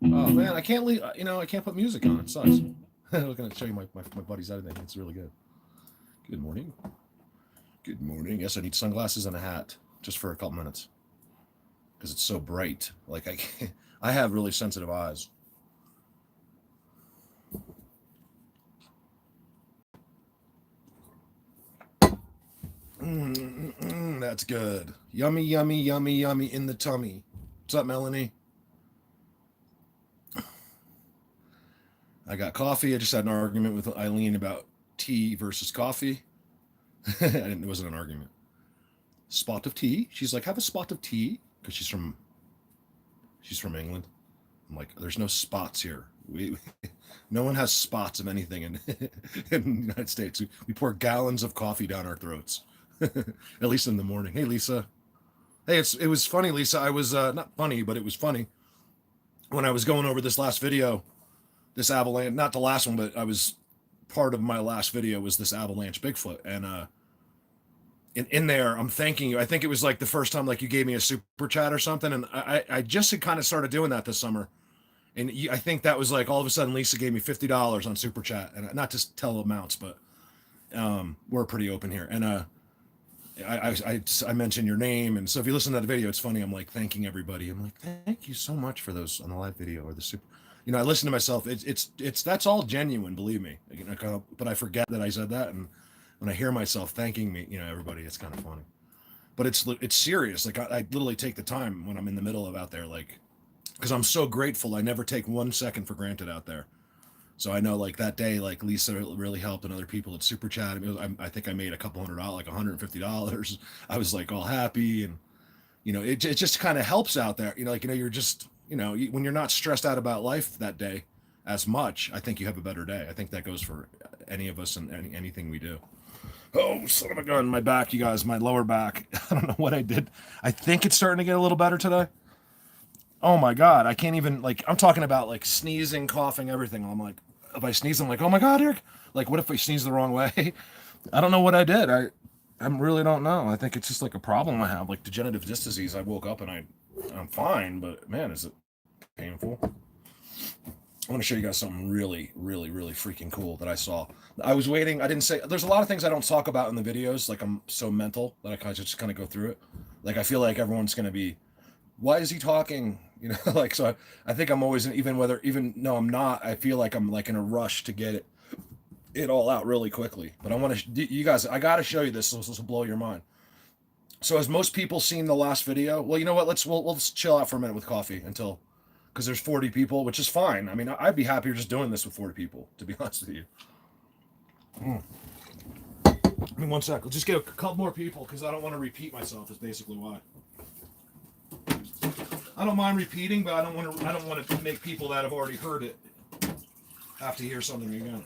Oh man, I can't leave. I can't put music on. It sucks. I was gonna show you my buddy's other thing. It's really good. Good morning. Good morning. Yes, I need sunglasses and a hat just for a couple minutes because it's so bright. Like I can't, I have really sensitive eyes. That's good. Yummy, yummy, yummy, yummy in the tummy. What's up, Melanie? I got coffee. I just had an argument with Eileen about tea versus coffee. It wasn't an argument. Spot of tea. She's like, have a spot of tea because she's from England. I'm like, there's no spots here. No one has spots of anything in the United States. We pour gallons of coffee down our throats, at least in the morning. Hey, Lisa. Hey, it was funny, Lisa. I was not funny, but it was funny when I was going over this last video, this avalanche. Not the last one, but I was part of my last video was this avalanche Bigfoot, and in there, I'm thanking you. I think it was like the first time like you gave me a super chat or something, and I just had kind of started doing that this summer. And I think that was like all of a sudden Lisa gave me $50 on super chat, and not to tell amounts, but we're pretty open here. And I mentioned your name, and so if you listen to that video, it's funny. I'm like thanking everybody. I'm like, thank you so much for those on the live video or the super. I listen to myself. It's that's all genuine, believe me. But I forget that I said that, and when I hear myself thanking me, everybody, it's kind of funny. But it's serious. Like I literally take the time when I'm in the middle of out there, like because I'm so grateful. I never take 1 second for granted out there. So I know like that day, like Lisa really helped and other people at Super Chat. I think I made a couple $100, like $150. I was like all happy. And, it just kind of helps out there. You're just, when you're not stressed out about life that day as much, I think you have a better day. I think that goes for any of us and anything we do. Oh, son of a gun, my back, you guys, my lower back. I don't know what I did. I think it's starting to get a little better today. Oh my God, I can't even, like, I'm talking about like sneezing, coughing, everything. I'm like, if I sneeze, I'm like, oh my God, Eric. Like, what if I sneeze the wrong way? I don't know what I did. I really don't know. I think it's just like a problem I have, like degenerative disc disease. I woke up and I'm fine, but man, is it painful. I want to show you guys something really, really, really freaking cool that I saw. I was waiting. I didn't say. There's a lot of things I don't talk about in the videos. Like I'm so mental that I kind of go through it. Like I feel like everyone's gonna be, why is he talking? Like so. I think I'm always even no, I'm not. I feel like I'm like in a rush to get it all out really quickly. But I want to, you guys. I got to show you this. This will blow your mind. So has most people seen the last video? Well, you know what? We'll just chill out for a minute with coffee until because there's 40 people, which is fine. I mean, I'd be happier just doing this with 40 people, to be honest with you. Mm. I mean, 1 sec. Let's just get a couple more people because I don't want to repeat myself. Is basically why. I don't mind repeating, but I don't want to make people that have already heard it have to hear something again.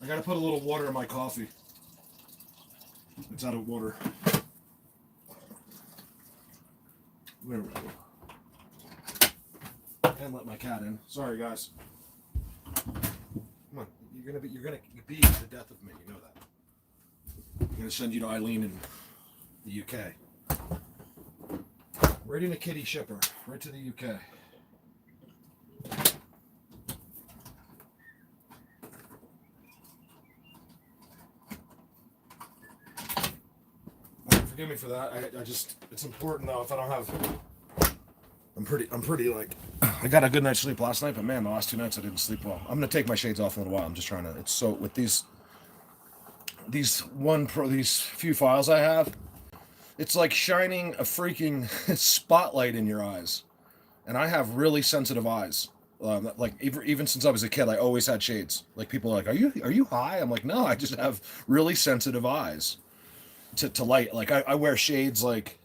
I got to put a little water in my coffee. It's out of water. There we go. And let my cat in. Sorry, guys. Come on, you're gonna be the death of me. You know that. I'm gonna send you to Eileen in the UK. Right in a kitty shipper, right to the UK. Forgive me for that. I just, it's important though. If I don't have, I'm pretty like, I got a good night's sleep last night, but man, the last 2 nights I didn't sleep well. I'm gonna take my shades off in a little while. I'm just trying to. It's so with these few files I have, it's like shining a freaking spotlight in your eyes. And I have really sensitive eyes. Like even since I was a kid, I always had shades. Like people are like, are you high? I'm like, no, I just have really sensitive eyes to light. Like I wear shades. Like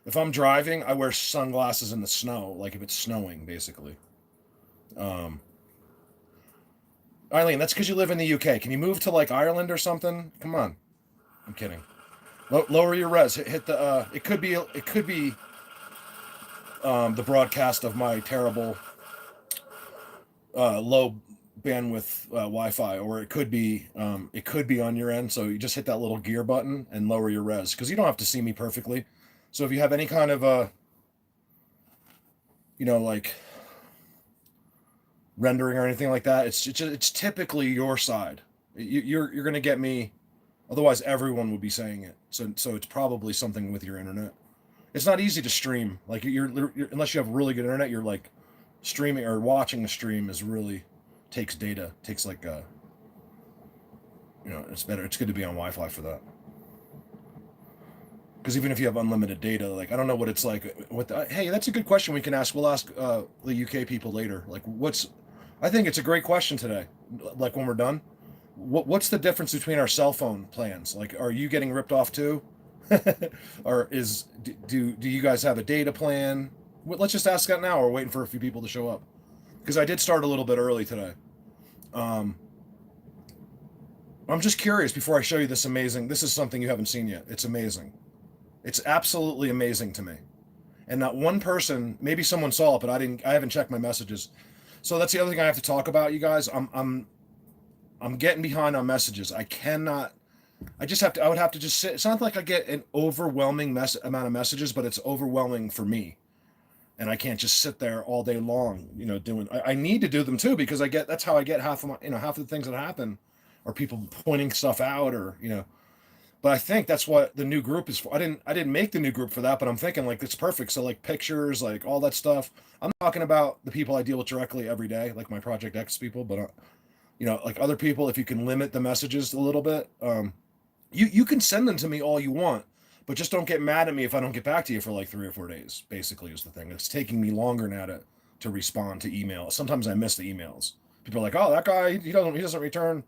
if I'm driving, I wear sunglasses in the snow. Like if it's snowing, basically. Um, Eileen, that's because you live in the UK. Can you move to like Ireland or something? Come on. I'm kidding. Lower your res. Hit the. It could be. The broadcast of my terrible low bandwidth Wi-Fi, or it could be on your end. So you just hit that little gear button and lower your res because you don't have to see me perfectly. So if you have any kind of like rendering or anything like that. It's typically your side. You're going to get me. Otherwise, everyone would be saying it. So it's probably something with your internet. It's not easy to stream. Like you're unless you have really good internet, you're like streaming or watching a stream is really takes data. Takes like it's better. It's good to be on Wi-Fi for that. Because even if you have unlimited data, like I don't know what it's like. Hey, that's a good question. We can ask. We'll ask the UK people later. Like, I think it's a great question today. Like when we're done, what's the difference between our cell phone plans? Like, are you getting ripped off too, or do you guys have a data plan? Let's just ask that now. We're waiting for a few people to show up because I did start a little bit early today. Um, I'm just curious before I show you this amazing. This is something you haven't seen yet. It's amazing. It's absolutely amazing to me. And not one person, maybe someone saw it, but I haven't checked my messages. So that's the other thing I have to talk about, you guys. I'm getting behind on messages. I would have to just sit. It's not like I get an overwhelming amount of messages, but it's overwhelming for me. And I can't just sit there all day long, doing, I need to do them too, because that's how I get half of the things that happen are people pointing stuff out but I think that's what the new group is for. I didn't make the new group for that, but I'm thinking like it's perfect. So like pictures, like all that stuff. I'm talking about the people I deal with directly every day, like my Project X people, but like other people, if you can limit the messages a little bit, you can send them to me all you want, but just don't get mad at me if I don't get back to you for like 3 or 4 days. Basically, is the thing. It's taking me longer now to respond to emails. Sometimes I miss the emails. People are like, "Oh, that guy, he doesn't return."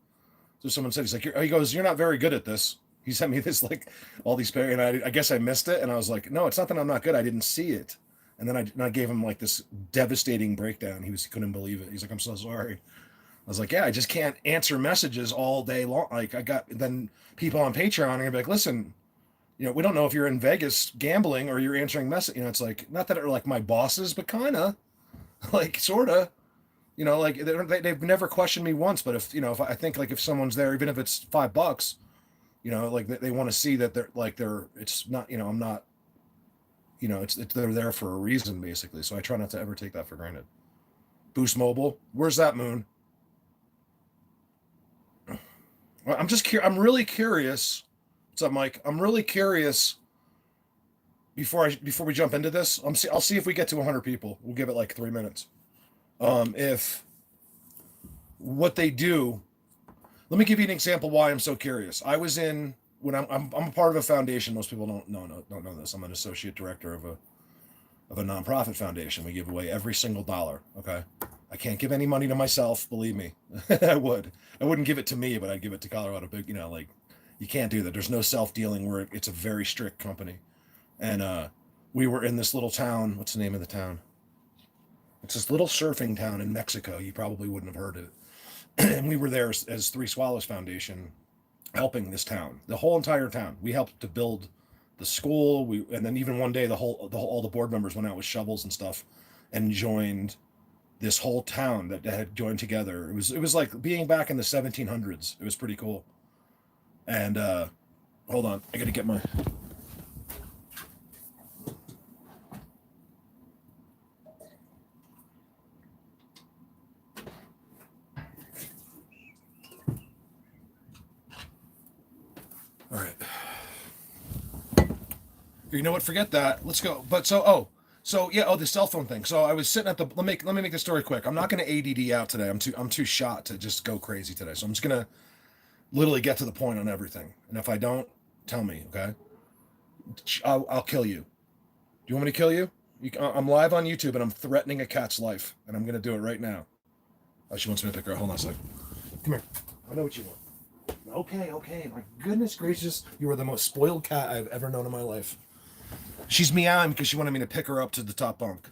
So someone said, he goes, "You're not very good at this." He sent me this like all these and I guess I missed it, and I was like, "No, it's not that I'm not good. I didn't see it." And then I gave him like this devastating breakdown. He couldn't believe it. He's like, "I'm so sorry." I was like, "Yeah, I just can't answer messages all day long." Like then people on Patreon are gonna be like, "Listen, we don't know if you're in Vegas gambling or you're answering messages." It's like not that they're like my bosses, but kind of like sort of. Like they've never questioned me once. But if I think like if someone's there, even if it's $5. Like they want to see that it's not, I'm not, they're there for a reason basically. So I try not to ever take that for granted. Boost Mobile, where's that, Moon? Well, I'm really curious. What's up, Mike? I'm really curious. Before we jump into this, I'll see if we get to 100 people. We'll give it like 3 minutes. If what they do. Let me give you an example why I'm so curious. I was I'm a part of a foundation. Most people don't know this. I'm an associate director of a nonprofit foundation. We give away every single dollar. Okay, I can't give any money to myself. Believe me, I would. I wouldn't give it to me, but I'd give it to Colorado Big. Like you can't do that. There's no self-dealing where it's a very strict company. And we were in this little town. What's the name of the town? It's this little surfing town in Mexico. You probably wouldn't have heard of it. And we were there as Three Swallows Foundation, helping this town, the whole entire town. We helped to build the school. And then even one day, all the board members went out with shovels and stuff, and joined this whole town that had joined together. It was like being back in the 1700s. It was pretty cool. And hold on, I got to get my. All right. You know what? Forget that. Let's go. But the cell phone thing. So I was sitting at let me make the story quick. I'm not going to ADD out today. I'm too shot to just go crazy today. So I'm just going to literally get to the point on everything. And if I don't, tell me, okay? I'll kill you. Do you want me to kill you? I'm live on YouTube and I'm threatening a cat's life, and I'm going to do it right now. Oh, she wants me to pick her up. Hold on a second. Come here. I know what you want. Okay. My goodness gracious, you are the most spoiled cat I've ever known in my life. She's meowing because she wanted me to pick her up to the top bunk.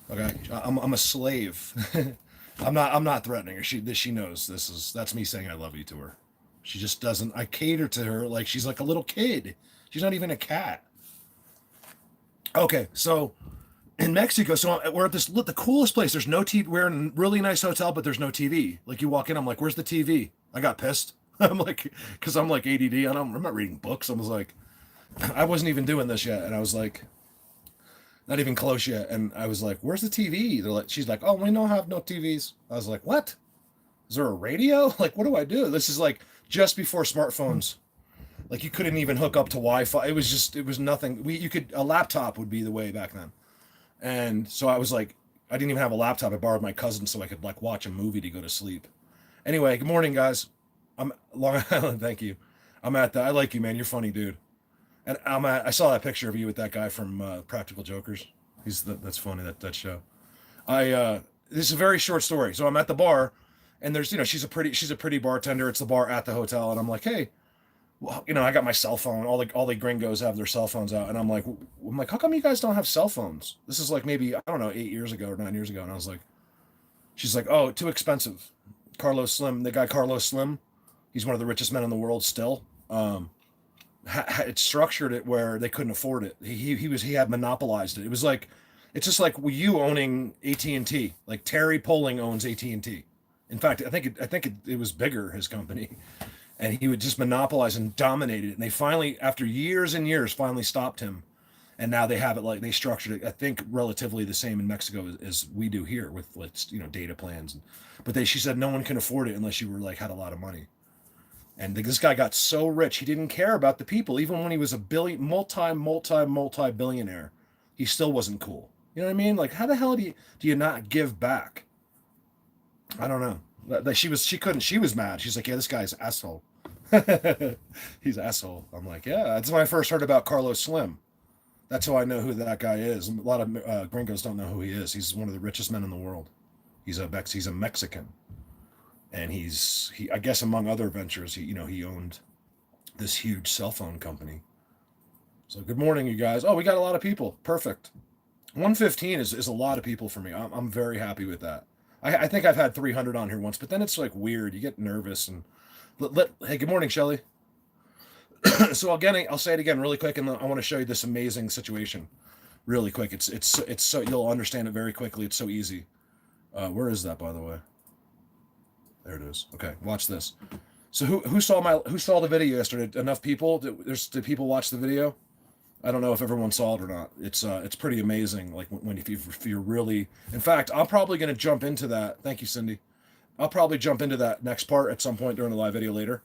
Okay, I'm a slave. I'm not threatening her. She knows that's me saying I love you to her. She just doesn't. I cater to her like she's like a little kid. She's not even a cat. Okay, so in Mexico, so we're at the coolest place. There's no TV. We're in a really nice hotel, but there's no TV. Like you walk in, I'm like, "Where's the TV?" I got pissed. I'm like, because I'm like ADD. I'm not reading books. I was like, I wasn't even doing this yet, and I was like, Not even close yet. And I was like, "Where's the TV?" They're like, she's like, "Oh, we don't have no TVs." I was like, "What? Is there a radio? Like, what do I do?" This is like just before smartphones. Like you couldn't even hook up to Wi-Fi. It was nothing. You could a laptop would be the way back then. And so I was like, I didn't even have a laptop. I borrowed my cousin so I could like watch a movie to go to sleep. Anyway, good morning, guys. I'm Long Island. Thank you. I'm at the. I like you, man. You're funny, dude. And I saw that picture of you with that guy from Practical Jokers. That's funny that show. This is a very short story. So I'm at the bar, and there's she's a pretty bartender. It's the bar at the hotel, and I'm like, hey, well, I got my cell phone. All the gringos have their cell phones out, and I'm like, how come you guys don't have cell phones? This is like maybe I don't know 8 years ago or 9 years ago, and I was like, she's like, oh, too expensive. Carlos Slim, the guy Carlos Slim, he's one of the richest men in the world still. It structured it where they couldn't afford it. He had monopolized it. It was like it's just like you owning AT&T. Like Terry Poling owns AT&T. In fact, I think it was bigger, his company, and he would just monopolize and dominate it. And they finally, after years and years, finally stopped him. And now they have it like they structured it. I think relatively the same in Mexico as we do here with like data plans. But she said no one can afford it unless you were like had a lot of money. And this guy got so rich, he didn't care about the people. Even when he was a multi billionaire, he still wasn't cool. You know what I mean? Like, how the hell do you not give back? I don't know. She couldn't. She was mad. She's like, yeah, this guy's an asshole. He's an asshole. I'm like, yeah. That's when I first heard about Carlos Slim. That's how I know who that guy is. A lot of gringos don't know who he is. He's one of the richest men in the world. He's a Mexican. And I guess among other ventures, he owned this huge cell phone company. So good morning, you guys. Oh, we got a lot of people. Perfect. 115 is a lot of people for me. I'm very happy with that. I think I've had 300 on here once, but then it's like weird. You get nervous and hey, good morning, Shelly. So again, I'll say it again really quick, and I want to show you this amazing situation really quick. It's so you'll understand it very quickly. It's so easy. Where is that, by the way? There it is. Okay, watch this. So who saw the video yesterday? Enough people? Did people watch the video? I don't know if everyone saw it or not. It's pretty amazing. Like if you're really, in fact, I'm probably going to jump into that. Thank you, Cindy. I'll probably jump into that next part at some point during the live video later.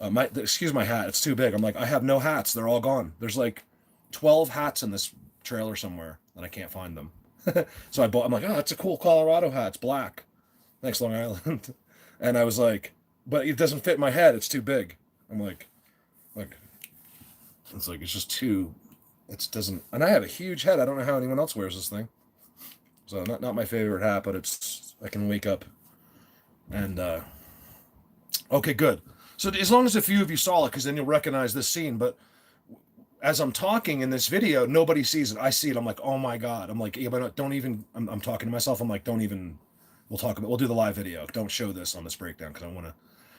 Excuse my hat. It's too big. I'm like, I have no hats. They're all gone. There's like 12 hats in this trailer somewhere, and I can't find them. So I'm like, oh, that's a cool Colorado hat. It's black. Thanks, Long Island. And I was like, but it doesn't fit my head. It's too big. I'm like, it's like, it's just too, it doesn't, and I have a huge head. I don't know how anyone else wears this thing. So not my favorite hat, but I can wake up and, okay, good. So as long as a few of you saw it, because then you'll recognize this scene. But as I'm talking in this video, nobody sees it. I see it. I'm like, oh my God. I'm like, yeah, but don't even, I'm talking to myself. I'm like, don't even, we'll do the live video. Don't show this on this breakdown because I want to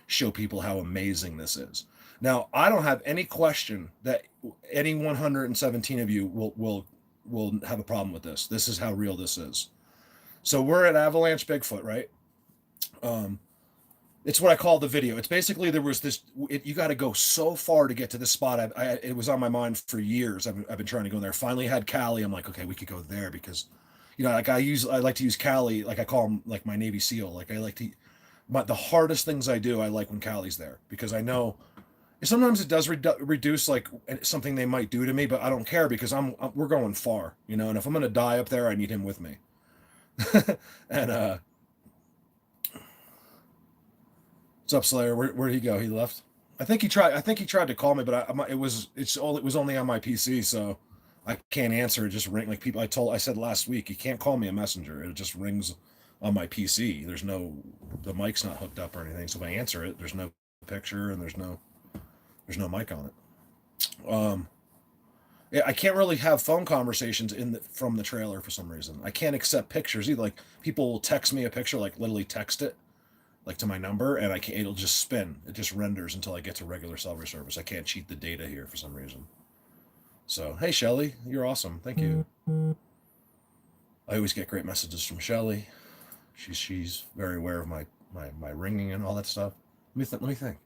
show people how amazing this is. Now, I don't have any question that any 117 of you will have a problem with this. This is how real this is. So we're at Avalanche Bigfoot, right? It's what I call the video. It's basically there was this. You got to go so far to get to this spot. It was on my mind for years. I've been trying to go there. Finally had Cali. I'm like, okay, we could go there because, like I like to use Cali. Like I call him like my Navy SEAL. Like I like to. But the hardest things I do, I like when Cali's there because I know. Sometimes it does reduce like something they might do to me, but I don't care because we're going far, and if I'm gonna die up there, I need him with me. And what's up, Slayer? Where'd he go? He left. I think he tried to call me, but it was only on my PC, so I can't answer. It just ring like people. I said last week, you can't call me a messenger. It just rings on my PC. The mic's not hooked up or anything. So if I answer it, there's no picture and there's no mic on it. Yeah, I can't really have phone conversations from the trailer for some reason. I can't accept pictures either. Like people will text me a picture, like literally text it, like to my number, and I can't. It'll just spin. It just renders until I get to regular cell service. I can't cheat the data here for some reason. So hey, Shelly, you're awesome. Thank you. I always get great messages from Shelly. She's very aware of my ringing and all that stuff. Let me think.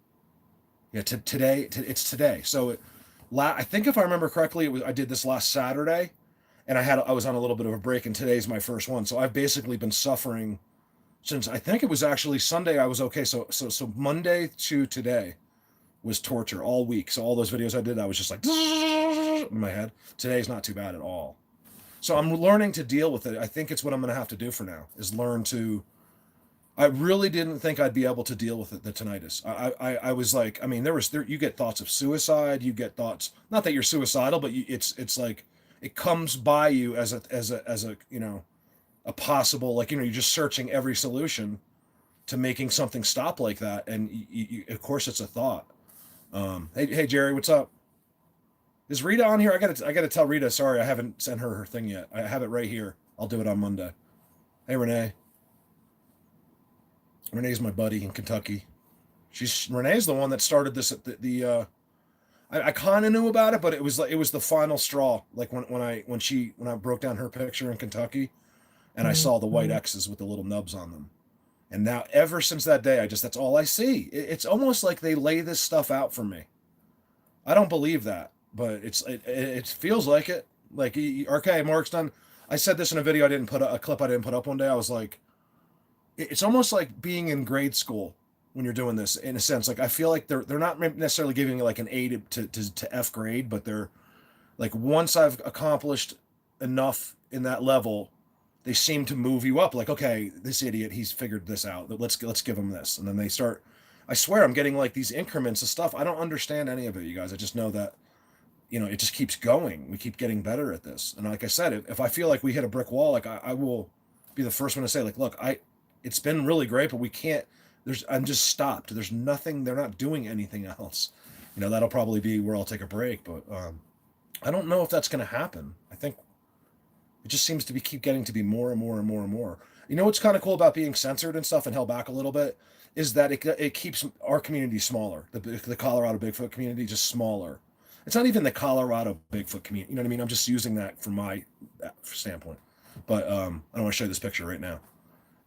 Yeah, it's today. So, I think if I remember correctly, I did this last Saturday, and I was on a little bit of a break, and today's my first one. So I've basically been suffering since I think it was actually Sunday. I was okay. So Monday to today was torture all week. So all those videos I did, I was just like in my head. Today's not too bad at all. So I'm learning to deal with it. I think it's what I'm going to have to do for now is learn to. I really didn't think I'd be able to deal with it, the tinnitus. I was like, I mean, there you get thoughts of suicide. You get thoughts, not that you're suicidal, but it's like it comes by you as a a possible, like, you're just searching every solution to making something stop like that, and of course it's a thought. Hey Jerry, what's up? Is Rita on here? I gotta tell Rita. Sorry, I haven't sent her thing yet. I have it right here. I'll do it on Monday. Hey Renee. Renee's my buddy in Kentucky. Renee's the one that started this at the I kind of knew about it, but it was the final straw. Like when I broke down her picture in Kentucky, and I saw the white X's with the little nubs on them. And now, ever since that day, that's all I see. It's almost like they lay this stuff out for me. I don't believe that, but it feels like it. Like, okay, Mark's done. I said this in a video a clip I didn't put up one day. I was like, it's almost like being in grade school when you're doing this, in a sense. Like, I feel like they're not necessarily giving you like an A to F grade, but they're like, once I've accomplished enough in that level, they seem to move you up. Like, okay, this idiot, he's figured this out. Let's give him this. And then they start, I swear I'm getting like these increments of stuff. I don't understand any of it, you guys. I just know that, it just keeps going. We keep getting better at this. And like I said, if I feel like we hit a brick wall, like I will be the first one to say, like, look, it's been really great, but we can't, I'm just stopped. There's nothing, they're not doing anything else. That'll probably be where I'll take a break, but I don't know if that's going to happen. I think it just seems to keep getting to be more and more and more and more. What's kind of cool about being censored and stuff and held back a little bit is that it keeps our community smaller. The Colorado Bigfoot community just smaller. It's not even the Colorado Bigfoot community. You know what I mean? I'm just using that from my standpoint. But I don't want to show you this picture right now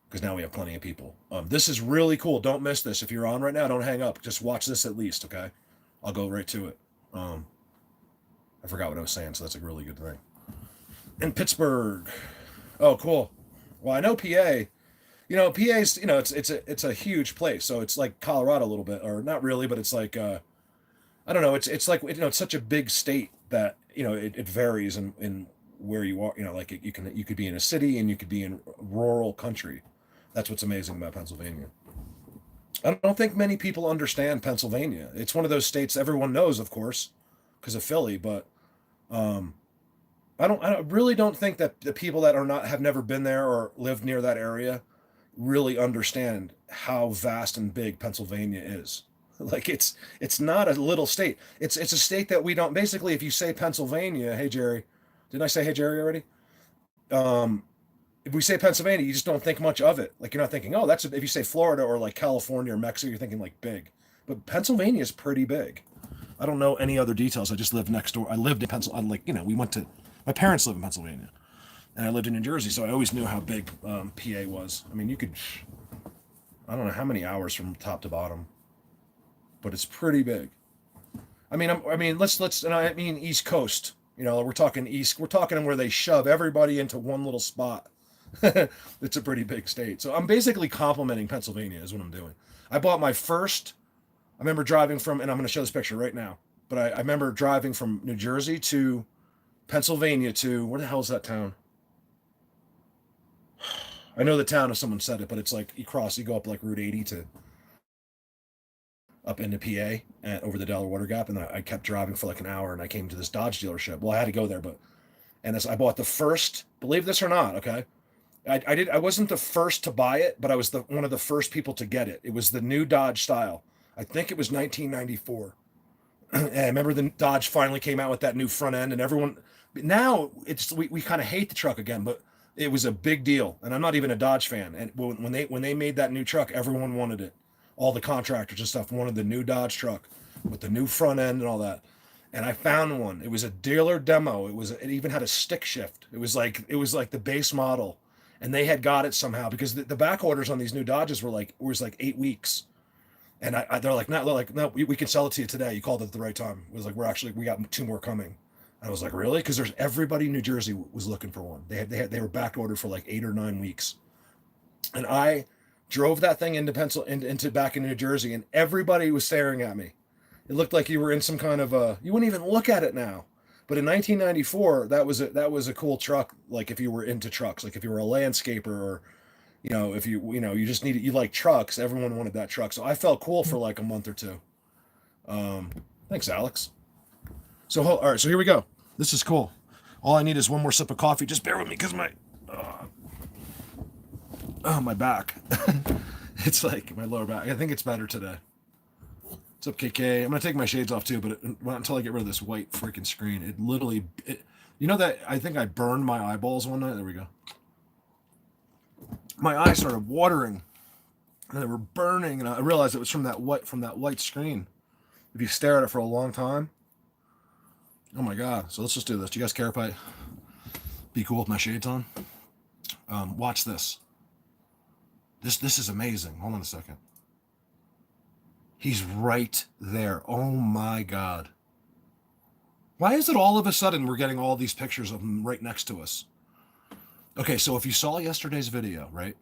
because now we have plenty of people. This is really cool. Don't miss this. If you're on right now, don't hang up. Just watch this at least, okay? I'll go right to it. I forgot what I was saying, so that's a really good thing. In Pittsburgh. Oh, cool. Well, I know PA. PA's, it's a huge place. So it's like Colorado a little bit, or not really, but it's like I don't know. It's like it's such a big state that it varies in where you are. Like you could be in a city and you could be in rural country. That's what's amazing about Pennsylvania. I don't think many people understand Pennsylvania. It's one of those states everyone knows, of course, because of Philly, but I really don't think that the people that have never been there or lived near that area really understand how vast and big Pennsylvania is. Like, it's not a little state. It's a state that we don't, basically, if you say Pennsylvania, hey Jerry, didn't I say hey Jerry already? If we say Pennsylvania, you just don't think much of it. Like, you're not thinking, oh, if you say Florida or like California or Mexico, you're thinking like big. But Pennsylvania is pretty big. I don't know any other details. I just lived next door. I lived in Pennsylvania. My parents live in Pennsylvania, and I lived in New Jersey, so I always knew how big PA was. I mean, I don't know how many hours from top to bottom, but it's pretty big. I mean, let's, and I mean East Coast. We're talking East. We're talking where they shove everybody into one little spot. It's a pretty big state. So I'm basically complimenting Pennsylvania is what I'm doing. I remember driving from, and I'm going to show this picture right now, but I remember driving from New Jersey to Pennsylvania to, where the hell is that town? I know the town if someone said it, but it's like you go up like Route 80 to up into PA and over the Delaware Water Gap, and I kept driving for like an hour, and I came to this Dodge dealership. Well, I had to go there, I bought the first, believe this or not, okay? I wasn't the first to buy it, but I was one of the first people to get it. It was the new Dodge style. I think it was 1994. And I remember the Dodge finally came out with that new front end, and everyone, now we kind of hate the truck again, but it was a big deal. And I'm not even a Dodge fan. And when they made that new truck, everyone wanted it. All the contractors and stuff wanted the new Dodge truck with the new front end and all that. And I found one. It was a dealer demo. It even had a stick shift. It was like the base model. And they had got it somehow because the back orders on these new Dodges was like 8 weeks. And they're like, no, we can sell it to you today. You called it at the right time. It was like, we got 2 more coming. I was like, really? Because there's everybody in New Jersey was looking for one. They were back ordered for like 8 or 9 weeks, and I drove that thing into back in New Jersey, and everybody was staring at me. It looked like you were in some kind of a. You wouldn't even look at it now. But in 1994, that was a cool truck. Like if you were into trucks, like if you were a landscaper, or if you just you like trucks. Everyone wanted that truck, so I felt cool for like a month or two. Thanks, Alex. So all right, so here we go. This is cool. All I need is one more sip of coffee. Just bear with me, because my back. It's like my lower back. I think it's better today. What's up, KK? I'm gonna take my shades off too, but until I get rid of this white freaking screen, it literally, that I think I burned my eyeballs one night. There we go. My eyes started watering, and they were burning, and I realized it was from that white screen. If you stare at it for a long time, oh my god! So let's just do this. Do you guys care if I be cool with my shades on? Watch this. This is amazing. Hold on a second. He's right there. Oh my god. Why is it all of a sudden we're getting all these pictures of him right next to us? Okay, so if you saw yesterday's video, right?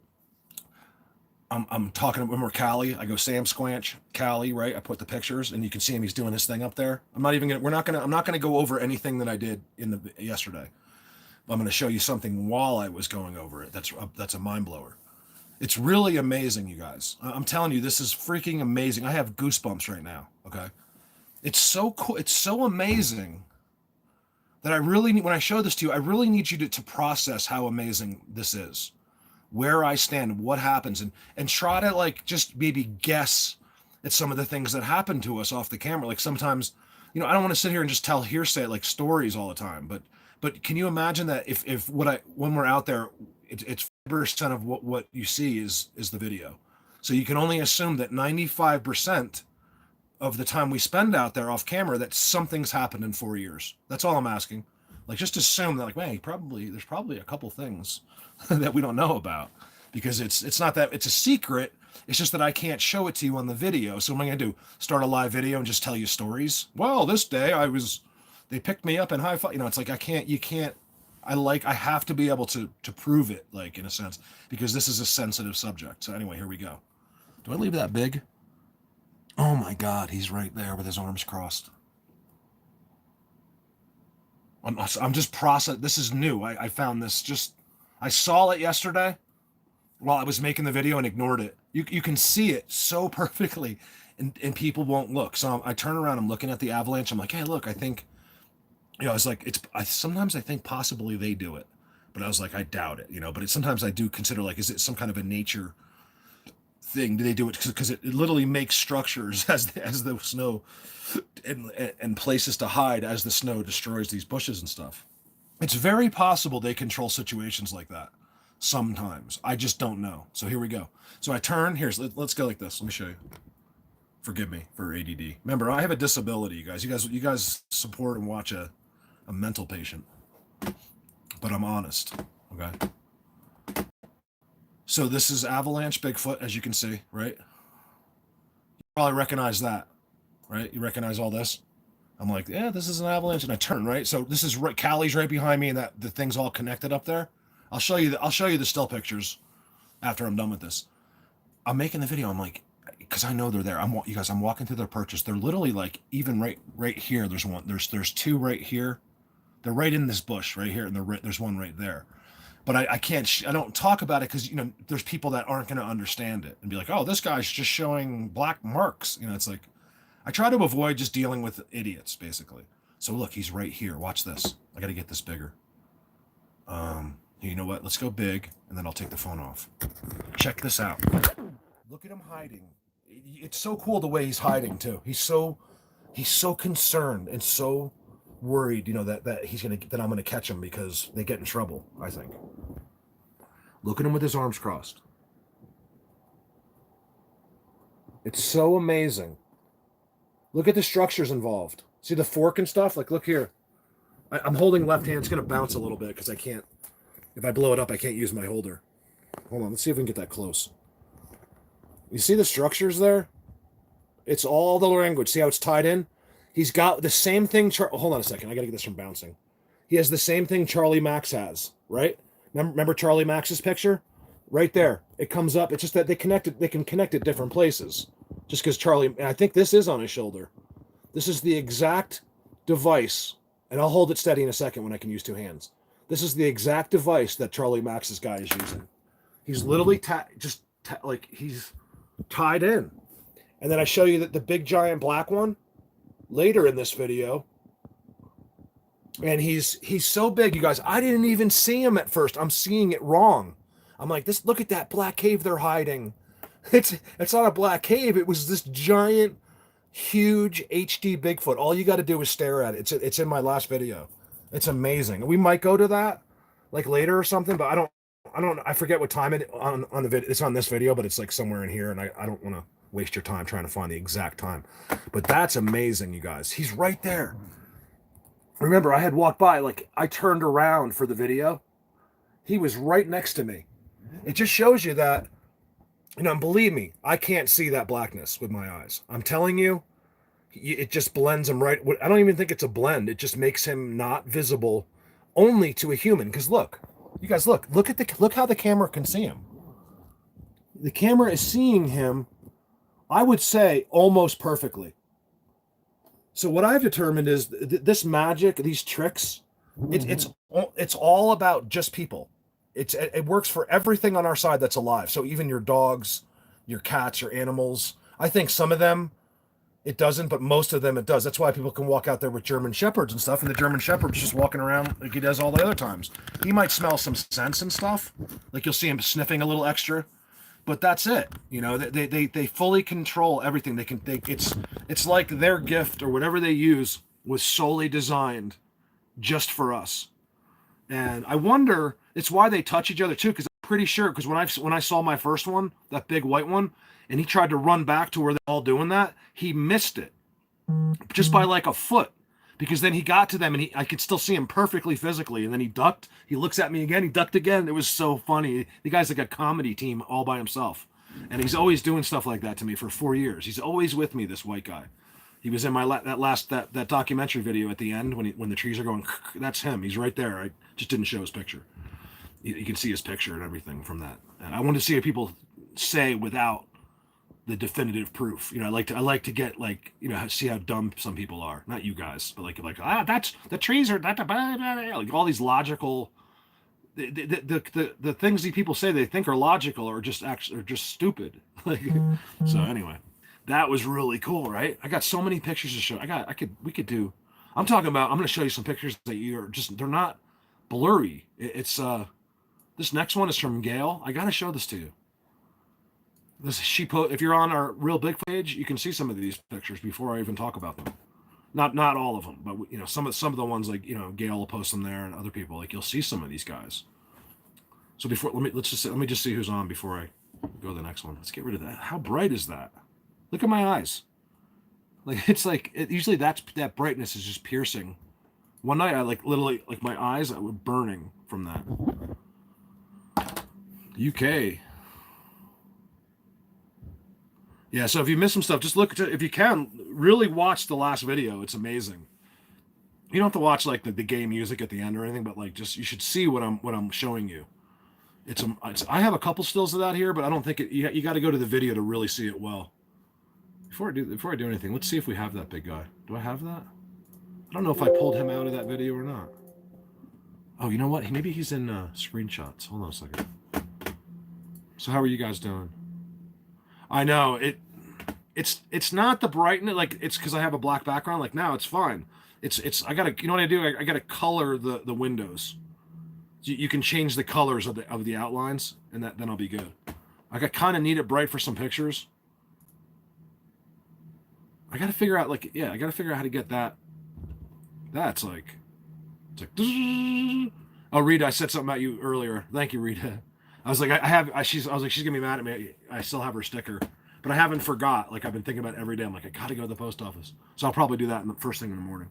I'm talking when we're Cali. I go Sam Squanch, Cali, right? I put the pictures, and you can see him. He's doing his thing up there. I'm not gonna go over anything that I did yesterday. I'm gonna show you something while I was going over it. That's a mind blower. It's really amazing, you guys. I'm telling you, this is freaking amazing. I have goosebumps right now. Okay, it's so cool. It's so amazing that when I show this to you, I really need you to process how amazing this is, where I stand, what happens, and try to like just maybe guess at some of the things that happen to us off the camera. Like sometimes, I don't want to sit here and just tell hearsay like stories all the time, but can you imagine that if when we're out there, it's 5% of what you see is the video. So you can only assume that 95% of the time we spend out there off camera, that something's happened in 4 years. That's all I'm asking. Like just assume that, like, man, there's probably a couple things that we don't know about, because it's not that it's a secret. It's just that I can't show it to you on the video. So what am I gonna do? Start a live video and just tell you stories? Well, this day they picked me up in high five. It's like you can't. I have to be able to prove it, like, in a sense, because this is a sensitive subject. So anyway, here we go. Do I leave that big? Oh my god, he's right there with his arms crossed. I'm just processing. This is new. I found this I saw it yesterday while I was making the video and ignored it. You can see it so perfectly, and people won't look. So I turn around, I'm looking at the Avalanche. I'm like, hey, look, I think, it's like, sometimes I think possibly they do it, but I was like, I doubt it, but sometimes I do consider, like, is it some kind of a nature thing? Do they do it because it literally makes structures as the snow and places to hide as the snow destroys these bushes and stuff? It's very possible they control situations like that sometimes. I just don't know. So here we go. So I turn, let's go like this. Let me show you. Forgive me for ADD. Remember, I have a disability, you guys. You guys support and watch a mental patient. But I'm honest, okay? So this is Avalanche Bigfoot, as you can see, right? You probably recognize that, right? You recognize all this? I'm like, yeah, this is an Avalanche, and I turn, right? So this is right, Cali's right behind me, and that the thing's all connected up there. I'll show you the still pictures after I'm done with this. I'm making the video. I'm like, because I know they're there. I'm walking through their purchase. They're literally like even right here. There's one. There's two right here. They're right in this bush right here, and there's one right there. But I can't. I don't talk about it because there's people that aren't going to understand it and be like, oh, this guy's just showing black marks. It's like, I try to avoid just dealing with idiots, basically. So look, he's right here. Watch this. I got to get this bigger. You know what? Let's go big, and then I'll take the phone off. Check this out. Look at him hiding. It's so cool the way he's hiding too. He's so concerned and so worried, that I'm gonna catch him because they get in trouble, I think. Look at him with his arms crossed. It's so amazing. Look at the structures involved. See the fork and stuff? Like, look here. I'm holding left hand. It's gonna bounce a little bit because I can't. If I blow it up, I can't use my holder. Hold on. Let's see if we can get that close. You see the structures there? It's all the language. See how it's tied in? He's got the same thing. Hold on a second. I got to get this from bouncing. He has the same thing Charlie Max has, right? Remember Charlie Max's picture? Right there. It comes up. It's just that they can connect at different places. Just because Charlie, I think this is on his shoulder. This is the exact device, and I'll hold it steady in a second when I can use two hands. This is the exact device that Charlie Max's guy is using. He's literally like he's tied in. And then I show you that the big giant black one later in this video. And he's so big, you guys. I didn't even see him at first. I'm seeing it wrong. I'm like, look at that black cave they're hiding. It's not a black cave. It was this giant, huge HD Bigfoot. All you got to do is stare at it. It's in my last video. It's amazing. We might go to that like later or something, but I forget what time it on the video. It's on this video, but it's like somewhere in here, and I don't want to waste your time trying to find the exact time. But that's amazing, you guys. He's right there. Remember, I had walked by, like I turned around for the video. He was right next to me. It just shows you that, believe me, I can't see that blackness with my eyes. I'm telling you, it just blends him right. I don't even think it's a blend. It just makes him not visible only to a human. Because look, you guys, look how the camera can see him. The camera is seeing him, I would say, almost perfectly. So what I've determined is this magic, these tricks, it's all about just people. It works for everything on our side that's alive. So even your dogs, your cats, your animals. I think some of them it doesn't, but most of them it does. That's why people can walk out there with German Shepherds and stuff, and the German Shepherd's just walking around like he does all the other times. He might smell some scents and stuff, like you'll see him sniffing a little extra, but that's it. They fully control everything. It's like their gift or whatever they use was solely designed just for us. And I wonder, it's why they touch each other too, because I'm pretty sure, because when I saw my first one, that big white one, and he tried to run back to where they're all doing that, he missed it just by like a foot, because then he got to them and I could still see him perfectly physically, and then he ducked. He looks at me again. He ducked again. It was so funny. The guy's like a comedy team all by himself, and he's always doing stuff like that to me for 4 years. He's always with me. This white guy. He was in my that documentary video at the end when the trees are going. That's him. He's right there. I just didn't show his picture. You can see his picture and everything from that. And I want to see what people say without the definitive proof. I like to get like, see how dumb some people are. Not you guys, but that's the trees are like all these logical. The things that people say they think are logical are just stupid. So anyway. That was really cool, right? I got so many pictures to show. We could do. I'm talking about. I'm going to show you some pictures that they're not blurry. It's this next one is from Gail. I got to show this to you. If you're on our Real Big page, you can see some of these pictures before I even talk about them. Not all of them, but some of the ones like Gail will post them there, and other people like you'll see some of these guys. So let me just see who's on before I go to the next one. Let's get rid of that. How bright is that? Look at my eyes. Usually that brightness is just piercing. One night I literally my eyes were burning from that. UK. Yeah, so if you miss some stuff, just if you can, really watch the last video. It's amazing. You don't have to watch like the gay music at the end or anything, but you should see what I'm showing you. I have a couple stills of that here, but I don't think you got to go to the video to really see it well. Before I do anything, let's see if we have that big guy. Do I have that? I don't know if I pulled him out of that video or not. Oh, you know what? Maybe he's in screenshots. Hold on a second. So how are you guys doing? I know it's not the brightness, like it's because I have a black background. Like now it's fine. I gotta, you know what I do? I gotta color the windows. You can change the colors of the outlines, and then I'll be good. I kind of need it bright for some pictures. I gotta figure out how to get that. It's like. Oh, Rita, I said something about you earlier. Thank you, Rita. I was like, she's gonna be mad at me. I still have her sticker, but I haven't forgot. Like I've been thinking about it every day. I'm like, I gotta go to the post office, so I'll probably do that first thing in the morning.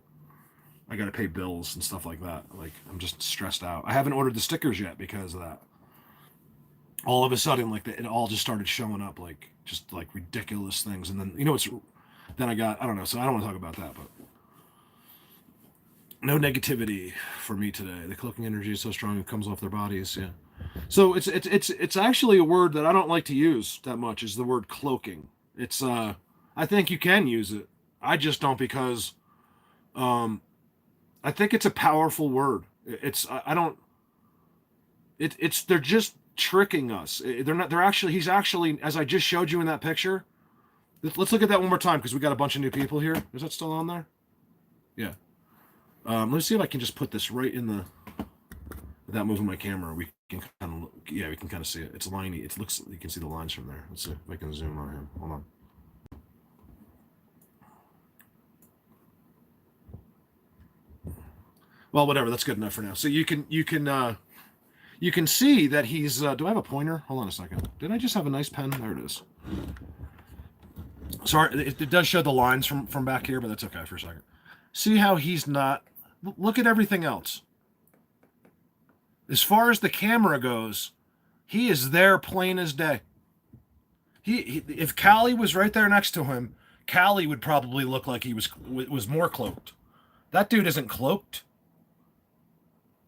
I gotta pay bills and stuff like that. Like I'm just stressed out. I haven't ordered the stickers yet because of that. All of a sudden, it all just started showing up, just ridiculous things, and then then I don't know. So I don't want to talk about that, but No negativity for me today. The cloaking energy is so strong it comes off their bodies. Yeah. So it's actually a word that I don't like to use that much. Is the word cloaking. It's I think you can use it. I just don't because I think it's a powerful word. It's I don't. It's they're just tricking us. They're not. They're actually. He's actually, as I just showed you in that picture. Let's look at that one more time because we got a bunch of new people here. Is that still on there? Yeah. Let's see if I can just put this right in the. Without moving my camera, we can kind of. Yeah, we can kind of see it. It's liney. It looks. You can see the lines from there. Let's see if I can zoom on him. Hold on. Well, whatever. That's good enough for now. So you can see that he's. Do I have a pointer? Hold on a second. Did I just have a nice pen? There it is. Sorry, it does show the lines from back here, but that's okay for a second. See how he's not. Look at everything else. As far as the camera goes, he is there plain as day. He if Callie was right there next to him, Callie would probably look like he was more cloaked. That dude isn't cloaked.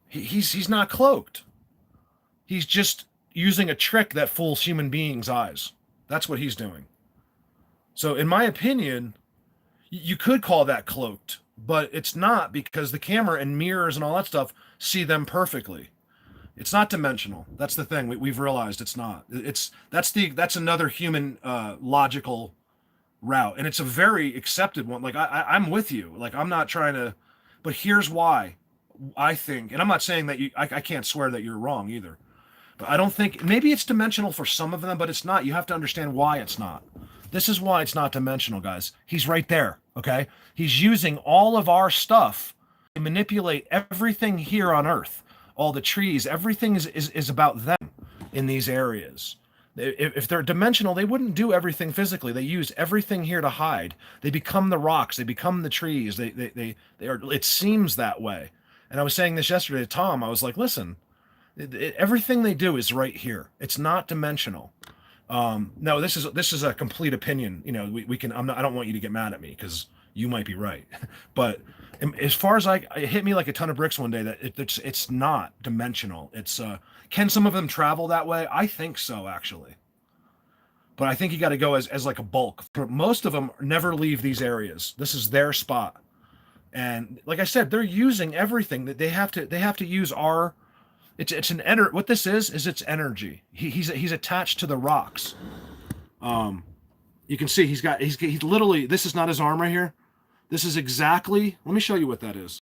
He's not cloaked. He's just using a trick that fools human beings' eyes. That's what he's doing. So, in my opinion, you could call that cloaked, but it's not because the camera and mirrors and all that stuff see them perfectly. It's not dimensional. That's the thing. We've realized it's not. That's another human logical route, and it's a very accepted one. Like I'm with you. Like I'm not trying to, but here's why I think, and I'm not saying that I can't swear that you're wrong either. But I don't think maybe it's dimensional for some of them, but it's not. You have to understand why it's not. This is why it's not dimensional, guys. He's right there, okay? He's using all of our stuff to manipulate everything here on Earth. All the trees, everything is about them in these areas. If they're dimensional, they wouldn't do everything physically. They use everything here to hide. They become the rocks. They become the trees. They are. It seems that way. And I was saying this yesterday to Tom. I was like, listen, everything they do is right here. It's not dimensional. No, this is a complete opinion. You know, we can. I don't want you to get mad at me because you might be right, but as far as it hit me like a ton of bricks one day that it's not dimensional. It's can some of them travel that way? I think so actually, but I think you got to go as like a bulk. Most of them never leave these areas. This is their spot, and like I said, they're using everything that they have to use our. It's an what this is it's energy. He's attached to the rocks. You can see he's literally, this is not his arm right here. This is exactly, let me show you what that is.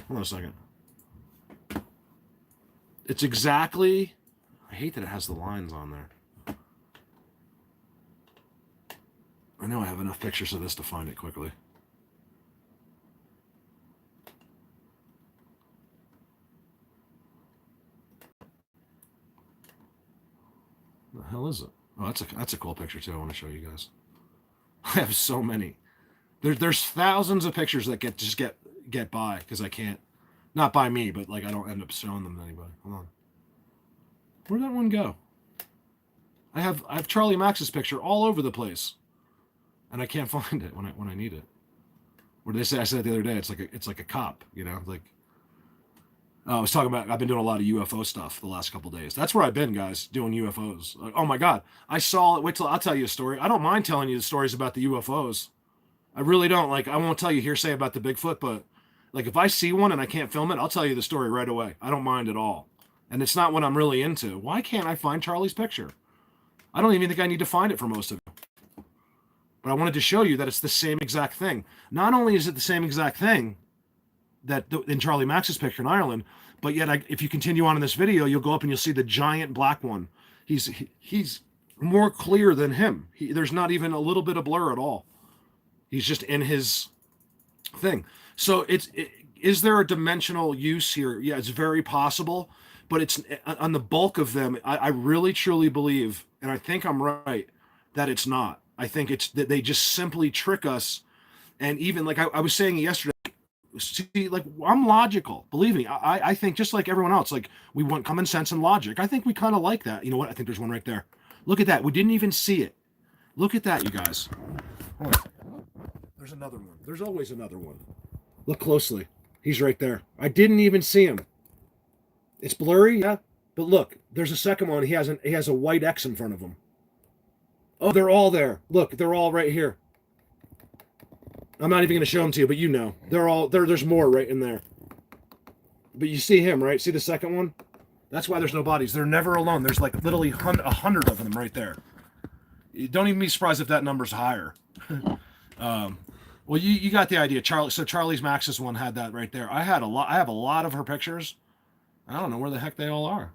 Hold on a second. It's exactly, I hate that it has the lines on there. I know I have enough pictures of this to find it quickly. The hell is it? Oh, that's a cool picture too. I want to show you guys. I have so many. There's thousands of pictures that get by because I can't, not by me, but like I don't end up showing them to anybody. Hold on. Where'd that one go? I have Charlie Max's picture all over the place, and I can't find it when I need it. What did they say? I said it the other day. It's like a cop, you know, like. I was talking about, I've been doing a lot of UFO stuff the last couple of days. That's where I've been, guys, doing UFOs. Like, oh my God. I saw it. Wait till I'll tell you a story. I don't mind telling you the stories about the UFOs. I really don't. Like, I won't tell you hearsay about the Bigfoot, but like if I see one and I can't film it, I'll tell you the story right away. I don't mind at all. And it's not what I'm really into. Why can't I find Charlie's picture? I don't even think I need to find it for most of it. But I wanted to show you that it's the same exact thing. Not only is it the same exact thing, that in Charlie Max's picture in Ireland, but yet if you continue on in this video, you'll go up and you'll see the giant black one. He's more clear than him. There's not even a little bit of blur at all. He's just in his thing. So is there a dimensional use here? Yeah, it's very possible, but it's on the bulk of them. I really truly believe, and I think I'm right, that it's not. I think it's that they just simply trick us. And even like I was saying yesterday, see, like I'm logical. Believe me, I think just like everyone else, like we want common sense and logic. I think we kind of like that. You know what? I think there's one right there. Look at that. We didn't even see it. Look at that, you guys. Hold on. There's another one. There's always another one. Look closely. He's right there. I didn't even see him. It's blurry, yeah. But look, there's a second one. He has a white X in front of him. Oh, they're all there. Look, they're all right here. I'm not even going to show them to you, but you know. They're all there. There's more right in there. But you see him, right? See the second one? That's why there's no bodies. They're never alone. There's like literally 100 of them right there. Don't even be surprised if that number's higher. Well, you got the idea, Charlie. So Charlie's Max's one had that right there. I have a lot of her pictures. I don't know where the heck they all are.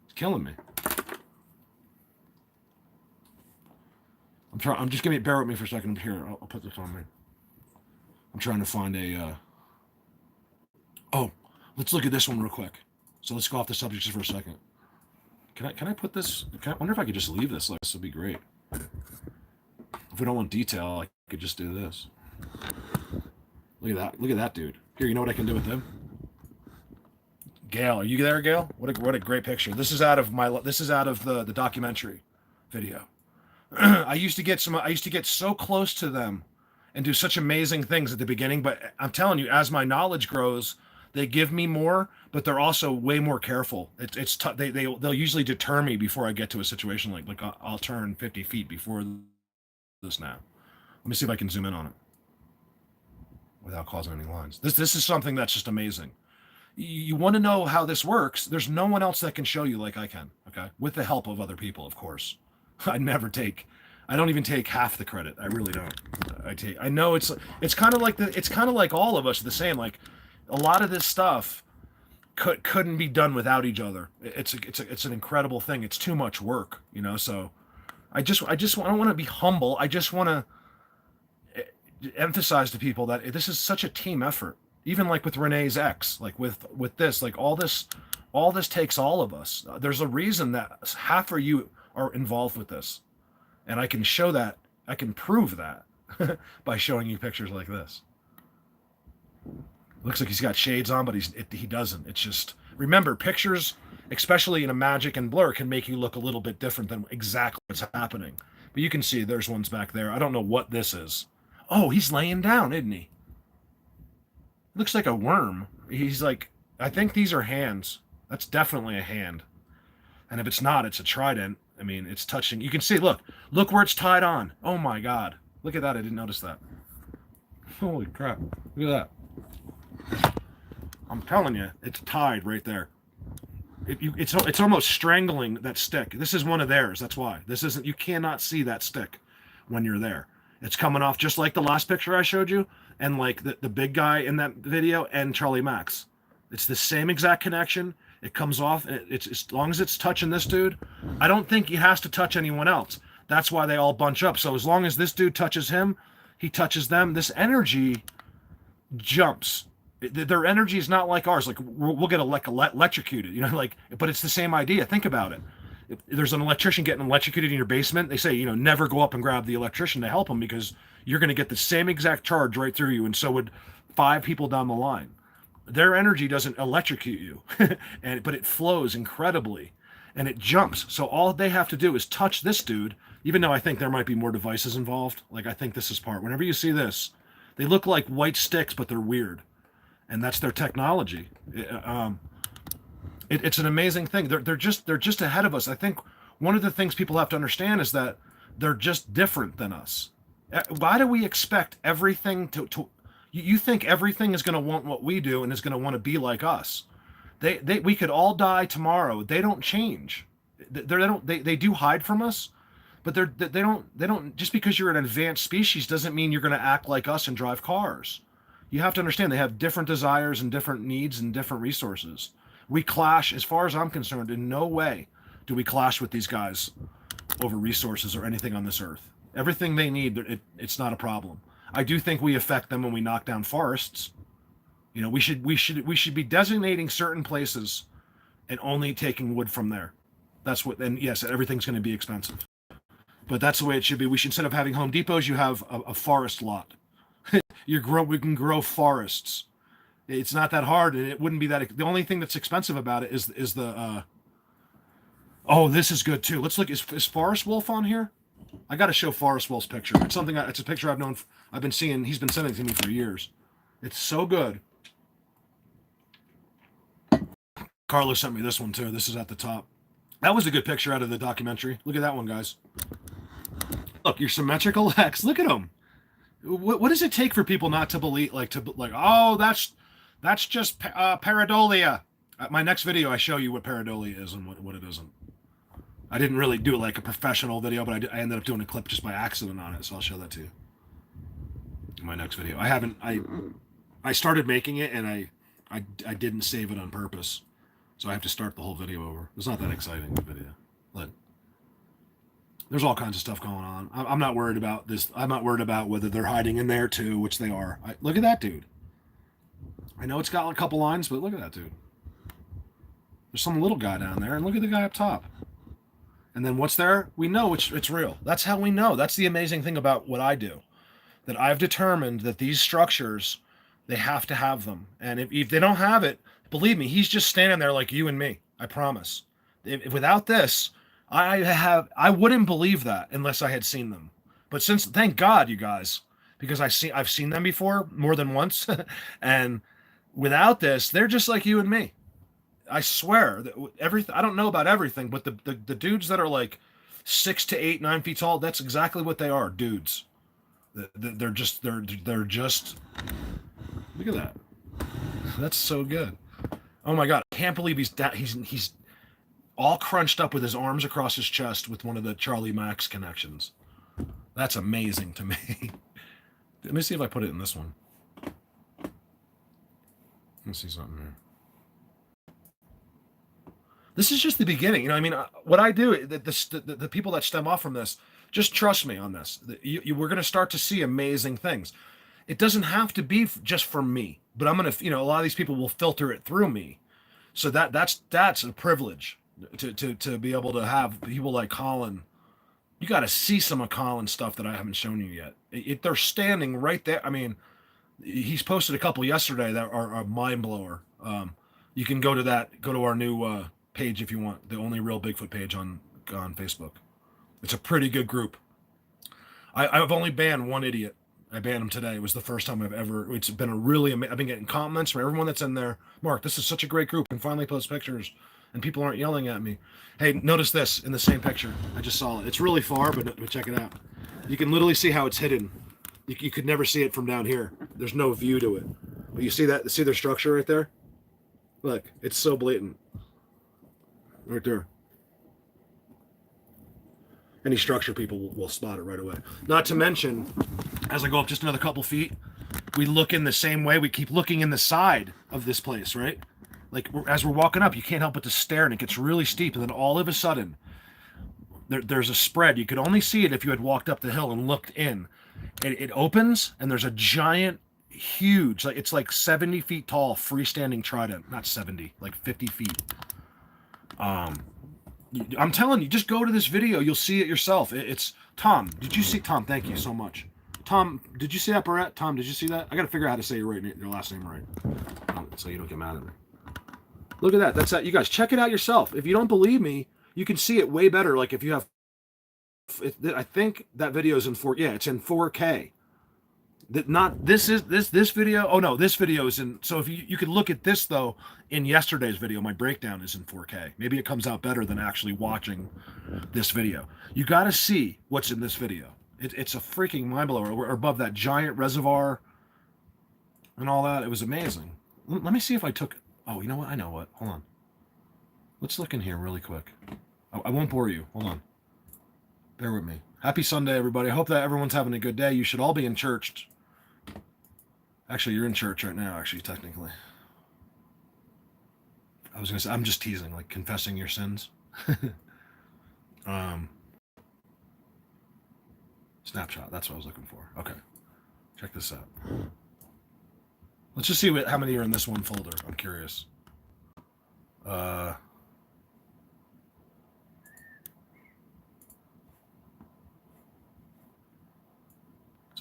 It's killing me. I'm just gonna bear with me for a second. Here, I'll put this on me. I'm trying to find a. Oh, let's look at this one real quick. So let's go off the subject just for a second. Can I put this? I wonder if I could just leave this. This would be great. If we don't want detail, I could just do this. Look at that. Look at that dude. Here, you know what I can do with him? Gail, are you there, Gail? What a great picture. This is out of the documentary video. I used to get so close to them and do such amazing things at the beginning, but I'm telling you, as my knowledge grows, they give me more, but they're also way more careful. They'll usually deter me before I get to a situation like I'll turn 50 feet before this now. Let me see if I can zoom in on it without causing any lines. This is something that's just amazing. You want to know how this works? There's no one else that can show you like I can. Okay, with the help of other people, of course. I don't even take half the credit. I really don't. I know it's kind of like all of us the same. Like a lot of this stuff couldn't be done without each other. It's an incredible thing. It's too much work, you know. So I don't want to be humble. I just want to emphasize to people that this is such a team effort. Even like with Renee's ex, like with this, like all this takes all of us. There's a reason that half of you are involved with this, and I can show that. I can prove that by showing you pictures like this. Looks like he's got shades on, but he doesn't. It's just, remember, pictures, especially in a magic and blur, can make you look a little bit different than exactly what's happening. But you can see there's ones back there. I don't know what this is. Oh, he's laying down, isn't he? Looks like a worm. He's like, I think these are hands. That's definitely a hand. And if it's not, it's a trident. I mean, it's touching. You can see, look where it's tied on. Oh my God. Look at that. I didn't notice that. Holy crap. Look at that. I'm telling you, it's tied right there. It's almost strangling that stick. This is one of theirs. That's why. You cannot see that stick when you're there. It's coming off just like the last picture I showed you, and like the big guy in that video and Charlie Max. It's the same exact connection. It comes off. It's as long as it's touching this dude. I don't think he has to touch anyone else. That's why they all bunch up. So as long as this dude touches him, he touches them. This energy jumps. Their energy is not like ours. Like we'll get electrocuted, you know, like, but it's the same idea. Think about it. If there's an electrician getting electrocuted in your basement, they say, you know, never go up and grab the electrician to help him because you're going to get the same exact charge right through you. And so would 5 people down the line. Their energy doesn't electrocute you, but it flows incredibly and it jumps. So all they have to do is touch this dude, even though I think there might be more devices involved. Like I think this is part. Whenever you see this, they look like white sticks, but they're weird. And that's their technology. It's an amazing thing. They're just ahead of us. I think one of the things people have to understand is that they're just different than us. Why do we expect everything to you think everything is going to want what we do and is going to want to be like us? We could all die tomorrow. They don't change. They do hide from us, but they don't just because you're an advanced species doesn't mean you're going to act like us and drive cars. You have to understand they have different desires and different needs and different resources. We clash, as far as I'm concerned, in no way do we clash with these guys over resources or anything on this earth. Everything they need, it's not a problem. I do think we affect them when we knock down forests. You know, we should be designating certain places and only taking wood from there. That's what. And yes, everything's going to be expensive, but that's the way it should be. We should, instead of having Home Depots, you have a forest lot. We can grow forests. It's not that hard, and it wouldn't be that. The only thing that's expensive about it is the. Oh, this is good too. Let's look. Is Forest Wolf on here? I got to show Forest Wolf's picture. It's a picture I've been seeing. He's been sending it to me for years. It's so good. Carlos sent me this one too. This is at the top. That was a good picture out of the documentary. Look at that one, guys. Look, your symmetrical legs. Look at them. What does it take for people not to believe, oh, that's just pareidolia. My next video, I show you what pareidolia is and what it isn't. I didn't really do like a professional video, but I ended up doing a clip just by accident on it, so I'll show that to you in my next video. I started making it and I didn't save it on purpose, so I have to start the whole video over. It's not that exciting, the video. But there's all kinds of stuff going on. I'm not worried about this. I'm not worried about whether they're hiding in there too, which they are. Look at that dude. I know it's got a couple lines, but look at that dude. There's some little guy down there, and look at the guy up top. And then what's there? We know it's real. That's how we know. That's the amazing thing about what I do. That I've determined that these structures, they have to have them. And if they don't have it, believe me, he's just standing there like you and me. I promise. Without this, I wouldn't believe that unless I had seen them. But thank God, you guys, because I've seen them before more than once. And without this, they're just like you and me. I swear that I don't know about everything, but the dudes that are like 6 to 8, 9 feet tall, that's exactly what they are, dudes. They're just look at that. That's so good. Oh my God, I can't believe he's all crunched up with his arms across his chest with one of the Charlie Max connections. That's amazing to me. Let me see if I put it in this one. Let's see something here. This is just the beginning. You know, I mean, what I do, the people that stem off from this, just trust me on this. We're going to start to see amazing things. It doesn't have to be just for me, but I'm going to, a lot of these people will filter it through me. So that's a privilege to be able to have people like Colin. You got to see some of Colin's stuff that I haven't shown you yet. They're standing right there. I mean, he's posted a couple yesterday that are a mind blower. You can go to our new page if you want, the Only Real Bigfoot page on Facebook. It's a pretty good group. I've only banned one idiot. I banned him today. It was the first time it's been I've been getting comments from everyone that's in there. Mark, this is such a great group, and finally post pictures and people aren't yelling at me. Hey, notice this in the same picture. I just saw it. It's really far, but check it out. You can literally see how it's hidden. You could never see it from down here. There's no view to it. But you see that? See their structure right there? Look, it's so blatant. Right there. Any structure people will spot it right away. Not to mention, as I go up just another couple feet, we look in the same way. We keep looking in the side of this place, right? Like as we're walking up, you can't help but to stare, and it gets really steep. And then all of a sudden, there's a spread. You could only see it if you had walked up the hill and looked in. It opens, and there's a giant, huge, it's like 70 feet tall, freestanding trident. Not 70, like 50 feet. I'm telling you, just go to this video. You'll see it yourself. It's Tom. Did you see Tom? Thank you so much. Tom, did you see that, Barrett? Tom, did you see that? I got to figure out how to say your last name right, so you don't get mad at me. Look at that. That's that. You guys check it out yourself. If you don't believe me, you can see it way better. Like if you have, I think that video is in 4. Yeah, it's in 4K. This video. Oh no, this video is in. So if you could look at this though, in yesterday's video, my breakdown is in 4K. Maybe it comes out better than actually watching this video. You got to see what's in this video. It's a freaking mind blower. We're above that giant reservoir and all that. It was amazing. Let me see if I took. Oh, you know what? I know what. Hold on. Let's look in here really quick. I won't bore you. Hold on. Bear with me. Happy Sunday, everybody. I hope that everyone's having a good day. You should all be in church. Actually, you're in church right now, actually, technically. I was going to say, I'm just teasing, like confessing your sins. Snapshot, that's what I was looking for. Okay, check this out. Let's just see how many are in this one folder. I'm curious. So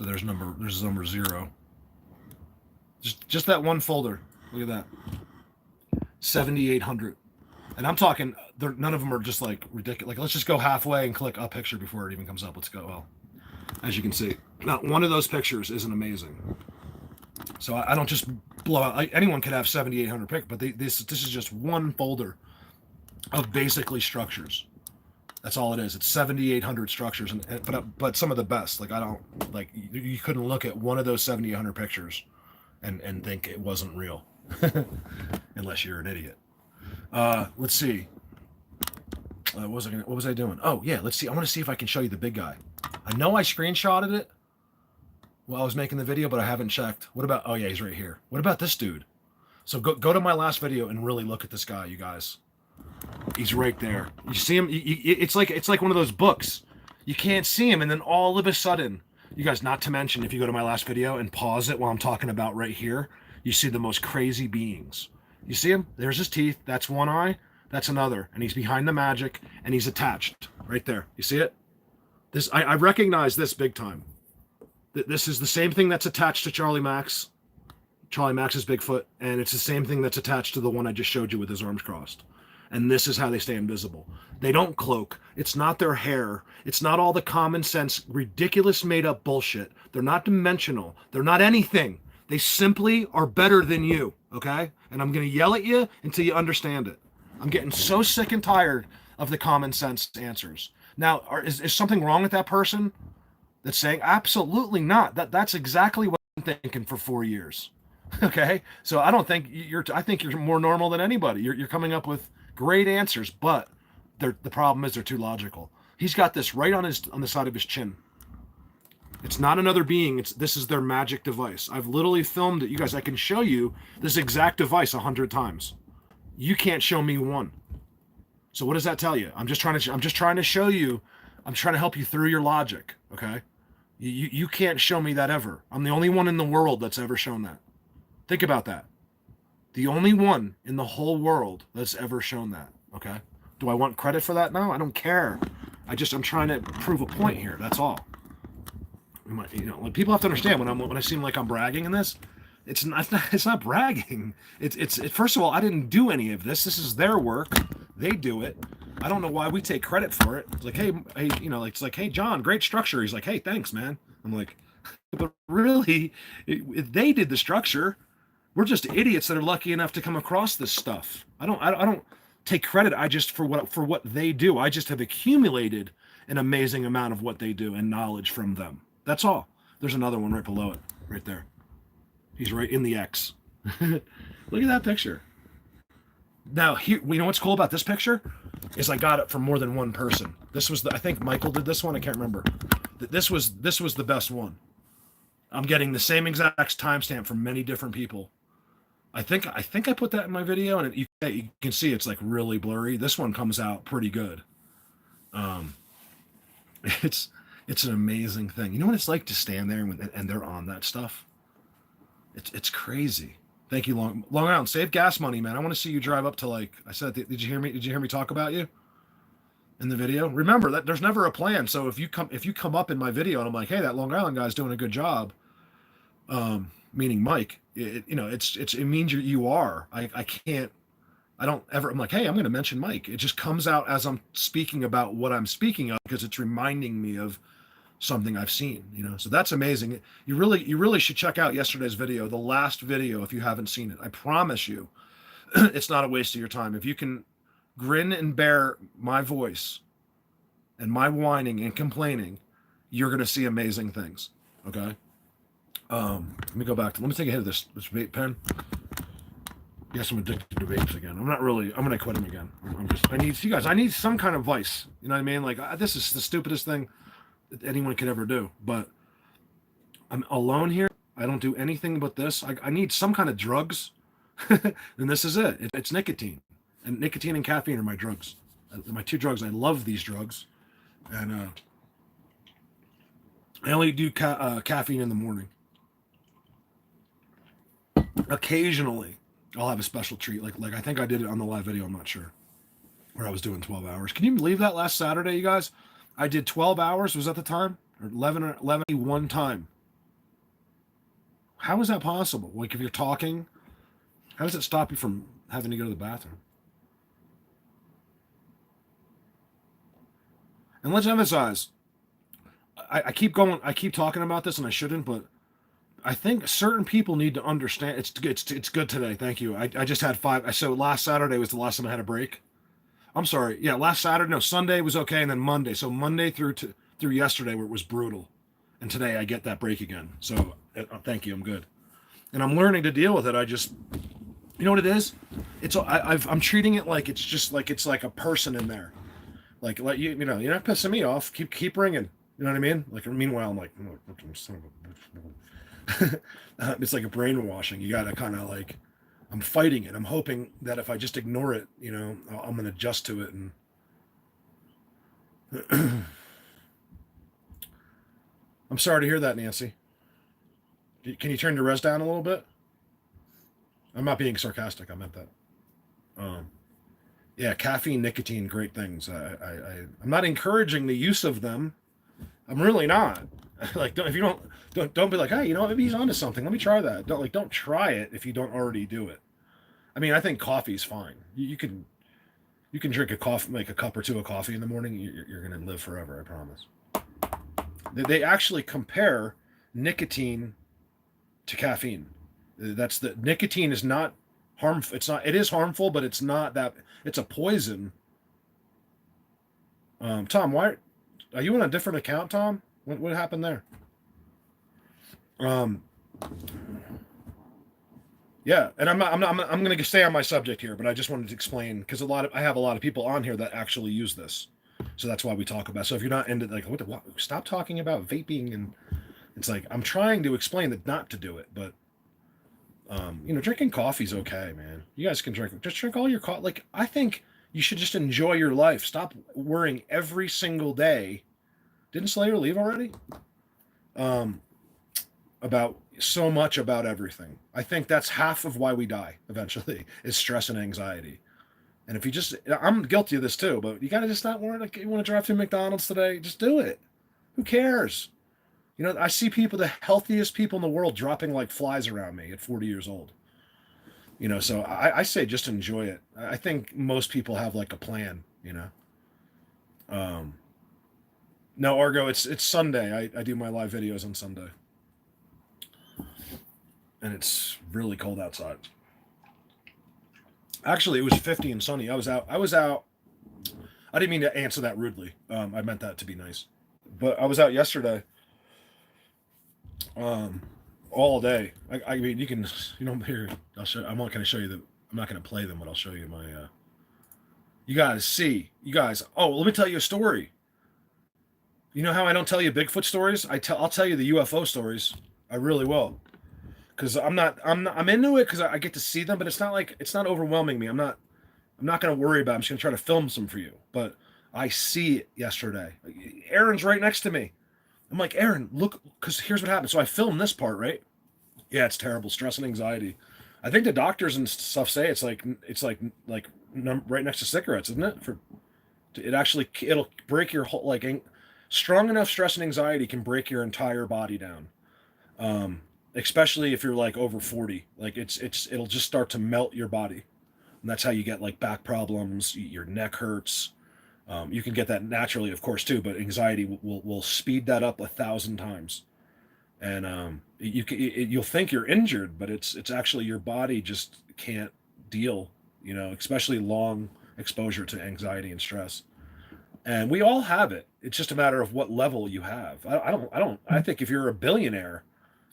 there's number 0. Just that one folder. Look at that. 7,800. And I'm talking, none of them are just like ridiculous. Like, let's just go halfway and click a picture before it even comes up. Let's go. Well, as you can see, not one of those pictures isn't amazing. So I don't just blow out. Anyone could have 7,800 pick, but this is just one folder of basically structures. That's all it is. It's 7,800 structures, but some of the best. Like I don't like you couldn't look at one of those 7,800 pictures and think it wasn't real, unless you're an idiot. Let's see. What was I doing? Oh yeah, let's see. I want to see if I can show you the big guy. I know I screenshotted it while I was making the video, but I haven't checked. What about? Oh yeah, he's right here. What about this dude? So go to my last video and really look at this guy, you guys. He's right there. You see him? It's like one of those books. You can't see him, and then all of a sudden, you guys. Not to mention, if you go to my last video and pause it while I'm talking about right here, you see the most crazy beings. You see him? There's his teeth. That's one eye. That's another, and he's behind the magic, and he's attached right there. You see it? This I recognize this big time. This is the same thing that's attached to Charlie Max's Bigfoot, and it's the same thing that's attached to the one I just showed you with his arms crossed. And this is how they stay invisible. They don't cloak. It's not their hair. It's not all the common sense, ridiculous made up bullshit. They're not dimensional. They're not anything. They simply are better than you, okay? And I'm going to yell at you until you understand it. I'm getting so sick and tired of the common sense answers. Now, is something wrong with that person that's saying? Absolutely not. That's exactly what I'm thinking for 4 years. Okay? So I don't think I think you're more normal than anybody. You're coming up with great answers, but the problem is they're too logical. He's got this right on the side of his chin. It's not another being. This is their magic device. I've literally filmed it. You guys, I can show you this exact device 100 times. You can't show me one. So what does that tell you? I'm just trying to show you. I'm trying to help you through your logic. Okay? You can't show me that ever. I'm the only one in the world that's ever shown that. Think about that. The only one in the whole world that's ever shown that. Okay? Do I want credit for that now? I don't care. I'm trying to prove a point here. That's all. People have to understand when I seem like I'm bragging in this, it's not bragging. It's first of all, I didn't do any of this. This is their work. They do it. I don't know why we take credit for it. It's like, hey, it's like, hey, John, great structure. He's like, hey, thanks, man. I'm like, but really, if they did the structure. We're just idiots that are lucky enough to come across this stuff. I don't take credit. I just for what they do. I just have accumulated an amazing amount of what they do and knowledge from them. That's all. There's another one right below it, right there. He's right in the X. Look at that picture. Now, here, you know what's cool about this picture is I got it from more than one person. This was I think Michael did this one. I can't remember. This was the best one. I'm getting the same exact timestamp from many different people. I think I put that in my video, and you can see it's like really blurry. This one comes out pretty good. It's an amazing thing. You know what it's like to stand there and they're on that stuff. It's crazy. Thank you, Long Island. Save gas money, man. I want to see you drive up to like I said. Did you hear me? Did you hear me talk about you in the video? Remember that there's never a plan. So if you come up in my video and I'm like, hey, that Long Island guy's doing a good job. Meaning Mike, it means you are. I don't ever. I'm like, hey, I'm going to mention Mike. It just comes out as I'm speaking about what I'm speaking of because it's reminding me of something I've seen. So that's amazing. You really should check out yesterday's video, the last video, if you haven't seen it. I promise you, it's not a waste of your time. If you can grin and bear my voice and my whining and complaining, you're going to see amazing things. Okay. Let me take a hit of this vape pen. Yes, I'm addicted to vapes again. I'm going to quit them again. I need some kind of vice. You know what I mean? Like, this is the stupidest thing that anyone could ever do, but I'm alone here. I don't do anything but this. I need some kind of drugs. And this is it. It's nicotine, and nicotine and caffeine are my drugs. My two drugs. I love these drugs. And, I only do caffeine in the morning. Occasionally, I'll have a special treat. Like I think I did it on the live video. I'm not sure. Where I was doing 12 hours. Can you believe that last Saturday, you guys? I did 12 hours. Was that the time? Or 11 one time. How is that possible? Like if you're talking, how does it stop you from having to go to the bathroom? And let's emphasize, I keep talking about this and I shouldn't, but I think certain people need to understand. It's good today. Thank you. I just had 5. So last Saturday was the last time I had a break. I'm sorry. Yeah, last Saturday. No, Sunday was okay, and then Monday. So Monday through yesterday, where it was brutal, and today I get that break again. So thank you. I'm good, and I'm learning to deal with it. You know what it is? I'm treating it like it's like a person in there. Like you know, you're not pissing me off. Keep ringing. You know what I mean? Like meanwhile, I'm like, oh, fucking son of a bitch. It's like a brainwashing. You gotta kind of like, I'm fighting it. I'm hoping that if I just ignore it, you know, I'm gonna adjust to it. And I'm sorry to hear that, Nancy. Can you turn your res down a little bit? I'm not being sarcastic. I meant that. Yeah, caffeine, nicotine, great things. I'm not encouraging the use of them. I'm really not. Like, if you don't be like, hey, you know, maybe he's onto something. Let me try that. Don't try it if you don't already do it. I mean, I think coffee's fine. You can drink a coffee, make a cup or two of coffee in the morning. You're gonna live forever. I promise. They actually compare nicotine to caffeine. That's the nicotine is not harmful. It's not. It is harmful, but it's not that. It's a poison. Tom, why are you on a different account, Tom? What happened there? Yeah, and I'm going to stay on my subject here, but I just wanted to explain because I have a lot of people on here that actually use this, so that's why we talk about it. So if you're not into like what, stop talking about vaping, and it's like I'm trying to explain that not to do it, but you know, drinking coffee's okay, man. You guys can just drink all your coffee. Like I think you should just enjoy your life. Stop worrying every single day. Didn't Slayer leave already? About so much about everything. I think that's half of why we die eventually is stress and anxiety. And if you just, I'm guilty of this too, but you gotta just not worry. Like you want to drive through McDonald's today, just do it. Who cares? You know, I see people, the healthiest people in the world, dropping like flies around me at 40 years old. You know, so I say just enjoy it. I think most people have like a plan. You know. No, Argo, it's Sunday. I do my live videos on Sunday. And it's really cold outside. Actually, it was 50 and sunny. I was out. I didn't mean to answer that rudely. I meant that to be nice. But I was out yesterday. All day. I mean, you know, here, I'll show. I'm not going to show you the. I'm not going to play them, but I'll show you my. You guys see. You guys. Oh, let me tell you a story. You know how I don't tell you Bigfoot stories? I'll tell you the UFO stories. I really will. Because I'm into it because I get to see them, but it's not overwhelming me. I'm not going to worry about it. I'm just going to try to film some for you. But I see it yesterday. Aaron's right next to me. I'm like, Aaron, look, because here's what happened. So I filmed this part, right? Yeah, it's terrible. Stress and anxiety. I think the doctors and stuff say it's like right next to cigarettes, isn't it? It'll break your whole, like, strong enough stress and anxiety can break your entire body down. Especially if you're like over 40, like it'll just start to melt your body. And that's how you get like back problems, your neck hurts. You can get that naturally, of course, too, but anxiety will speed that up 1,000 times. And you'll think you're injured, but it's actually your body just can't deal, you know, especially long exposure to anxiety and stress. And we all have it. It's just a matter of what level you have. I think if you're a billionaire,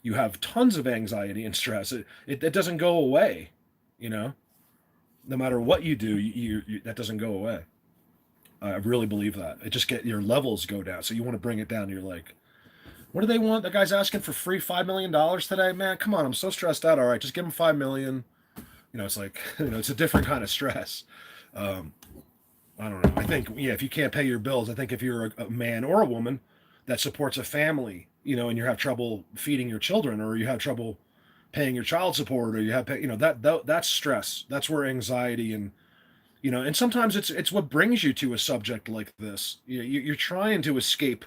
you have tons of anxiety and stress. It doesn't go away, you know. No matter what you do, you that doesn't go away. I really believe that. It just your levels go down. So you want to bring it down. You're like, what do they want? That guy's asking for free $5 million today, man. Come on, I'm so stressed out. All right, just give him $5 million. You know, it's like, you know, it's a different kind of stress. I don't know. I think, yeah, if you can't pay your bills, I think if you're a man or a woman that supports a family, you know, and you have trouble feeding your children, or you have trouble paying your child support, or you have, you know, that's stress. That's where anxiety and, you know, and sometimes it's what brings you to a subject like this. You're trying to escape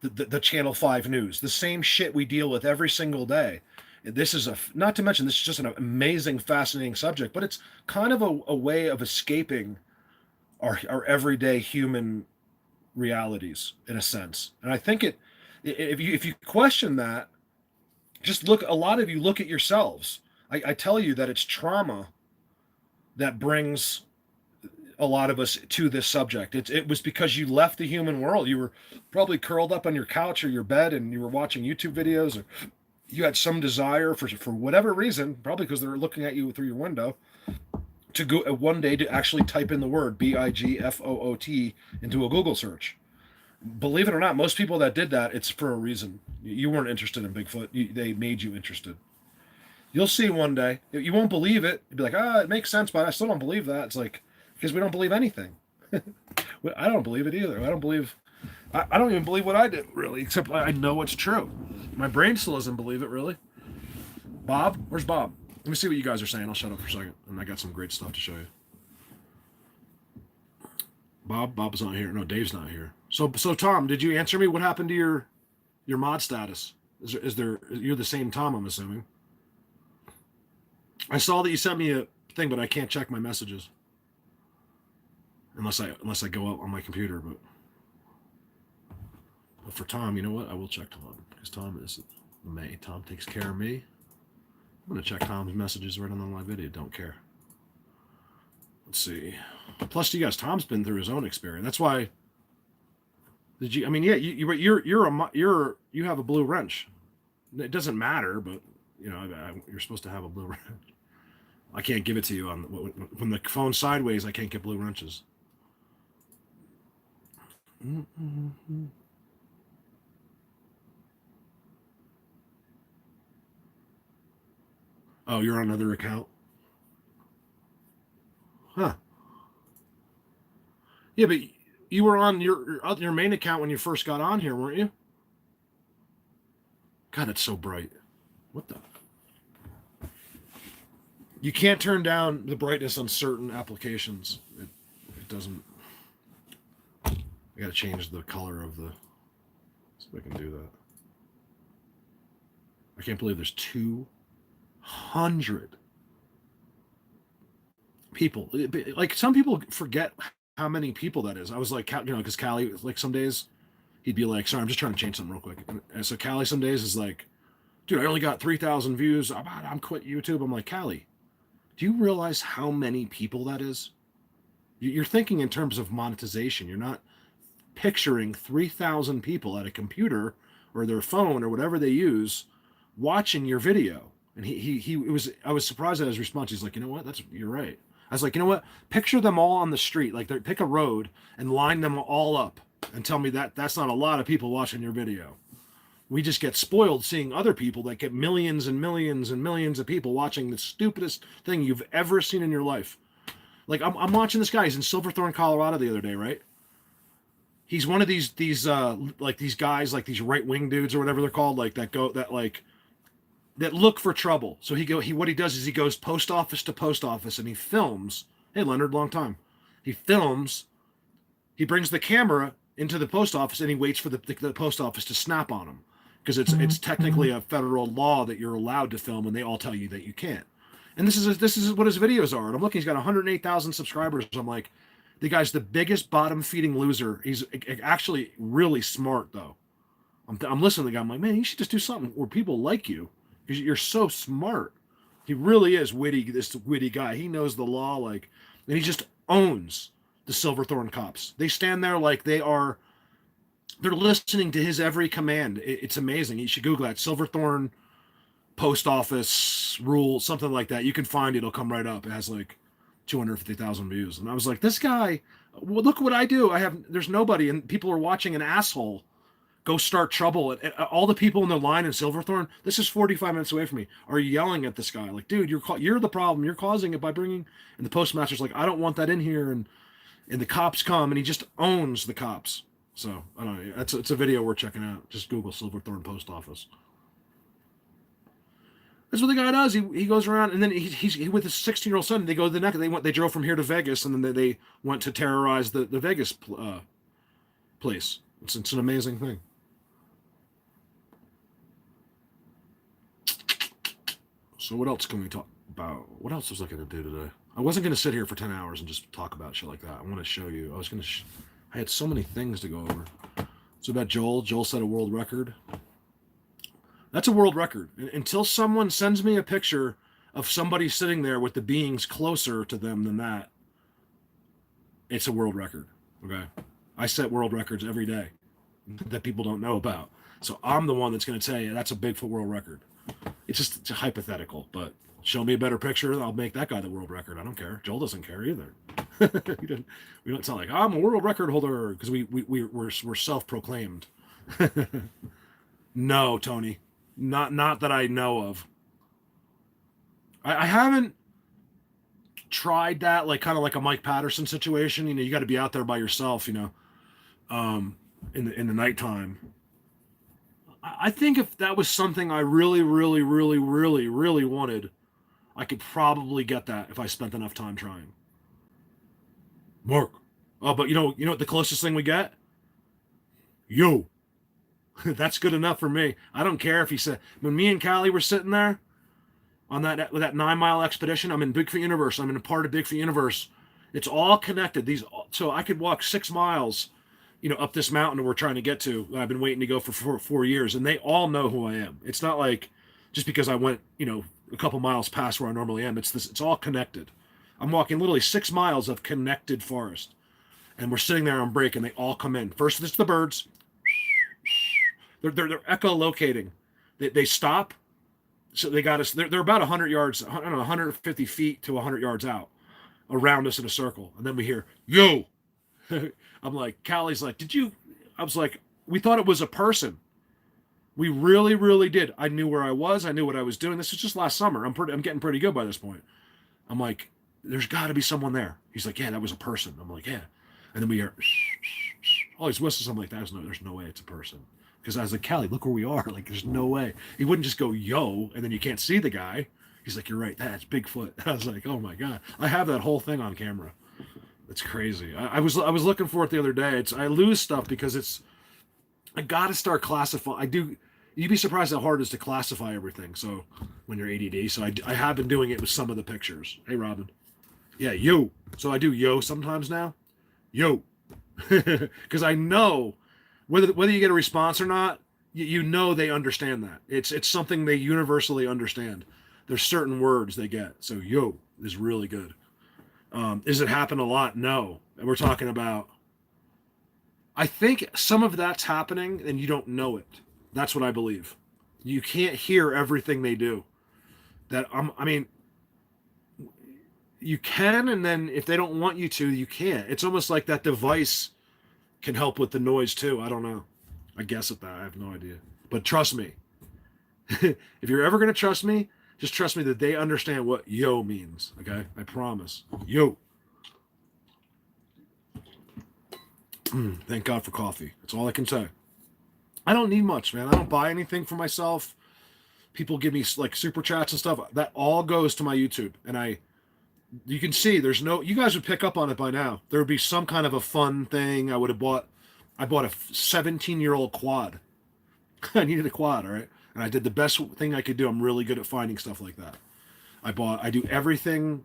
the Channel 5 news, the same shit we deal with every single day. This is not to mention, this is just an amazing, fascinating subject, but it's kind of a way of escaping our everyday human realities in a sense. And I think if you question that, Just look, a lot of you look at yourselves. I tell you that it's trauma that brings a lot of us to this subject. It was because you left the human world. You were probably curled up on your couch or your bed and you were watching YouTube videos, or you had some desire for whatever reason, probably because they're looking at you through your window, to go one day to actually type in the word Bigfoot into a Google search. Believe it or not, most people that did that, it's for a reason. You weren't interested in Bigfoot. They made you interested. You'll see one day. You won't believe it. You'll be like, it makes sense, but I still don't believe that. It's like, because we don't believe anything. I don't believe it either. I don't even believe what I do, really, except I know it's true. My brain still doesn't believe it, really. Bob? Where's Bob? Let me see what you guys are saying. I'll shut up for a second, and I got some great stuff to show you. Bob's not here. No, Dave's not here. So Tom, did you answer me? What happened to your mod status? Is there you're the same Tom, I'm assuming. I saw that you sent me a thing, but I can't check my messages unless I go out on my computer. But for Tom, you know what? I will check Tom, because Tom is May. Tom takes care of me. I'm gonna check Tom's messages right on the live video. Don't care. Let's see. Plus, you guys, Tom's been through his own experience. That's why. Did you? I mean, yeah, you have a blue wrench. It doesn't matter, but you know, you're supposed to have a blue wrench. I can't give it to you on when the phone's sideways. I can't get blue wrenches. Mm-hmm. Oh, you're on another account? Huh. Yeah, but you were on your main account when you first got on here, weren't you? God, it's so bright. What the? You can't turn down the brightness on certain applications. It doesn't. I got to change the color of the. See if I can do that. I can't believe there's 200 people. Like, some people forget how many people that is. I was like, you know, because Callie, like, some days he'd be like, sorry, I'm just trying to change something real quick. And so Callie some days is like, dude, I only got 3,000 views. I'm quit YouTube. I'm like, Callie, do you realize how many people that is? You're thinking in terms of monetization. You're not picturing 3,000 people at a computer or their phone or whatever they use watching your video. And I was surprised at his response. He's like, you know what? You're right. I was like, you know what? Picture them all on the street. Like, pick a road and line them all up and tell me that's not a lot of people watching your video. We just get spoiled seeing other people that get millions and millions and millions of people watching the stupidest thing you've ever seen in your life. Like, I'm watching this guy. He's in Silverthorne, Colorado the other day, right? He's one of these guys, like these right-wing dudes or whatever they're called, like that look for trouble. So what he does is he goes post office to post office and he films. Hey, Leonard, long time. He films. He brings the camera into the post office and he waits for the post office to snap on him, because it's technically a federal law that you're allowed to film, and they all tell you that you can't. And this is what his videos are. And I'm looking, he's got 108,000 subscribers. I'm like, the guy's the biggest bottom feeding loser. He's actually really smart though. I'm listening to the guy. I'm like, man, you should just do something where people like you, because you're so smart. He really is witty. This witty guy. He knows the law, like, and he just owns the Silverthorne cops. They stand there like they're listening to his every command. It's amazing. You should Google that. Silverthorne post office rule, something like that. You can find it. It'll come right up. It has like 250,000 views. And I was like, this guy, well, look what I do. There's nobody, and people are watching an asshole go start trouble. And all the people in the line in Silverthorne, this is 45 minutes away from me, are yelling at this guy. Like, dude, you're the problem. You're causing it by bringing, and the postmaster's like, I don't want that in here. And the cops come, and he just owns the cops. So I don't know. It's a video worth checking out. Just Google Silverthorne post office. That's what the guy does. He goes around, and then he's with his 16-year-old son. They go the next. They drove from here to Vegas, and then they went to terrorize the Vegas place. It's an amazing thing. So what else can we talk about? What else was I going to do today? I wasn't going to sit here for 10 hours and just talk about shit like that. I want to show you. I had so many things to go over. So about Joel. Joel set a world record That's a world record. Until someone sends me a picture of somebody sitting there with the beings closer to them than that, it's a world record. Okay. I set world records every day that people don't know about. So I'm the one that's going to tell you that's a Bigfoot world record. It's a hypothetical, but show me a better picture, I'll make that guy the world record. I don't care. Joel doesn't care either. we don't sound like I'm a world record holder because we're self-proclaimed. No, Tony, not that I know of. I haven't tried that, like kind of like a Mike Patterson situation. You got to be out there by yourself. In the nighttime. I think if that was something I really, really, really, really, really wanted, I could probably get that if I spent enough time trying. Mark. Oh, but you know what the closest thing we get? Yo. That's good enough for me. I don't care if he said, when me and Callie were sitting there on that 9-mile expedition, I'm in Bigfoot Universe. I'm in a part of Bigfoot Universe. It's all connected. So I could walk 6 miles, up this mountain we're trying to get to. I've been waiting to go for 4 years, and they all know who I am. It's not like just because I went, a couple miles past where I normally am. It's all connected. I'm walking literally 6 miles of connected forest, and we're sitting there on break, and they all come in. First, it's the birds. They're echolocating. They stop. So they got us. They're about 100 yards. I don't know, 150 feet to 100 yards out, around us in a circle, and then we hear yo. I'm like, Callie's like, did you? I was like, we thought it was a person. We really, really did. I knew where I was. I knew what I was doing. This was just last summer. I'm getting pretty good by this point. I'm like, there's got to be someone there. He's like, yeah, that was a person. I'm like, yeah. And then we hear all these whistles. I'm like, there's no way it's a person. Because I was like, Callie, look where we are. Like, there's no way. He wouldn't just go, yo, and then you can't see the guy. He's like, you're right. That's Bigfoot. I was like, oh my God. I have that whole thing on camera. It's crazy. I was looking for it the other day. I lose stuff because I got to start classifying. You'd be surprised how hard it is to classify everything. So when you're ADD, so I have been doing it with some of the pictures. Hey, Robin. Yeah, yo. So I do yo sometimes now. Yo. Because I know whether you get a response or not, you know they understand that. It's something they universally understand. There's certain words they get. So yo is really good. Does it happen a lot? No. We're talking about, I think some of that's happening and you don't know it. That's what I believe. You can't hear everything they do. You can, and then if they don't want you to, you can't. It's almost like that device can help with the noise too. I don't know. I guess at that. I have no idea. But trust me. If you're ever going to trust me, just trust me that they understand what yo means. Okay? I promise. Yo. Thank God for coffee. That's all I can say. I don't need much, man. I don't buy anything for myself. People give me like super chats and stuff. That all goes to my YouTube. And you can see you guys would pick up on it by now. There would be some kind of a fun thing. I bought a 17-year-old quad. I needed a quad, all right? And I did the best thing I could do. I'm really good at finding stuff like that. I do everything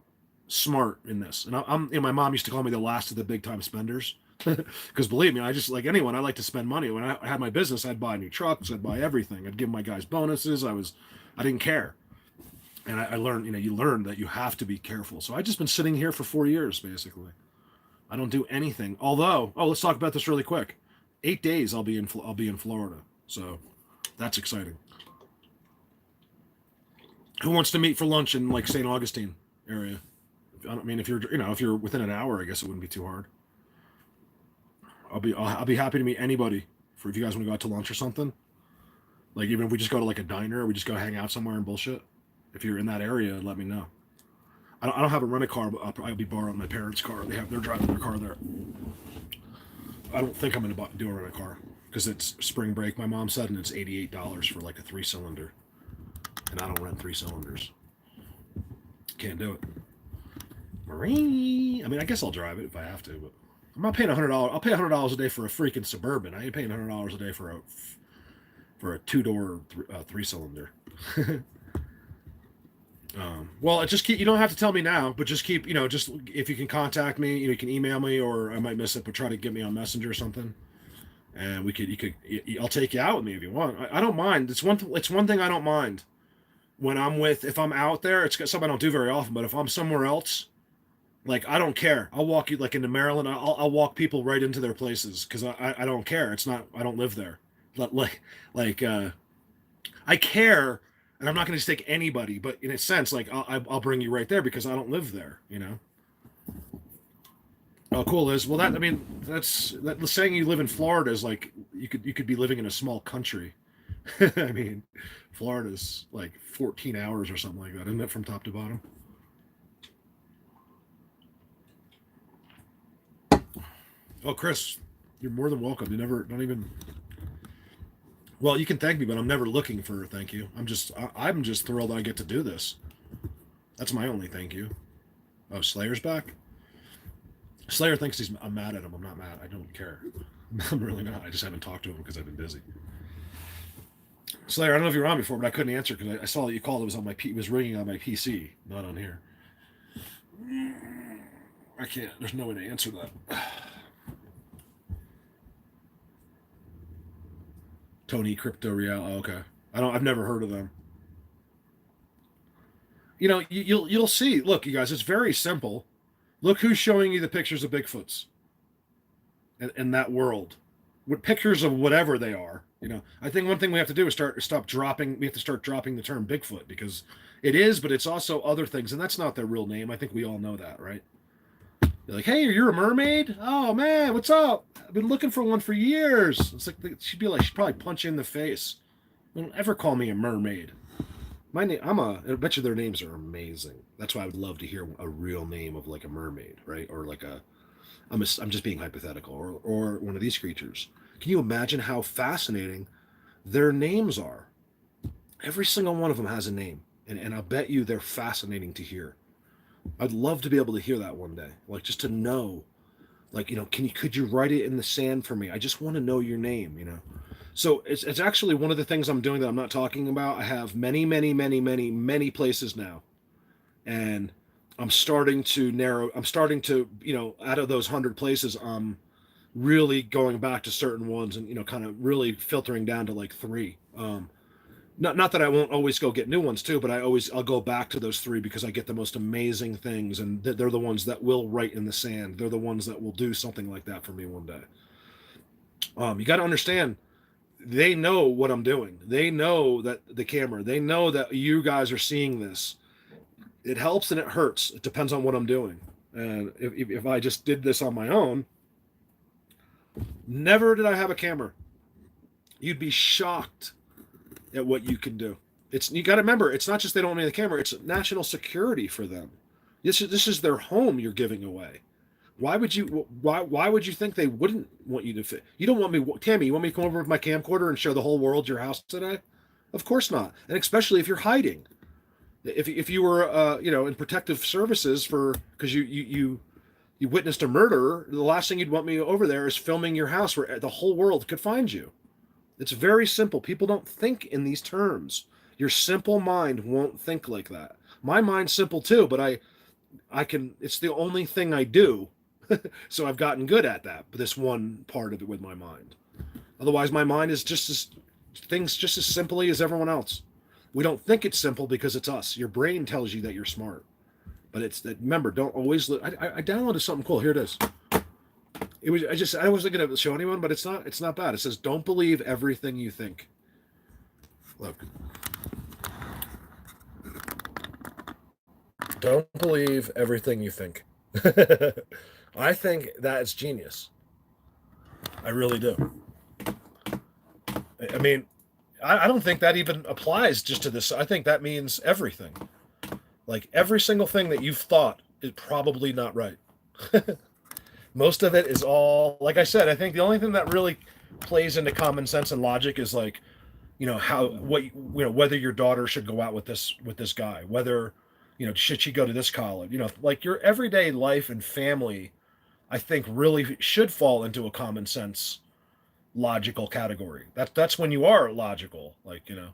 smart in this. And my mom used to call me the last of the big time spenders. Because believe me, I just like anyone, I like to spend money. When I had my business, I'd buy new trucks, I'd buy everything. I'd give my guys bonuses. I didn't care. And I learned, you learn that you have to be careful. So I've just been sitting here for 4 years, basically. I don't do anything. Although, let's talk about this really quick. 8 days I'll be in Florida. So that's exciting. Who wants to meet for lunch in like St. Augustine area? If you're within an hour, I guess it wouldn't be too hard. I'll be happy to meet anybody if you guys want to go out to lunch or something. Like even if we just go to like a diner or we just go hang out somewhere and bullshit. If you're in that area, let me know. I don't have a rental car, but I'll be borrowing my parents' car. They're driving their car there. I don't think I'm going to do a rental car because it's spring break. My mom said, and it's $88 for like a 3-cylinder, and I don't rent 3 cylinders. Can't do it. Marie. I guess I'll drive it if I have to, but I'm not paying $100. I'll pay $100 a day for a freaking Suburban. I ain't paying $100 a day for a 2-door 3-cylinder. Well, you don't have to tell me now, but just keep, just if you can contact me, you can email me or I might miss it, but try to get me on Messenger or something. and I'll take you out with me if you want. I don't mind. It's one thing I don't mind when if I'm out there. It's something I don't do very often, but if I'm somewhere else, like, I don't care. I'll walk you, like, into Maryland. I'll walk people right into their places because I don't care. It's not, I don't live there. Like I care, and I'm not going to stick anybody, but in a sense, like, I'll bring you right there because I don't live there, you know? Oh, cool, Liz. Well, that saying you live in Florida is like, you could be living in a small country. I mean, Florida's like 14 hours or something like that, isn't it, from top to bottom? Oh, Chris, you're more than welcome. Don't even. Well, you can thank me, but I'm never looking for a thank you. I'm just thrilled I get to do this. That's my only thank you. Oh, Slayer's back. Slayer thinks I'm mad at him. I'm not mad. I don't care. I'm really not. I just haven't talked to him because I've been busy. Slayer, I don't know if you were on before, but I couldn't answer because I saw that you called. It was it was ringing on my PC, not on here. I can't. There's no way to answer that. Tony Crypto Real. Oh, okay. I've never heard of them. You know, you'll see. Look, you guys, it's very simple. Look who's showing you the pictures of Bigfoots in that world. With pictures of whatever they are. You know, I think one thing we have to do is stop dropping. We have to start dropping the term Bigfoot because it is, but it's also other things, and that's not their real name. I think we all know that, right? They're like, "Hey, you're a mermaid? Oh man, what's up? I've been looking for one for years." It's like she'd probably punch you in the face. Don't ever call me a mermaid. My name, I bet you their names are amazing. That's why I would love to hear a real name of like a mermaid, right? Or like I'm just being hypothetical, or one of these creatures. Can you imagine how fascinating their names are? Every single one of them has a name, and I'll bet you they're fascinating to hear. I'd love to be able to hear that one day, like just to know, like, you know, could you write it in the sand for me? I just want to know your name, you know. So it's actually one of the things I'm doing that I'm not talking about. I have many places now, and I'm starting to, you know, out of those 100 places, really going back to certain ones and, you know, kind of really filtering down to like 3. Not that I won't always go get new ones too, but I'll go back to those 3 because I get the most amazing things, and they're the ones that will write in the sand. They're the ones that will do something like that for me one day. You got to understand, they know what I'm doing. They know that the camera, they know that you guys are seeing this. It helps and it hurts. It depends on what I'm doing. And if I just did this on my own, never did I have a camera, you'd be shocked at what you can do. You got to remember, it's not just they don't need the camera, it's national security for them. This is their home you're giving away. Why would you think they wouldn't want you to fit? You don't want me, Tammy, you want me to come over with my camcorder and show the whole world your house today? Of course not. And especially if you're hiding. If you were you know, in protective services because you witnessed a murder, the last thing you'd want me over there is filming your house where the whole world could find you. It's very simple. People don't think in these terms. Your simple mind won't think like that. My mind's simple too, but I can, it's the only thing I do. So I've gotten good at that, but this one part of it with my mind. Otherwise, my mind is just as simply as everyone else. We don't think it's simple because it's us. Your brain tells you that you're smart. But it's that, remember, don't always I downloaded something cool. Here it is. I wasn't gonna show anyone, but it's not bad. It says, don't believe everything you think. Look. Don't believe everything you think. I think that's genius. I really do. I mean, I don't think that even applies just to this. I think that means everything. Like, every single thing that you've thought is probably not right. Most of it is all, like I said, I think the only thing that really plays into common sense and logic is like, you know, whether your daughter should go out with this guy, whether, you know, should she go to this college, you know, like your everyday life and family, I think really should fall into a common sense, logical category. That's when you are logical, like, you know,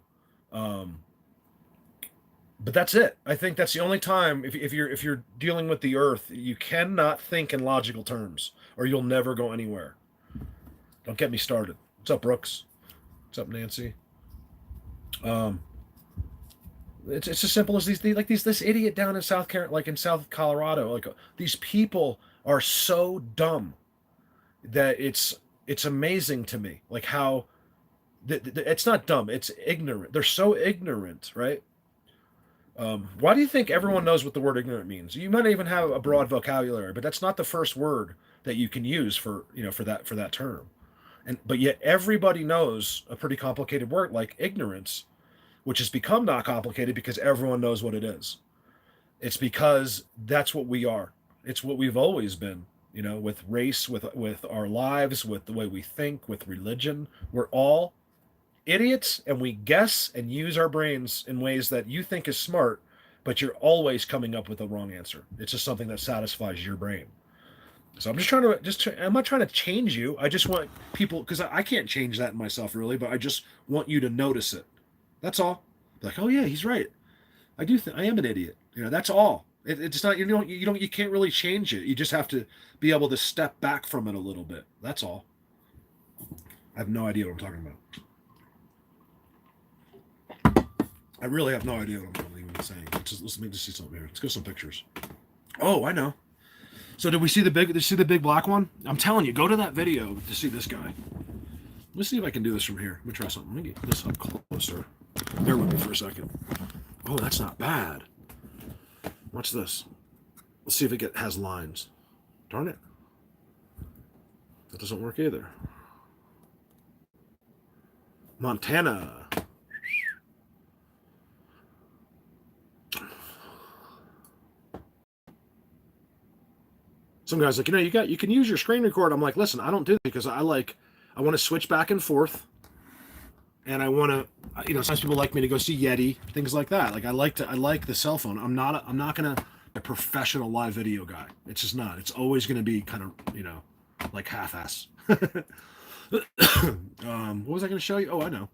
but that's it. I think that's the only time if you're dealing with the earth, you cannot think in logical terms or you'll never go anywhere. Don't get me started. What's up, Brooks? What's up, Nancy? Um, it's as simple as this idiot down in South Carolina, like in South Colorado. Like these people are so dumb that it's amazing to me. Like how it's not dumb, it's ignorant. They're so ignorant, right? Why do you think everyone knows what the word ignorant means? You might even have a broad vocabulary, but that's not the first word that you can use for for that term. And but yet everybody knows a pretty complicated word like ignorance, which has become not complicated because everyone knows what it is. It's because that's what we are. It's what we've always been, with race, with our lives, with the way we think, with religion. We're all idiots and we guess and use our brains in ways that you think is smart, but you're always coming up with the wrong answer. It's just something that satisfies your brain. So I'm just trying to I'm not trying to change you. I just want people, because I can't change that in myself really, but I just want you to notice it. That's all. Like, oh yeah, he's right. I do think I am an idiot. That's all. It's not, you can't really change it. You just have to be able to step back from it a little bit. That's all. I have no idea what I'm talking about. I really have no idea what I'm even saying. Let me just see something here. Let's go some pictures. Oh, I know. So did you see the big black one? I'm telling you, go to that video to see this guy. Let's see if I can do this from here. Let me try something. Let me get this up closer. Bear with me for a second. Oh, that's not bad. Watch this. Let's see if it has lines. Darn it. That doesn't work either. Montana. Some guys like, you can use your screen record. I'm like, listen, I don't do that because I want to switch back and forth. And I want to, some people like me to go see Yeti, things like that. Like I like the cell phone. I'm not going to be a professional live video guy. It's just not. It's always going to be kind of, like half-ass. What was I going to show you? Oh, I know.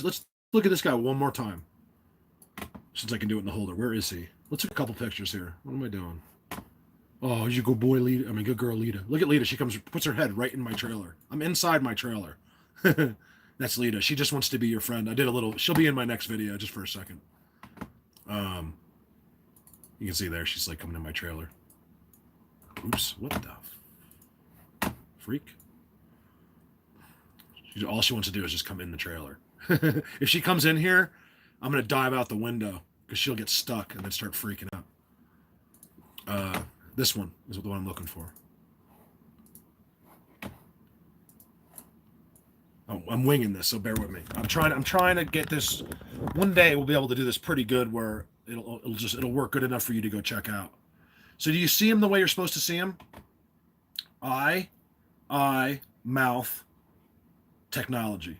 Let's look at this guy one more time. Since I can do it in the holder. Where is he? Let's take a couple pictures here. What am I doing? Oh, you good boy, Lita. Good girl, Lita. Look at Lita. She puts her head right in my trailer. I'm inside my trailer. That's Lita. She just wants to be your friend. She'll be in my next video just for a second. You can see there, she's like coming in my trailer. Oops, what the freak? All she wants to do is just come in the trailer. If she comes in here, I'm going to dive out the window because she'll get stuck and then start freaking out. This one is the one I'm looking for. Oh, I'm winging this, so bear with me. I'm trying to get this. One day we'll be able to do this pretty good, where it'll work good enough for you to go check out. So do you see him the way you're supposed to see him? Eye, mouth, technology.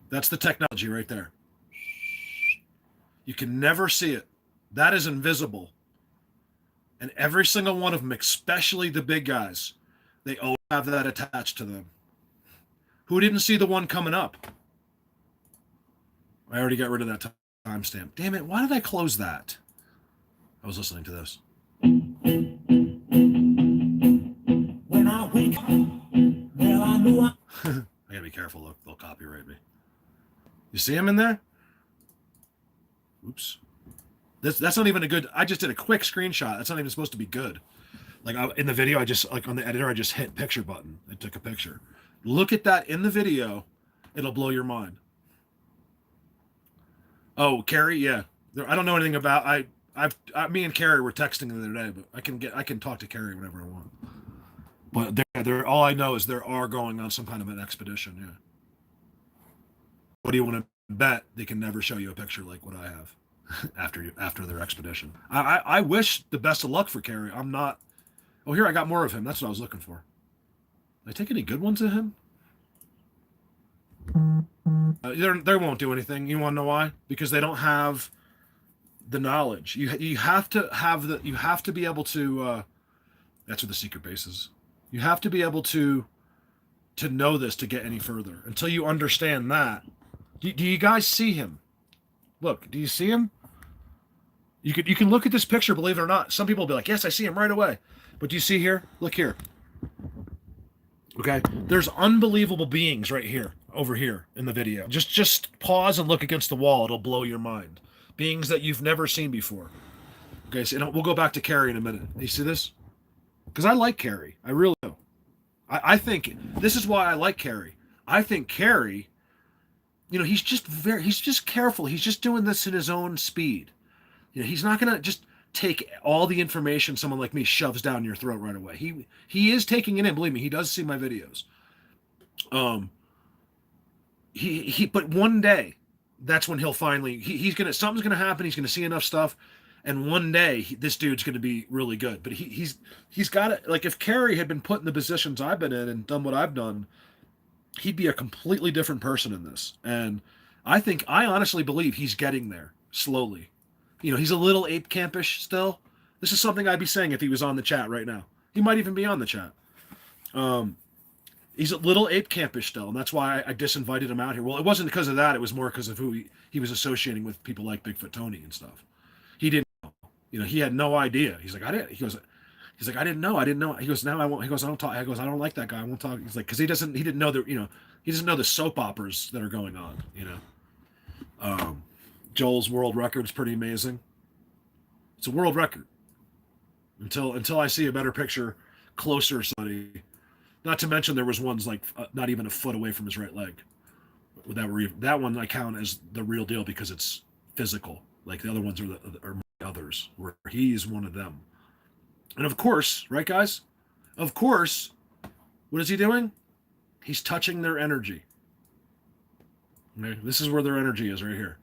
That's the technology right there. You can never see it. That is invisible. And every single one of them, especially the big guys, they always have that attached to them. Who didn't see the one coming up? I already got rid of that timestamp. Damn it, why did I close that? I was listening to this. When I wake up, well, I knew I gotta be careful, they'll copyright me. You see him in there? Oops. That's not even a good. I just did a quick screenshot. That's not even supposed to be good. Like in the video, I just on the editor, I just hit picture button and took a picture. Look at that in the video; it'll blow your mind. Oh, Carrie, yeah. I don't know anything about. Me and Carrie were texting the other day, but I can talk to Carrie whenever I want. But they're all I know is they are going on some kind of an expedition. Yeah. What do you want to bet? They can never show you a picture like what I have. after their expedition. I wish the best of luck for Carrie. I'm not. Oh, here I got more of him. That's what I was looking for. Did I take any good ones of him? They won't do anything. You want to know why? Because they don't have the knowledge. You have to have the. You have to be able to. That's what the secret base is. You have to be able to know this to get any further. Until you understand that. Do you guys see him? Look, do you see him? You can look at this picture, believe it or not. Some people will be like, yes, I see him right away. But do you see here? Look here. Okay, there's unbelievable beings right here, over here in the video. Just pause and look against the wall. It'll blow your mind. Beings that you've never seen before. Okay, so we'll go back to Carrie in a minute. You see this? Because I like Carrie. I really do. I think this is why I like Carrie. I think Carrie, he's just careful. He's just doing this in his own speed. He's not gonna just take all the information someone like me shoves down your throat right away. He is taking it in. Believe me, he does see my videos. But one day, that's when he'll finally something's gonna happen. He's gonna see enough stuff, and one day this dude's gonna be really good. But he's got it. Like if Carrie had been put in the positions I've been in and done what I've done, he'd be a completely different person in this. And I honestly believe he's getting there slowly. He's a little ape campish still. This is something I'd be saying if he was on the chat right now. He might even be on the chat. He's a little ape campish still, and that's why I disinvited him out here. Well, it wasn't because of that. It was more because of who he was associating with, people like Bigfoot Tony and stuff. He didn't know. He had no idea. He's like, I didn't. He's like, I didn't know. He goes, now I won't. He goes, I don't talk. I goes, I don't like that guy. I won't talk. He's like, because he didn't know that. He doesn't know the soap operas that are going on. Joel's world record's pretty amazing. It's a world record. Until I see a better picture, closer study. Not to mention there was ones like not even a foot away from his right leg. That one I count as the real deal because it's physical. Like the other ones are others, where he's one of them. And of course, right, guys? Of course, what is he doing? He's touching their energy. Okay? This is where their energy is right here,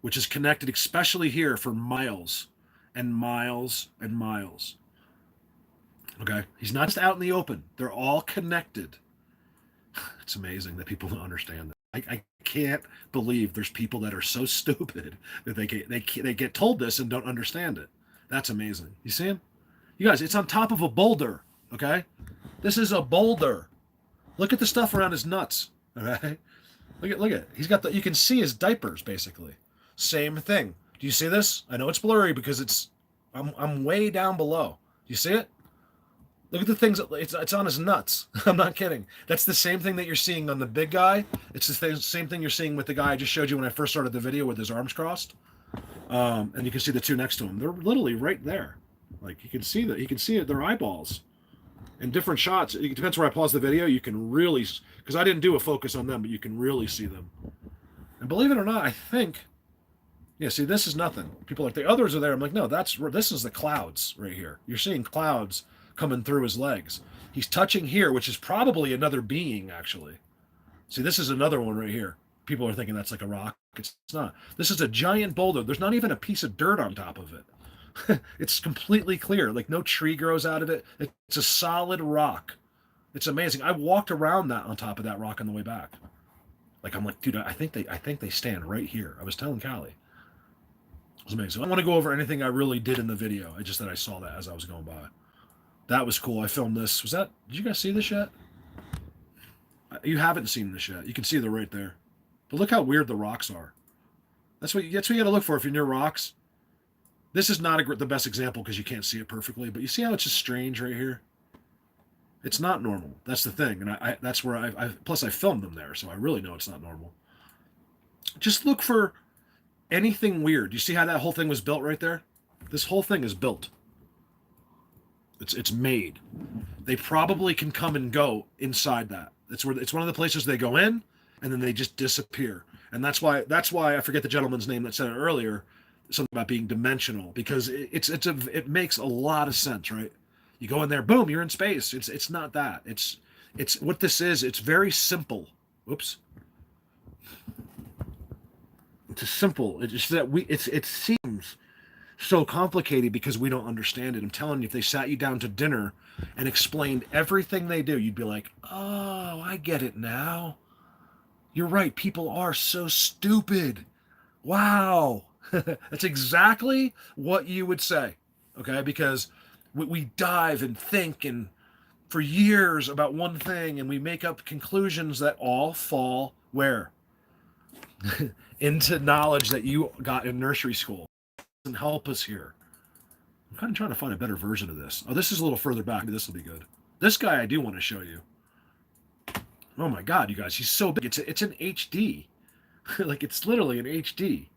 which is connected, especially here, for miles and miles and miles. Okay? He's not just out in the open. They're all connected. It's amazing that people don't understand that. I can't believe there's people that are so stupid that they get told this and don't understand it. That's amazing. You see him? You guys, it's on top of a boulder, okay? This is a boulder. Look at the stuff around his nuts, okay? Look at. He's got you can see his diapers basically. Same thing. Do you see this? I know it's blurry because I'm way down below. Do you see it? Look at the things. It's on his nuts. I'm not kidding. That's the same thing that you're seeing on the big guy. It's the same thing you're seeing with the guy I just showed you when I first started the video with his arms crossed. And you can see the two next to him. They're literally right there. Like you can see that. You can see it. Their eyeballs. In different shots. It depends where I pause the video. You can really, because I didn't do a focus on them, but you can really see them. And believe it or not, I think. Yeah, see, this is nothing. People are like, the others are there. I'm like, no, this is the clouds right here. You're seeing clouds coming through his legs. He's touching here, which is probably another being, actually. See, this is another one right here. People are thinking that's like a rock. It's not. This is a giant boulder. There's not even a piece of dirt on top of it. It's completely clear. Like no tree grows out of it. It's a solid rock. It's amazing. I walked around that on top of that rock on the way back. Like I'm like, dude, I think they stand right here. I was telling Callie. It was amazing. I don't want to go over anything I really did in the video. I just that I saw that as I was going by. That was cool. I filmed this. Did you guys see this yet? You haven't seen this yet. You can see they're right there. But look how weird the rocks are. That's what you got to look for if you're near rocks. This is not the best example because you can't see it perfectly, but you see how it's just strange right here? It's not normal. That's the thing. And that's where plus I filmed them there, so I really know it's not normal. Just look for anything weird. You see how that whole thing was built right there? This whole thing is built. It's made. They probably can come and go inside that. It's one of the places they go in and then they just disappear. And that's why I forget the gentleman's name that said it earlier, something about being dimensional, because it makes a lot of sense, right? You go in there, boom, you're in space. It's not that. It's what this is. It's very simple. Oops. It's simple. It's just that it seems so complicated because we don't understand it. I'm telling you, if they sat you down to dinner and explained everything they do, you'd be like, oh, I get it now. You're right. People are so stupid. Wow. That's exactly what you would say. Okay. Because we dive and think and for years about one thing and we make up conclusions that all fall where? Into knowledge that you got in nursery school. And help us here. I'm kind of trying to find a better version of this. Oh, this is a little further back. This will be good. This guy I do want to show you. Oh my God, you guys, he's so big. It's an HD. Like, it's literally an HD.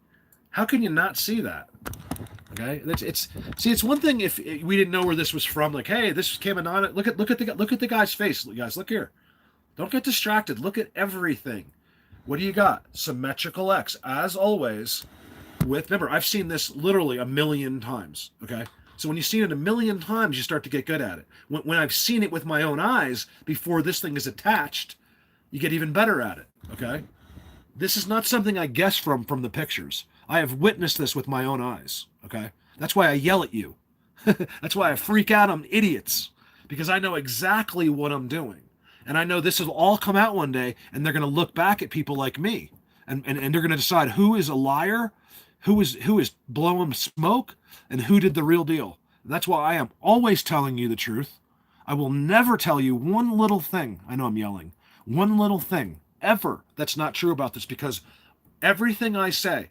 How can you not see that? Okay, it's one thing if we didn't know where this was from. Like, hey, this came on. Look at the guy's face, guys. Look here. Don't get distracted. Look at everything. What do you got? Symmetrical X, as always. Remember, I've seen this literally a million times. Okay, so when you've seen it a million times, you start to get good at it. When I've seen it with my own eyes before this thing is attached, you get even better at it. Okay, this is not something I guess from the pictures. I have witnessed this with my own eyes. Okay, that's why I yell at you. That's why I freak out on idiots, because I know exactly what I'm doing. And I know this will all come out one day, and they're going to look back at people like me, and they're going to decide who is a liar, who is blowing smoke, and who did the real deal. And that's why I am always telling you the truth. I will never tell you one little thing. I know I'm yelling. One little thing ever that's not true about this, because everything I say,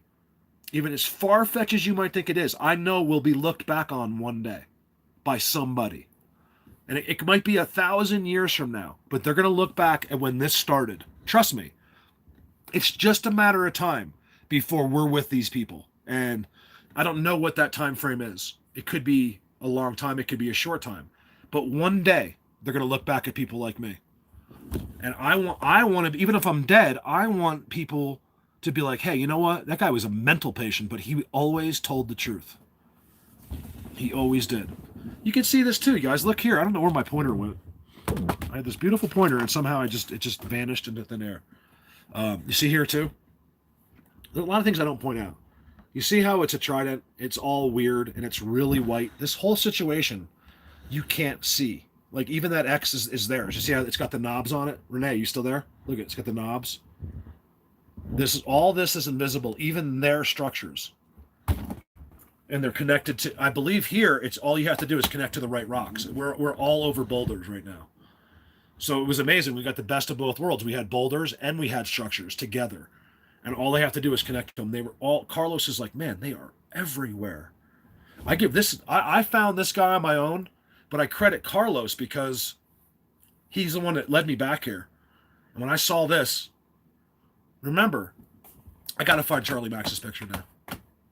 even as far-fetched as you might think it is, I know will be looked back on one day by somebody. And it might be 1,000 years from now, but they're going to look back at when this started. Trust me. It's just a matter of time before we're with these people. And I don't know what that time frame is. It could be a long time. It could be a short time. But one day, they're going to look back at people like me. And I want to, even if I'm dead, I want people to be like, hey, you know what? That guy was a mental patient, but he always told the truth. He always did. You can see this too, guys. Look here. I don't know where my pointer went. I had this beautiful pointer, and somehow it just vanished into thin air. You see here too? There's a lot of things I don't point out. You see how it's a trident? It's all weird, and it's really white. This whole situation, you can't see. Like, even that X is there. You see how it's got the knobs on it? Renee, you still there? Look, it's got the knobs. All this is invisible, even their structures. And they're connected to, I believe here, it's all you have to do is connect to the right rocks. We're all over boulders right now. So it was amazing. We got the best of both worlds. We had boulders and we had structures together. And all they have to do is connect them. They were all, Carlos is like, man, they are everywhere. I found this guy on my own, but I credit Carlos because he's the one that led me back here. And when I saw this, remember, I got to find Charlie Max's picture now.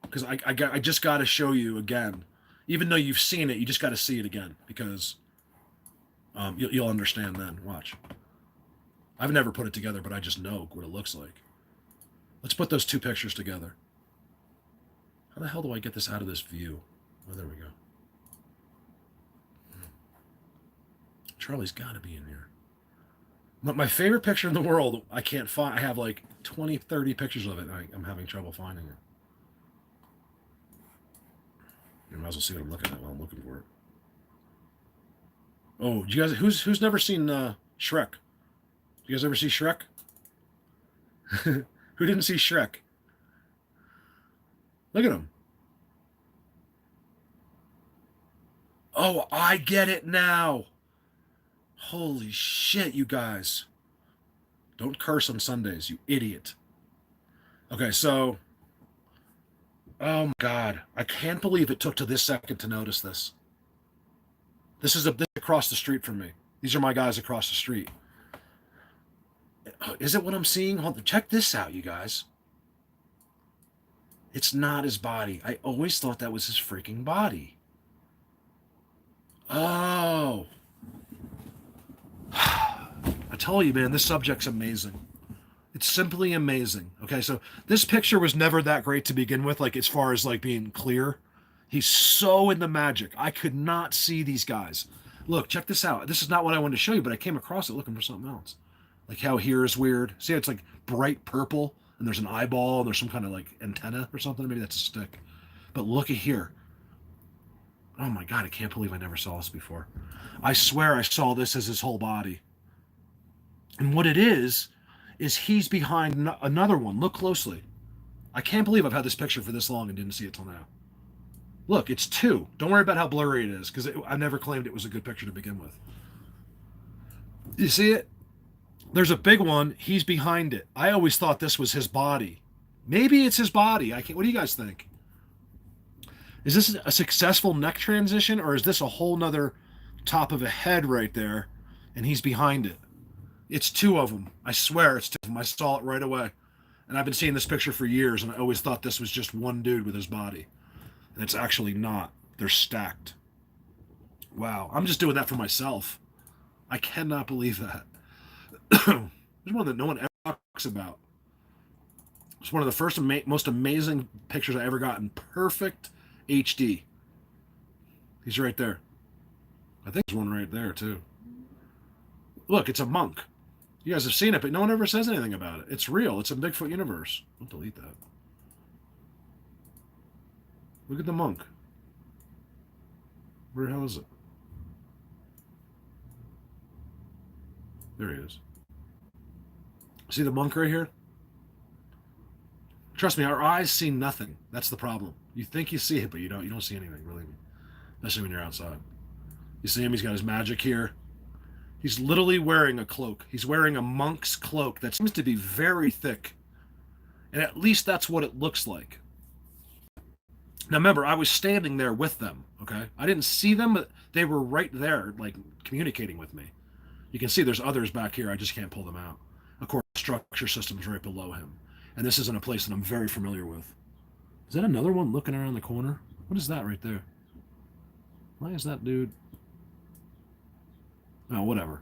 Because I just got to show you again. Even though you've seen it, you just got to see it again. Because you'll understand then. Watch. I've never put it together, but I just know what it looks like. Let's put those two pictures together. How the hell do I get this out of this view? Oh, there we go. Charlie's got to be in here. My favorite picture in the world, I can't find. I have like 20, 30 pictures of it. I'm having trouble finding it. You might as well see what I'm looking at while I'm looking for it. Oh, do you guys, who's never seen Shrek? You guys ever see Shrek? Who didn't see Shrek? Look at him. Oh, I get it now. Holy shit, you guys. Don't curse on Sundays, you idiot. Okay, so... Oh my God. I can't believe it took to this second to notice this. This is across the street from me. These are my guys across the street. Is it what I'm seeing? Hold on. Check this out, you guys. It's not his body. I always thought that was his freaking body. Oh. I tell you, man, this subject's amazing. It's simply amazing. Okay, so this picture was never that great to begin with, like as far as like being clear. He's so in the magic. I could not see these guys. Look, check this out. This is not what I wanted to show you, but I came across it looking for something else. Like how here is weird. See how it's like bright purple and there's an eyeball and there's some kind of like antenna or something? Maybe that's a stick. But look at here. Oh my God, I can't believe I never saw this before. I swear I saw this as his whole body. And what it is he's behind another one. Look closely. I can't believe I've had this picture for this long and didn't see it till now. Look, it's two. Don't worry about how blurry it is, because I never claimed it was a good picture to begin with. You see it? There's a big one. He's behind it. I always thought this was his body. Maybe it's his body. What do you guys think? Is this a successful neck transition, or is this a whole nother top of a head right there, and he's behind it? It's two of them. I swear it's two of them. I saw it right away. And I've been seeing this picture for years, and I always thought this was just one dude with his body. And it's actually not. They're stacked. Wow. I'm just doing that for myself. I cannot believe that. There's one that no one ever talks about. It's one of the first most amazing pictures I ever got in perfect HD. He's right there. I think there's one right there, too. Look, it's a monk. You guys have seen it, but no one ever says anything about it. It's real. It's a Bigfoot universe. Don't delete that. Look at the monk. Where the hell is it? There he is. See the monk right here? Trust me, our eyes see nothing. That's the problem. You think you see it, but you don't. You don't see anything, believe me. Especially when you're outside. You see him, he's got his magic here. He's literally wearing a cloak. He's wearing a monk's cloak that seems to be very thick. And at least that's what it looks like. Now remember, I was standing there with them, okay? I didn't see them, but they were right there, like, communicating with me. You can see there's others back here. I just can't pull them out. Of course, the structure system's right below him. And this isn't a place that I'm very familiar with. Is that another one looking around the corner? What is that right there? Why is that dude? Oh, whatever.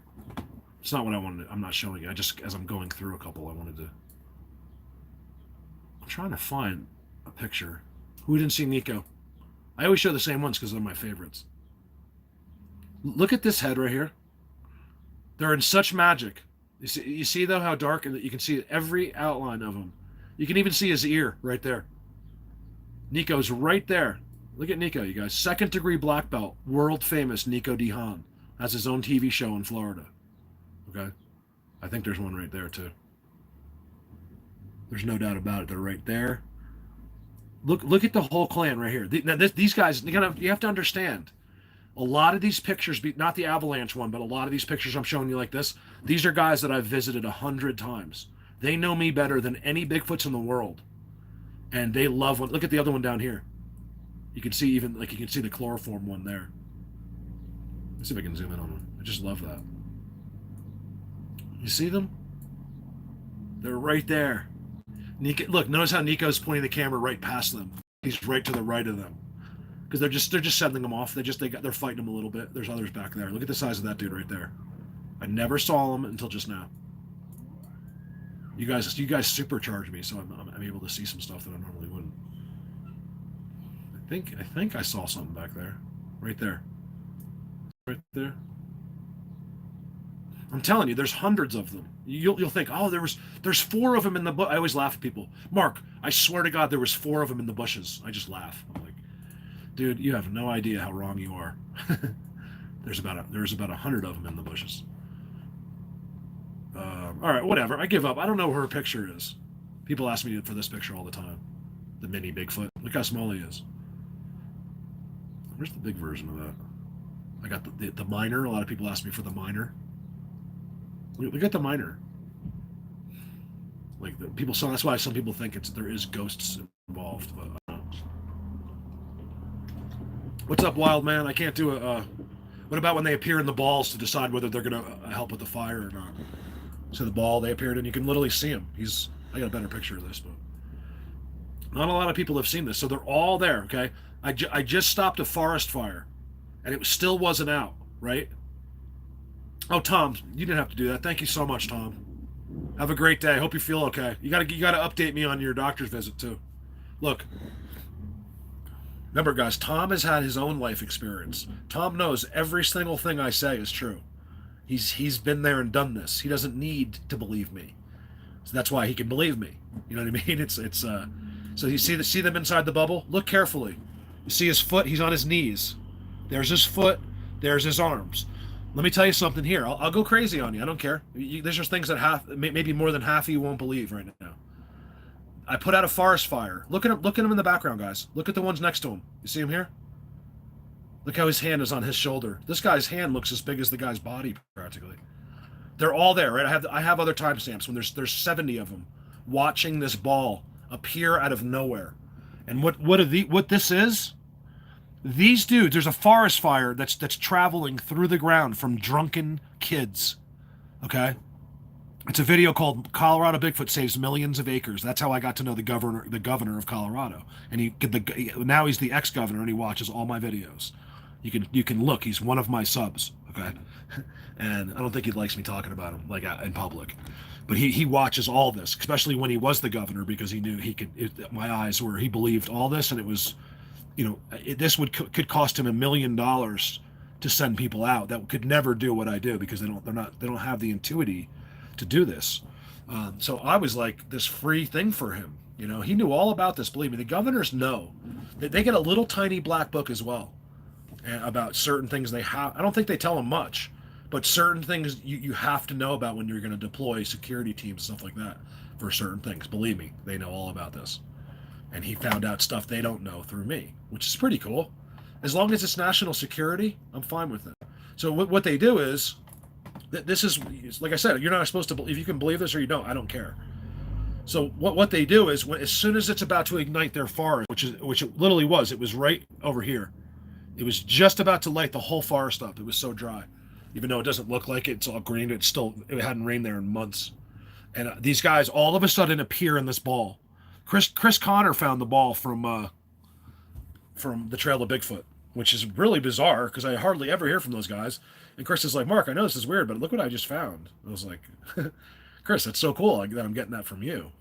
It's not what I wanted to, I'm not showing you. I just, as I'm going through a couple, I wanted to. I'm trying to find a picture. Who didn't see Nico? I always show the same ones because they're my favorites. Look at this head right here. They're in such magic. You see though how dark, and you can see every outline of him. You can even see his ear right there. Nico's right there. Look at Nico, you guys. 2nd degree black belt, world famous Nico DeHaan. Has his own TV show in Florida. Okay? I think there's one right there too. There's no doubt about it. They're right there. Look at the whole clan right here. Now these guys, you have to understand. A lot of these pictures, not the Avalanche one, but a lot of these pictures I'm showing you like this, these are guys that I've visited 100 times. They know me better than any Bigfoots in the world. And they love one. Look at the other one down here. You can see even, like, you can see the chloroform one there. Let's see if I can zoom in on them. I just love that. You see them? They're right there. Nico, look, notice how Nico's pointing the camera right past them. He's right to the right of them. Because they're just sending them off. They're fighting them a little bit. There's others back there. Look at the size of that dude right there. I never saw him until just now. You guys supercharge me, so I'm able to see some stuff that I normally wouldn't. I think I saw something back there, right there, right there. I'm telling you, there's hundreds of them. You'll think, oh, there's 4 of them in the bush. I always laugh at people. Mark, I swear to God, there was 4 of them in the bushes. I just laugh. I'm like, dude, you have no idea how wrong you are. There's about 100 of them in the bushes. All right, whatever. I give up. I don't know where her picture is. People ask me for this picture all the time. The mini Bigfoot. Look how small he is. Where's the big version of that? I got the minor. A lot of people ask me for the minor. Look at the minor. Like people saw. That's why some people think there is ghosts involved. But I don't know. What's up, wild man? I can't do a. What about when they appear in the balls to decide whether they're gonna help with the fire or not? So the ball they appeared in, you can literally see him. I got a better picture of this, but not a lot of people have seen this. So they're all there. Okay, I just stopped a forest fire, and it still wasn't out. Right? Oh, Tom, you didn't have to do that. Thank you so much, Tom. Have a great day. Hope you feel okay. You gotta update me on your doctor's visit too. Look. Remember, guys, Tom has had his own life experience. Tom knows every single thing I say is true. He's been there and done this. He doesn't need to believe me. So that's why he can believe me. You know what I mean? So you see them inside the bubble? Look carefully. You see his foot? He's on his knees. There's his foot. There's his arms. Let me tell you something here. I'll go crazy on you. I don't care. There's just things that maybe more than half of you won't believe right now. I put out a forest fire. Look at him in the background, guys. Look at the ones next to him. You see him here? Look how his hand is on his shoulder. This guy's hand looks as big as the guy's body, practically. They're all there, right? I have other timestamps when there's 70 of them watching this ball appear out of nowhere. And what this is? These dudes. There's a forest fire that's traveling through the ground from drunken kids. Okay, It's a video called "Colorado Bigfoot Saves Millions of Acres." That's how I got to know the governor of Colorado, and now he's the ex-governor, and he watches all my videos. You can look. He's one of my subs. Okay, and I don't think he likes me talking about him like in public, but he watches all this, especially when he was the governor, because he knew he could. My eyes were, he believed all this, and it was, this could cost him $1 million to send people out that could never do what I do, because they don't have the intuity to do this. So I was like this free thing for him. He knew all about this. Believe me, the governors know. They get a little tiny black book as well, about certain things they have. I don't think they tell them much, but certain things you have to know about when you're going to deploy security teams, stuff like that, for certain things. Believe me, they know all about this. And he found out stuff they don't know through me, which is pretty cool. As long as it's national security, I'm fine with it. So what they do is, this is, like I said, you're not supposed to believe. You can believe this or you don't. I don't care. So what they do is, as soon as it's about to ignite their forest, which it literally was, it was right over here. It was just about to light the whole forest up. It was so dry, even though it doesn't look like it. It's all green. It hadn't rained there in months. And these guys all of a sudden appear in this ball. Chris Connor found the ball from the Trail of Bigfoot, which is really bizarre because I hardly ever hear from those guys. And Chris is like, Mark, I know this is weird, but look what I just found. I was like, Chris, that's so cool that I'm getting that from you.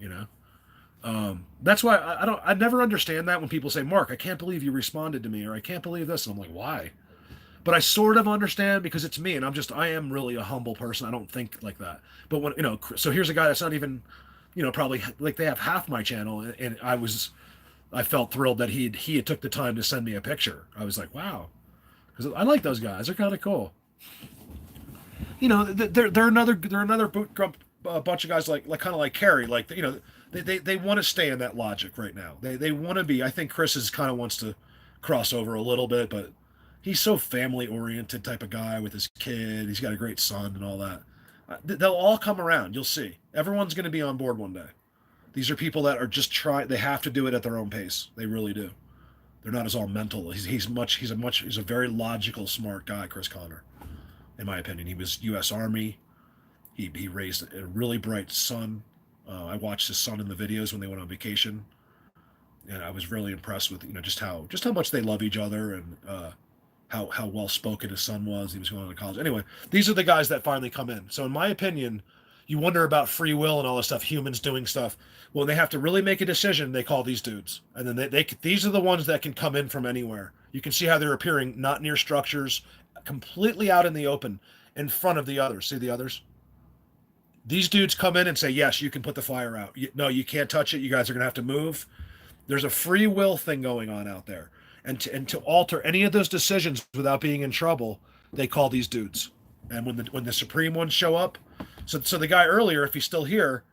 That's why I never understand that when people say, Mark, I can't believe you responded to me, or I can't believe this. And I'm like, why? But I sort of understand, because it's me, and I am really a humble person. I don't think like that. But when, so here's a guy that's not even, probably like they have half my channel, and I felt thrilled that he had took the time to send me a picture. I was like, wow, because I like those guys. They're kind of cool. They're another bunch of guys like kind of like Carrie. Like, they want to stay in that logic right now. They want to be. I think Chris is kind of wants to cross over a little bit, but he's so family oriented type of guy with his kid. He's got a great son and all that. They'll all come around. You'll see. Everyone's going to be on board one day. These are people that are just they have to do it at their own pace. They really do. They're not as all mental. He's a very logical, smart guy, Chris Connor, in my opinion. He was U.S. Army. He raised a really bright son. I watched his son in the videos when they went on vacation, and I was really impressed with just how much they love each other, and how well spoken his son was. He was going to college. Anyway, these are the guys that finally come in. So in my opinion, you wonder about free will and all this stuff, humans doing stuff. Well, they have to really make a decision. They call these dudes, and then these are the ones that can come in from anywhere. You can see how they're appearing not near structures, completely out in the open, in front of the others. See the others? These dudes come in and say, yes, you can put the fire out. No, you can't touch it. You guys are going to have to move. There's a free will thing going on out there. And to alter any of those decisions without being in trouble, they call these dudes. And when the supreme ones show up, so the guy earlier, if he's still here,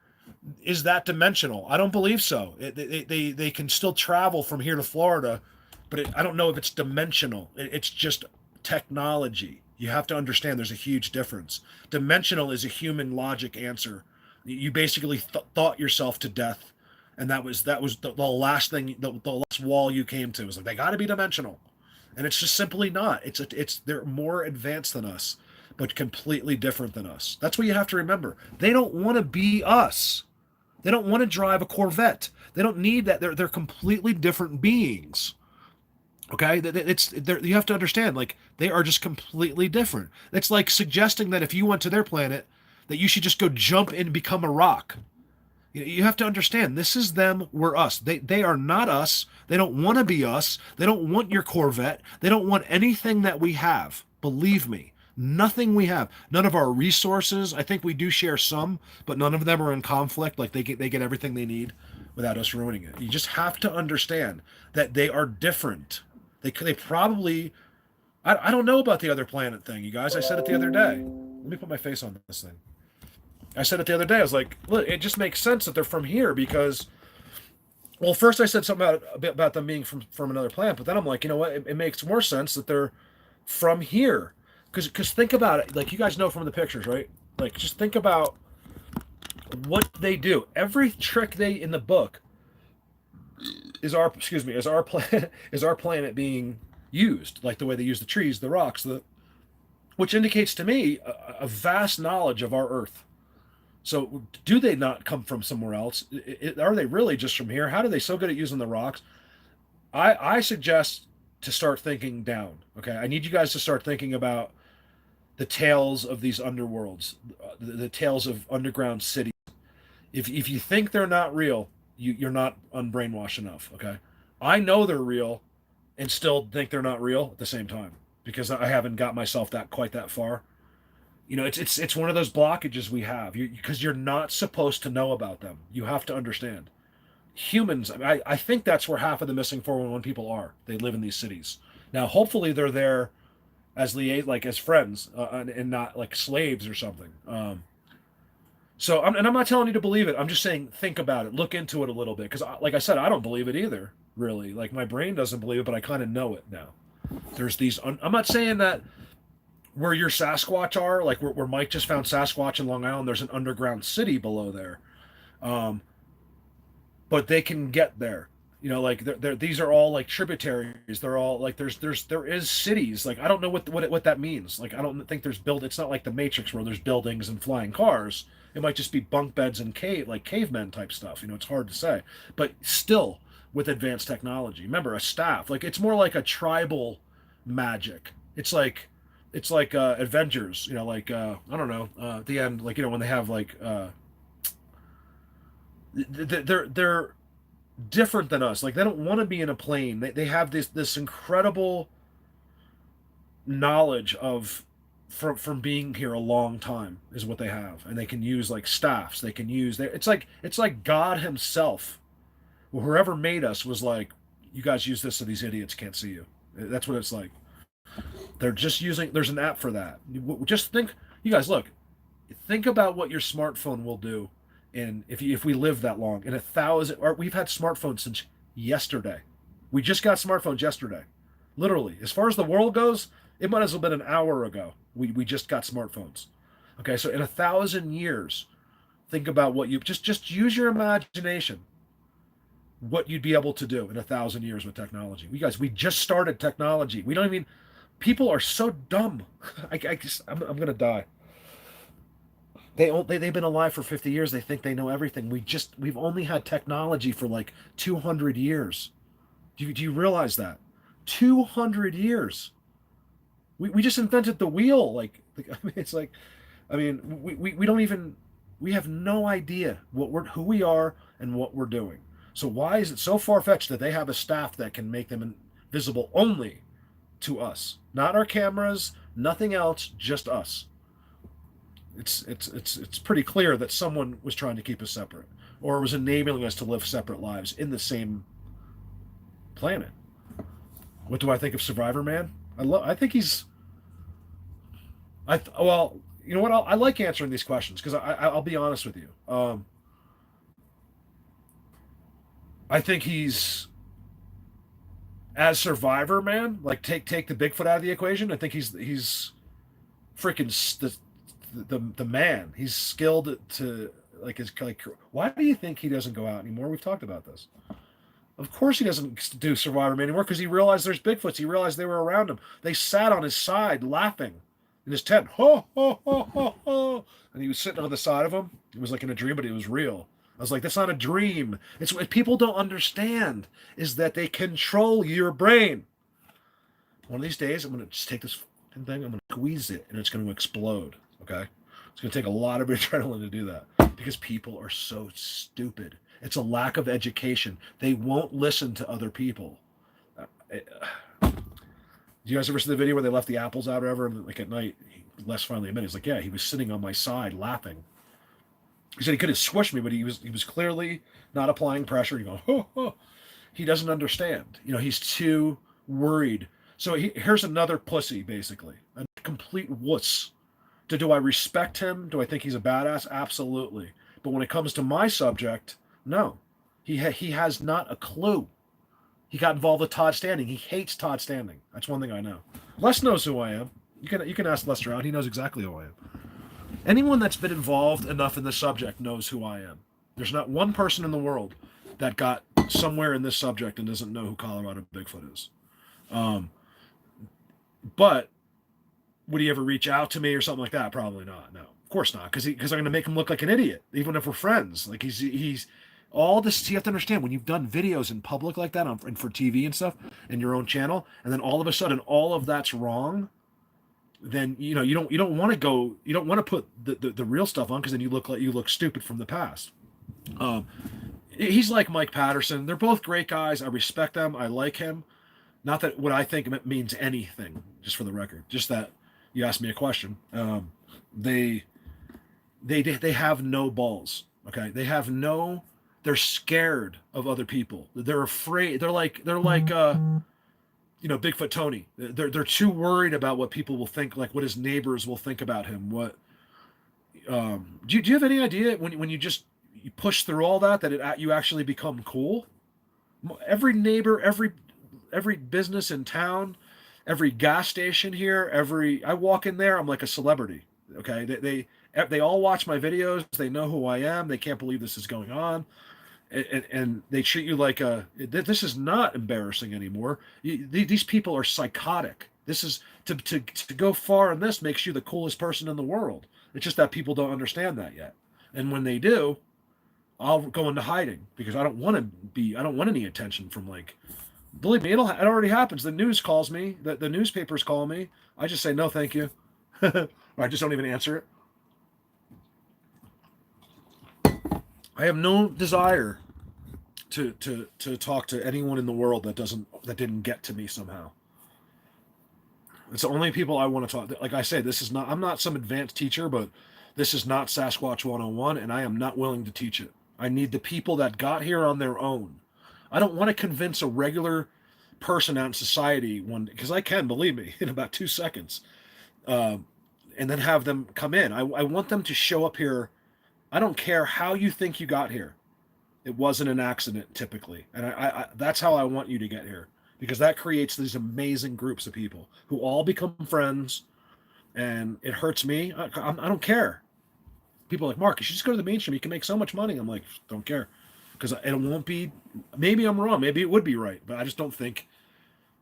is that dimensional? I don't believe so. They can still travel from here to Florida, but I don't know if it's dimensional. It's just technology. You have to understand there's a huge difference. Dimensional is a human logic answer. You basically thought yourself to death, and that was the last thing, the last wall you came to. It was like, they got to be dimensional, and it's just simply not. They're more advanced than us, but completely different than us. That's what you have to remember. They don't want to be us. They don't want to drive a Corvette. They don't need that. They're completely different beings. Okay, you have to understand, like, they are just completely different. It's like suggesting that if you went to their planet, that you should just go jump in and become a rock. You have to understand, this is them, we're us. They are not us. They don't want to be us. They don't want your Corvette. They don't want anything that we have. Believe me, nothing we have. None of our resources. I think we do share some, but none of them are in conflict. Like, they get everything they need without us ruining it. You just have to understand that they are different. They probably, I don't know about the other planet thing, you guys. I said it the other day. Let me put my face on this thing. I said it the other day. I was like, look, it just makes sense that they're from here because, well, first I said something about them being from another planet, but then I'm like, you know what? It makes more sense that they're from here. Because think about it. Like, you guys know from the pictures, right? Like, just think about what they do. Every trick in the book is our planet being used, like the way they use the trees, the rocks, which indicates to me a vast knowledge of our Earth. So do they not come from somewhere else? Are they really just from here? How are they so good at using the rocks? I suggest to start thinking down. Okay, I need you guys to start thinking about the tales of these underworlds, the tales of underground cities. If you think they're not real, you're not unbrainwashed enough. Okay, I know they're real, and still think they're not real at the same time because I haven't got myself that quite that far. You know, it's one of those blockages we have because you're not supposed to know about them. You have to understand. Humans, I think that's where half of the missing 411 people are. They live in these cities. Now, hopefully, they're there as like as friends and not like slaves or something. And I'm not telling you to believe it. I'm just saying think about it, look into it a little bit, because like I said, I don't believe it either. Really, like my brain doesn't believe it, but I kind of know it now. There's these. I'm not saying that where your Sasquatch are, like where Mike just found Sasquatch in Long Island. There's an underground city below there, um, but they can get there. You know, like these are all like tributaries. They're all like there is cities. Like I don't know what that means. Like I don't think there's build. It's not like the Matrix where there's buildings and flying cars. It might just be bunk beds and cavemen type stuff. You know, it's hard to say, but still with advanced technology. Remember, a staff. Like it's more like a tribal magic. It's like Avengers. You know, like I don't know. At the end, like you know when they have like they're different than us. Like they don't want to be in a plane. They have this incredible knowledge of from being here a long time is what they have, and they can use like staffs. They can use it's like God Himself, or whoever made us, was like, you guys use this so these idiots can't see you. That's what it's like. They're just using. There's an app for that. Just think, you guys, look. Think about what your smartphone will do, and if we live that long, in 1,000, or we've had smartphones since yesterday. We just got smartphones yesterday, literally. As far as the world goes, it might as well have been an hour ago. We just got smartphones. Okay, so in 1,000 years, think about what you just use your imagination. What you'd be able to do in 1,000 years with technology. We just started technology. We don't even. People are so dumb. I'm gonna die. They've been alive for 50 years. They think they know everything. We've only had technology for like 200 years. Do you realize that? 200 years. We just invented the wheel. I mean, it's like, I mean, we don't even, we have no idea who we are and what we're doing. So why is it so far-fetched that they have a staff that can make them visible only to us? Not our cameras, nothing else, just us. It's pretty clear that someone was trying to keep us separate, or was enabling us to live separate lives in the same planet. What do I think of Survivor Man? I think he's. Well, you know what? I like answering these questions because I'll be honest with you. I think he's, as Survivor Man. Like take the Bigfoot out of the equation. I think he's freaking the man. He's skilled to like his like. Why do you think he doesn't go out anymore? We've talked about this. Of course he doesn't do Survivor Man anymore because he realized there's Bigfoots. He realized they were around him. They sat on his side laughing in his tent. Ho ho ho ho ho! And he was sitting on the side of him. It was like in a dream, but it was real. I was like, that's not a dream. It's what people don't understand is that they control your brain. One of these days, I'm going to just take this thing, I'm going to squeeze it, and it's going to explode. Okay? It's going to take a lot of adrenaline to do that because people are so stupid. It's a lack of education. They won't listen to other people. Do you guys ever see the video where they left the apples out or whatever? And like at night, Les finally admitted, he's like, yeah, he was sitting on my side laughing. He said he could have squished me, but he was clearly not applying pressure. You go, oh, oh. He doesn't understand. You know, he's too worried. So here's another pussy, basically, a complete wuss. Do I respect him? Do I think he's a badass? Absolutely. But when it comes to my subject, no. He has not a clue. He got involved with Todd Standing. He hates Todd Standing. That's one thing I know. Les knows who I am. You can ask Lester out. He knows exactly who I am. Anyone that's been involved enough in the subject knows who I am. There's not one person in the world that got somewhere in this subject and doesn't know who Colorado Bigfoot is. But would he ever reach out to me or something like that? Probably not. No. course not, because I'm going to make him look like an idiot, even if we're friends. Like he's all this. You have to understand, when you've done videos in public like that and for TV and stuff in your own channel, and then all of a sudden all of that's wrong, then you don't want to put the real stuff on, because then you look stupid from the past. He's like Mike Patterson. They're both great guys. I respect them. I like him. Not that what I think means anything, just for the record. Just that you asked me a question. They have no balls. Okay, they're scared of other people. They're afraid. They're like Bigfoot Tony. They're too worried about what people will think, like what his neighbors will think about him. What do you have any idea when you push through all that you actually become cool? Every neighbor, every business in town, every gas station here, I walk in there, I'm like a celebrity. Okay, they all watch my videos. They know who I am. They can't believe this is going on, and they treat you like this is not embarrassing anymore. These people are psychotic. This is to go far in this makes you the coolest person in the world. It's just that people don't understand that yet, and when they do, I'll go into hiding, because I don't want any attention from, like, believe me, it already happens. The news calls me, the newspapers call me. I just say no, thank you, or I just don't even answer it. I have no desire to talk to anyone in the world that didn't get to me somehow. It's the only people I want to talk. Like I say, I'm not some advanced teacher, but this is not Sasquatch 101, and I am not willing to teach it. I need the people that got here on their own. I don't want to convince a regular person out in society, because I can, believe me, in about 2 seconds, and then have them come in. I want them to show up here. I don't care how you think you got here. It wasn't an accident, typically. And I that's how I want you to get here, because that creates these amazing groups of people who all become friends, and it hurts me. I don't care. People are like, Mark, you should just go to the mainstream. You can make so much money. I'm like, don't care. Because it won't be, maybe I'm wrong. Maybe it would be right, but I just don't think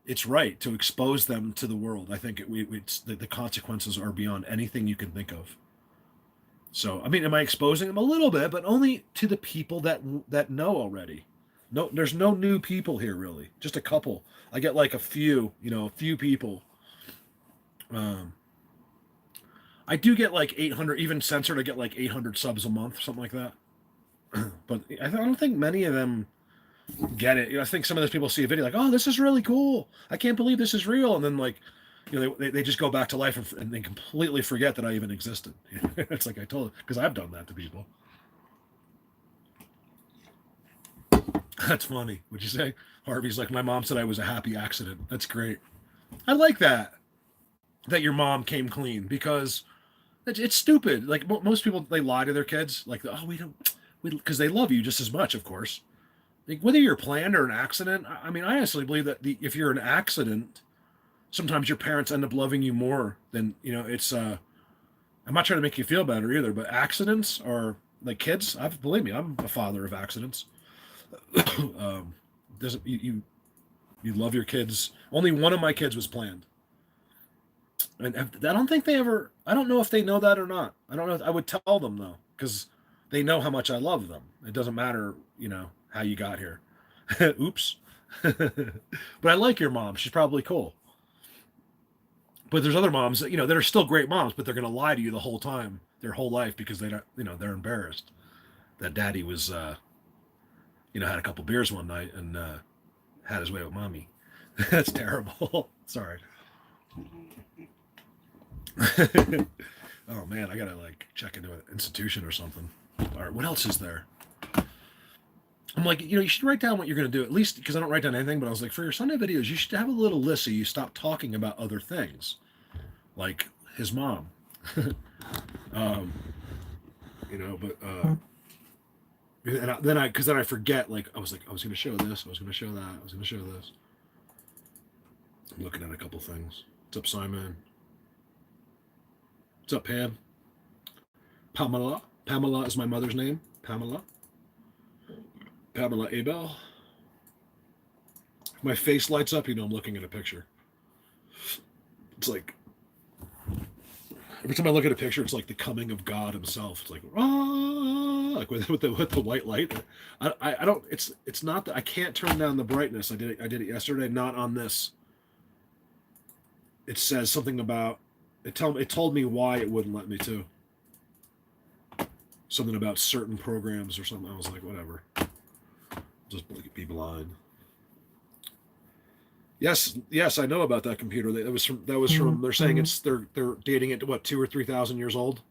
it's right to expose them to the world. I think the consequences are beyond anything you can think of. So, I mean, am I exposing them a little bit, but only to the people that know already? No, there's no new people here, really. Just a couple. I get like a few people. I do get like 800, even censored. I get like 800 subs a month, something like that. But I don't think many of them get it. I think some of those people see a video like, oh, this is really cool. I can't believe this is real. And then, like, they just go back to life and they completely forget that I even existed. It's like I told it, because I've done that to people. That's funny. What'd you say? Harvey's like, my mom said I was a happy accident. That's great. I like that your mom came clean, because it's stupid. Like most people, they lie to their kids. Like, oh, because they love you just as much, of course. Like, whether you're planned or an accident, I mean, I honestly believe that if you're an accident, sometimes your parents end up loving you more than, it's, I'm not trying to make you feel better either, but accidents are like kids. Believe me, I'm a father of accidents. You love your kids. Only one of my kids was planned. And I don't think I don't know if they know that or not. I don't know. I would tell them, though, because they know how much I love them. It doesn't matter, how you got here. Oops. But I like your mom. She's probably cool. But there's other moms that, that are still great moms, but they're going to lie to you the whole time, their whole life, because they don't, they're embarrassed that daddy was, had a couple beers one night and had his way with mommy. That's terrible. Sorry. Oh man, I gotta check into an institution or something. All right, what else is there? I'm like, you should write down what you're gonna do, at least, because I don't write down anything, but I was like, for your Sunday videos, you should have a little list so you stop talking about other things, like his mom. But and then I forget, I was gonna show this, I was gonna show that, I was gonna show this. I'm looking at a couple things. What's up, Simon? What's up, Pam? Pamela. Pamela is my mother's name. Pamela Abel. My face lights up, I'm looking at a picture. It's like, Every time I look at a picture, it's like the coming of God himself. It's like, ah, like with the white light. I don't. It's not that I can't turn down the brightness. I did it yesterday. Not on this. It says something about it. It told me why it wouldn't let me too. Something about certain programs or something. I was like, whatever. Just be blind. Yes, I know about that computer. That was from. They're saying they're dating it to what 2,000 or 3,000 years old.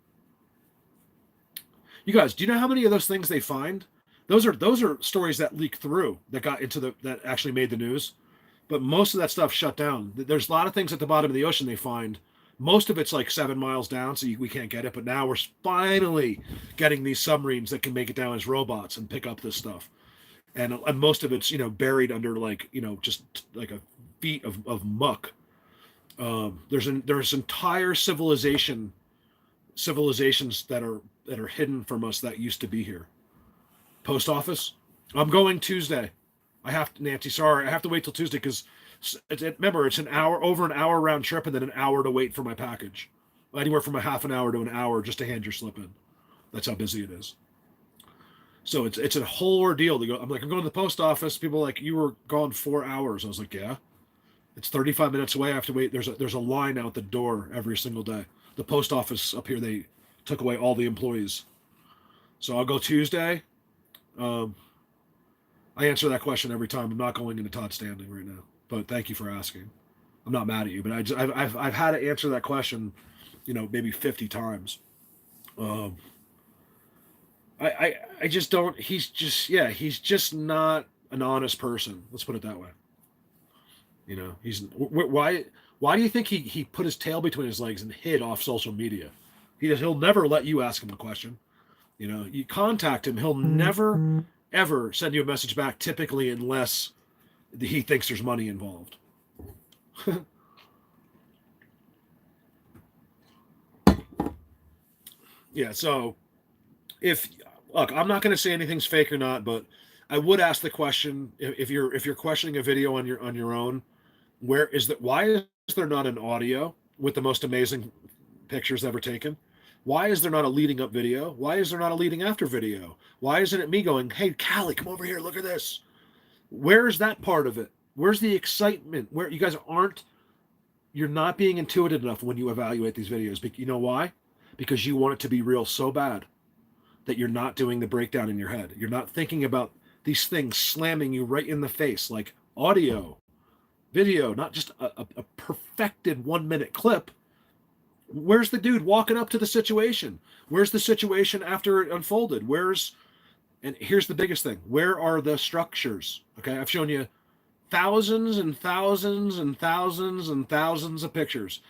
You guys, do you know how many of those things they find? Those are stories that leak through that got into that actually made the news. But most of that stuff shut down. There's a lot of things at the bottom of the ocean they find. Most of it's like 7 miles down, so we can't get it. But now we're finally getting these submarines that can make it down as robots and pick up this stuff. And most of it's buried under just like a feet of muck. There's entire civilizations that are hidden from us that used to be here. Post office. I'm going Tuesday. Nancy, sorry, I have to wait till Tuesday because remember it's over an hour round trip and then an hour to wait for my package. Anywhere from a half an hour to an hour just to hand your slip in. That's how busy it is. So it's a whole ordeal to go. I'm going to the post office. People are like, you were gone 4 hours. I was like, yeah. It's 35 minutes away. I have to wait. There's a line out the door every single day. The post office up here, they took away all the employees. So I'll go Tuesday. I answer that question every time. I'm not going into Todd Standing right now, but thank you for asking. I'm not mad at you, but I've had to answer that question, maybe 50 times. I just don't. He's just not an honest person. Let's put it that way. He's why do you think he put his tail between his legs and hid off social media? He'll never let you ask him a question. You contact him, he'll never ever send you a message back, typically unless he thinks there's money involved. Yeah, so I'm not going to say anything's fake or not, but I would ask the question if you're questioning a video on your own, why is there not an audio with the most amazing pictures ever taken? Why is there not a leading up video? Why is there not a leading after video? Why isn't it me going, hey, Callie, come over here, look at this? Where's that part of it? Where's the excitement? Where you guys you're not being intuitive enough when you evaluate these videos. You know why? Because you want it to be real so bad that you're not doing the breakdown in your head. You're not thinking about these things slamming you right in the face, like audio, video, not just a perfected 1 minute clip. Where's the dude walking up to the situation? Where's the situation after it unfolded? And here's the biggest thing. Where are the structures? Okay, I've shown you thousands and thousands and thousands and thousands of pictures.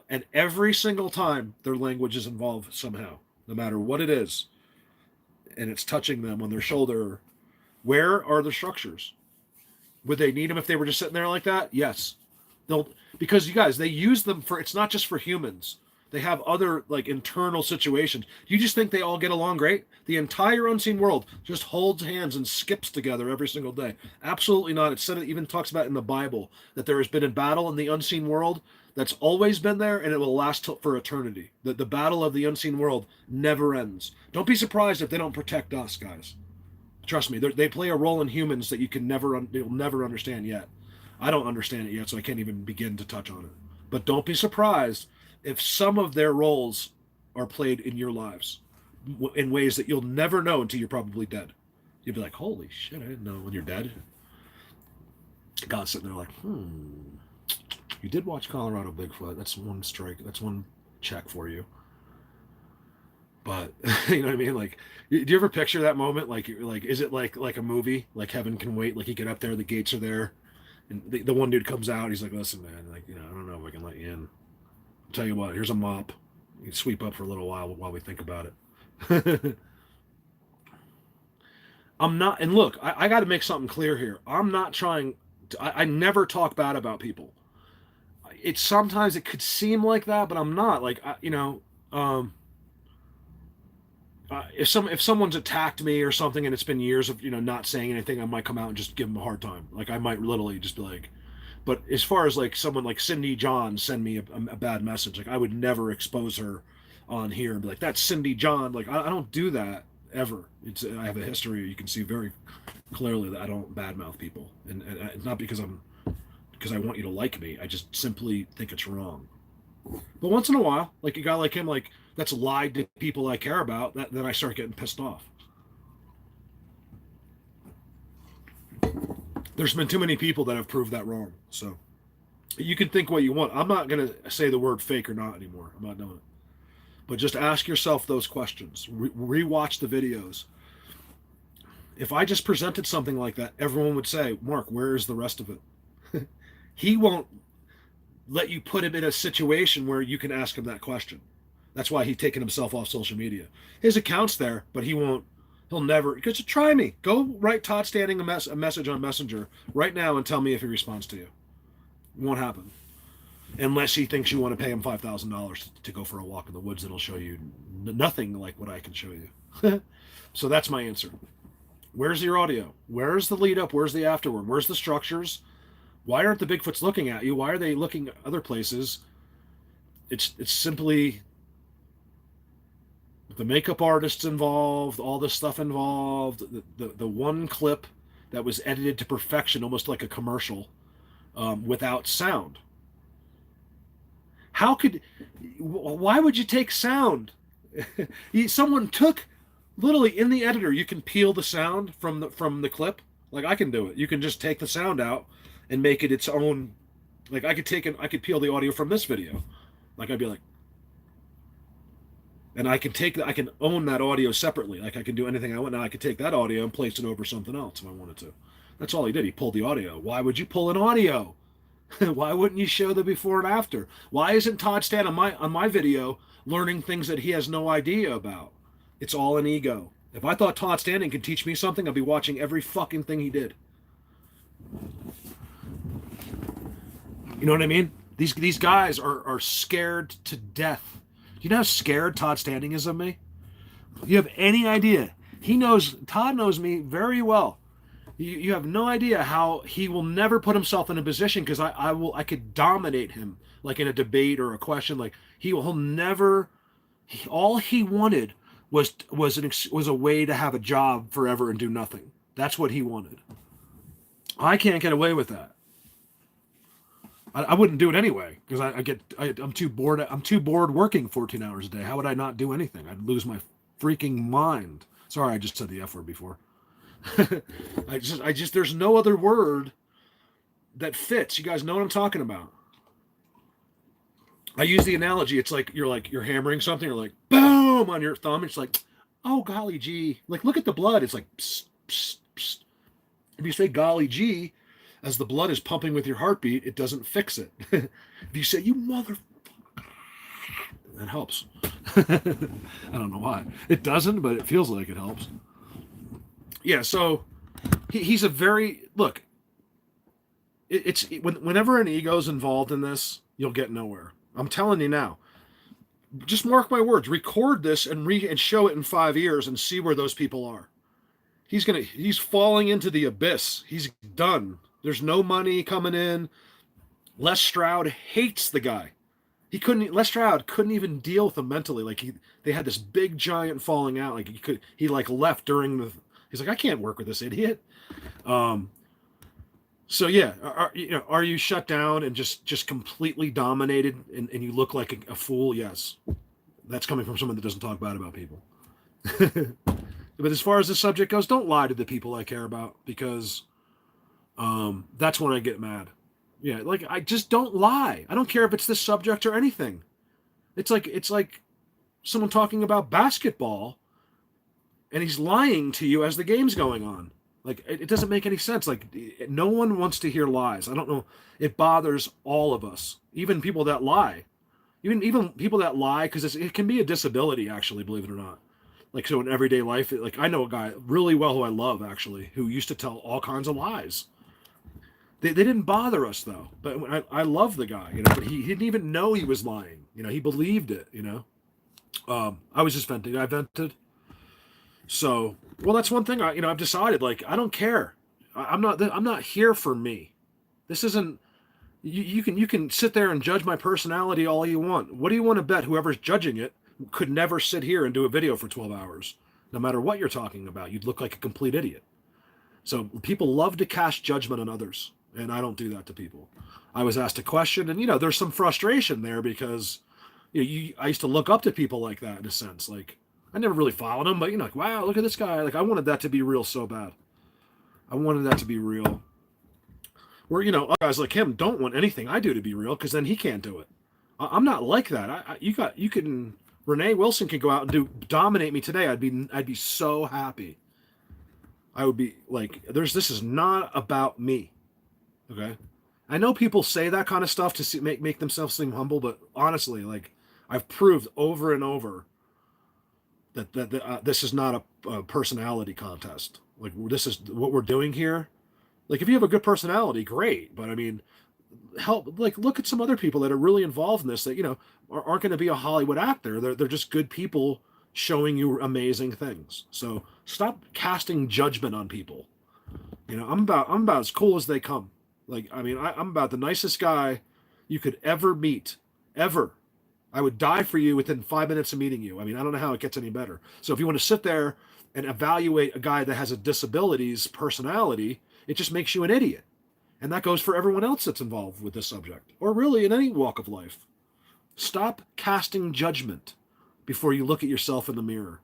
And every single time their language is involved somehow, no matter what it is. And it's touching them on their shoulder. Where are the structures? Would they need them if they were just sitting there like that? Yes. Because you guys, they use them it's not just for humans. They have other internal situations. You just think they all get along great? The entire unseen world just holds hands and skips together every single day. Absolutely not. It even talks about in the Bible that there has been a battle in the unseen world that's always been there and it will last for eternity. The battle of the unseen world never ends. Don't be surprised if they don't protect us, guys. Trust me, they play a role in humans that you'll never understand yet. I don't understand it yet, so I can't even begin to touch on it. But don't be surprised if some of their roles are played in your lives in ways that you'll never know until you're probably dead. You'll be like, holy shit, I didn't know when you're dead. God's sitting there like, you did watch Colorado Bigfoot. That's one strike. That's one check for you. But you know what I mean? Like, do you ever picture that moment? Like, is it like a movie? Like Heaven Can Wait? Like you get up there, the gates are there. And the one dude comes out. He's like, listen, man, I don't know if I can let you in. I'll tell you what, here's a mop. You can sweep up for a little while we think about it. I'm not, and look, I got to make something clear here. I'm not trying I never talk bad about people. Sometimes it could seem like that, but I'm not. If someone's attacked me or something and it's been years of not saying anything, I might come out and just give them a hard time. Like I might literally just be like, But as far as like someone like Cindy John send me a bad message, like I would never expose her on here and be like, that's Cindy John. Like I don't do that ever. I have a history. You can see very clearly that I don't badmouth people, and it's not because I want you to like me. I just simply think it's wrong. But once in a while, like a guy like him, like that's lied to people I care about, then I start getting pissed off. There's been too many people that have proved that wrong. So you can think what you want. I'm not going to say the word fake or not anymore. I'm not doing it. But just ask yourself those questions. Rewatch the videos. If I just presented something like that, everyone would say, Mark, where is the rest of it? He won't let you put him in a situation where you can ask him that question. That's why he's taken himself off social media. His account's there, but he'll never, because try me. Go write Todd Standing a message on Messenger right now and tell me if he responds to you. It won't happen. Unless he thinks you want to pay him $5,000 to go for a walk in the woods, that'll show you nothing like what I can show you. So that's my answer. Where's your audio? Where's the lead up? Where's the afterward? Where's the structures? Why aren't the Bigfoots looking at you? Why are they looking other places? It's simply the makeup artists involved, all this stuff involved, the one clip that was edited to perfection, almost like a commercial, without sound. Why would you take sound? Someone took, literally in the editor, you can peel the sound from the clip. Like I can do it. You can just take the sound out and make it its own. Like I could peel the audio from this video. Like I'd be like, and I can own that audio separately. Like I can do anything I want. Now I could take that audio and place it over something else if I wanted to. That's all he did. He pulled the audio. Why would you pull an audio? Why wouldn't you show the before and after? Why isn't Todd Stan on my video learning things that he has no idea about? It's all an ego. If I thought Todd Standing could teach me something, I'd be watching every fucking thing he did. You know what I mean? These guys are scared to death. Do you know how scared Todd Standing is of me? You have any idea? Todd knows me very well. You have no idea how he will never put himself in a position, because I could dominate him, like in a debate or a question. Like he'll never. All he wanted was a way to have a job forever and do nothing. That's what he wanted. I can't get away with that. I wouldn't do it anyway, because I'm too bored. I'm too bored working 14 hours a day. How would I not do anything? I'd lose my freaking mind. Sorry, I just said the F word before. There's no other word that fits. You guys know what I'm talking about. I use the analogy. It's like you're hammering something. You're like, boom, on your thumb. It's like, oh, golly gee. Like, look at the blood. It's like, psst, psst, psst. If you say golly gee, as the blood is pumping with your heartbeat, it doesn't fix it. If you say, you motherfucker, that helps. I don't know why. It doesn't, but it feels like it helps. Yeah, so he's a very, look, whenever an ego's involved in this, you'll get nowhere. I'm telling you now. Just mark my words. Record this and show it in 5 years and see where those people are. He's falling into the abyss. He's done. There's no money coming in. Les Stroud hates the guy. Les Stroud couldn't even deal with him mentally. Like they had this big giant falling out. Like he left during he's like, I can't work with this idiot. So yeah, are you shut down and just completely dominated and you look like a fool? Yes. That's coming from someone that doesn't talk bad about people. But as far as the subject goes, don't lie to the people I care about, because that's when I get mad. Yeah, like I just don't lie. I don't care if it's this subject or anything. It's like someone talking about basketball and he's lying to you as the game's going on. Like it doesn't make any sense. Like no one wants to hear lies. I don't know. It bothers all of us, even people that lie. Even people that lie, because it can be a disability, actually, believe it or not. Like, so in everyday life, like I know a guy really well who I love, actually, who used to tell all kinds of lies. They didn't bother us, though. But I love the guy, but he didn't even know he was lying. He believed it, I was just venting. I vented. So, well, that's one thing I've decided, like, I don't care. I'm not here for me. This isn't, You can sit there and judge my personality all you want. What do you want to bet whoever's judging it could never sit here and do a video for 12 hours? No matter what you're talking about, you'd look like a complete idiot. So people love to cast judgment on others, and I don't do that to people. I was asked a question, and there's some frustration there because I used to look up to people like that in a sense. Like I never really followed them, but like, wow, look at this guy. Like I wanted that to be real so bad. I wanted that to be real. Where guys like him don't want anything I do to be real because then he can't do it. I'm not like that. You can Renee Wilson can go out and dominate me today. I'd be so happy. I would be like, this is not about me. Okay. I know people say that kind of stuff to make themselves seem humble, but honestly, like I've proved over and over that this is not a personality contest. Like this is what we're doing here. Like if you have a good personality, great. But I mean, look at some other people that are really involved in this that, aren't going to be a Hollywood actor. They're just good people showing you amazing things. So stop casting judgment on people. I'm about as cool as they come. Like, I mean, I'm about the nicest guy you could ever meet, ever. I would die for you within 5 minutes of meeting you. I mean, I don't know how it gets any better. So if you want to sit there and evaluate a guy that has a disability's personality, it just makes you an idiot. And that goes for everyone else that's involved with this subject, or really in any walk of life. Stop casting judgment before you look at yourself in the mirror.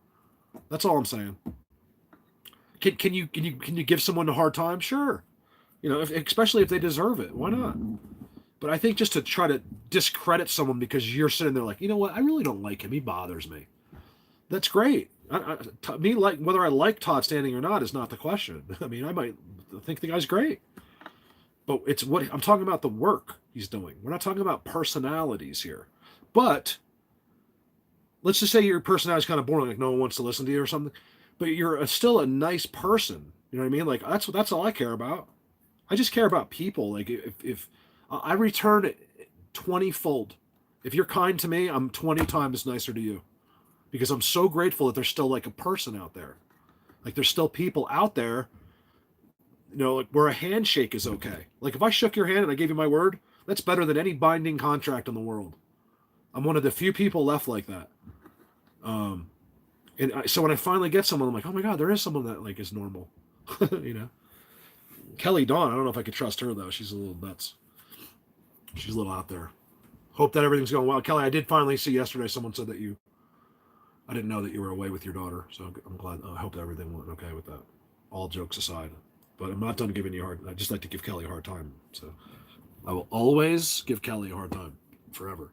That's all I'm saying. Can you give someone a hard time? Sure. Especially if they deserve it. Why not? But I think just to try to discredit someone because you're sitting there like, you know what? I really don't like him. He bothers me. That's great. Whether I like Todd Standing or not is not the question. I mean, I might think the guy's great. But it's what I'm talking about, the work he's doing. We're not talking about personalities here. But let's just say your personality is kind of boring, like no one wants to listen to you or something. But you're still a nice person. You know what I mean? Like that's all I care about. I just care about people. Like if I return it 20-fold. If you're kind to me, I'm 20 times nicer to you. Because I'm so grateful that there's still like a person out there. Like there's still people out there, like where a handshake is okay. Like if I shook your hand and I gave you my word, that's better than any binding contract in the world. I'm one of the few people left like that. So when I finally get someone, I'm like, oh my God, there is someone that like is normal. Kelly Dawn, I don't know if I could trust her though. She's a little nuts. She's a little out there. Hope that everything's going well. Kelly, I did finally see yesterday someone said that I didn't know that you were away with your daughter. So I'm glad. I hope that everything went okay with that. All jokes aside. But I'm not done giving you I just like to give Kelly a hard time. So I will always give Kelly a hard time. Forever.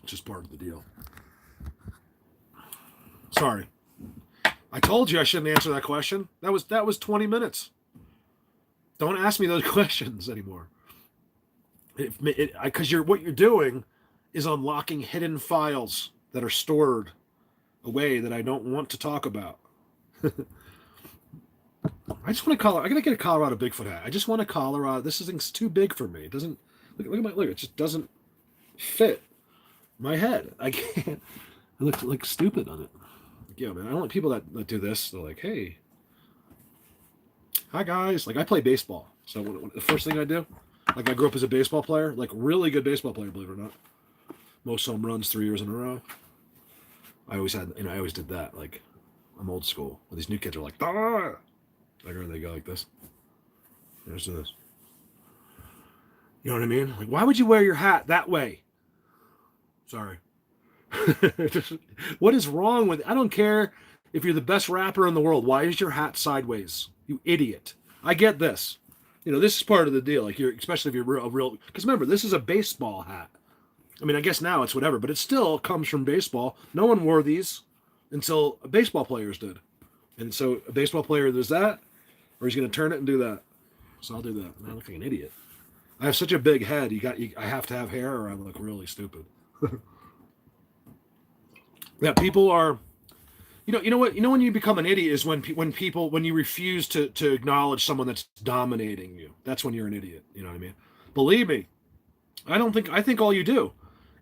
Just part of the deal. Sorry. I told you I shouldn't answer that question. That was 20 minutes. Don't ask me those questions anymore. Because what you're doing is unlocking hidden files that are stored away that I don't want to talk about. I just want to I gotta get a Colorado Bigfoot hat. I just want a Colorado. This thing's too big for me. It doesn't look. It just doesn't fit my head. I can't. I look like stupid on it. Yeah, man. I don't like people that do this. They're like, hey, hi guys. Like I play baseball, so the first thing I do, like I grew up as a baseball player, like really good baseball player, believe it or not. Most home runs 3 years in a row. I always did that. Like I'm old school. Well, these new kids are like, ah. Like, or they go like this. There's this. You know what I mean? Like, why would you wear your hat that way? Sorry. What is wrong with it? I don't care if you're the best rapper in the world. Why is your hat sideways? You idiot. I get this. This is part of the deal. Like especially if you're real, because remember, this is a baseball hat. I mean, I guess now it's whatever, but it still comes from baseball. No one wore these until baseball players did. And so a baseball player does that, or he's going to turn it and do that. So I'll do that. I look like an idiot. I have such a big head. I have to have hair, or I look really stupid. Yeah, people are. You know what? When you become an idiot is when you refuse to acknowledge someone that's dominating you. That's when you're an idiot. You know what I mean? Believe me, I think all you do.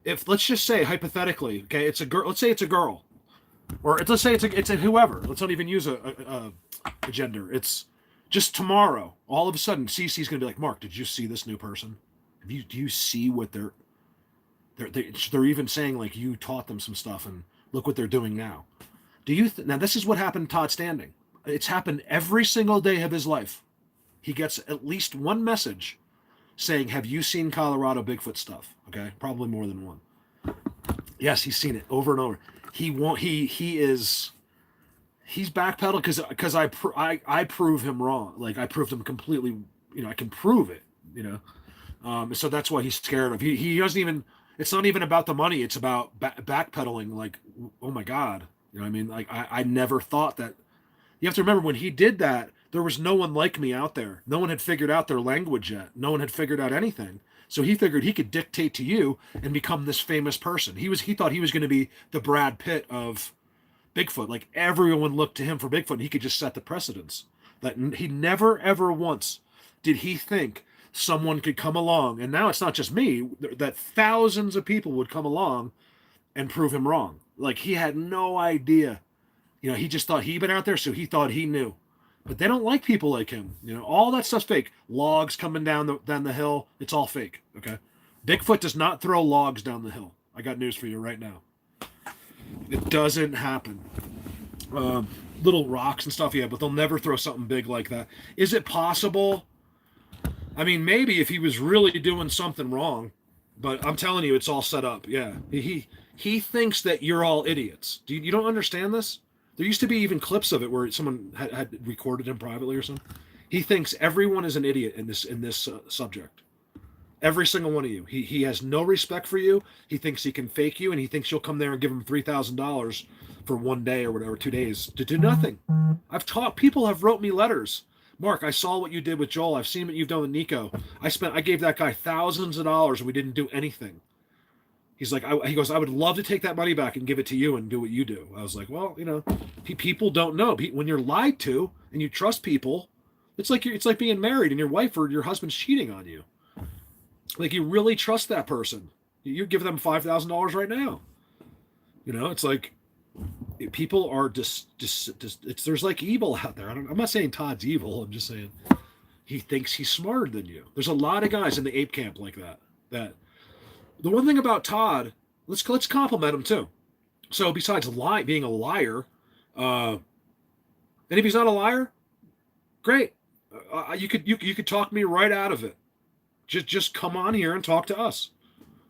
If let's just say hypothetically, okay, it's a girl. Let's say it's a girl, or let's say it's a whoever. Let's not even use a gender. It's Just tomorrow, all of a sudden, Cece's going to be like, Mark, did you see this new person? Do you see what they're even saying, like, you taught them some stuff and look what they're doing now. Now this is what happened to Todd Standing. It's happened every single day of his life. He gets at least one message saying, have you seen Colorado Bigfoot stuff? Okay. Probably more than one. Yes, he's seen it over and over. He's backpedaled because I prove him wrong. Like, I proved him completely, I can prove it, so that's why he's scared of, he doesn't even, it's not even about the money. It's about backpedaling. Like, oh my God. You know what I mean? Like, I never thought that. You have to remember, when he did that, there was no one like me out there. No one had figured out their language yet. No one had figured out anything. So he figured he could dictate to you and become this famous person. He thought he was going to be the Brad Pitt of Bigfoot. Like, everyone looked to him for Bigfoot, and he could just set the precedence. That he never, ever once did he think someone could come along, and now it's not just me, that thousands of people would come along and prove him wrong. Like, he had no idea. He just thought he'd been out there, so he thought he knew. But they don't like people like him. All that stuff's fake. Logs coming down the hill, it's all fake, okay? Bigfoot does not throw logs down the hill. I got news for you right now. It doesn't happen. Little rocks and stuff, yeah, but they'll never throw something big like that. Is it possible? I mean, maybe if he was really doing something wrong, but I'm telling you, it's all set up. Yeah, he thinks that you're all idiots. You don't understand this? There used to be even clips of it where someone had recorded him privately or something. He thinks everyone is an idiot in this subject. Every single one of you. He has no respect for you. He thinks he can fake you, and he thinks you'll come there and give him $3,000 for one day or whatever, 2 days, to do nothing. People have wrote me letters. Mark, I saw what you did with Joel. I've seen what you've done with Nico. I gave that guy thousands of dollars, and we didn't do anything. He's like, he goes, I would love to take that money back and give it to you and do what you do. I was like, well, people don't know. When you're lied to and you trust people, it's like being married and your wife or your husband's cheating on you. Like, you really trust that person. You give them $5,000 right now. It's like, people are just there's like evil out there. I'm not saying Todd's evil. I'm just saying he thinks he's smarter than you. There's a lot of guys in the ape camp like that. The one thing about Todd, let's compliment him too. So besides being a liar, and if he's not a liar, great. You could talk me right out of it. Just come on here and talk to us.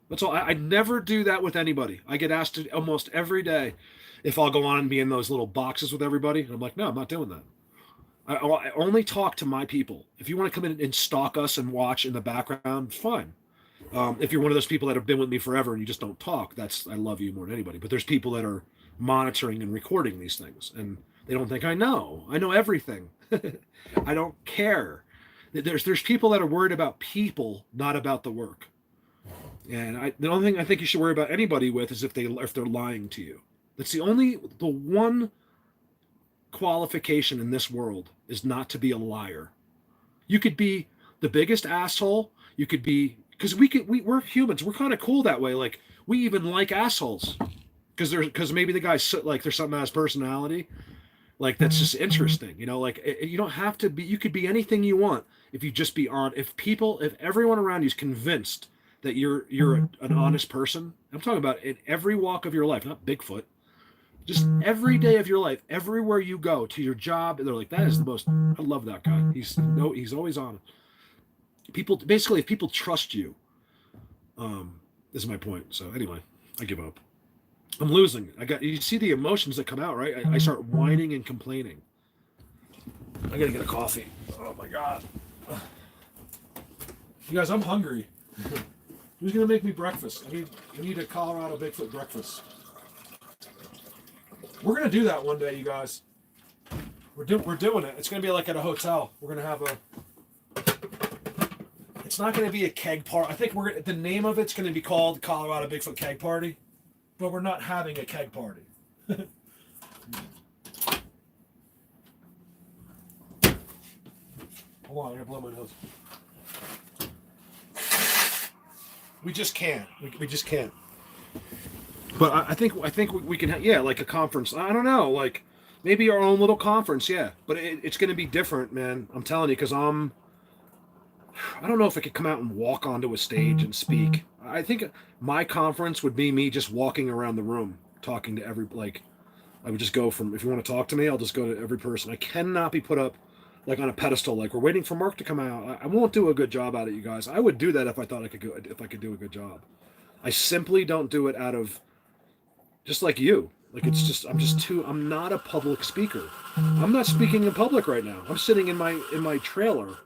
That's all. I never do that with anybody. I get asked almost every day if I'll go on and be in those little boxes with everybody. And I'm like, no, I'm not doing that. I only talk to my people. If you want to come in and stalk us and watch in the background, fine. If you're one of those people that have been with me forever and you just don't talk, I love you more than anybody. But there's people that are monitoring and recording these things, and they don't think I know everything. I don't care. There's people that are worried about people, not about the work. And the only thing I think you should worry about anybody with is if they're lying to you. That's the one qualification in this world is not to be a liar. You could be the biggest asshole. You could be, because we're humans. We're kind of cool that way. Like, we even like assholes because maybe the guy's like, there's something about his personality. Like, that's just interesting. Like, you don't have to be, you could be anything you want if you just be on. If everyone around you is convinced that you're an honest person. I'm talking about in every walk of your life, not Bigfoot. Just every day of your life, everywhere you go, to your job, they're like, that is the most, I love that guy. He's always on it. People, basically, if people trust you, this is my point. So anyway, I give up. I'm losing. You see the emotions that come out, right? I start whining and complaining. I gotta get a coffee. Oh my God. You guys, I'm hungry. Who's gonna make me breakfast? I need a Colorado Bigfoot breakfast. We're gonna do that one day, you guys. We're doing it. It's gonna be like at a hotel. We're gonna have it's not gonna be a keg party. I think the name of it's gonna be called Colorado Bigfoot Keg Party, but we're not having a keg party. Hold on, I gotta blow my nose. We just can't. We just can't. But I think we can have, like a conference. I don't know, like Maybe our own little conference, yeah. But it's going to be different, man. I'm telling you, because I don't know if I could come out and walk onto a stage and speak. I think my conference would be me just walking around the room, talking to every, like, I would just go from, if you want to talk to me, I'll just go to every person. I cannot be put up like on a pedestal, like we're waiting for Mark to come out. I won't do a good job at it, you guys. I would do that if I thought I could go, if I could do a good job. I simply don't do it out of, just like you. Like it's just, I'm not a public speaker. I'm not speaking in public right now. I'm sitting in my trailer.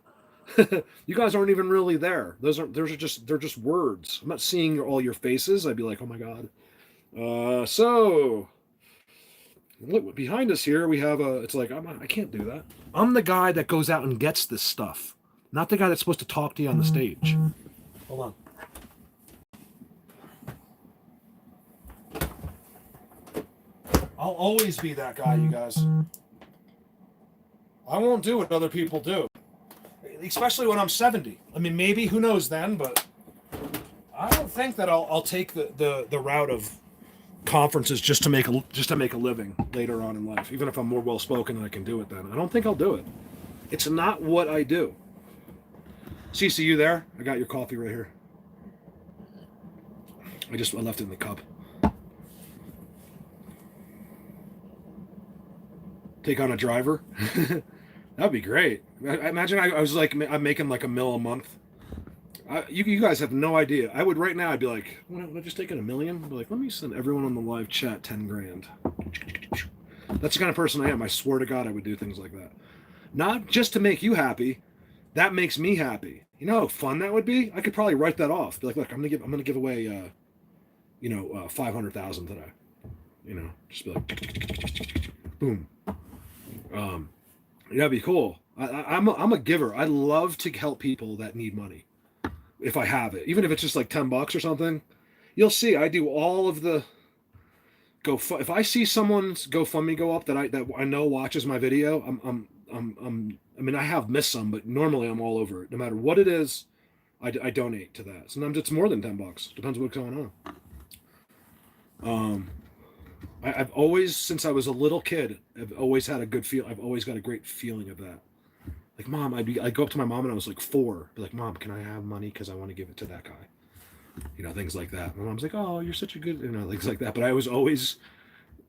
You guys aren't even really there. They're just words. I'm not seeing all your faces. I'd be like, oh my god. So look behind us here. We have a. It's like I can't do that. I'm the guy that goes out and gets this stuff, not the guy that's supposed to talk to you on the stage. Hold on. I'll always be that guy, you guys. I won't do what other people do. Especially when I'm 70. I mean, maybe, who knows then, but I don't think that I'll take the route of conferences just to make a living later on in life. Even if I'm more well spoken and I can do it then. I don't think I'll do it. It's not what I do. Cece, you there? I got your coffee right here. I left it in the cup. Take on a driver? That'd be great. I imagine I was like, I'm making like $1 million a month. You guys have no idea. I would right now. I'd be like, well, I'm just taking $1 million. I'd be like, let me send everyone on the live chat 10 grand. That's the kind of person I am. I swear to God, I would do things like that. Not just to make you happy. That makes me happy. You know how fun that would be? I could probably write that off. Be like, look, I'm gonna give away, 500,000 today. Just be like, boom. That'd be cool. I'm a giver. I love to help people that need money. If I have it, even if it's just like $10 or something, you'll see. I do all of the if I see someone's GoFundMe go up that I know watches my video, I mean, I have missed some, but normally I'm all over it. No matter what it is, I donate to that. Sometimes it's more than $10. Depends what's going on. I've always, since I was a little kid, I've always had a good feel. I've always got a great feeling of that. Like, Mom, I'd go up to my mom when I was like 4. Be like, Mom, can I have money? Because I want to give it to that guy. Things like that. My mom's like, oh, you're such a good, things like that. But I was always,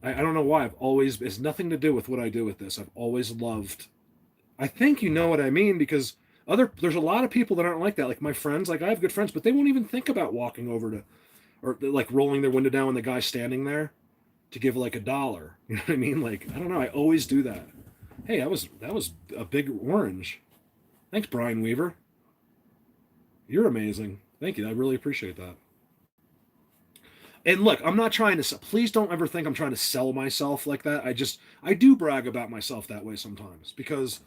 I don't know why. It's nothing to do with what I do with this. I've always loved, I think you know what I mean, because there's a lot of people that aren't like that. Like my friends, like I have good friends, but they won't even think about walking over to, or like rolling their window down when the guy's standing there to give like $1. You know what I mean? Like, I don't know. I always do that. Hey, that was a big orange. Thanks, Brian Weaver. You're amazing. Thank you. I really appreciate that. And look, I'm not trying to, please don't ever think I'm trying to sell myself like that. I do brag about myself that way sometimes because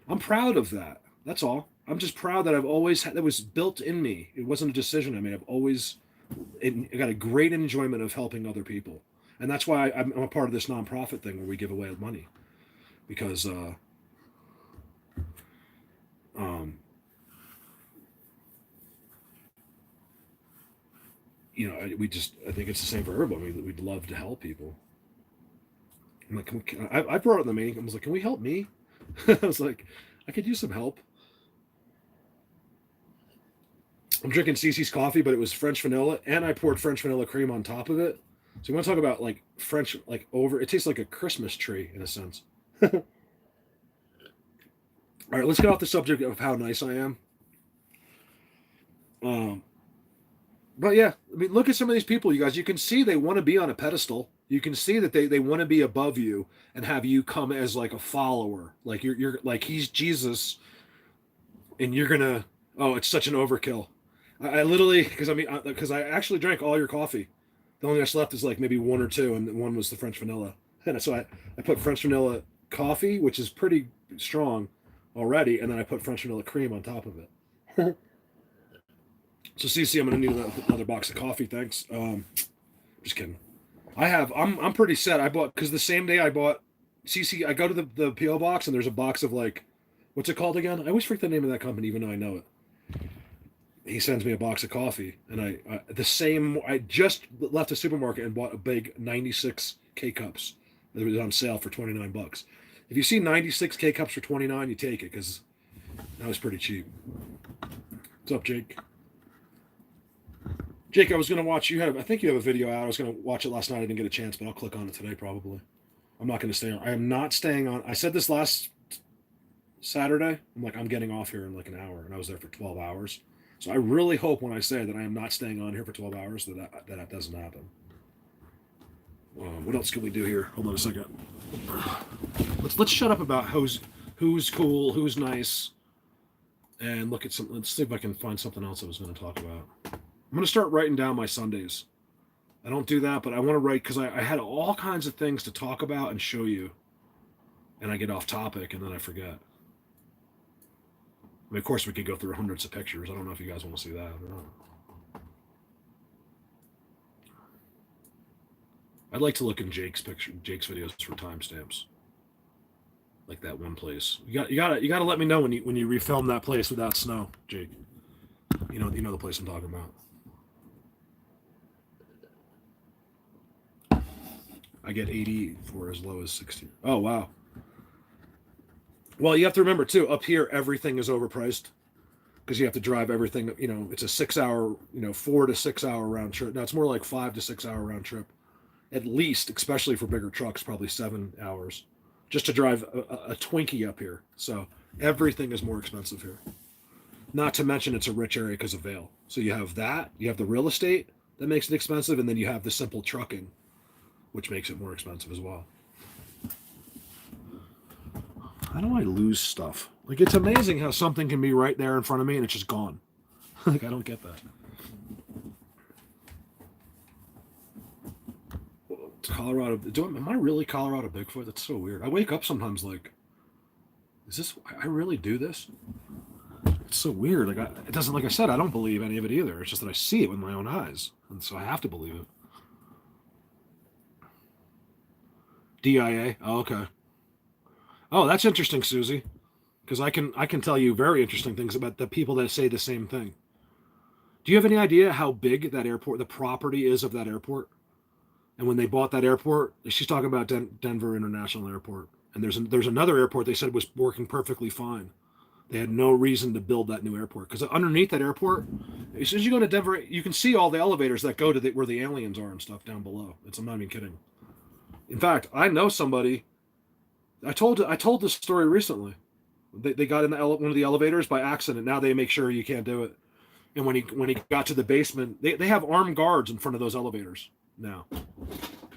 I'm proud of that. That's all. I'm just proud that I've always had, that was built in me. It wasn't a decision I made. I've always got a great enjoyment of helping other people. And that's why I'm a part of this nonprofit thing where we give away money. Because, I think it's the same for everybody. We'd love to help people. I'm like, I brought it in the meeting. I was like, can we help me? I was like, I could use some help. I'm drinking Cece's coffee, but it was French vanilla, and I poured French vanilla cream on top of it. So you want to talk about like French, like it tastes like a Christmas tree in a sense. All right, let's get off the subject of how nice I am. But yeah, I mean, look at some of these people, you guys. You can see they want to be on a pedestal. You can see that they want to be above you and have you come as like a follower. Like you're like he's Jesus, and you're gonna. Oh, it's such an overkill. I literally because I actually drank all your coffee. The only that's left is like maybe 1 or 2, and one was the French vanilla. And so I put French vanilla coffee, which is pretty strong already, and then I put French vanilla cream on top of it. So CC, I'm gonna need another box of coffee. Thanks. Just kidding. I'm pretty set. I bought because the same day I bought CC. I go to the PO box and there's a box of like, what's it called again? I always forget the name of that company, even though I know it. He sends me a box of coffee, and I just left the supermarket and bought a big 96 K cups It was on sale for $29. If you see 96 K cups for 29, you take it because that was pretty cheap. What's up, Jake? Jake, I was gonna watch. I think you have a video out. I was gonna watch it last night. I didn't get a chance, but I'll click on it today probably. I'm not gonna stay on. I am not staying on. I said this last Saturday. I'm like, I'm getting off here in like an hour, and I was there for 12 hours. So I really hope when I say that I am not staying on here for 12 hours that doesn't happen. What else can we do here? Hold on a second. Let's shut up about who's cool, who's nice, and look at some. Let's see if I can find something else I was going to talk about. I'm going to start writing down my Sundays. I don't do that, but I want to write because I had all kinds of things to talk about and show you, and I get off topic and then I forget. I mean, of course, we could go through hundreds of pictures. I don't know if you guys want to see that or not. I'd like to look in Jake's videos for timestamps, like that one place. You gotta let me know when you refilm that place without snow, Jake. You know the place I'm talking about. I get 80 for as low as 60. Oh wow. Well, you have to remember too. Up here, everything is overpriced because you have to drive everything. It's a 6 hour, 4 to 6 hour round trip. Now it's more like 5 to 6 hour round trip. At least, especially for bigger trucks, probably 7 hours just to drive a Twinkie up here. So everything is more expensive here. Not to mention it's a rich area because of Vail. So you have that, you have the real estate that makes it expensive, and then you have the simple trucking, which makes it more expensive as well. How do I lose stuff? Like, it's amazing how something can be right there in front of me and it's just gone. Like, I don't get that. Colorado. Am I really Colorado Bigfoot? That's so weird. I wake up sometimes like, is this? I really do this? It's so weird. Like, it doesn't. Like I said, I don't believe any of it either. It's just that I see it with my own eyes, and so I have to believe it. DIA. Oh, okay. Oh, that's interesting, Susie, because I can tell you very interesting things about the people that say the same thing. Do you have any idea how big that airport, the property is of that airport? And when they bought that airport, she's talking about Denver International Airport. And there's another airport they said was working perfectly fine. They had no reason to build that new airport. Because underneath that airport, as soon as you go to Denver, you can see all the elevators that go to where the aliens are and stuff down below. I'm not even kidding. In fact, I know somebody. I told this story recently. They got in one of the elevators by accident. Now they make sure you can't do it. And when he got to the basement, they have armed guards in front of those elevators now.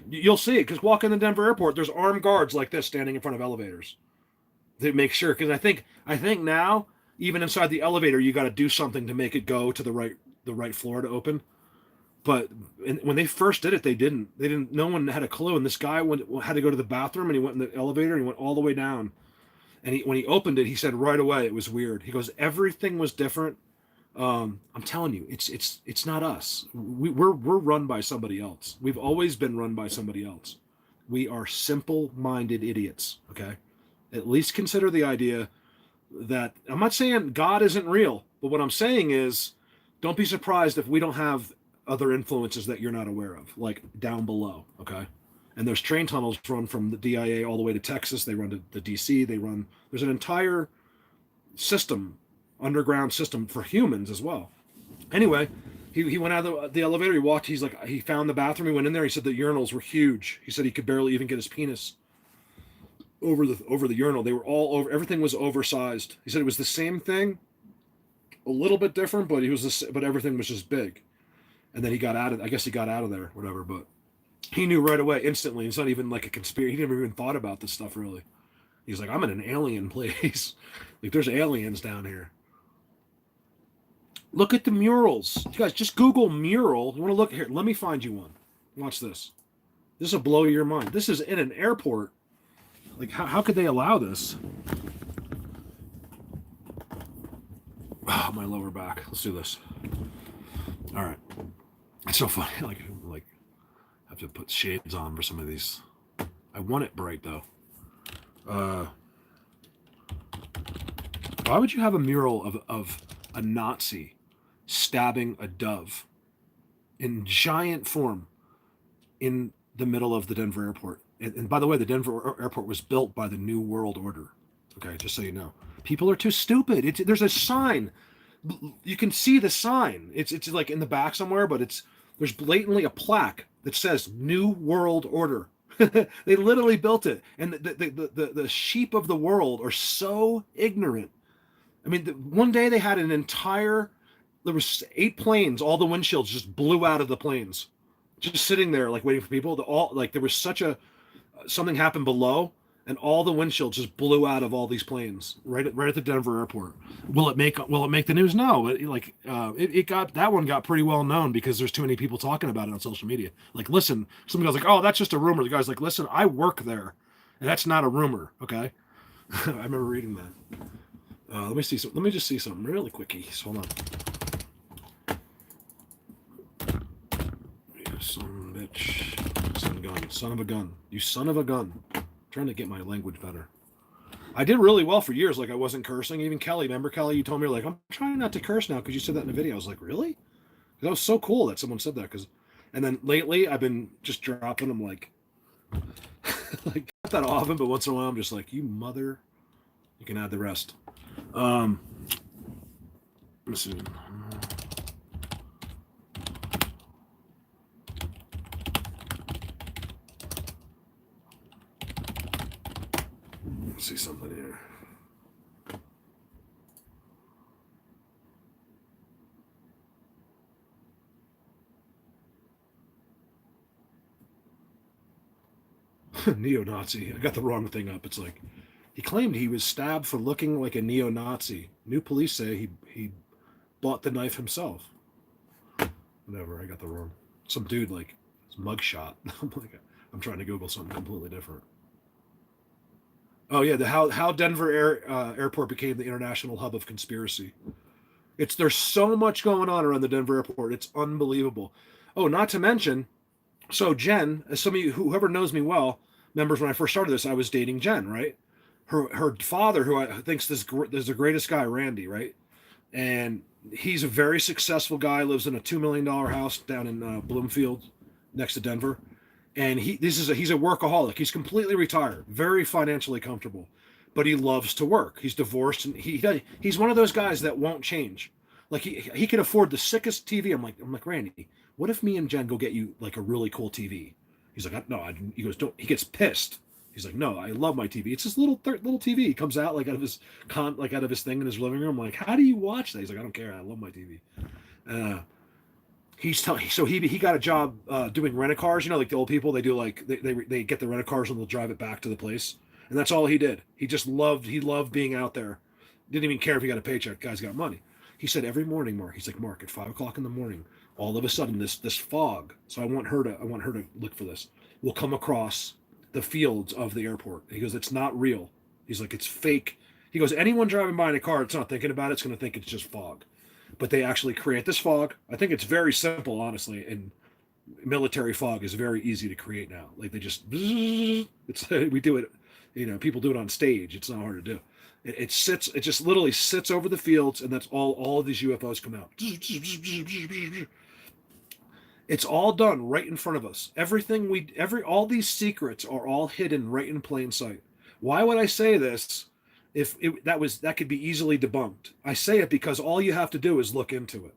You'll see it because walk in the Denver airport, there's armed guards like this standing in front of elevators. They make sure, because I think now even inside the elevator you got to do something to make it go to the right floor to open. But when they first did it, they didn't. No one had a clue. And this guy had to go to the bathroom, and he went in the elevator, and he went all the way down. And when he opened it, he said right away it was weird. He goes, everything was different. I'm telling you, it's not us. We're run by somebody else. We've always been run by somebody else. We are simple-minded idiots. Okay, at least consider the idea that I'm not saying God isn't real, but what I'm saying is, don't be surprised if we don't have other influences that you're not aware of, like down below. Okay, and there's train tunnels run from the DIA all the way to Texas. They run to the DC. There's an entire system. Underground system for humans as well. Anyway, he went out of the elevator. He walked. He found the bathroom. He went in there. He said the urinals were huge. He said he could barely even get his penis over the urinal. They were all over. Everything was oversized. He said it was the same thing, a little bit different, but but everything was just big. And then he got out of. I guess he got out of there, whatever. But he knew right away, instantly. It's not even like a conspiracy. He never even thought about this stuff really. He's like, I'm in an alien place. Like, there's aliens down here. Look at the murals. You guys, just Google mural. You want to look here? Let me find you one. Watch this. This will blow your mind. This is in an airport. Like, how could they allow this? Oh, my lower back. Let's do this. All right. It's so funny. Like I have to put shades on for some of these. I want it bright though. Why would you have a mural of a Nazi stabbing a dove in giant form in the middle of the Denver airport? And by the way, the Denver airport was built by the New World Order. Okay, just so you know, people are too stupid. There's a sign. You can see the sign. It's like in the back somewhere, but there's blatantly a plaque that says New World Order. They literally built it, and the sheep of the world are so ignorant. I mean, one day they had there was 8 planes. All the windshields just blew out of the planes, just sitting there like waiting for people. There was something happened below, and all the windshields just blew out of all these planes right at the Denver airport. Will it make the news? No. That one got pretty well known because there's too many people talking about it on social media. Like, listen, some guy's like, oh, that's just a rumor. The guy's like, listen, I work there, and that's not a rumor. Okay, I remember reading that. Let me just see something really quickie. Hold on. Son of a bitch. Son of a gun. You son of a gun. I'm trying to get my language better. I did really well for years. Like, I wasn't cursing. Even Kelly, remember Kelly? You told me, like, I'm trying not to curse now because you said that in a video. I was like, really? That was so cool that someone said that. And then lately, I've been just dropping them like not that often, but once in a while, I'm just like, you mother. You can add the rest. Let's see. Let's see something here. Neo-Nazi. I got the wrong thing up. It's like, he claimed he was stabbed for looking like a neo-Nazi. New police say he bought the knife himself. Whatever, I got the wrong. Some dude, like, his mugshot. I'm trying to Google something completely different. Oh yeah, how Denver airport became the international hub of conspiracy. There's so much going on around the Denver airport. It's unbelievable. Oh, not to mention, so Jen, as some of you, whoever knows me well, remembers when I first started this, I was dating Jen, right? Her father, who I think is the greatest guy, Randy, right? And he's a very successful guy, lives in a $2 million house down in Bloomfield, next to Denver. And he's a workaholic. He's completely retired, very financially comfortable, but he loves to work. He's divorced, and he's one of those guys that won't change. Like, he can afford the sickest TV. I'm like, Randy, what if me and Jen go get you like a really cool TV? He's like, no. He goes, don't. He gets pissed. He's like, no, I love my TV. It's this little TV. He comes out like out of his thing in his living room. I'm like, how do you watch that? He's like, I don't care. I love my TV. He got a job doing rent-a-cars. You know, like the old people, they do like they get the rent-a-cars and they'll drive it back to the place. And that's all he did. He loved being out there. Didn't even care if he got a paycheck. Guy's got money. He said every morning, Mark. He's like, Mark, at 5:00 in the morning, all of a sudden this fog. So I want her to look for this. Will come across the fields of the airport. He goes, it's not real. He's like, it's fake. He goes, anyone driving by in a car that's not thinking about it's going to think it's just fog. But they actually create this fog. I think it's very simple, honestly. And military fog is very easy to create now. Like, they just, we do it, people do it on stage. It's not hard to do. It just literally sits over the fields, and that's all of these UFOs come out. It's all done right in front of us. All these secrets are all hidden right in plain sight. Why would I say this? That could be easily debunked. I say it because all you have to do is look into it.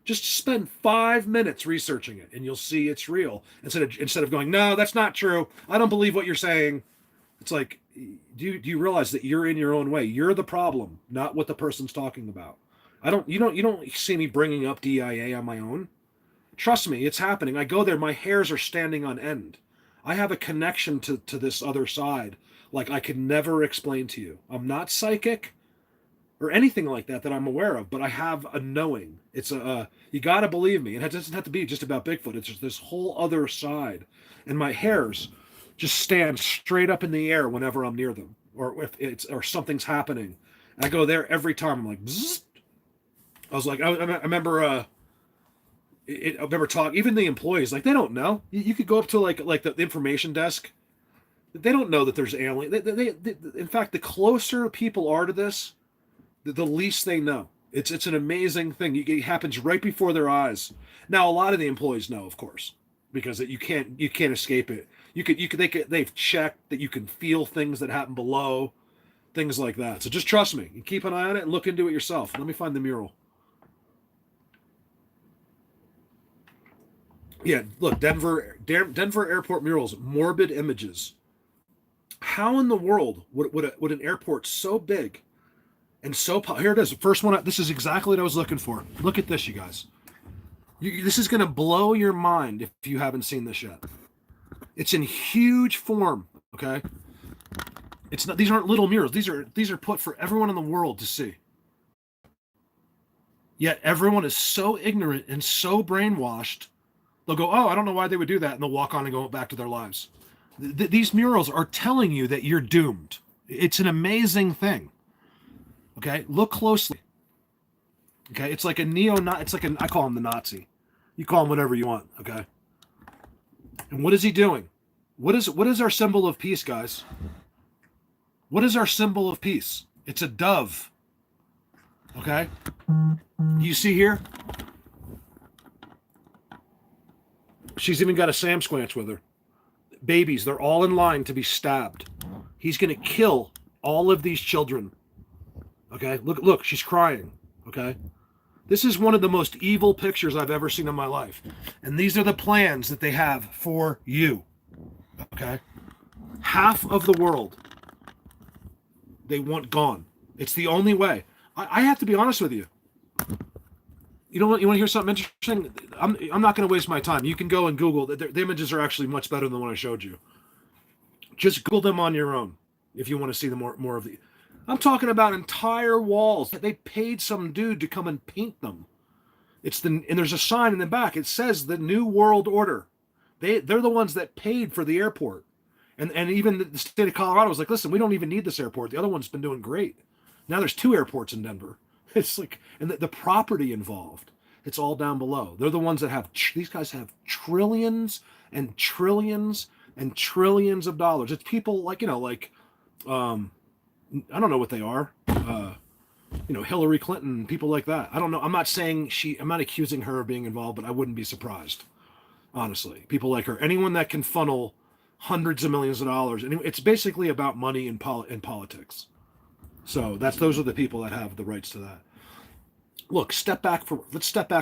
Just spend 5 minutes researching it, and you'll see it's real. Instead of going, no, that's not true. I don't believe what you're saying. It's like, do you realize that you're in your own way? You're the problem, not what the person's talking about. You don't see me bringing up DIA on my own. Trust me, it's happening. I go there, my hairs are standing on end. I have a connection to this other side like I could never explain to you. I'm not psychic or anything like that I'm aware of, but I have a knowing. It's you got to believe me. It doesn't have to be just about Bigfoot. It's just this whole other side. And my hairs just stand straight up in the air whenever I'm near them, or or something's happening. And I go there every time. I'm like, bzzz. I was like, I remember talking, even the employees, like, they don't know. You could go up to like the information desk. They don't know that there's alien. They in fact, the closer people are to this, the least they know. It's an amazing thing. It happens right before their eyes. Now, a lot of the employees know, of course, because you can't escape it. they've checked that you can feel things that happen below, things like that. So just trust me and keep an eye on it and look into it yourself. Let me find the mural. Yeah, look, Denver airport murals, morbid images. How in the world would an airport so big and so here it is, the first one. This is exactly what I was looking for. Look at this, you guys. This is going to blow your mind if you haven't seen this yet. It's in huge form, okay? It's not; these aren't little murals. These are put for everyone in the world to see. Yet everyone is so ignorant and so brainwashed. They'll go, "Oh, I don't know why they would do that," and they'll walk on and go back to their lives. These murals are telling you that you're doomed. It's an amazing thing. Okay, look closely. Okay, it's like a I call him the Nazi. You call him whatever you want. Okay. And what is he doing? What is our symbol of peace, guys? What is our symbol of peace? It's a dove. Okay. You see here? She's even got a Sam Squanch with her. Babies, they're all in line to be stabbed. He's going to kill all of these children. Okay, look, she's crying. Okay, this is one of the most evil pictures I've ever seen in my life. And these are the plans that they have for you. Okay, half of the world they want gone. It's the only way. I have to be honest with you. You know what? You want to hear something interesting? I'm not going to waste my time. You can go and Google. The images are actually much better than the one I showed you. Just Google them on your own if you want to see the more of the. I'm talking about entire walls. They paid some dude to come and paint them. And there's a sign in the back. It says the New World Order. They're the ones that paid for the airport. And even the state of Colorado was like, listen, we don't even need this airport. The other one's been doing great. Now there's 2 airports in Denver. It's like, and the property involved, it's all down below. They're the ones that have, these guys have trillions and trillions and trillions of dollars. It's people like, I don't know what they are. Hillary Clinton, people like that. I don't know. I'm not accusing her of being involved, but I wouldn't be surprised. Honestly, people like her, anyone that can funnel hundreds of millions of dollars. And it's basically about money and politics. So those are the people that have the rights to that. Look, let's step back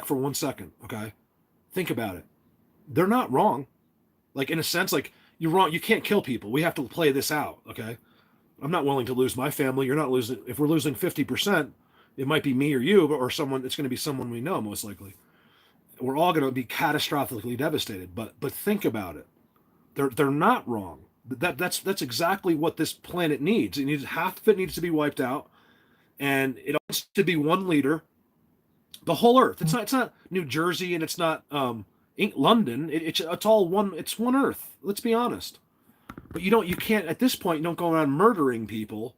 for 1 second. Okay. Think about it. They're not wrong. Like in a sense, like you're wrong. You can't kill people. We have to play this out. Okay. I'm not willing to lose my family. You're not losing. If we're losing 50%, it might be me or you, or someone. It's going to be someone we know, most likely. We're all going to be catastrophically devastated. But think about it. They're not wrong. That's exactly what this planet needs. Half of it needs to be wiped out, and it needs to be one leader. The whole Earth. It's not New Jersey, and it's not London. It's all one. It's one Earth. Let's be honest. But you can't at this point. You don't go around murdering people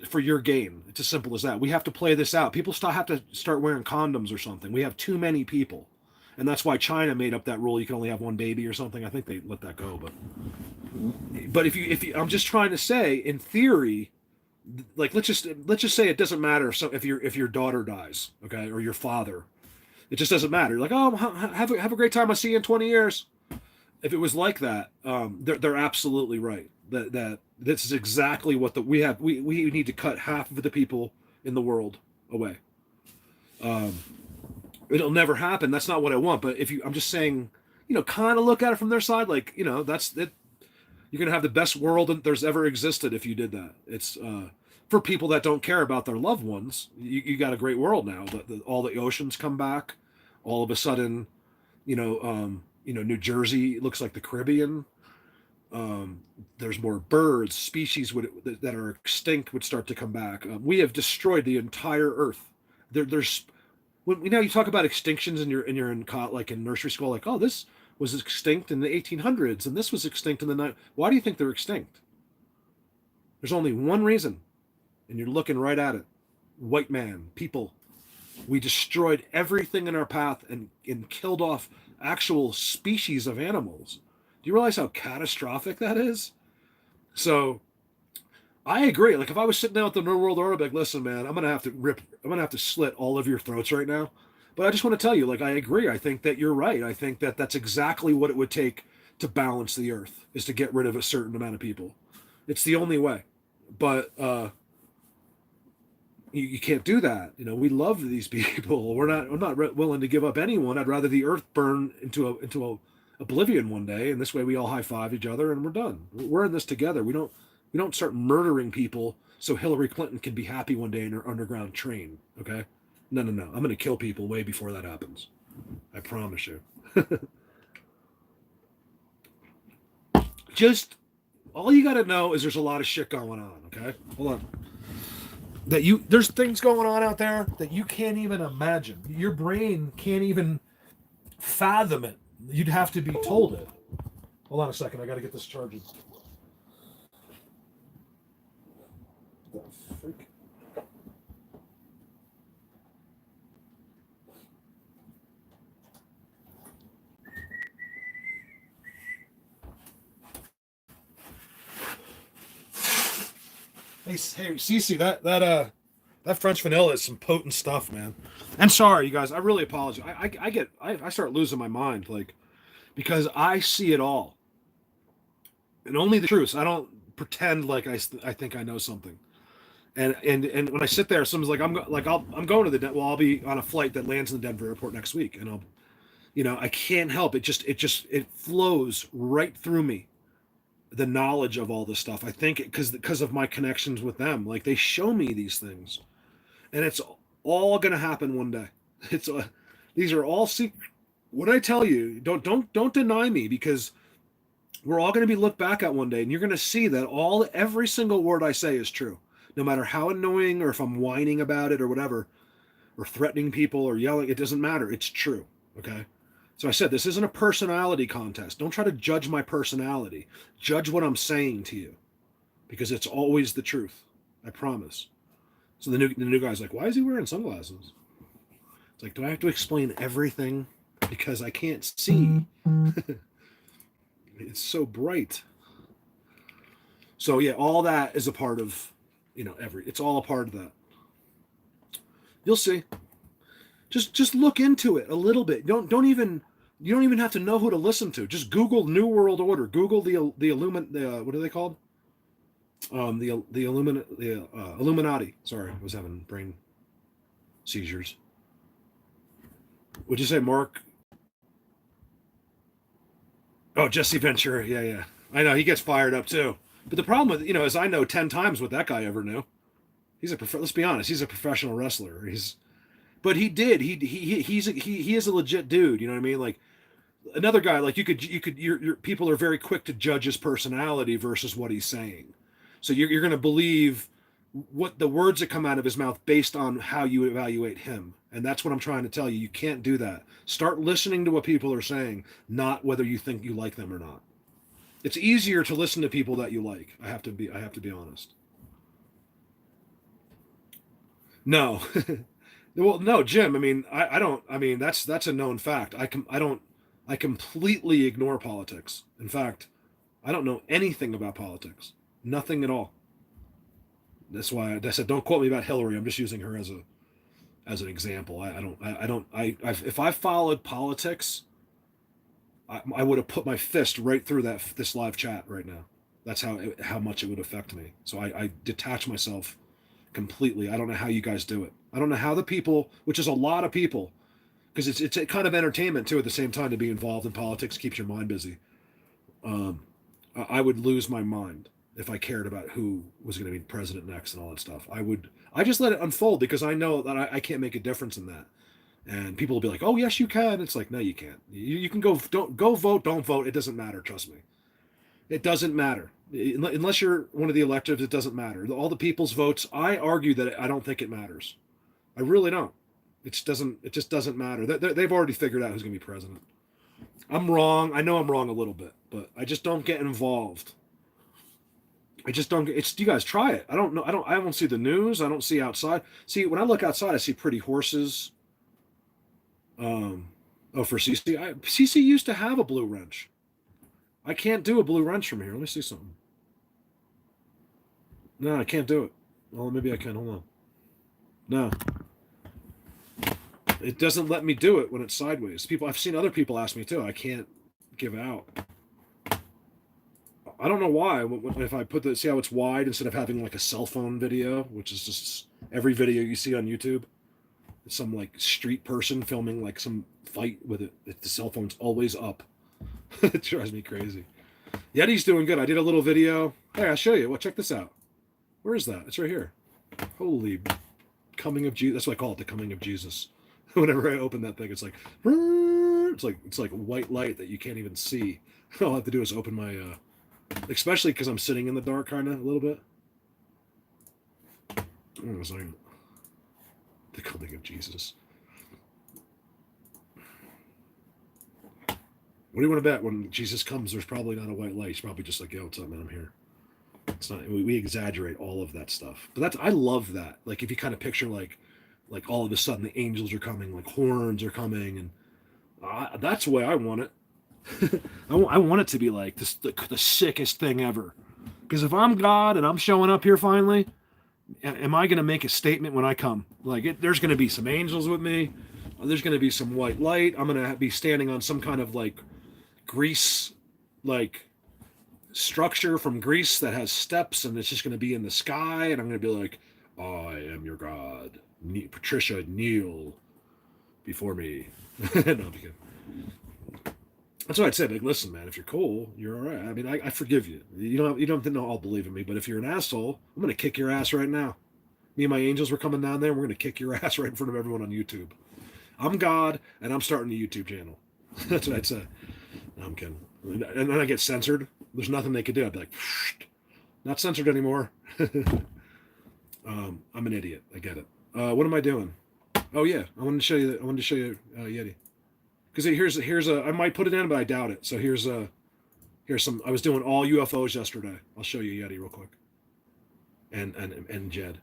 for your gain. It's as simple as that. We have to play this out. People have to start wearing condoms or something. We have too many people, and that's why China made up that rule. You can only have one baby or something. I think they let that go. But if you, I'm just trying to say, in theory, like let's just say it doesn't matter if your daughter dies, okay, or your father. It just doesn't matter. Like, oh, have a great time. I'll see you in 20 years. If it was like that, they're absolutely right. That this is exactly what we have. We need to cut half of the people in the world away. It'll never happen. That's not what I want. But I'm just saying, kind of look at it from their side. Like, that's it. You're going to have the best world that there's ever existed if you did that. It's for people that don't care about their loved ones. You got a great world now. All the oceans come back. All of a sudden, New Jersey looks like the Caribbean. There's more birds, species that are extinct would start to come back. We have destroyed the entire Earth. There's when you talk about extinctions and you're in nursery school, like, oh, this was extinct in the 1800s and this was extinct in the night. Why do you think they're extinct? There's only one reason, and you're looking right at it. White man, people. We destroyed everything in our path and killed off actual species of animals. Do you realize how catastrophic that is? So I agree. Like if I was sitting down at the New World Order, I'd be like, listen, man, I'm gonna have to slit all of your throats right now. But I just want to tell you, like, I agree. I think that you're right. I think that that's exactly what it would take to balance the earth, is to get rid of a certain amount of people. It's the only way. But you can't do that. You know, we love these people. I'm not willing to give up anyone. I'd rather the earth burn into a oblivion one day, and this way we all high five each other and we're done. We're in this together. We don't start murdering people so Hillary Clinton can be happy one day in her underground train. Okay? No. I'm going to kill people way before that happens. I promise you. Just all you got to know is there's a lot of shit going on. Okay, hold on. There's things going on out there that you can't even imagine. Your brain can't even fathom it. You'd have to be told it. Hold on a second. I got to get this charging. The freak. Hey, Cece, that French vanilla is some potent stuff, man. And sorry, you guys, I really apologize. I start losing my mind, like, because I see it all, and only the truth. I don't pretend like I think I know something. And when I sit there, someone's like, I'm going to I'll be on a flight that lands in the Denver airport next week, and I can't help it. It flows right through me. The knowledge of all this stuff, I think, because of my connections with them, like they show me these things, and it's all going to happen one day. These are all what I tell you. Don't deny me, because we're all going to be looked back at one day, and you're going to see that every single word I say is true, no matter how annoying, or if I'm whining about it or whatever, or threatening people or yelling. It doesn't matter. It's true. Okay. So I said, this isn't a personality contest. Don't try to judge my personality. Judge what I'm saying to you, because it's always the truth. I promise. So the new guy's like, why is he wearing sunglasses? It's like, do I have to explain everything? Because I can't see. It's so bright. So yeah, all that is a part of, it's all a part of that. You'll see. Just look into it a little bit. You don't even have to know who to listen to. Just Google New World Order. Google the what are they called? The Illuminati. Sorry, I was having brain seizures. Would you say, Mark? Oh, Jesse Ventura. Yeah. I know he gets fired up too. But the problem with is I know 10 times what that guy ever knew. Let's be honest. He's a professional wrestler. But he did. He is a legit dude. You know what I mean? Like another guy. Like your people are very quick to judge his personality versus what he's saying. So you're going to believe what the words that come out of his mouth based on how you evaluate him. And that's what I'm trying to tell you. You can't do that. Start listening to what people are saying, not whether you think you like them or not. It's easier to listen to people that you like. I have to be honest. No. Well, no, Jim. I mean, I don't. I mean, that's a known fact. I completely ignore politics. In fact, I don't know anything about politics. Nothing at all. That's why I said, don't quote me about Hillary. I'm just using her as an example. If I followed politics, I would have put my fist right through this live chat right now. That's how much it would affect me. So I detach myself completely. I don't know how you guys do it. I don't know how the people, which is a lot of people, because it's a kind of entertainment too at the same time to be involved in politics, keeps your mind busy. I would lose my mind if I cared about who was going to be president next and all that stuff. I just let it unfold, because I know that I can't make a difference in that. And people will be like, oh, yes, you can. It's like, no, you can't. You can go vote, don't vote. It doesn't matter. Trust me. It doesn't matter. Unless you're one of the electives, it doesn't matter. All the people's votes, I argue that I don't think it matters. I really don't. It just doesn't matter. They've already figured out who's going to be president. I'm wrong. I know I'm wrong a little bit, but I just don't get involved. I just don't get, you guys try it. I don't know. I don't see the news. I don't see outside. See, when I look outside, I see pretty horses. For CC. CC used to have a blue wrench. I can't do a blue wrench from here. Let me see something. No, I can't do it. Well, maybe I can. Hold on. No. It doesn't let me do it when it's sideways. I've seen other people ask me too. I can't give out. I don't know why. If I put the see how it's wide instead of having like a cell phone video, which is just every video you see on YouTube, it's some like street person filming like some fight with it. The cell phone's always up. It drives me crazy. Yeti's doing good. I did a little video. Hey, I'll show you. Well, check this out. Where is that? It's right here. Holy coming of Jesus. That's what I call it, the coming of Jesus. Whenever I open that thing, it's like white light that you can't even see. All I have to do is open my especially because I'm sitting in the dark kind of a little bit. Oh, sorry. The coming of Jesus. What do you want to bet? When Jesus comes, there's probably not a white light. He's probably just like, yo, what's up, man? I'm here. It's not. We exaggerate all of that stuff, but I love that. Like if you kind of picture like all of a sudden the angels are coming, like horns are coming, and that's the way I want it. I want it to be like this, the sickest thing ever. Because if I'm God and I'm showing up here finally, am I going to make a statement when I come? Like there's going to be some angels with me. There's going to be some white light. I'm going to be standing on some kind of like Greece, like structure from Greece that has steps, and it's just going to be in the sky, and I'm going to be like, I am your God. Patricia, kneel before me. No, I'm kidding. That's what I'd say. Like, listen, man, if you're cool, you're all right. I mean, I forgive you. You don't have to all believe in me, but if you're an asshole, I'm going to kick your ass right now. Me and my angels were coming down there, and we're going to kick your ass right in front of everyone on YouTube. I'm God, and I'm starting a YouTube channel. That's what I'd say. No, I'm kidding. And then I get censored. There's nothing they could do. I'd be like, not censored anymore. I'm an idiot. I get it. What am I doing? Oh yeah, I wanted to show you. Yeti. Because here's a. I might put it in, but I doubt it. So here's some. I was doing all UFOs yesterday. I'll show you Yeti real quick. And Jed.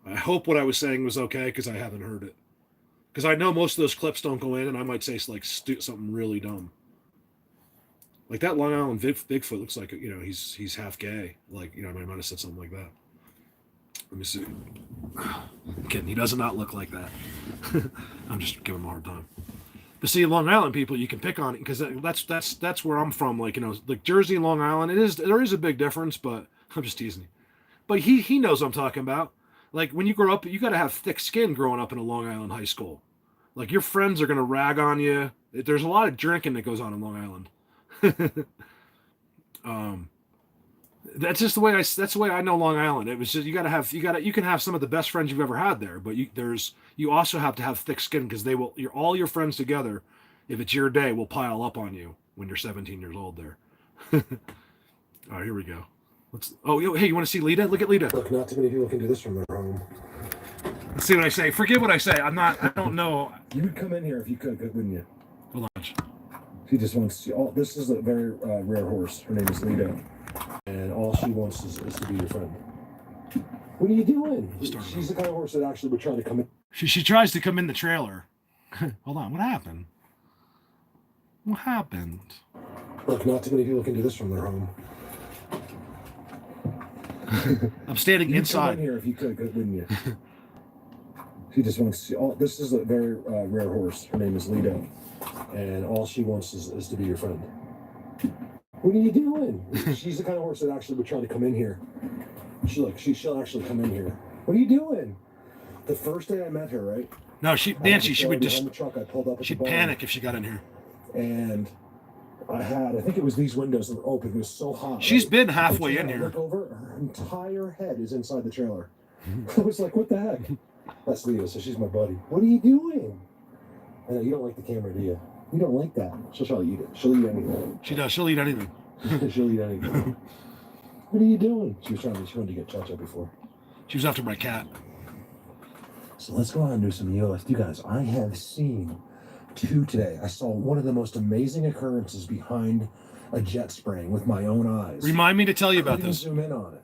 I hope what I was saying was okay because I haven't heard it. Because I know most of those clips don't go in, and I might say like something really dumb. Like that Long Island Bigfoot looks like he's half gay. Like I might have said something like that. Let me see. I'm kidding. He does not look like that. I'm just giving him a hard time. But see, Long Island people, you can pick on it because that's where I'm from. Like like Jersey and Long Island, there is a big difference, but I'm just teasing you. But he knows what I'm talking about. Like when you grow up, you got to have thick skin growing up in a Long Island high school. Like your friends are gonna rag on you. There's a lot of drinking that goes on in Long Island. That's just the way that's the way I know Long Island. It was just you can have some of the best friends you've ever had there, but you also have to have thick skin because all your friends together, if it's your day, will pile up on you when you're 17 years old there. All right, here we go. Hey, you want to see Lita? Look at Lita. Look, not too many people can do this from their home. Let's see what I say. Forget what I say. I don't know. You would come in here if you could, wouldn't you? Hold on. She just wants to. Oh, this is a very rare horse. Her name is Lita, and all she wants is to be your friend. What are you doing? She's the kind of horse that actually would try to come in. She tries to come in the trailer. Hold on. What happened? What happened? Look, not too many people can do this from their home. I'm standing inside. Come in here if you could, wouldn't you? She just wants to. Oh, this is a very rare horse. Her name is Lita, and all she wants is to be your friend. What are you doing? She's the kind of horse that actually would try to come in here. She'll actually come in here. What are you doing? The first day I met her, right? No, Nancy, she would just. The truck, I pulled up. She'd panic if she got in here. And I think it was these windows that were open. It was so hot. She's been halfway in here. Look over, her entire head is inside the trailer. I was like, what the heck? That's Lita, so she's my buddy. What are you doing? I know you don't like the camera, do you? You don't like that. She'll try to eat it. She'll eat anything. She does. She'll eat anything. She'll eat anything. What are you doing? She wanted to get Cha-Cha before. She was after my cat. So let's go out and do some EOS. You guys, I have seen two today. I saw one of the most amazing occurrences behind a jet spraying with my own eyes. Remind me to tell you about this. Zoom in on it.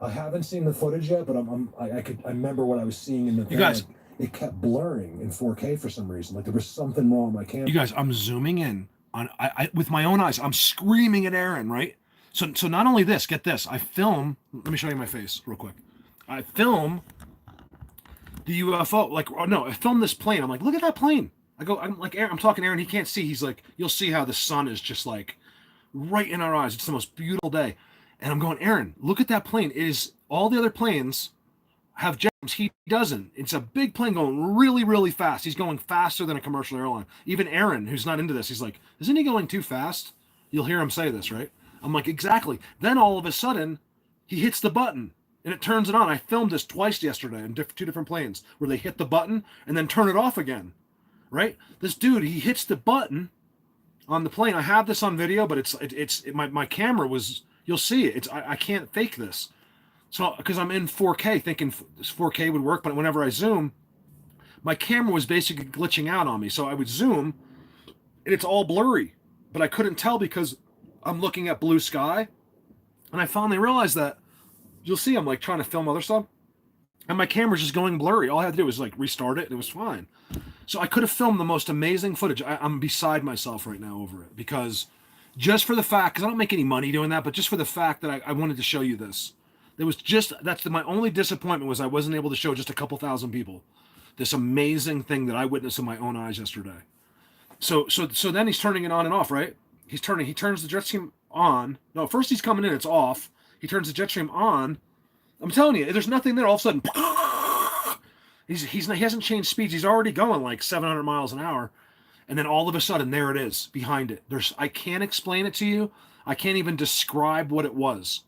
I haven't seen the footage yet, but I remember what I was seeing in the. You guys, it kept blurring in 4K for some reason. Like there was something wrong with my camera. You guys, I'm zooming in on I with my own eyes. I'm screaming at Aaron, right? So not only this, get this. I film. Let me show you my face real quick. I film the UFO. I film this plane. I'm like, look at that plane. I'm talking to Aaron. He can't see. He's like, you'll see how the sun is just like right in our eyes. It's the most beautiful day. And I'm going, Aaron, look at that plane. It is all the other planes have jets. He doesn't. It's a big plane going really, really fast. He's going faster than a commercial airline. Even Aaron, who's not into this, he's like, isn't he going too fast? You'll hear him say this, right? I'm like, exactly. Then all of a sudden, he hits the button and it turns it on. I filmed this twice yesterday in two different planes where they hit the button and then turn it off again, right? This dude, he hits the button on the plane. I have this on video, but my camera was, you'll see it. I can't fake this. So, because I'm in 4K thinking this 4K would work, but whenever I zoom, my camera was basically glitching out on me. So I would zoom and it's all blurry, but I couldn't tell because I'm looking at blue sky. And I finally realized that, you'll see I'm like trying to film other stuff and my camera's just going blurry. All I had to do was like restart it and it was fine. So I could have filmed the most amazing footage. I'm beside myself right now over it because just for the fact, because I don't make any money doing that, but just for the fact that I wanted to show you this. There was just, my only disappointment was I wasn't able to show just a couple thousand people this amazing thing that I witnessed in my own eyes yesterday. So then he's turning it on and off, right? He turns the jet stream on. No, first he's coming in, it's off. He turns the jet stream on. I'm telling you, there's nothing there. All of a sudden, he hasn't changed speeds. He's already going like 700 miles an hour. And then all of a sudden, there it is behind it. I can't explain it to you. I can't even describe what it was.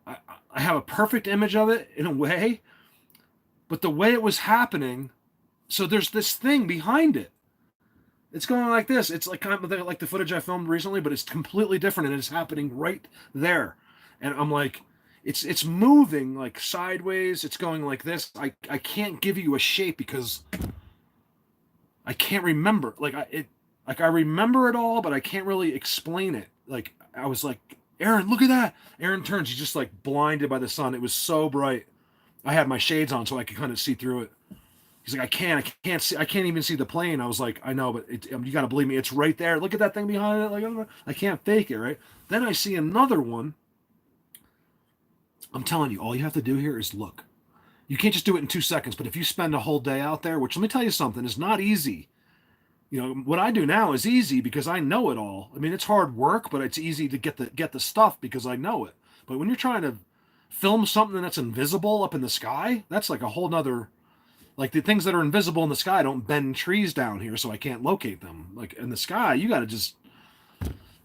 I have a perfect image of it in a way, but the way it was happening, so there's this thing behind it. It's going like this. It's like kind of like the footage I filmed recently, but it's completely different and it's happening right there. And I'm like, it's moving like sideways. It's going like this. I can't give you a shape because I can't remember. I remember it all, but I can't really explain it. Like I was like, Aaron, look at that. Aaron turns. He's just like blinded by the sun. It was so bright. I had my shades on so I could kind of see through it. He's like, I can't see. I can't even see the plane. I was like, I know, but you got to believe me. It's right there. Look at that thing behind it. Like I can't fake it, right? Then I see another one. I'm telling you, all you have to do here is look. You can't just do it in 2 seconds, but if you spend a whole day out there, which let me tell you something, is not easy. You know, what I do now is easy because I know it all. I mean, it's hard work, but it's easy to get the stuff because I know it. But when you're trying to film something that's invisible up in the sky, that's like a whole nother, like the things that are invisible in the sky don't bend trees down here, so I can't locate them. Like in the sky, you got to just,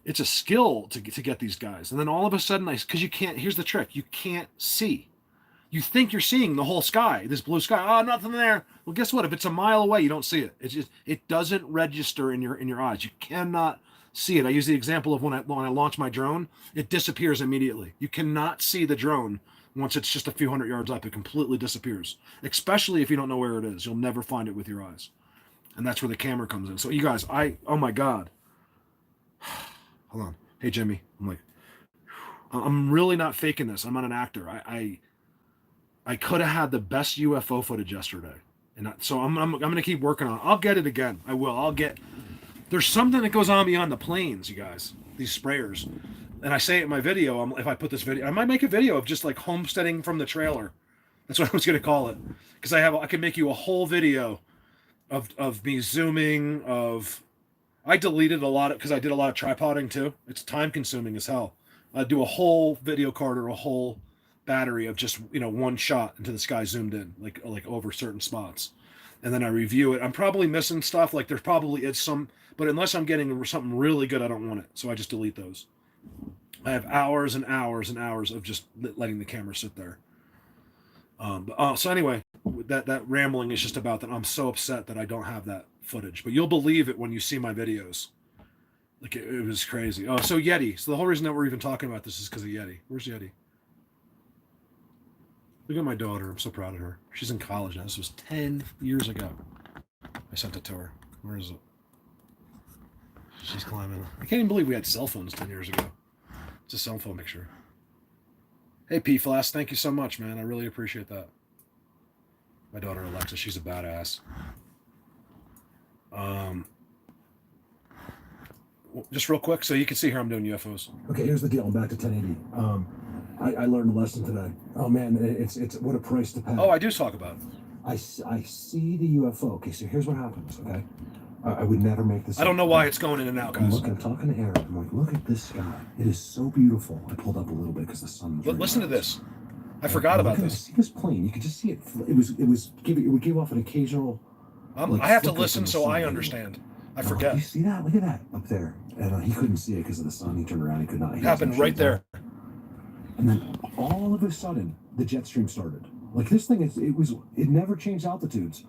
it's a skill to get these guys. And then all of a sudden, because you can't, here's the trick, you can't see. You think you're seeing the whole sky, this blue sky. Oh, nothing there. Well, guess what? If it's a mile away, you don't see it. It's just, it doesn't register in your eyes. You cannot see it. I use the example of when I launch my drone, it disappears immediately. You cannot see the drone once it's just a few hundred yards up. It completely disappears, especially if you don't know where it is. You'll never find it with your eyes. And that's where the camera comes in. So you guys, oh my God. Hold on. Hey, Jimmy. I'm really not faking this. I'm not an actor. I could have had the best UFO footage yesterday. And so I'm going to keep working on it. I'll get it again. I will. There's something that goes on beyond the planes, you guys, these sprayers. And I say it in my video, if I put this video, I might make a video of just like homesteading from the trailer. That's what I was going to call it. Because I can make you a whole video of me zooming, I deleted a lot because I did a lot of tripoding too. It's time consuming as hell. I do a whole video card or a whole battery of just, one shot into the sky zoomed in, like over certain spots. And then I review it. I'm probably missing stuff. Like there probably is some, but unless I'm getting something really good, I don't want it. So I just delete those. I have hours and hours and hours of just letting the camera sit there. So anyway, that rambling is just about that. I'm so upset that I don't have that footage, but you'll believe it when you see my videos. Like it was crazy. Oh, so Yeti. So the whole reason that we're even talking about this is because of Yeti. Where's Yeti? Look at my daughter. I'm so proud of her. She's in college now. This was 10 years ago. I sent it to her. Where is it? She's climbing. I can't even believe we had cell phones 10 years ago. It's a cell phone picture. Hey, P-Flask. Thank you so much, man. I really appreciate that. My daughter, Alexa, she's a badass. Just real quick, so you can see here I'm doing UFOs. Okay, here's the deal. I'm back to 1080. I learned a lesson today. Oh man, it's what a price to pay. Oh, I do talk about it. I see the UFO. Okay, so here's what happens. Okay, I would never make this. I don't know why it's going in and out, guys. I'm talking to Aaron. I'm like, look at this sky. It is so beautiful. I pulled up a little bit because the sun was. Listen to this. I forgot about this. See this plane? You could just see it. It would give off an occasional. I have to listen so I understand. I forget. You see that? Look at that up there. And he couldn't see it because of the sun. He turned around. He could not. It happened right there. And then all of a sudden, the jet stream started. Like this thing, it never changed altitudes.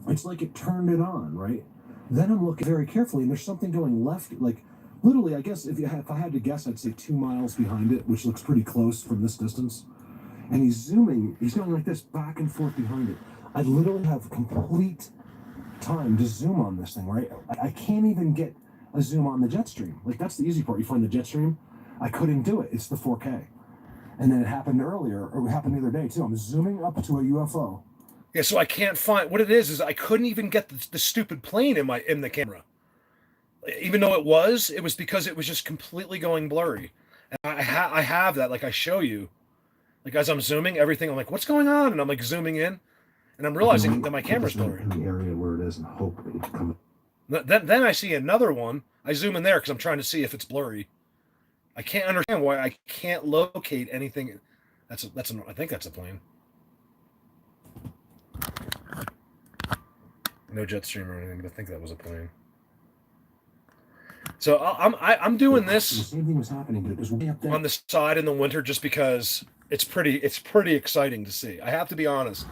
It's like it turned it on, right? Then I'm looking very carefully, and there's something going left. Like literally, I guess if I had to guess, I'd say 2 miles behind it, which looks pretty close from this distance. And he's zooming. He's going like this back and forth behind it. I literally have complete time to zoom on this thing, right? I can't even get a zoom on the jet stream. Like that's the easy part. You find the jet stream. I couldn't do it. It's the 4K. And then it happened earlier, or it happened the other day too. I'm zooming up to a UFO. Yeah, so I can't find what it is I couldn't even get the stupid plane in the camera. Even though it was because it was just completely going blurry. And I have that, like I show you. Like as I'm zooming, everything, I'm like, what's going on? And I'm like zooming in, and I'm realizing that my camera's blurry. In the area where it is, and hope it comes. Then I see another one. I zoom in there because I'm trying to see if it's blurry. I can't understand why I can't locate anything. I think that's a plane. No jet stream or anything, but I think that was a plane. So I'm doing this. The same thing was happening, but it was way up there on the side in the winter just because it's pretty exciting to see. I have to be honest.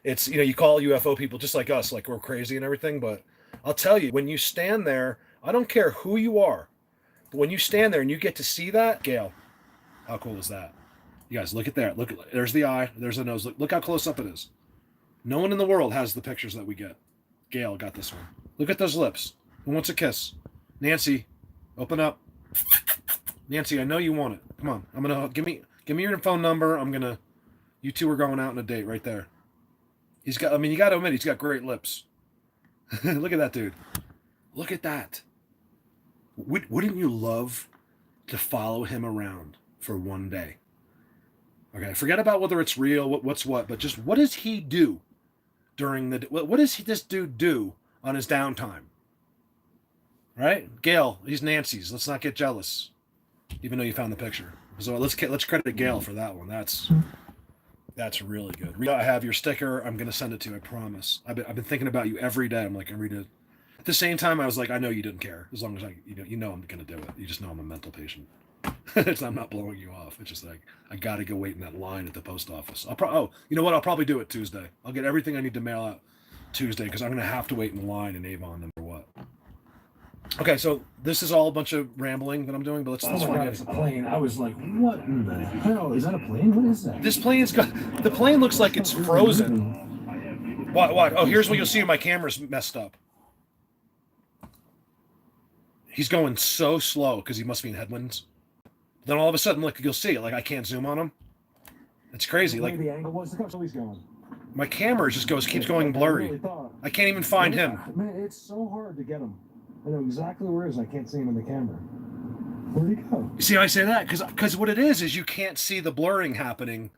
It's, you call UFO people just like us, like we're crazy and everything, but I'll tell you, when you stand there, I don't care who you are, but when you stand there and you get to see that, Gail, how cool is that? You guys, look at there. There's the eye, there's the nose. Look how close up it is. No one in the world has the pictures that we get. Gail got this one. Look at those lips. Who wants a kiss? Nancy, open up. Nancy, I know you want it. Come on. I'm gonna give me your phone number. You two are going out on a date right there. You gotta admit, he's got great lips. Look at that dude. Look at that. Wouldn't you love to follow him around for one day? Okay, forget about whether it's real, what's what, but just what does he do during what does this dude do on his downtime? Right? Gail, he's Nancy's. Let's not get jealous. Even though you found the picture. So let's credit Gail for that one. That's really good. Rita, I have your sticker. I'm going to send it to you, I promise. I've been thinking about you every day. I'm like, Rita. At the same time, I was like, I know you didn't care. As long as you know I'm going to do it. You just know I'm a mental patient. I'm not blowing you off. It's just like, I got to go wait in that line at the post office. You know what? I'll probably do it Tuesday. I'll get everything I need to mail out Tuesday because I'm going to have to wait in the line in Avon no matter what. Okay, so this is all a bunch of rambling that I'm doing, but let's my God, it's a plane. I was like, what in the hell? Is that a plane? What is that? The plane looks like it's frozen. What? Oh, here's what you'll see. My camera's messed up. He's going so slow because he must be in headwinds. Then all of a sudden, look, you'll see it. Like I can't zoom on him. It's crazy. Like the angle was. Look how he's going. My camera just keeps going blurry. I can't even find him. Man, it's so hard to get him. I know exactly where he is. I can't see him in the camera. Where'd he go? You see, I say that because what it is you can't see the blurring happening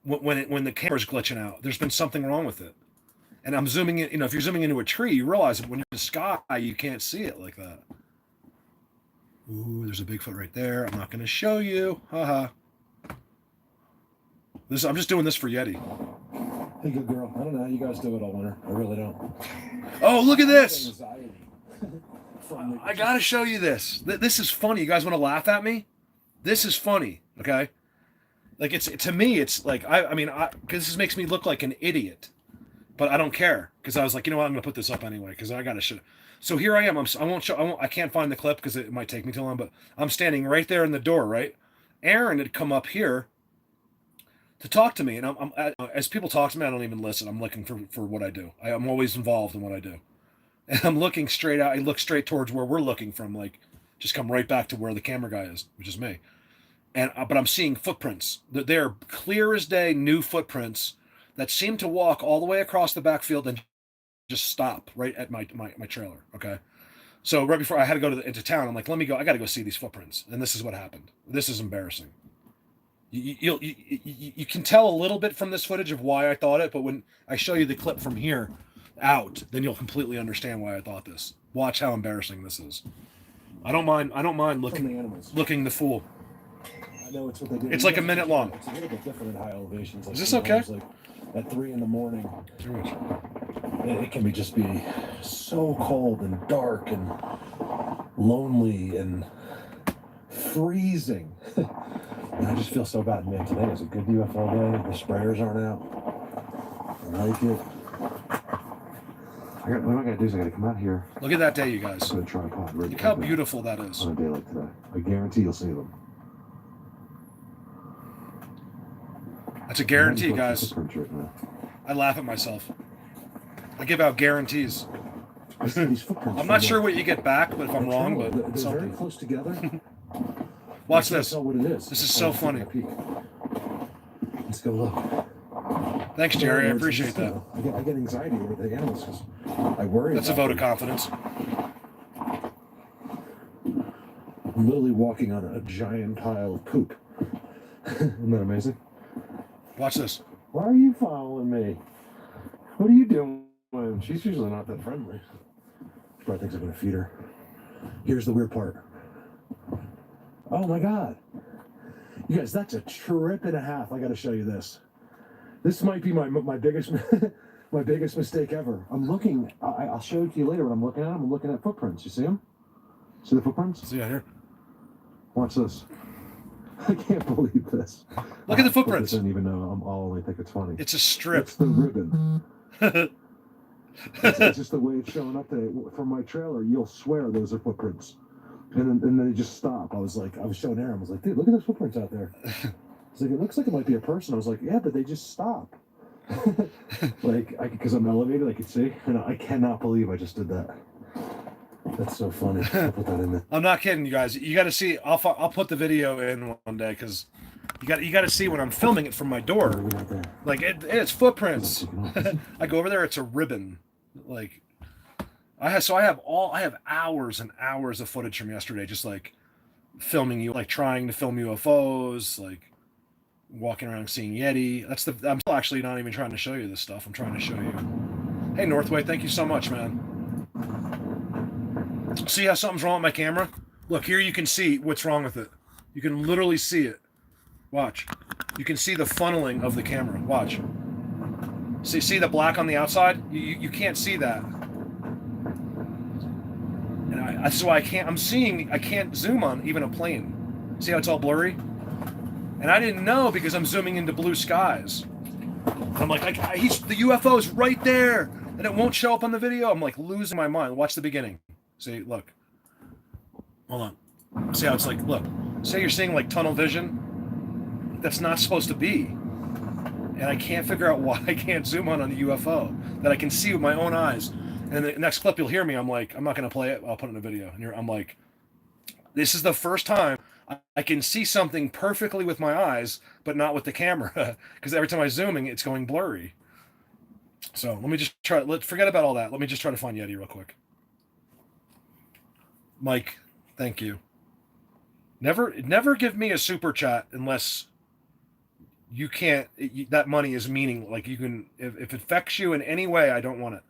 when the camera's glitching out. There's been something wrong with it. And I'm zooming in. If you're zooming into a tree, you realize that when you're in the sky, you can't see it like that. Ooh, there's a Bigfoot right there. I'm not going to show you. Haha. I'm just doing this for Yeti. Hey, good girl. I don't know how you guys do it all winter. I really don't. Oh, look at this. I gotta show you this. This is funny. You guys want to laugh at me? This is funny. Okay. Like to me, it's like because this makes me look like an idiot, but I don't care because I was like, you know what, I'm gonna put this up anyway because I gotta show. So here I am. I can't find the clip because it might take me too long. But I'm standing right there in the door. Right. Aaron had come up here to talk to me, and as people talk to me, I don't even listen. I'm looking for what I do. I'm always involved in what I do. And I'm looking straight out. I look straight towards where we're looking from, like just come right back to where the camera guy is, which is me. And but I'm seeing footprints. They're clear as day, new footprints that seem to walk all the way across the backfield and just stop right at my trailer. Okay, so right before I had to go into town, I'm like, let me go. I got to go see these footprints. And this is what happened. This is embarrassing. You can tell a little bit from this footage of why I thought it, but when I show you the clip from here out, then you'll completely understand why I thought this. Watch how embarrassing this is. I don't mind From looking the animals. the fool. I know it's what they do. It's like a minute long. It's a little bit different at high elevations. Like Is this okay? sometimes, Like at 3 in the morning, Too much. it can just be so cold and dark and lonely and freezing. And I just feel so bad. Man, today is a good UFO day. The sprayers aren't out. I like it. What I gotta do is I gotta come out here Look at that day, you guys. to a tripod. Look how beautiful that is. On a day like today. I guarantee you'll see them. That's a guarantee, I'm guys. footprints right now. I laugh at myself. I give out guarantees. I see these footprints. I'm not sure what you get back, but if I'm wrong, They're but very something. close together. Watch I can't this. tell what it is. This is so funny. Peek. Let's go look. Thanks, Jerry. I It's appreciate just, that. I get anxiety over the animals because I worry. That's a about vote of them. confidence. I'm literally walking on a giant pile of poop. Isn't that amazing? Watch this. Why are you following me? What are you doing? She's usually not that friendly. She probably thinks I'm going to feed her. Here's the weird part. Oh my God. You guys, that's a trip and a half. I got to show you this. This might be my biggest my biggest mistake ever. I'm looking. I'll show it to you later. But I'm looking at them. I'm looking at footprints. You see them? See the footprints? See out here. Watch this. I can't believe this. Look at the footprints. I don't even know. I'll only think it's funny. It's a strip. It's the ribbon. it's just the way it's showing up there. From my trailer, you'll swear those are footprints. And then they just stop. I was showing Aaron. I was like, dude, look at those footprints out there. It's like, it looks like it might be a person. I was like, yeah, but they just stop. Because I'm elevated, I could see. And I cannot believe I just did that. That's so funny. I'll put that in there. I'm not kidding, you guys. You got to see. I'll put the video in one day because you got to see when I'm filming it from my door. What do we got there? Like it's footprints. I go over there. It's a ribbon. Like I have hours and hours of footage from yesterday, just like filming you, like trying to film UFOs, like walking around seeing Yeti. I'm actually not even trying to show you this stuff. I'm trying to show you. Hey Northway, thank you so much, man. See how something's wrong with my camera? Look, here you can see what's wrong with it. You can literally see it. Watch. You can see the funneling of the camera. Watch. See the black on the outside? You can't see that. And that's why I can't zoom on even a plane. See how it's all blurry? And I didn't know because I'm zooming into blue skies. I'm like, the UFO's right there, and it won't show up on the video. I'm like losing my mind. Watch the beginning. See, look. Hold on. See how it's like, look. Say you're seeing like tunnel vision. That's not supposed to be. And I can't figure out why I can't zoom on the UFO that I can see with my own eyes. And the next clip you'll hear me, I'm like, I'm not going to play it. I'll put it in a video. And I'm like, this is the first time I can see something perfectly with my eyes, but not with the camera. Because every time I'm zooming, it's going blurry. So let me just try. Forget about all that. Let me just try to find Yeti real quick. Mike, thank you. Never give me a super chat unless you can't. That money is meaning. Like you can, if it affects you in any way, I don't want it.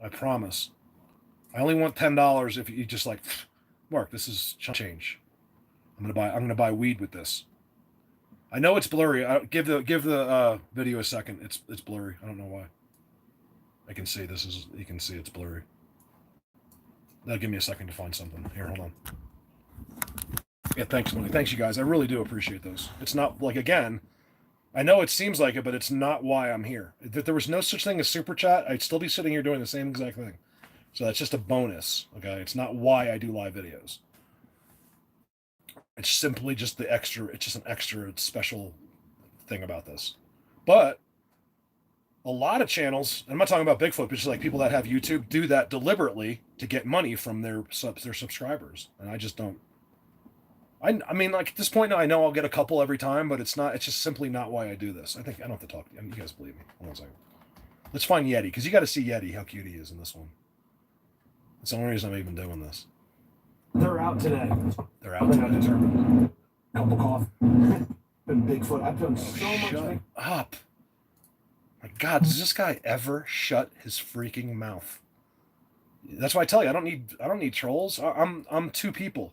I promise. I only want $10 if you just like, Mark, this is change. I'm gonna buy weed with this. I know it's blurry. Give the video a second. It's blurry. I don't know why. I can see you can see it's blurry. That'll give me a second to find something. Here, hold on. Yeah, thanks, Money. Thanks, you guys. I really do appreciate those. It's not like, again, I know it seems like it, but it's not why I'm here. If there was no such thing as super chat, I'd still be sitting here doing the same exact thing. So that's just a bonus. Okay, it's not why I do live videos. It's simply just the extra. It's just an extra special thing about this. But a lot of channels, I'm not talking about Bigfoot, but just like people that have YouTube do that deliberately to get money from their subscribers, and I just don't. I mean, like at this point now, I know I'll get a couple every time, but it's just simply not why I do this. I don't have to talk to you. You guys believe me. Hold on a second. Let's find Yeti, because you got to see Yeti, how cute he is in this one. That's the only reason I'm even doing this. They're out today. They're out today. Couple cough. And Bigfoot. I've done so much. Shut up. My God, does this guy ever shut his freaking mouth? That's why I tell you, I don't need trolls. I'm two people.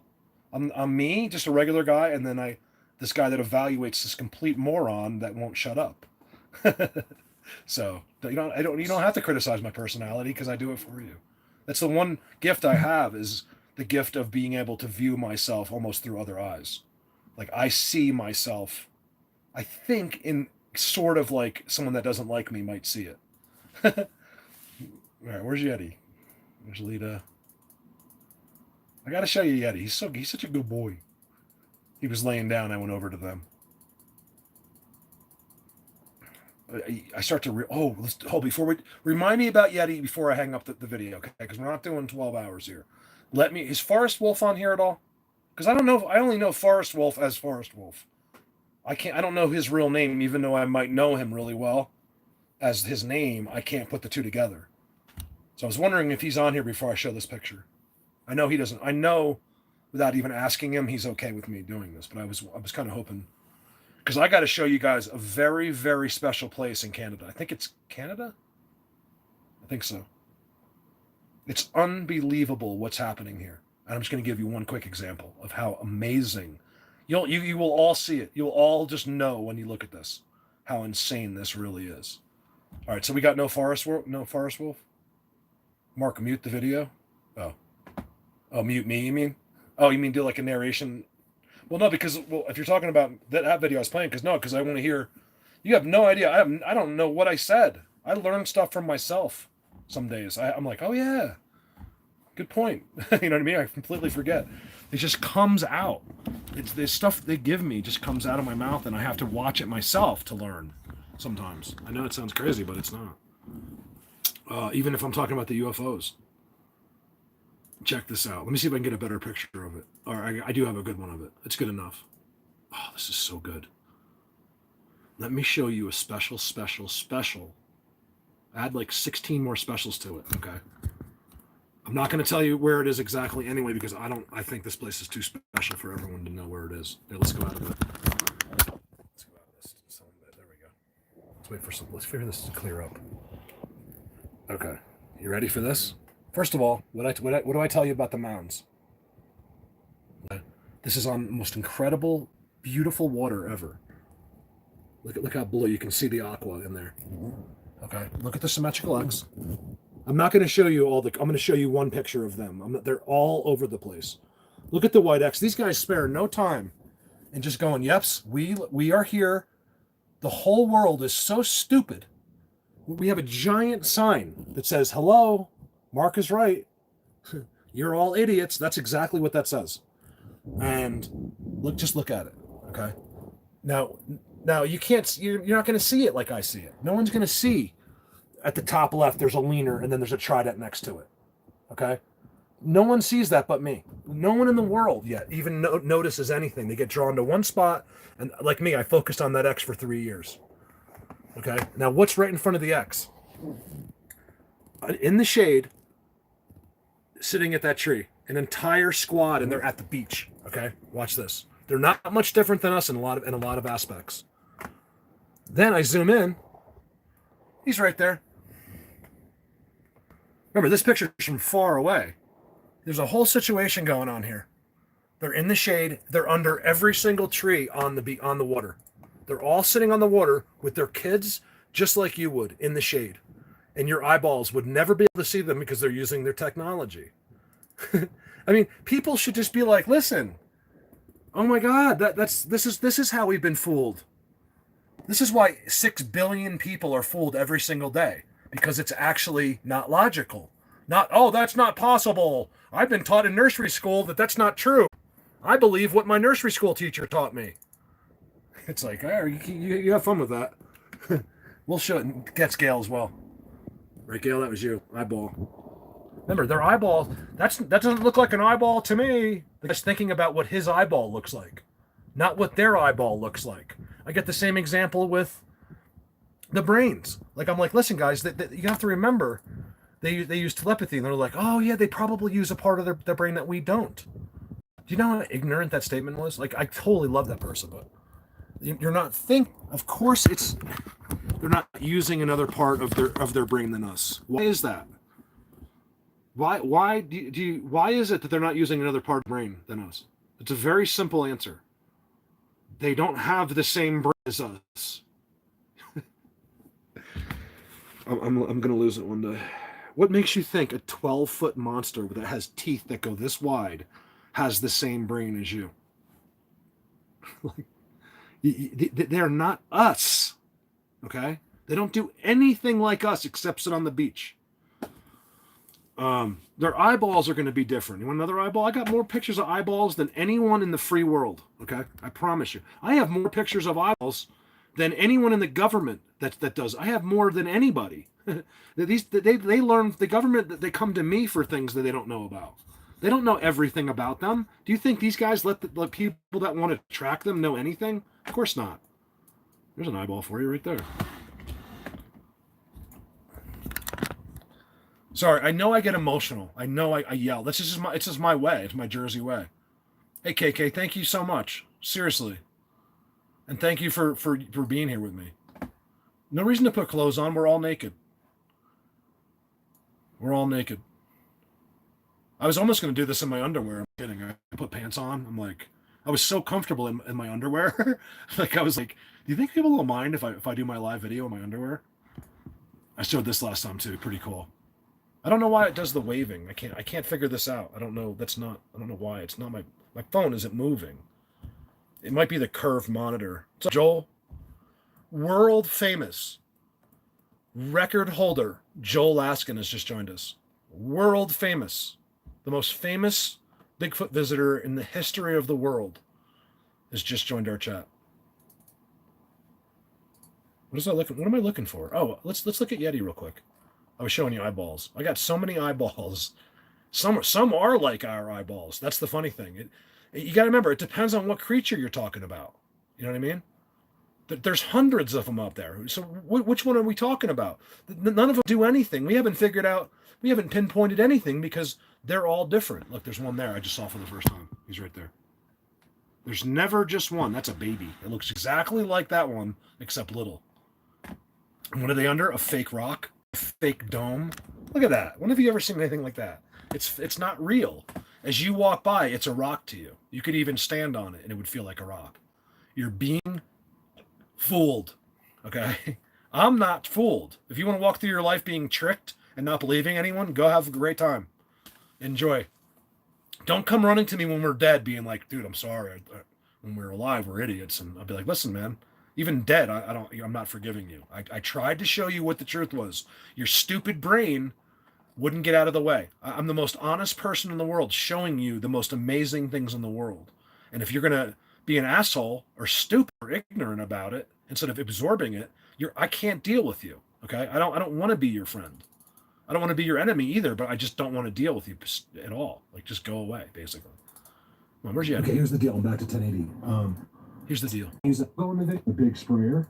I'm me, just a regular guy, and then this guy that evaluates this complete moron that won't shut up. So you don't have to criticize my personality because I do it for you. That's the one gift I have, is the gift of being able to view myself almost through other eyes. Like I see myself, I think, in sort of like someone that doesn't like me might see it. All right, where's Yeti? There's Lita. I gotta show you Yeti. He's such a good boy. He was laying down. I went over to them. I start to before we remind me about Yeti before I hang up the video, okay? Because we're not doing 12 hours here. Is Forest Wolf on here at all? Because I don't know. I only know Forest Wolf as Forest Wolf. I don't know his real name, even though I might know him really well as his name. I can't put the two together. So I was wondering if he's on here before I show this picture. I know he doesn't. I know without even asking him, he's okay with me doing this. But I was kind of hoping, because I got to show you guys a very, very special place in Canada. I think it's Canada. I think so. It's unbelievable what's happening here. And I'm just going to give you one quick example of how amazing. You will all see it. You'll all just know when you look at this how insane this really is. All right, so we got no Forest Wolf. Mark, mute the video. Oh, mute me, you mean? Oh, you mean do like a narration? Well, no, because if you're talking about that video I was playing, because I want to hear. You have no idea. I don't know what I said. I learn stuff from myself some days. I'm like, oh yeah, good point. You know what I mean? I completely forget. It just comes out. It's this stuff they give me just comes out of my mouth, and I have to watch it myself to learn. Sometimes I know it sounds crazy, but it's not. Even if I'm talking about the UFOs. Check this out. Let me see if I can get a better picture of it. I do have a good one of it. It's good enough. Oh, this is so good. Let me show you a special. Add like 16 more specials to it, okay? I'm not going to tell you where it is exactly anyway, because I think this place is too special for everyone to know where it is. Here, let's go out of it. Let's go out of this. There we go. Let's figure this to clear up. Okay. You ready for this? First of all, what do I tell you about the mounds? This is on the most incredible, beautiful water ever. Look how blue. You can see the aqua in there. Okay. Look at the symmetrical X. I'm not going to show you I'm going to show you one picture of them. They're all over the place. Look at the white X. These guys spare no time in just going, yeps, we are here. The whole world is so stupid. We have a giant sign that says, hello, Mark is right. You're all idiots. That's exactly what that says. And just look at it. Okay. Now you're not going to see it like I see it. No one's going to see at the top left, there's a leaner and then there's a trident next to it. Okay. No one sees that but me. No one in the world yet even notices anything. They get drawn to one spot. And like me, I focused on that X for 3 years. Okay. Now what's right in front of the X? In the shade, sitting at that tree, an entire squad, and they're at the beach. Okay. Watch this. They're not much different than us in a lot of aspects. Then I zoom in. He's right there. Remember, this picture is from far away. There's a whole situation going on here. They're in the shade. They're under every single tree on the water. They're all sitting on the water with their kids, just like you would, in the shade. And your eyeballs would never be able to see them because they're using their technology. I mean, people should just be like, listen, oh my God, this is how we've been fooled. This is why 6 billion people are fooled every single day, because it's actually not logical. That's not possible. I've been taught in nursery school that's not true. I believe what my nursery school teacher taught me. It's like, all right, you have fun with that. We'll show it and gets Gail as well. Right, Gail, that was you. Eyeball. Remember, their eyeball, that doesn't look like an eyeball to me. They're just thinking about what his eyeball looks like, not what their eyeball looks like. I get the same example with the brains. Like, I'm like, listen, guys, you have to remember, they use telepathy, and they're like, oh, yeah, they probably use a part of their brain that we don't. Do you know how ignorant that statement was? Like, I totally love that person, but you're not of course they're not using another part of their brain than us. Why is that? Why why is it that they're not using another part of the brain than us? It's a very simple answer. They don't have the same brain as us. I'm gonna lose it one day. What makes you think a 12-foot monster that has teeth that go this wide has the same brain as you? They're not us. Okay? They don't do anything like us except sit on the beach. Their eyeballs are going to be different. You want another eyeball? I got more pictures of eyeballs than anyone in the free world. Okay? I promise you. I have more pictures of eyeballs than anyone in the government that does. I have more than anybody. They learn the government that they come to me for things that they don't know about. They don't know everything about them. Do you think these guys let people that want to track them know anything? Of course not. There's an eyeball for you right there. Sorry, I know I get emotional. I know I yell. It's just my way. It's my Jersey way. Hey KK, thank you so much. Seriously. And thank you for being here with me. No reason to put clothes on. We're all naked. We're all naked. I was almost going to do this in my underwear. I'm kidding. I put pants on. I was so comfortable in my underwear. I was like, do you think people will mind if I do my live video in my underwear? I showed this last time too. Pretty cool. I don't know why it does the waving. I can't figure this out. I don't know. I don't know why. It's not my phone isn't moving. It might be the curved monitor. So Joel, world famous record holder Joel Laskin has just joined us. World famous. The most famous Bigfoot visitor in the history of the world has just joined our chat. What am I looking for? Oh, let's look at Yeti real quick. I was showing you eyeballs. I got so many eyeballs. Some are like our eyeballs. That's the funny thing. You got to remember, it depends on what creature you're talking about. You know what I mean? There's hundreds of them out there. So which one are we talking about? None of them do anything. We haven't pinpointed anything because they're all different. Look, there's one there I just saw for the first time. He's right there. There's never just one. That's a baby. It looks exactly like that one, except little. And what are they under? A fake rock? A fake dome? Look at that. When have you ever seen anything like that? It's not real. As you walk by, it's a rock to you. You could even stand on it and it would feel like a rock. You're being fooled. Okay? I'm not fooled. If you want to walk through your life being tricked and not believing anyone, go have a great time. Enjoy. Don't come running to me when we're dead being like, dude, I'm sorry. When we're alive, we're idiots. And I'll be like, listen, man, even dead, I'm not forgiving you. I tried to show you what the truth was. Your stupid brain wouldn't get out of the way. I'm the most honest person in the world showing you the most amazing things in the world. And if you're going to be an asshole or stupid or ignorant about it, instead of absorbing it, I can't deal with you. Okay? I don't want to be your friend. I don't want to be your enemy either, but I just don't want to deal with you at all. Like, just go away, basically. Well, where's Yeti? Okay, here's the deal. I'm back to 1080. Here's the deal. He's a big sprayer.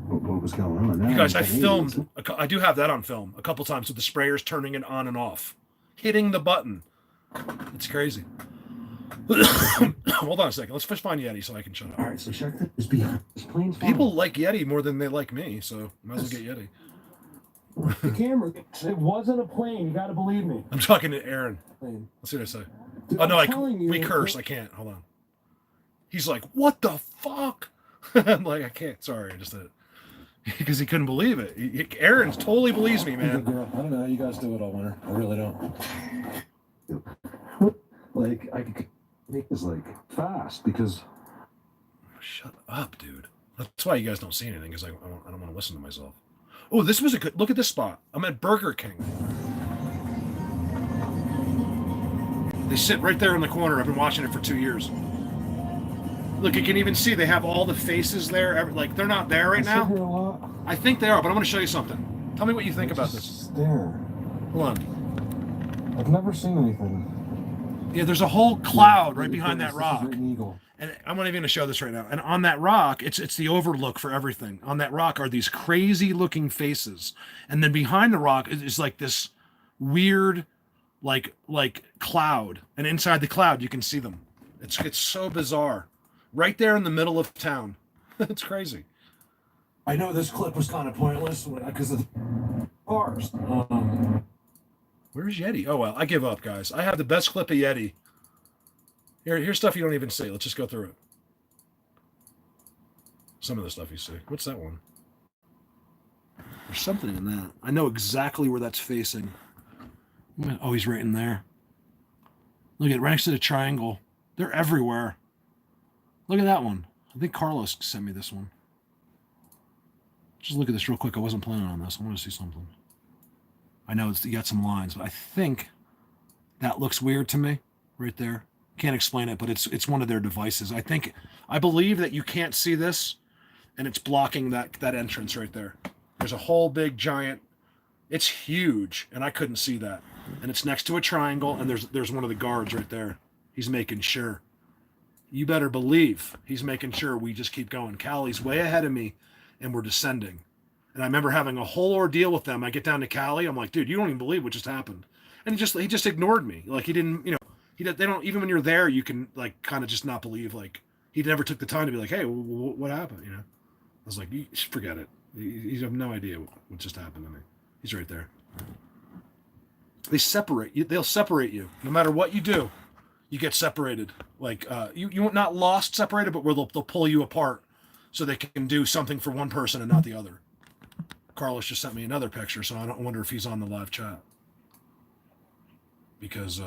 What was going on? Now You guys, I filmed. I do have that on film a couple times with the sprayers turning it on and off, hitting the button. It's crazy. Hold on a second. Let's first find Yeti so I can shut up. All right, so check this behind this plane's People like Yeti more than they like me, so might as well get Yeti. The camera. It wasn't a plane. You got to believe me. I'm talking to Aaron. Let's see what I say. Dude, oh no, we curse. I can't. Hold on. He's like, what the fuck? I'm like, I can't. Sorry, I just did it. Because he couldn't believe it. Aaron totally believes me, man. Girl, I don't know how you guys do it all winter. I really don't. Like, I could make this, like, fast because... Shut up, dude. That's why you guys don't see anything, because I don't want to listen to myself. Oh, this was a good... Look at this spot. I'm at Burger King. They sit right there in the corner. I've been watching it for 2 years. Look, you can even see they have all the faces there. Like, they're not there right now. I think they are, but I'm going to show you something. Tell me what you think about this. There. Hold on. I've never seen anything. Yeah, there's a whole cloud right behind that rock. Eagle. And I'm not even going to show this right now. And on that rock, it's the overlook for everything. On that rock are these crazy looking faces. And then behind the rock is like this weird, like cloud. And inside the cloud, you can see them. It's so bizarre. Right there in the middle of town. It's crazy. I know this clip was kind of pointless because of the bars. Where's Yeti? Oh, well, I give up, guys. I have the best clip of Yeti. Here's stuff you don't even see. Let's just go through it. Some of the stuff you see. What's that one? There's something in that. I know exactly where that's facing. Oh, he's right in there. Look at it, right next to the triangle. They're everywhere. Look at that one. I think Carlos sent me this one. Just look at this real quick. I wasn't planning on this. I want to see something. I know you got some lines, but I think that looks weird to me right there. Can't explain it, but it's one of their devices. I believe that you can't see this, and it's blocking that entrance right there. There's a whole big giant. It's huge, and I couldn't see that. And it's next to a triangle, and there's one of the guards right there. He's making sure. You better believe he's making sure we just keep going. Callie's way ahead of me, and we're descending. And I remember having a whole ordeal with them. I get down to Callie. I'm like, dude, you don't even believe what just happened. And he just ignored me. Like he didn't, they don't, even when you're there, you can like kind of just not believe. Like he never took the time to be like, hey, what happened? I was like, forget it. You have no idea what just happened to me. He's right there. They separate you. They'll separate you no matter what you do. You get separated. Like you not lost separated, but where they'll pull you apart so they can do something for one person and not the other. Carlos just sent me another picture, so I don't wonder if he's on the live chat. Because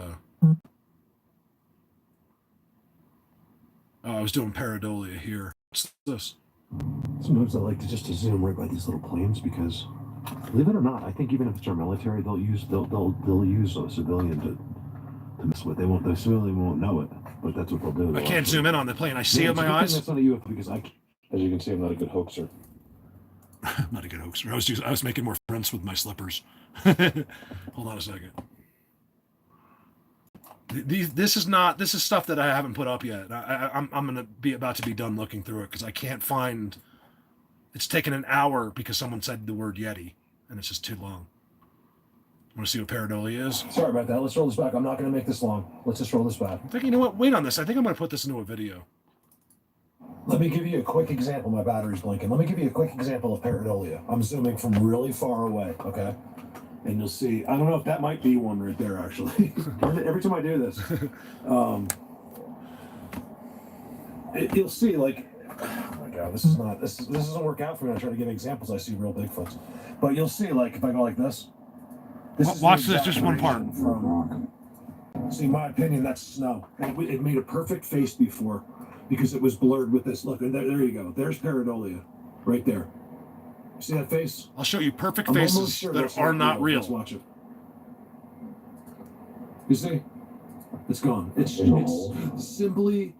I was doing pareidolia here. What's this? Sometimes I like to just zoom right by these little planes because, believe it or not, I think even if it's our military, they'll use a civilian to mess with. The civilian won't know it, but that's what they'll do. I can't zoom in on the plane. I see it with my eyes. That's not a UFO because as you can see, I'm not a good hoaxer. I'm not a good hoaxer. I was making more friends with my slippers. Hold on a second. This is stuff that I haven't put up yet. I'm gonna be about to be done looking through it because I can't find. It's taken an hour because someone said the word Yeti, and it's just too long. Want to see what pareidolia is? Sorry about that. Let's roll this back. I'm not going to make this long. Let's just roll this back. I think, you know what? Wait on this. I think I'm going to put this into a video. Let me give you a quick example. My battery's blinking. Let me give you a quick example of pareidolia. I'm zooming from really far away, okay? And you'll see, I don't know if that might be one right there, actually. Every time I do this, you'll see, like, oh my God, this doesn't work out for me. I try to give examples. I see real Bigfoots. But you'll see, like, if I go like this. Watch this, just one part. See, in my opinion, that's snow. It made a perfect face before because it was blurred with this. Look, and there you go. There's pareidolia right there. See that face? I'll show you perfect faces that are not real. Let's watch it. You see? It's gone. It's simply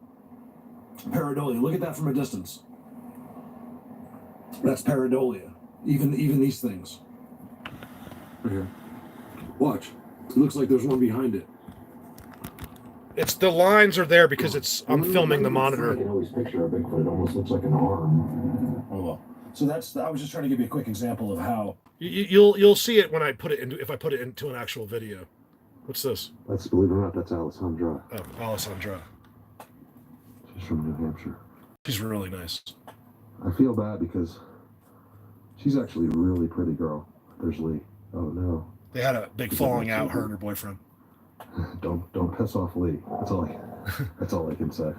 pareidolia. Look at that from a distance. That's pareidolia. Even these things. Right here. Watch. It looks like there's one behind it. It's the lines are there because I'm filming the monitor. I can always picture a Bigfoot. It almost looks like an arm. Oh well. So I was just trying to give you a quick example of how you'll see it when I put it into an actual video. What's this? That's, believe it or not, that's Alessandra. Oh, Alessandra. She's from New Hampshire. She's really nice. I feel bad because she's actually a really pretty girl. There's Lee. Oh no. They had a big falling out, her and her boyfriend. Don't piss off Lee. That's all I can say.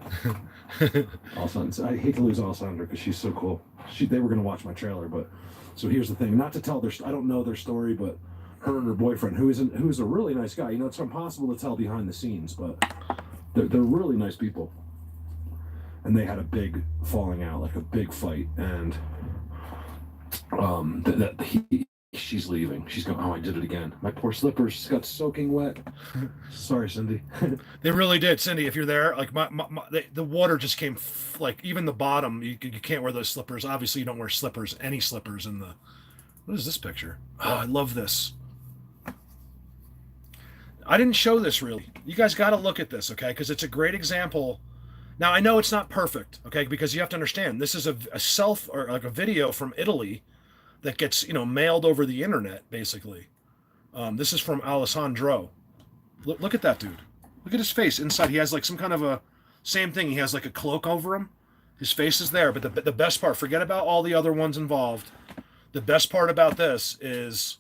I hate to lose Alessandra because she's so cool. They were going to watch my trailer, but so here's the thing. Not to tell I don't know their story, but her and her boyfriend, who is a really nice guy. It's impossible to tell behind the scenes, but they're really nice people. And they had a big falling out, like a big fight, and she's leaving. She's going, oh, I did it again. My poor slippers got soaking wet. Sorry, Cindy. They really did. Cindy, if you're there, like the water just came, like even the bottom, you can't wear those slippers. Obviously, you don't wear any slippers in the, what is this picture? Oh, I love this. I didn't show this really. You guys got to look at this, okay? Because it's a great example. Now, I know it's not perfect, okay? Because you have to understand, this is a video from Italy that gets, mailed over the internet, basically. This is from Alessandro. Look at that dude. Look at his face inside. He has like some kind of a, same thing. He has like a cloak over him. His face is there, but the best part, forget about all the other ones involved. The best part about this is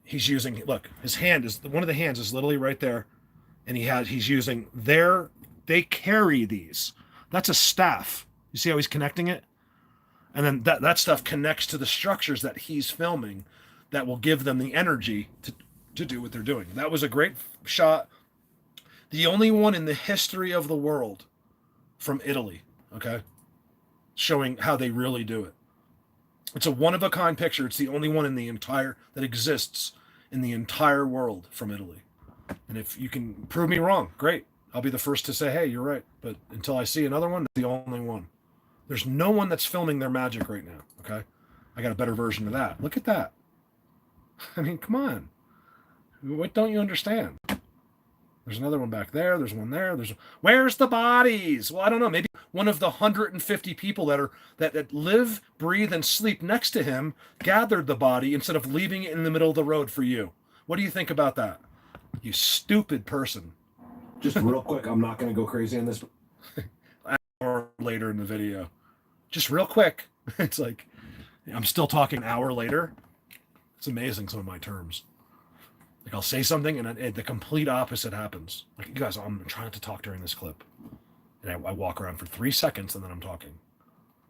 he's using, look, his hand is, one of the hands is literally right there. And he's using they carry these. That's a staff. You see how he's connecting it? And then that stuff connects to the structures that he's filming that will give them the energy to do what they're doing. That was a great shot. The only one in the history of the world from Italy, okay? Showing how they really do it. It's a one-of-a-kind picture. It's the only one in the entire, that exists in the entire world from Italy. And if you can prove me wrong, great. I'll be the first to say, hey, you're right. But until I see another one, that's the only one. There's no one that's filming their magic right now, okay? I got a better version of that. Look at that. I mean, come on. What don't you understand? There's another one back there. There's one there. Where's the bodies? Well, I don't know. Maybe one of the 150 people that live, breathe, and sleep next to him gathered the body instead of leaving it in the middle of the road for you. What do you think about that? You stupid person. Just real quick, I'm not going to go crazy on this. Hour later in the video. Just real quick. It's like, I'm still talking an hour later. It's amazing, some of my terms. Like, I'll say something and the complete opposite happens. Like, you guys, I'm trying to talk during this clip. And I walk around for 3 seconds and then I'm talking.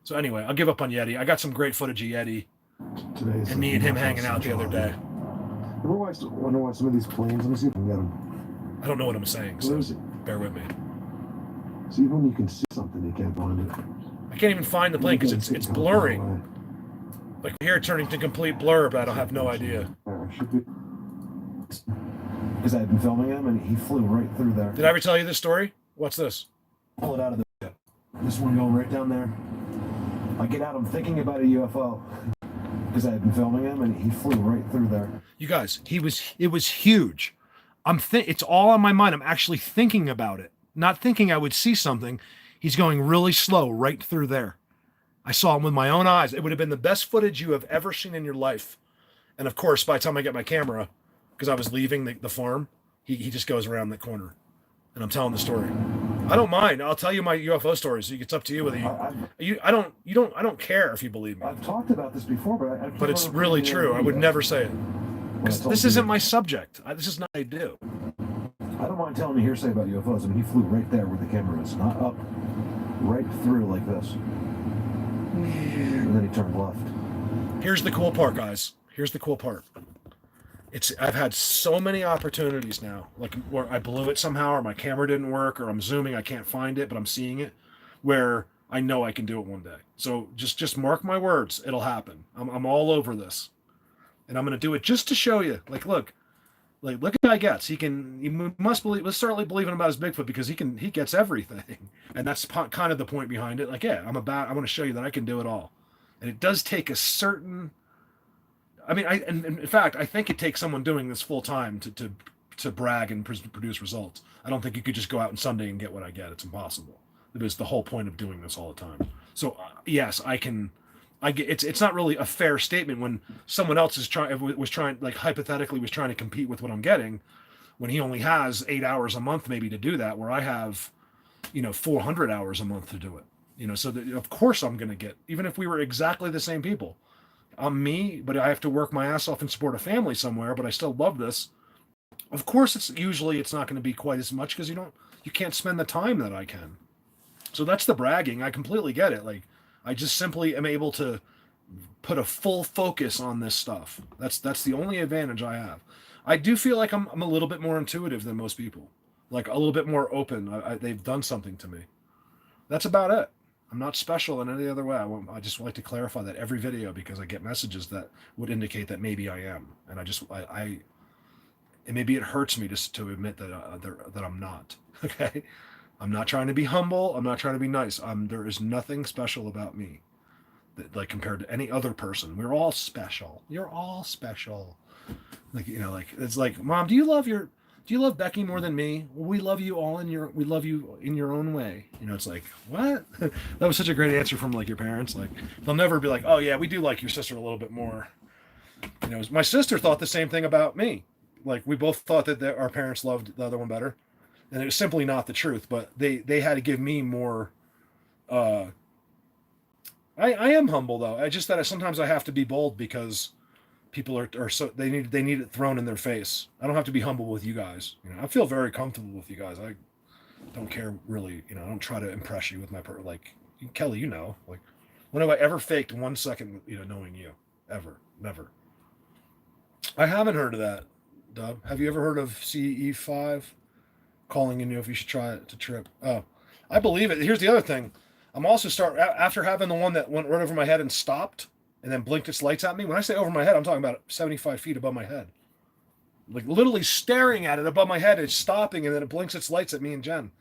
So anyway, I'll give up on Yeti. I got some great footage of Yeti. And me and him hanging out the other day. I wonder why some of these planes, let me see if I can get them. I don't know what I'm saying, so bear with me. See, when you can see something, you can't find it. I can't even find the plane because it's blurring. Like here, turning to complete blur, but I don't have no idea. Because I had been filming him, and he flew right through there. Did I ever tell you this story? What's this? Pull it out of the... This one going right down there. I get out, I'm thinking about a UFO. Because I had been filming him, and he flew right through there. You guys, it was huge. It's all on my mind. I'm actually thinking about it. Not thinking I would see something. He's going really slow right through there. I saw him with my own eyes. It would have been the best footage you have ever seen in your life. And of course, by the time I get my camera, because I was leaving the farm, he just goes around the corner. And I'm telling the story. I don't mind. I'll tell you my UFO stories. It's up to you whether I don't care if you believe me. I've talked about this before, but it's really true. I would never say it. This isn't my subject. This is not what I do. I don't mind telling you hearsay about UFOs. I mean, he flew right there where the camera is, not up, right through like this. And then he turned left. Here's the cool part, guys. Here's the cool part. I've had so many opportunities now, like where I blew it somehow, or my camera didn't work, or I'm zooming, I can't find it, but I'm seeing it, where I know I can do it one day. So just mark my words, it'll happen. I'm all over this, and I'm gonna do it just to show you. Like, look at the guy gets. He must believe. Let's certainly believe about his Bigfoot because he gets everything, and that's kind of the point behind it. Like, yeah, I want to show you that I can do it all, and it does take a certain. I mean, in fact, I think it takes someone doing this full time to brag and produce results. I don't think you could just go out on Sunday and get what I get. It's impossible. It is the whole point of doing this all the time. So yes, I can. It's not really a fair statement when someone else was trying, like hypothetically was trying to compete with what I'm getting, when he only has 8 hours a month maybe to do that, where I have, 400 hours a month to do it. So that, of course I'm going to get, even if we were exactly the same people. I'm me, but I have to work my ass off and support a family somewhere, but I still love this. Of course, it's not going to be quite as much because you can't spend the time that I can. So that's the bragging. I completely get it. Like, I just simply am able to put a full focus on this stuff. That's the only advantage I have. I do feel like I'm a little bit more intuitive than most people, like a little bit more open. They've done something to me. That's about it. I'm not special in any other way. I just like to clarify that every video because I get messages that would indicate that maybe I am, and and maybe it hurts me to admit that I'm not. Okay, I'm not trying to be humble. I'm not trying to be nice. There is nothing special about me, like compared to any other person. We're all special. You're all special. Like it's like, Mom, do you love Becky more than me? Well, we love you in your own way. It's like, what? That was such a great answer from like your parents. Like, they'll never be like, oh yeah, we do like your sister a little bit more. My sister thought the same thing about me. Like, we both thought that our parents loved the other one better, and it was simply not the truth. But they had to give me more. I am humble though. Sometimes I have to be bold because people are so they need it thrown in their face. I don't have to be humble with you guys. You know, I feel very comfortable with you guys. I don't care really. You know, I don't try to impress you with my like Kelly. You know, like when have I ever faked 1 second? You know, knowing you ever, never. I haven't heard of that, Dub. Have you ever heard of CE5 calling in you if you should try it to trip? Oh, I believe it. Here's the other thing. I'm also after having the one that went right over my head and stopped and then blinked its lights at me. When I say over my head, I'm talking about 75 feet above my head. Like literally staring at it above my head. It's stopping and then it blinks its lights at me and Jen.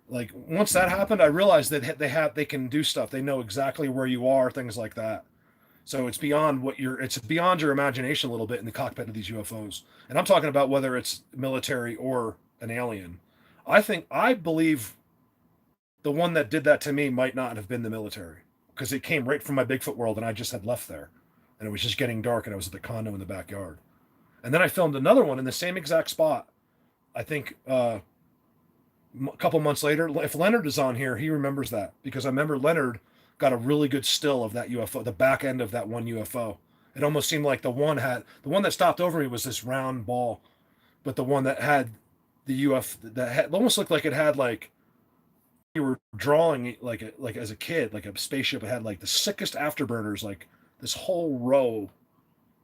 Like once that happened, I realized that they can do stuff. They know exactly where you are, things like that. So it's beyond it's beyond your imagination a little bit in the cockpit of these UFOs. And I'm talking about whether it's military or an alien. I believe the one that did that to me might not have been the military because it came right from my Bigfoot world and I just had left there and it was just getting dark and I was at the condo in the backyard. And then I filmed another one in the same exact spot. I think a couple months later, if Leonard is on here, he remembers that because I remember Leonard got a really good still of that UFO, the back end of that one UFO. It almost seemed like the one that stopped over me was this round ball, but the one that had the UFO almost looked like it had like you were drawing like as a kid, like a spaceship. It had like the sickest afterburners, like this whole row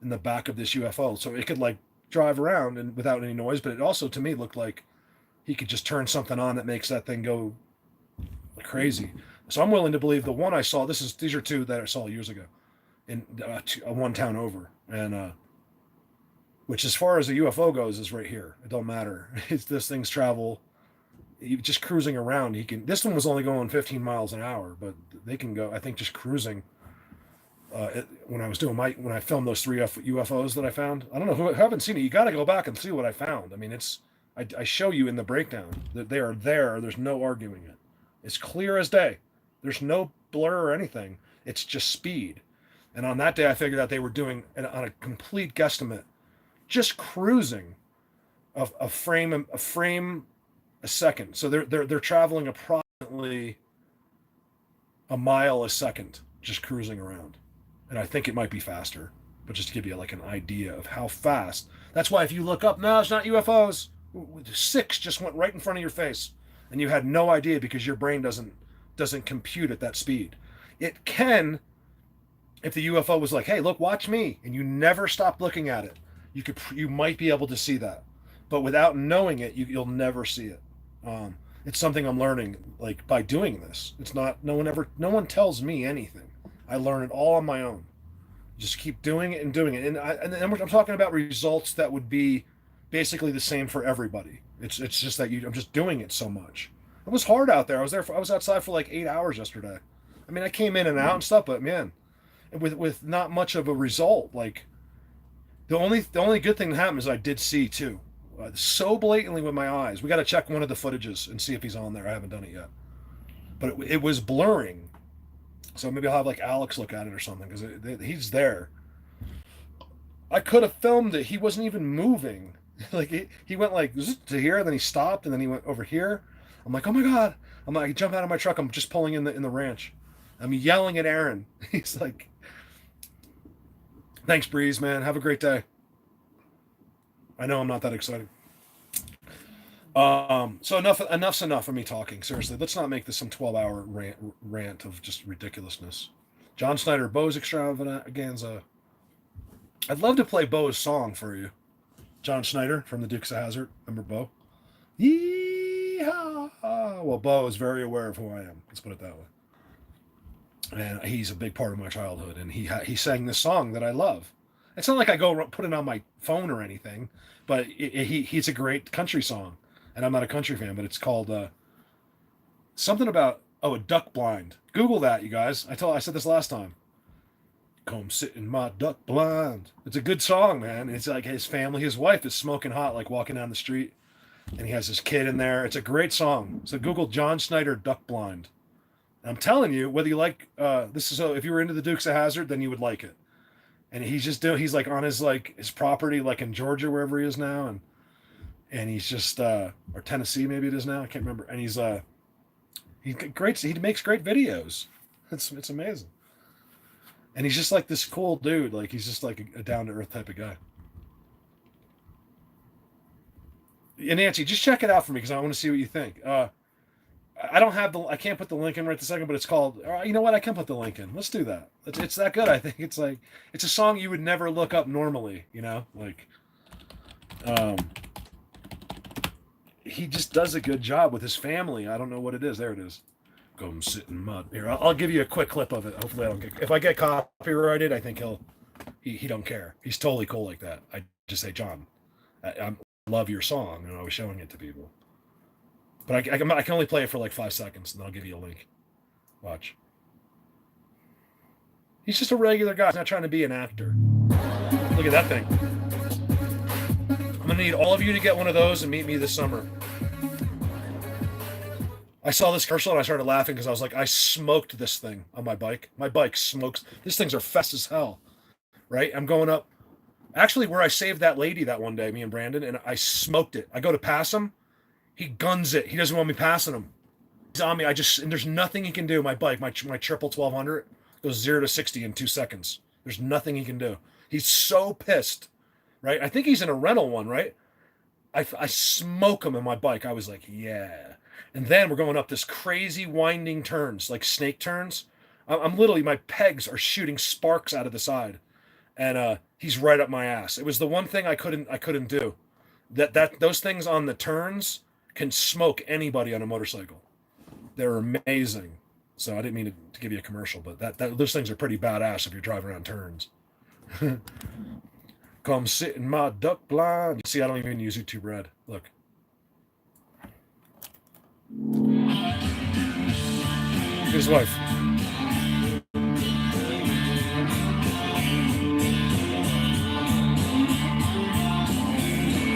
in the back of this UFO, so it could like drive around and without any noise. But it also to me looked like he could just turn something on that makes that thing go crazy. So I'm willing to believe the one I saw. These are two that I saw years ago, in one town over, and which as far as the UFO goes is right here. It don't matter. This things travel. Just cruising around. This one was only going 15 miles an hour, but they can go. I think just cruising. When I filmed those 3 UFOs that I found. I don't know who haven't seen it. You got to go back and see what I found. I mean, I show you in the breakdown that they are there. There's no arguing it. It's clear as day. There's no blur or anything. It's just speed. And on that day, I figured out they were doing on a complete guesstimate, just cruising a frame a second. So they're traveling approximately a mile a second, just cruising around. And I think it might be faster, but just to give you like an idea of how fast. That's why if you look up, no, it's not UFOs. 6 just went right in front of your face, and you had no idea because your brain doesn't compute at that speed. It can, if the UFO was like, hey, look, watch me, and you never stopped looking at it, you might be able to see that. But without knowing it, you'll never see it. It's something I'm learning, like by doing this. It's not no one tells me anything. I learn it all on my own. Just keep doing it and doing it, and I'm talking about results that would be basically the same for everybody. It's just that I'm just doing it so much. It was hard out there. I was outside for like 8 hours yesterday. I mean, I came in and out and stuff, but man, with not much of a result. Like the only good thing that happened is I did see too, so blatantly with my eyes. We got to check one of the footages and see if he's on there. I haven't done it yet, but it was blurring. So maybe I'll have like Alex look at it or something because he's there. I could have filmed it. He wasn't even moving. Like he went like to here, and then he stopped, and then he went over here. I'm like, oh my god! I'm like, I jump out of my truck. I'm just pulling in the ranch. I'm yelling at Aaron. He's like, thanks, Breeze, man. Have a great day. I know I'm not that excited. So enough's enough of me talking. Seriously, let's not make this some 12-hour rant of just ridiculousness. John Snyder, Bo's Extravaganza. I'd love to play Bo's song for you. John Snyder from the Dukes of Hazzard. Remember Bo? Yeehaw! Well, Bo is very aware of who I am. Let's put it that way. And he's a big part of my childhood. And he sang this song that I love. It's not like I go put it on my phone or anything, but he's a great country song. And I'm not a country fan, but it's called something about a duck blind. Google that, you guys. I said this last time. Come sit in my duck blind. It's a good song, man. It's like his family, his wife is smoking hot, like walking down the street, and he has his kid in there. It's a great song. So Google John Snyder duck blind. And I'm telling you, whether you like if you were into the Dukes of Hazzard, then you would like it. And he's like on his property, like in Georgia, wherever he is now, and he's just or Tennessee, maybe it is now. I can't remember. And he's great. He makes great videos. It's amazing. And he's just like this cool dude. Like he's just like a down to earth type of guy. And Nancy, just check it out for me because I want to see what you think. I can't put the link in right this second, but it's called. You know what? I can put the link in. Let's do that. It's that good. I think it's like it's a song you would never look up normally. You know, like, he just does a good job with his family. I don't know what it is. There it is. Come sit in mud. Here, I'll give you a quick clip of it. Hopefully, I don't get. If I get copyrighted, I think he don't care. He's totally cool like that. I just say, John, I love your song, and I was showing it to people. But I can only play it for like 5 seconds, and then I'll give you a link. Watch. He's just a regular guy. He's not trying to be an actor. Look at that thing. I'm going to need all of you to get one of those and meet me this summer. I saw this commercial and I started laughing because I was like, I smoked this thing on my bike. My bike smokes. These things are fast as hell, right? I'm going up. Actually, where I saved that lady that one day, me and Brandon, and I smoked it. I go to pass him. He guns it. He doesn't want me passing him. He's on me. And there's nothing he can do. My bike, my triple 1200 goes 0 to 60 in 2 seconds. There's nothing he can do. He's so pissed, right? I think he's in a rental one, right? I smoke him in my bike. I was like, yeah. And then we're going up this crazy winding turns, like snake turns. I'm literally, my pegs are shooting sparks out of the side. And he's right up my ass. It was the one thing I couldn't do. Those things on the turns can smoke anybody on a motorcycle. They're amazing. So I didn't mean to give you a commercial, but those things are pretty badass if you're driving around turns. Come sit in my duck blind. You see, I don't even use YouTube Red. Look. His wife.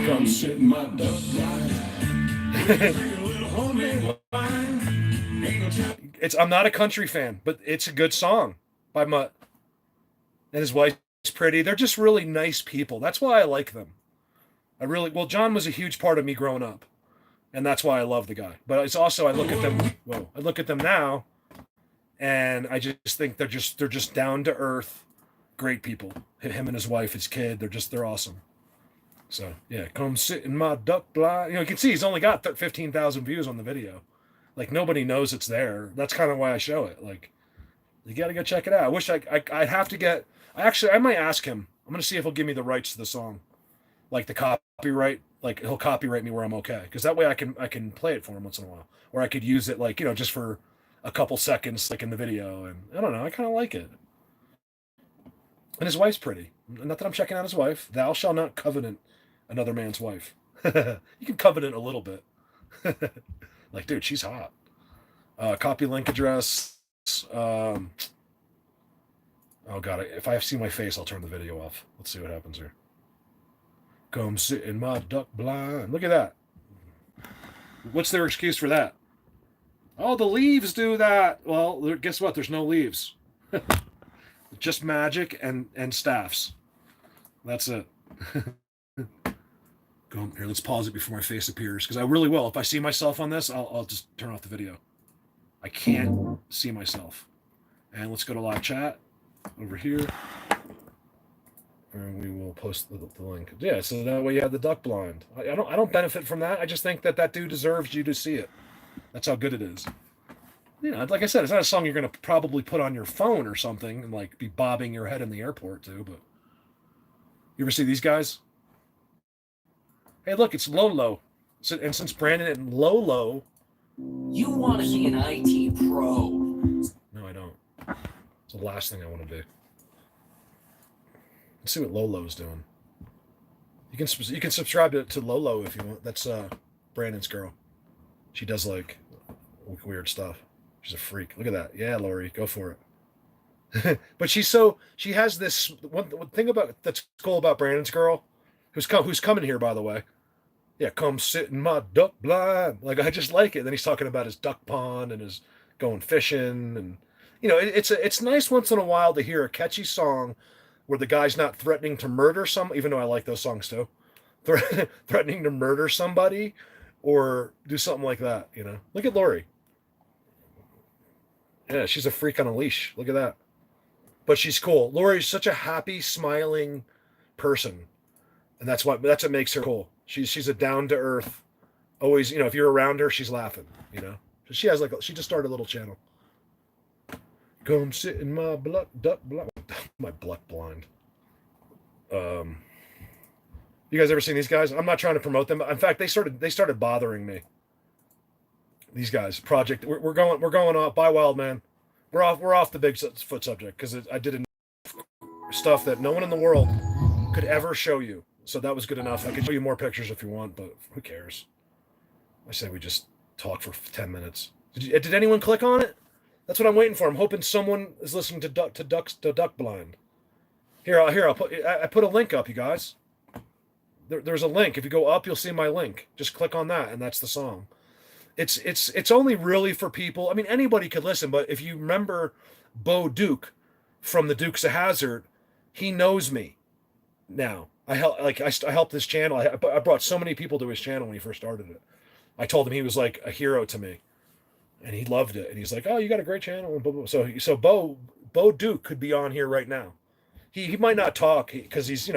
Come sit in my duck blind. I'm not a country fan, but it's a good song by Mutt. And his wife's pretty. They're just really nice people. That's why I like them. John was a huge part of me growing up. And that's why I love the guy. But it's also, I look at them now, and I just think they're just down to earth, great people. Him and his wife, his kid, they're awesome. So yeah, come sit in my duck blind. You know, you can see he's only got 15,000 views on the video. Like nobody knows it's there. That's kind of why I show it. Like, you got to go check it out. I wish I'd have to get. I might ask him. I'm gonna see if he'll give me the rights to the song, like the copyright. Like he'll copyright me where I'm okay, because that way I can play it for him once in a while, or I could use it like, you know, just for a couple seconds, like in the video. And I don't know, I kind of like it. And his wife's pretty. Not that I'm checking out his wife. Thou shalt not covenant another man's wife. You can covenant a little bit. Like, dude, she's hot. Copy link address. Oh god, if I see my face, I'll turn the video off. Let's see what happens here. Come sit in my duck blind. Look at that. What's their excuse for that? Oh, the leaves do that. Well, guess what? There's no leaves. Just magic and staffs. That's it. Go here. Let's pause it before my face appears, because I really will. If I see myself on this, I'll just turn off the video. I can't see myself. And let's go to live chat over here. And we will post the link. Yeah, so that way you have the duck blind. I don't benefit from that. I just think that dude deserves you to see it. That's how good it is. You know, like I said, it's not a song you're going to probably put on your phone or something and like be bobbing your head in the airport to. But you ever see these guys? Hey, look, it's Lolo. So, and since Brandon and Lolo, you want to be an IT pro? No, I don't. It's the last thing I want to be. Let's see what Lolo's doing. You can subscribe to Lolo if you want. That's Brandon's girl. She does like weird stuff. She's a freak. Look at that. Yeah, Lori, go for it. But she has this one thing that's cool about Brandon's girl, who's coming here, by the way. Yeah, come sit in my duck blind. Like, I just like it. Then he's talking about his duck pond and his going fishing, and you know, it's nice once in a while to hear a catchy song where the guy's not threatening to murder even though I like those songs too, threatening to murder somebody or do something like that, you know. Look at Lori. Yeah, she's a freak on a leash. Look at that. but she's cool. Lori's such a happy, smiling person, and that's what makes her cool. She's a down to earth, always. You know, if you're around her, she's laughing. You know, so she has she just started a little channel. Come sit in my duck blind. You guys ever seen these guys? I'm not trying to promote them. In fact, they started bothering me. These guys, Project, we're going off by Wild Man. We're off the Bigfoot subject because I did stuff that no one in the world could ever show you. So that was good enough. I could show you more pictures if you want, but who cares? I say we just talk for 10 minutes. Did anyone click on it? That's what I'm waiting for. I'm hoping someone is listening to Duck Blind. Here I'll put a link up, you guys. There's a link. If you go up, you'll see my link. Just click on that, and that's the song. It's only really for people. I mean, anybody could listen, but if you remember Bo Duke from the Dukes of Hazzard, he knows me now. I helped his channel. I brought so many people to his channel when he first started it. I told him he was like a hero to me, and he loved it. And he's like, "Oh, you got a great channel." So Bo Duke could be on here right now. He might not talk because he's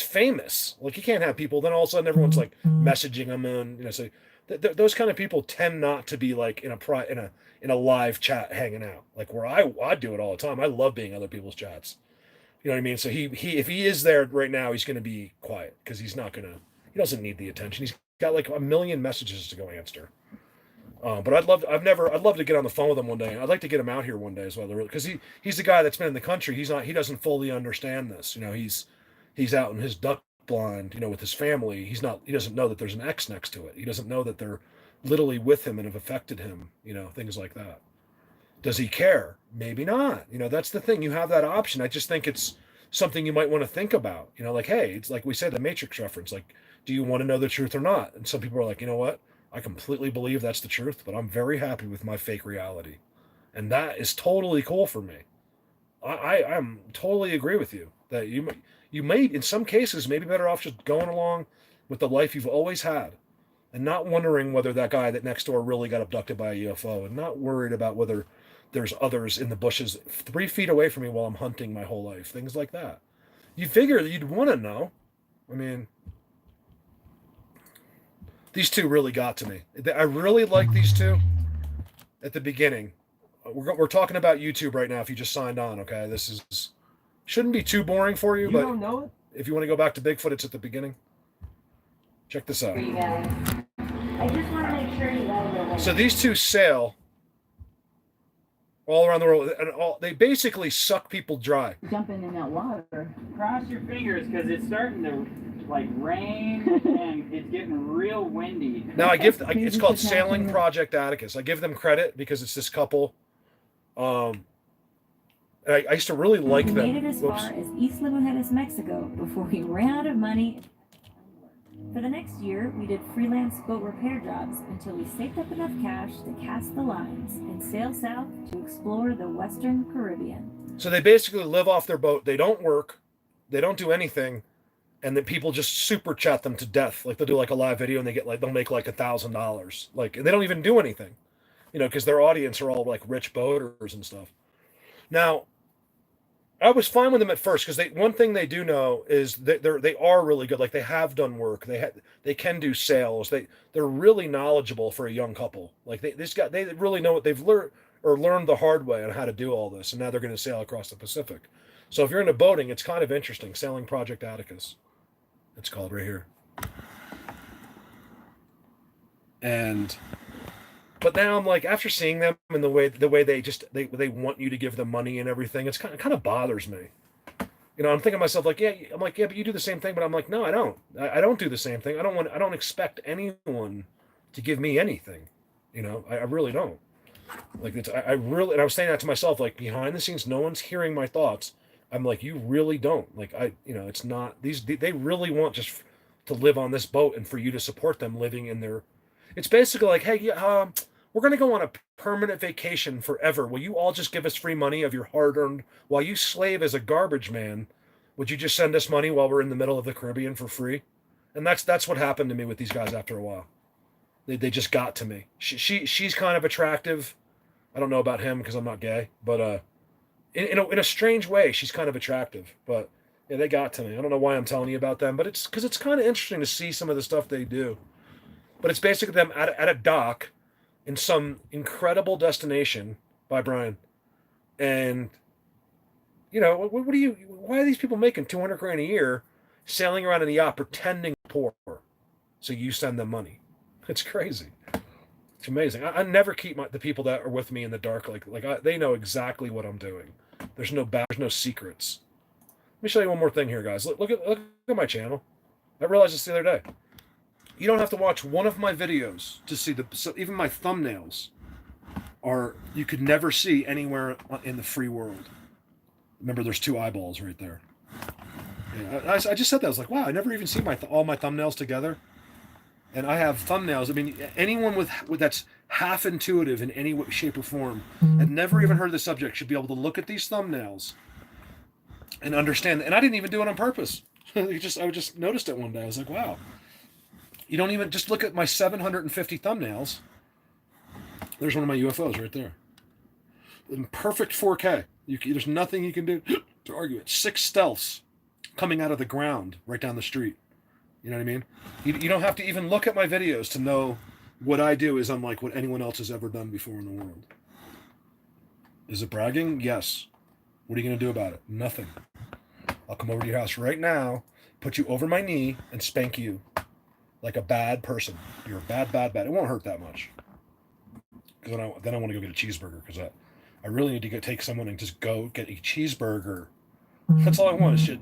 famous. Like, he can't have people. Then all of a sudden everyone's like messaging him, and so those kind of people tend not to be like in a live chat hanging out, like where I do it all the time. I love being other people's chats. You know what I mean? So he if he is there right now, he's going to be quiet because he doesn't need the attention. He's got like a million messages to go answer. But I'd love to get on the phone with him one day. I'd like to get him out here one day as well, because he's the guy that's been in the country. He doesn't fully understand this. You know, he's out in his duck blind, you know, with his family. He doesn't know that there's an X next to it. He doesn't know that they're literally with him and have affected him, you know, things like that. Does he care? Maybe not. You know, that's the thing. You have that option. I just think it's something you might want to think about. You know, like, hey, it's like we said, the Matrix reference, like, do you want to know the truth or not? And some people are like, you know what? I completely believe that's the truth, but I'm very happy with my fake reality. And that is totally cool for me. I'm totally agree with you that you may, in some cases, maybe better off just going along with the life you've always had and not wondering whether that guy that next door really got abducted by a UFO, and not worried about whether there's others in the bushes 3 feet away from me while I'm hunting my whole life, things like that. You figure you'd want to know. I mean, these two really got to me. I really like these two at the beginning. We're talking about YouTube right now if you just signed on, okay? This shouldn't be too boring for you, but don't know it? if you want to go back to Bigfoot, it's at the beginning. Check this out. I just want to make sure you guys are. So these two sail all around the world, and they basically suck people dry. Jumping in that water. Cross your fingers because it's starting to like rain and it's getting real windy. Now it's called Sailing Project Atticus. I give them credit because it's this couple. And I used to really like them. We made it as far as Isla Mujeres, Mexico, before we ran out of money. For the next year, we did freelance boat repair jobs until we saved up enough cash to cast the lines and sail south to explore the Western Caribbean. So they basically live off their boat. They don't work. They don't do anything. And then people just super chat them to death. Like, they'll do like a live video and they'll make like $1,000. Like, and they don't even do anything, you know, because their audience are all like rich boaters and stuff. Now, I was fine with them at first because one thing they do know is that they are really good. Like, they have done work. They can do sales. They're really knowledgeable for a young couple. Like, they really know what they've learned the hard way on how to do all this, and now they're going to sail across the Pacific. So if you're into boating, it's kind of interesting. Sailing Project Atticus, it's called right here. But now I'm like, after seeing them and the way they want you to give them money and everything, it's kind of bothers me. You know, I'm thinking to myself, like, yeah, but you do the same thing. But I'm like, no, I don't. I don't do the same thing. I don't expect anyone to give me anything. You know, I really don't. Like, and I was saying that to myself, like, behind the scenes, no one's hearing my thoughts. I'm like, you really don't. Like, it's not they really want just to live on this boat and for you to support them living in their. It's basically like, hey, we're going to go on a permanent vacation forever. Will you all just give us free money of your hard-earned, while you slave as a garbage man? Would you just send us money while we're in the middle of the Caribbean for free? And that's what happened to me with these guys after a while. They just got to me. She's kind of attractive. I don't know about him because I'm not gay, but in a strange way, she's kind of attractive. But yeah, they got to me. I don't know why I'm telling you about them, but it's because it's kind of interesting to see some of the stuff they do. But it's basically them at a dock in some incredible destination by Brian. And, you know, what do you, why are these people making 200 grand a year sailing around in a yacht pretending poor? So you send them money. It's crazy. It's amazing. I never keep the people that are with me in the dark. They know exactly what I'm doing. There's no secrets. Let me show you one more thing here, guys. Look at my channel. I realized this the other day. You don't have to watch one of my videos to see even my thumbnails you could never see anywhere in the free world. Remember, there's 2 eyeballs right there. Yeah, I just said that. I was like, wow, I never even see all my thumbnails together. And I have thumbnails. I mean, anyone with that's half intuitive in any way, shape or form and never even heard of the subject should be able to look at these thumbnails and understand. And I didn't even do it on purpose. I just noticed it one day. I was like, wow. You don't even just look at my 750 thumbnails. There's one of my UFOs right there. In perfect 4K. There's nothing you can do to argue it. 6 stealths coming out of the ground right down the street. You know what I mean? You don't have to even look at my videos to know what I do is unlike what anyone else has ever done before in the world. Is it bragging? Yes. What are you going to do about it? Nothing. I'll come over to your house right now, put you over my knee, and spank you like a bad person. You're a bad. It won't hurt that much. Because then I want to go get a cheeseburger because I really need to take someone and just go get a cheeseburger. That's all I want is shit.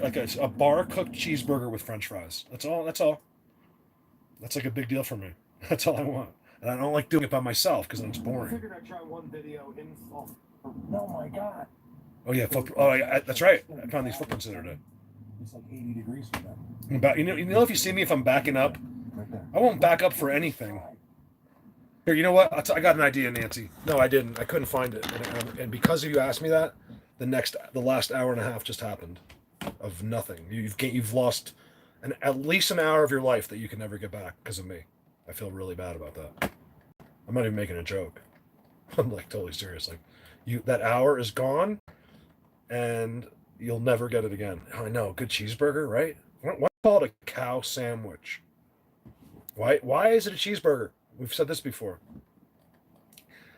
Like a bar-cooked cheeseburger with French fries. That's all. That's like a big deal for me. That's all I want. And I don't like doing it by myself because then it's boring. I figured I'd try one video in. Oh my god. Oh yeah, that's right. I found these footprints the other day. It's like 80 degrees for them. You know, if you see me, if I'm backing up, Right there. I won't back up for anything. Here, you know what? I got an idea, Nancy. No, I didn't. I couldn't find it, and because you asked me that, the last hour and a half just happened, of nothing. You've lost at least an hour of your life that you can never get back because of me. I feel really bad about that. I'm not even making a joke. I'm like totally serious. Like that hour is gone, and you'll never get it again. I know. Good cheeseburger, right? Why call it a cow sandwich? Why is it a cheeseburger? We've said this before.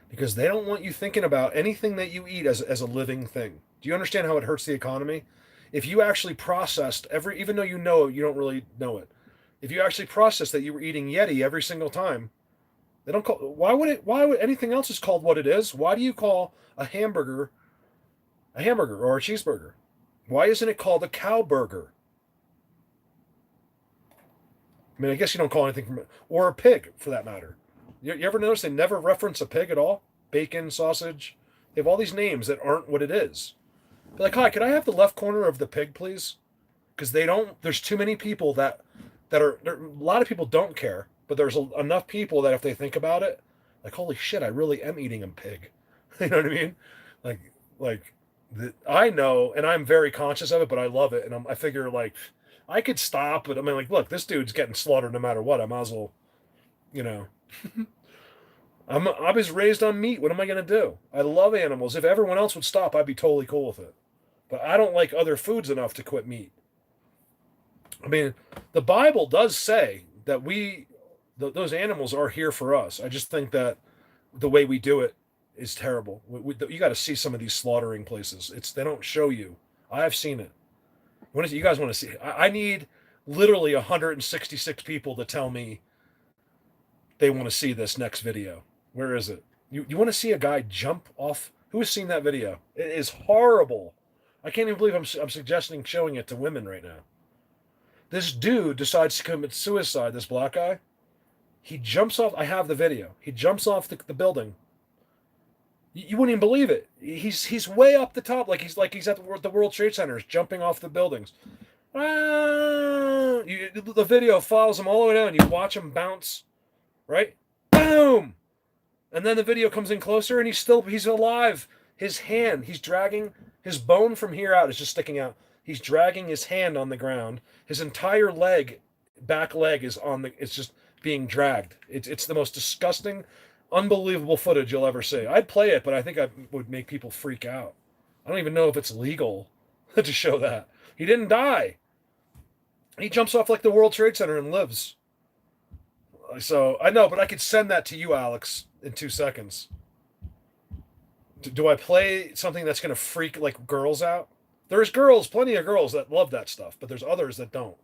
Because they don't want you thinking about anything that you eat as a living thing. Do you understand how it hurts the economy? If you actually processed even though you know it, you don't really know it. If you actually processed that you were eating Yeti every single time, they don't call. Why would anything else is called what it is? Why do you call a hamburger or a cheeseburger? Why isn't it called a cow burger? I mean, I guess you don't call anything or a pig for that matter. You ever notice they never reference a pig at all? Bacon, sausage. They have all these names that aren't what it is. They're like, hi, could I have the left corner of the pig, please? Because there's too many people that are, a lot of people don't care, but there's enough people that if they think about it, like, holy shit, I really am eating a pig. You know what I mean? I know, and I'm very conscious of it, but I love it. And I figure, like, I could stop, but I mean, like, look, this dude's getting slaughtered no matter what. I might as well, you know. I was raised on meat. What am I going to do? I love animals. If everyone else would stop, I'd be totally cool with it. But I don't like other foods enough to quit meat. I mean, the Bible does say that those animals are here for us. I just think that the way we do it is terrible. You got to see some of these slaughtering places. They don't show you. I have seen it. You guys want to see? I need literally 166 people to tell me they want to see this next video. Where is it? You want to see a guy jump off? Who has seen that video? It is horrible. I can't even believe I'm suggesting showing it to women right now. This dude decides to commit suicide, this black guy. He jumps off. I have the video. He jumps off the building. You wouldn't even believe it. He's way up the top, like he's at the World Trade Centers, jumping off the buildings. The video follows him all the way down. You watch him bounce, right? Boom! And then the video comes in closer, and he's alive. His hand, he's dragging his bone from here out is just sticking out. He's dragging his hand on the ground. His entire back leg it's just being dragged. It's the most disgusting, unbelievable footage you'll ever see. I'd play it, but I think I would make people freak out. I don't even know if it's legal to show that. He didn't die. He jumps off like the World Trade Center and lives. So I know, but I could send that to you, Alex, in 2 seconds. Do I play something that's going to freak like girls out? There's girls, plenty of girls that love that stuff, but there's others that don't.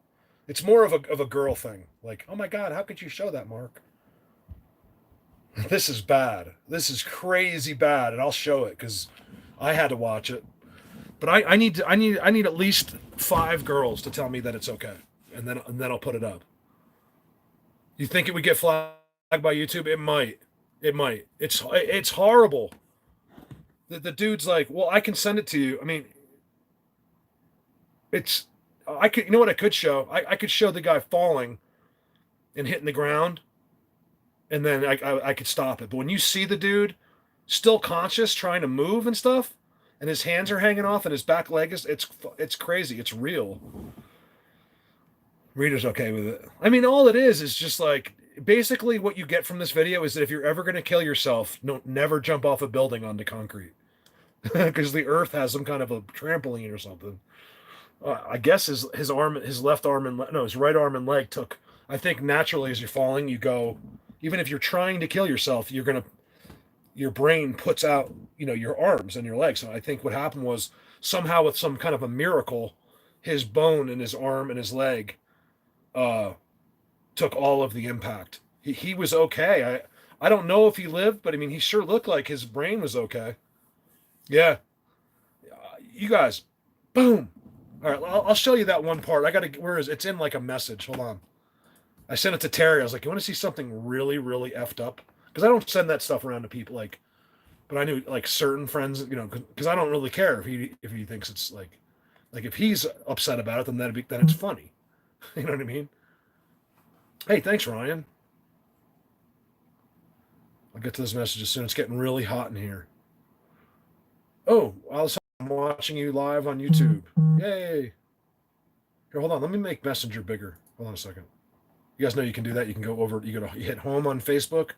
It's more of a girl thing. Like, oh my God, how could you show that, Mark? This is bad. This is crazy bad, and I'll show it because I had to watch it. But I need at least 5 girls to tell me that it's okay, and then I'll put it up. You think it would get flagged by YouTube? It might. It might. It's horrible. The dude's like, well, I can send it to you. I mean, I could, you know what I could show? I could show the guy falling and hitting the ground, and then I could stop it. But when you see the dude still conscious, trying to move and stuff, and his hands are hanging off and his back leg it's crazy. It's real. Rita's okay with it. I mean, all it is just like, basically what you get from this video is that if you're ever going to kill yourself, never jump off a building onto concrete. Because the earth has some kind of a trampoline or something. I guess his left arm and his right arm and leg took. I think naturally as you're falling, you go. Even if you're trying to kill yourself, your brain puts out, your arms and your legs. So I think what happened was somehow with some kind of a miracle, his bone in his arm and his leg, took all of the impact. He was okay. I don't know if he lived, but I mean, he sure looked like his brain was okay. Yeah. You guys, boom. All right, I'll show you that one part. Where is it? It's in like a message. Hold on. I sent it to Terry. I was like, you want to see something really, really effed up? Because I don't send that stuff around to people. But I knew like certain friends, because I don't really care if he thinks it's like if he's upset about it, then it's funny. You know what I mean? Hey, thanks, Ryan. I'll get to this message as soon. It's getting really hot in here. Oh, I'm watching you live on YouTube. Yay. Here, hold on. Let me make Messenger bigger. Hold on a second. You guys know you can do that. You can go over, you hit home on Facebook,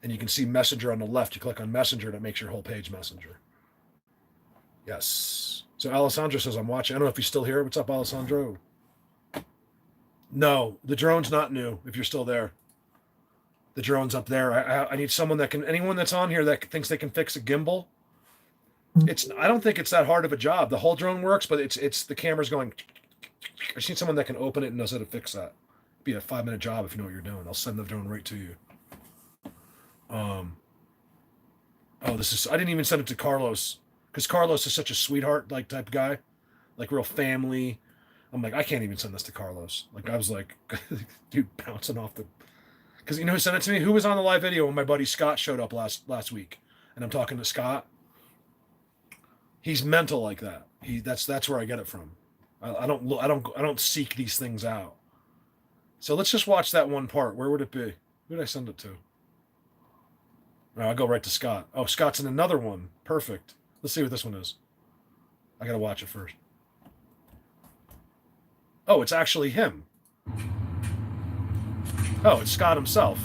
and you can see Messenger on the left. You click on Messenger, and it makes your whole page Messenger. Yes. So Alessandro says, I'm watching. I don't know if he's still here. What's up, Alessandro? No, the drone's not new, if you're still there. The drone's up there. I need someone anyone that's on here that thinks they can fix a gimbal. I don't think it's that hard of a job. The whole drone works, but it's the camera's going. I just need someone that can open it and knows how to fix that. It'd be a 5-minute job if you know what you're doing. I'll send the drone right to you. I didn't even send it to Carlos because Carlos is such a sweetheart type guy, like real family. I'm like, I can't even send this to Carlos. Like I was like, dude, bouncing off the, because who sent it to me? Who was on the live video when my buddy Scott showed up last week, and I'm talking to Scott. He's mental like that. That's where I get it from. I don't seek these things out. So let's just watch that one part. Where would it be? Who did I send it to? No, I'll go right to Scott. Oh, Scott's in another one. Perfect. Let's see what this one is. I gotta watch it first. Oh, it's actually him. Oh, it's Scott himself.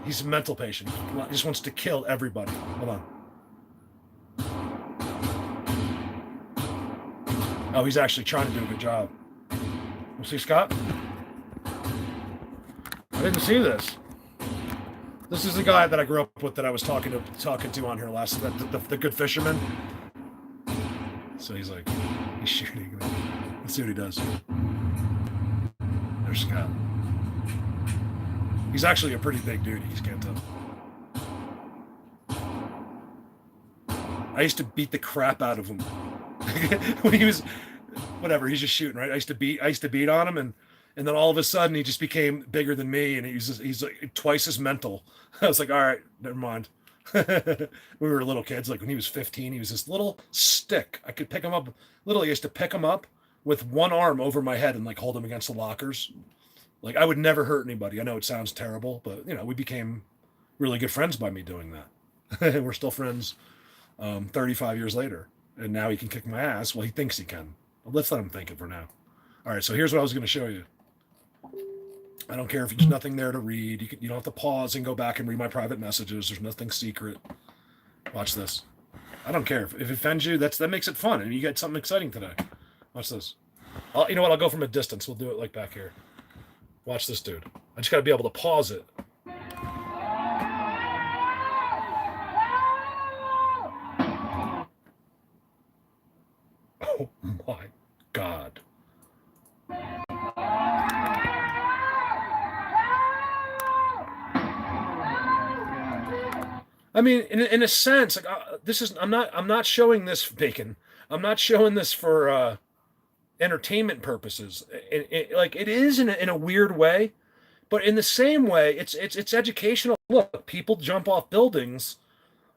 He's a mental patient. He just wants to kill everybody. Hold on. Oh, he's actually trying to do a good job. You see Scott? I didn't see this. This is the guy that I grew up with that I was talking to on here last, the good fisherman. So he's shooting. Let's see what he does. There's Scott. He's actually a pretty big dude. He can't tell. I used to beat the crap out of him when he was, whatever. He's just shooting, right? I used to beat on him, and then all of a sudden he just became bigger than me, and he's like twice as mental. I was like, all right, never mind. We were little kids. Like when he was 15, he was this little stick. I could pick him up. Literally, I used to pick him up with one arm over my head and hold him against the lockers. Like I would never hurt anybody. I know it sounds terrible, but we became really good friends by me doing that. We're still friends 35 years later. And now he can kick my ass. Well, he thinks he can. Well, let's let him think it for now. All right, so here's what I was going to show you. I don't care if there's nothing there to read. You don't have to pause and go back and read my private messages. There's nothing secret. Watch this. I don't care if it offends you. That makes it fun, and you get something exciting today. Watch this. You know what? I'll go from a distance. We'll do it like back here. Watch this, dude. I just got to be able to pause it. Oh my God. I mean, in a sense, like this is I'm not showing this bacon. I'm not showing this for entertainment purposes. Like it is in a weird way, but in the same way, it's educational. Look, people jump off buildings.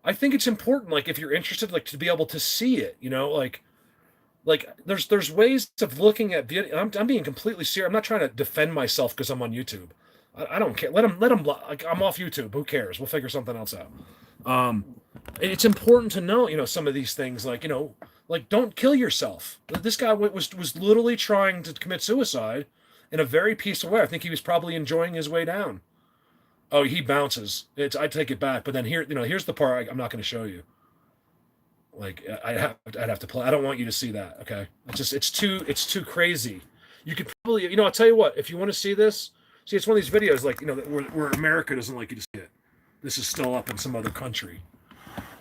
I think it's important, like if you're interested, like to be able to see it. You know, like there's ways of looking at video. I'm being completely serious. I'm not trying to defend myself because I'm on YouTube. I don't care. Let them. Like I'm off YouTube. Who cares? We'll figure something else out. It's important to know, you know, some of these things, like, you know, like don't kill yourself. This guy was literally trying to commit suicide in a very peaceful way. I think he was probably enjoying his way down. Oh, he bounces. I take it back. But then here, you know, here's the part I'm not going to show you. Like I'd have to play. I don't want you to see that. Okay. It's too crazy. You could probably, you know, I'll tell you what, if you want to see this, see, it's one of these videos, like, you know, where America doesn't like you to see it. This is still up in some other country.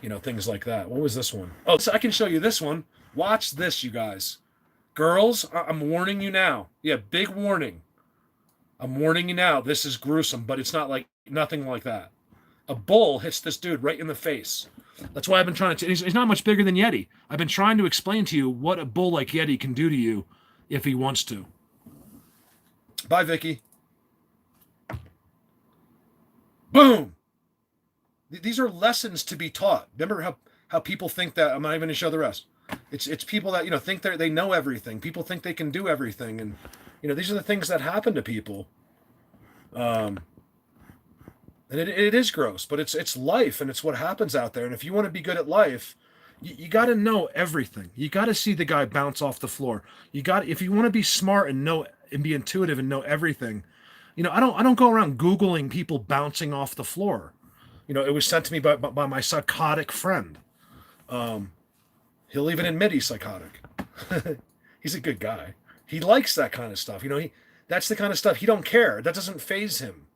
You know, things like that. What was this one? Oh, so I can show you this one. Watch this, you guys. Girls, I'm warning you now. Yeah, big warning. I'm warning you now. This is gruesome, but it's not like nothing like that. A bull hits this dude right in the face. That's why I've been trying to. He's not much bigger than Yeti. I've been trying to explain to you what a bull like Yeti can do to you if he wants to. Bye, Vicky. Boom. These are lessons to be taught. Remember how people think that, I'm not even going to show the rest. It's people that, you know, think they know everything. People think they can do everything. And, you know, these are the things that happen to people. And it is gross, but it's life, and it's what happens out there. And if you want to be good at life, you got to know everything. You got to see the guy bounce off the floor. If you want to be smart and know and be intuitive and know everything, you know, I don't go around Googling people bouncing off the floor. You know, it was sent to me by my psychotic friend. He'll even admit he's psychotic. He's a good guy. He likes that kind of stuff. You know, that's the kind of stuff he don't care. That doesn't faze him.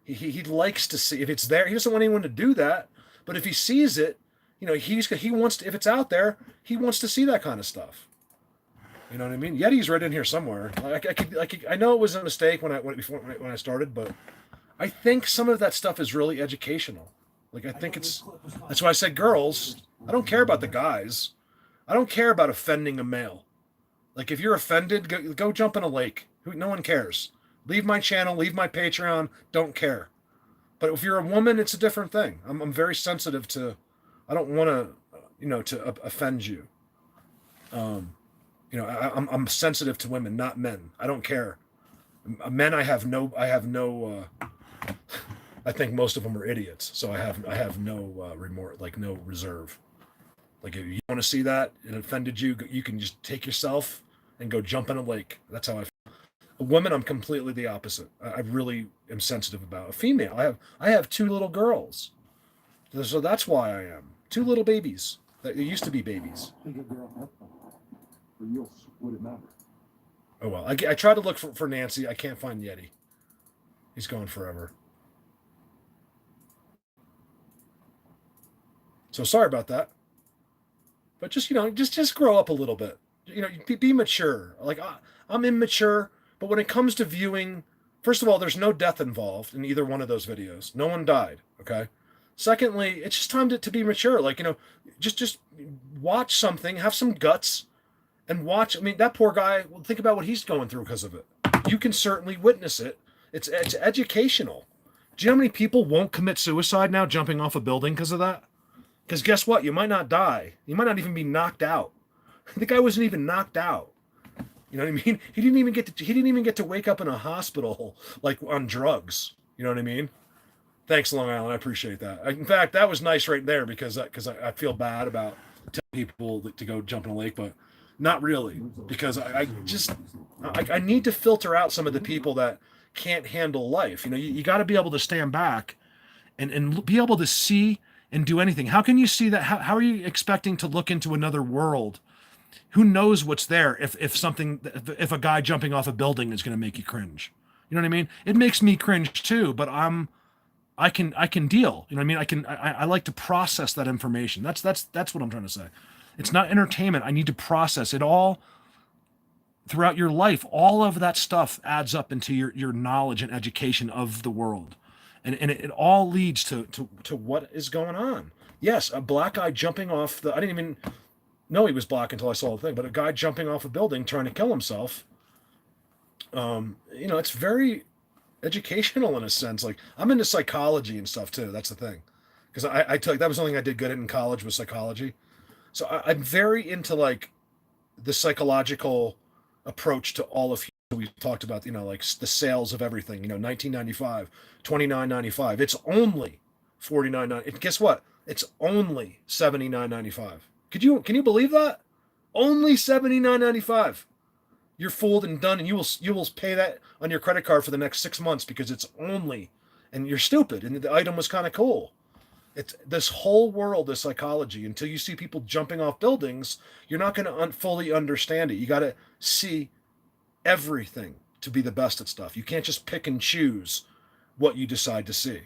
He likes to see if it's there. He doesn't want anyone to do that. But if he sees it, you know, he wants to, if it's out there, he wants to see that kind of stuff. You know what I mean? Yeti's right in here somewhere. I know it was a mistake when I started, but I think some of that stuff is really educational. Like, I think that's why I said girls. I don't care about the guys. I don't care about offending a male. Like, if you're offended, go jump in a lake. No one cares. Leave my channel, leave my Patreon, don't care. But if you're a woman, it's a different thing. I'm very sensitive to, I don't want to, you know, to offend you. You know, I'm sensitive to women, not men. I don't care. Men, I have no, I think most of them are idiots. So I have no remorse, like no reserve. Like if you want to see that it offended you, you can just take yourself and go jump in a lake. That's how I feel. A woman, I'm completely the opposite. I really am sensitive about. A female, I have 2 little girls. So that's why I am. 2 little babies. That used to be babies. Would it matter? Oh well, I tried to look for Nancy. I can't find Yeti. He's gone forever. So sorry about that. But just, you know, just grow up a little bit. You know, be mature. Like I'm immature, but when it comes to viewing, first of all, there's no death involved in either one of those videos. No one died. Okay. Secondly, it's just time to be mature. Like, you know, just watch something, have some guts, and watch. I mean, that poor guy. Well, think about what he's going through because of it. You can certainly witness it. It's educational. Do you know how many people won't commit suicide now, jumping off a building because of that? Because guess what? You might not die. You might not even be knocked out. The guy wasn't even knocked out. You know what I mean? He didn't even get to wake up in a hospital like on drugs. You know what I mean? Thanks, Long Island. I appreciate that. In fact, that was nice right there because I feel bad about telling people to go jump in a lake, but not really, because I need to filter out some of the people that can't handle life. You know, you got to be able to stand back and be able to see and do anything? How can you see that? How are you expecting to look into another world? Who knows what's there if a guy jumping off a building is going to make you cringe? You know what I mean? It makes me cringe too, but I can deal. You know what I mean? I like to process that information. That's what I'm trying to say. It's not entertainment. I need to process it all throughout your life. All of that stuff adds up into your knowledge and education of the world. And it all leads to what is going on. Yes, a black guy jumping off I didn't even know he was black until I saw the thing, but a guy jumping off a building trying to kill himself. It's very educational in a sense. Like, I'm into psychology and stuff too. That's the thing. Because I tell you, that was something I did good at in college, was psychology. So I'm very into like the psychological approach to all of we talked about, like the sales of everything, 1995, $29.95. It's only $49.95. Guess what? It's only $79.95. Can you believe that? Only $79.95. You're fooled and done, and you will pay that on your credit card for the next 6 months because it's only, and you're stupid. And the item was kind of cool. It's this whole world is psychology. Until you see people jumping off buildings, you're not going to fully understand it. You got to see everything to be the best at stuff. You can't just pick and choose what you decide to see.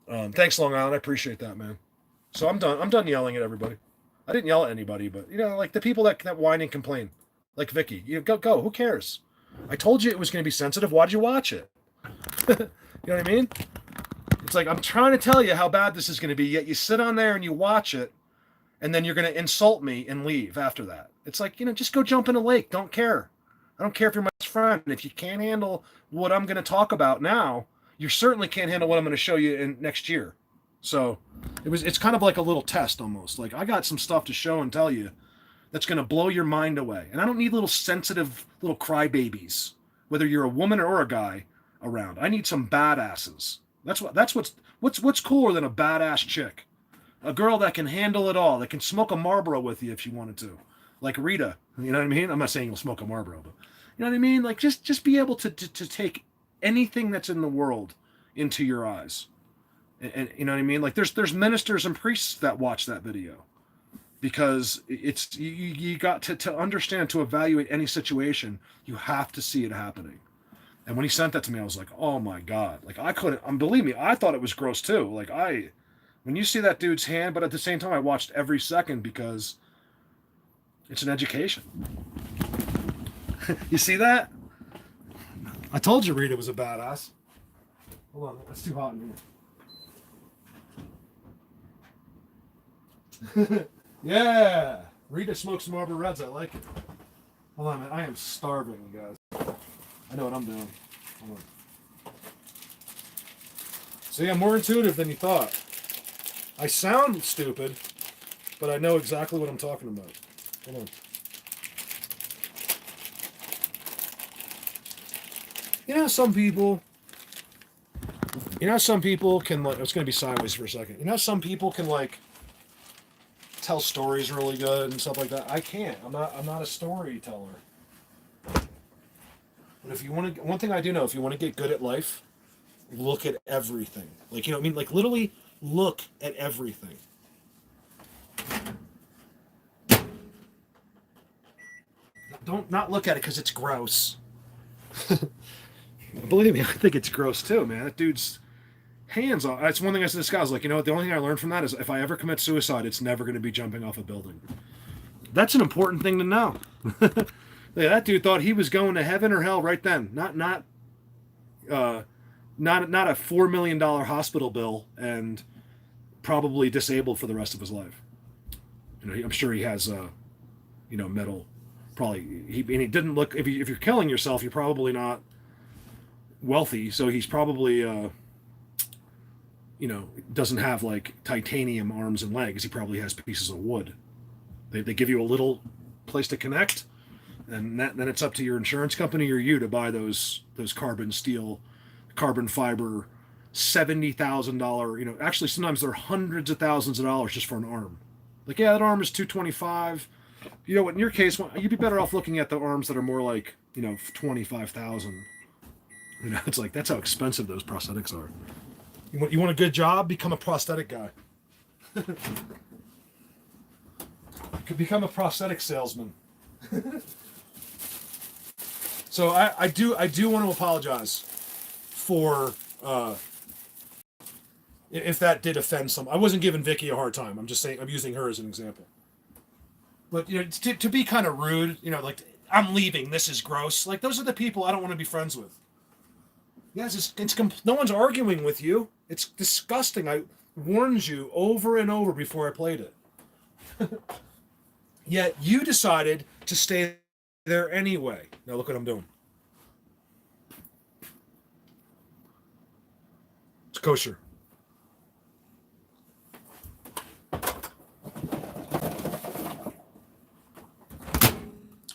Thanks, Long Island. I appreciate that, man. So I'm done. I'm done yelling at everybody. I didn't yell at anybody, but like the people that whine and complain. Like Vicky, go. Who cares? I told you it was going to be sensitive. Why did you watch it? You know what I mean? It's like, I'm trying to tell you how bad this is going to be, yet you sit on there and you watch it, and then you're going to insult me and leave after that. It's like, just go jump in a lake. Don't care. I don't care if you're my best friend. If you can't handle what I'm going to talk about now, you certainly can't handle what I'm going to show you in next year. So it's kind of like a little test almost. Like, I got some stuff to show and tell you that's going to blow your mind away. And I don't need little sensitive little crybabies, whether you're a woman or a guy around. I need some badasses. That's what's cooler than a badass chick. A girl that can handle it all, that can smoke a Marlboro with you if she wanted to. Like Rita, you know what I mean? I'm not saying you'll smoke a Marlboro, but you know what I mean? Like, just be able to take anything that's in the world into your eyes. And you know what I mean? Like, there's ministers and priests that watch that video. Because it's you got to understand, to evaluate any situation, you have to see it happening. And when he sent that to me, I was like, oh my God. Like, I couldn't, believe me, I thought it was gross too. Like, when you see that dude's hand, but at the same time, I watched every second because it's an education. You see that? I told you Rita was a badass. Hold on, it's too hot in here. Yeah, Rita smokes some Marlboro Reds. I like it. Hold on, man. I am starving, you guys. I know what I'm doing. Hold on. See, I'm more intuitive than you thought. I sound stupid, but I know exactly what I'm talking about. Hold on. Some people can, like, it's going to be sideways for a second. Some people can, like, tell stories really good and stuff like that. I can't. I'm not a storyteller. But if you want to, one thing I do know, if you want to get good at life, look at everything. Like, like, literally look at everything. Don't not look at it because it's gross. Believe me, I think it's gross too, man. That dude's hands on. That's one thing I said to this guy. I was like, the only thing I learned from that is if I ever commit suicide, it's never going to be jumping off a building. That's an important thing to know. That dude thought he was going to heaven or hell right then. Not a $4 million hospital bill and probably disabled for the rest of his life. I'm sure he has metal. Probably he didn't look. If you're killing yourself, you're probably not wealthy. So he's probably doesn't have like titanium arms and legs. He probably has pieces of wood. They give you a little place to connect, and then it's up to your insurance company or you to buy those carbon steel, carbon fiber, $70,000. Actually sometimes they're hundreds of thousands of dollars just for an arm. Like, yeah, that arm is $225. You know what? In your case, you'd be better off looking at the arms that are more like $25,000. It's like, that's how expensive those prosthetics are. You want a good job? Become a prosthetic guy. Could become a prosthetic salesman. So I do want to apologize for if that did offend some. I wasn't giving Vicky a hard time. I'm just saying I'm using her as an example. But to be kind of rude, like I'm leaving. This is gross. Like those are the people I don't want to be friends with. Yes, no one's arguing with you. It's disgusting. I warned you over and over before I played it. Yet you decided to stay there anyway. Now look what I'm doing. It's kosher.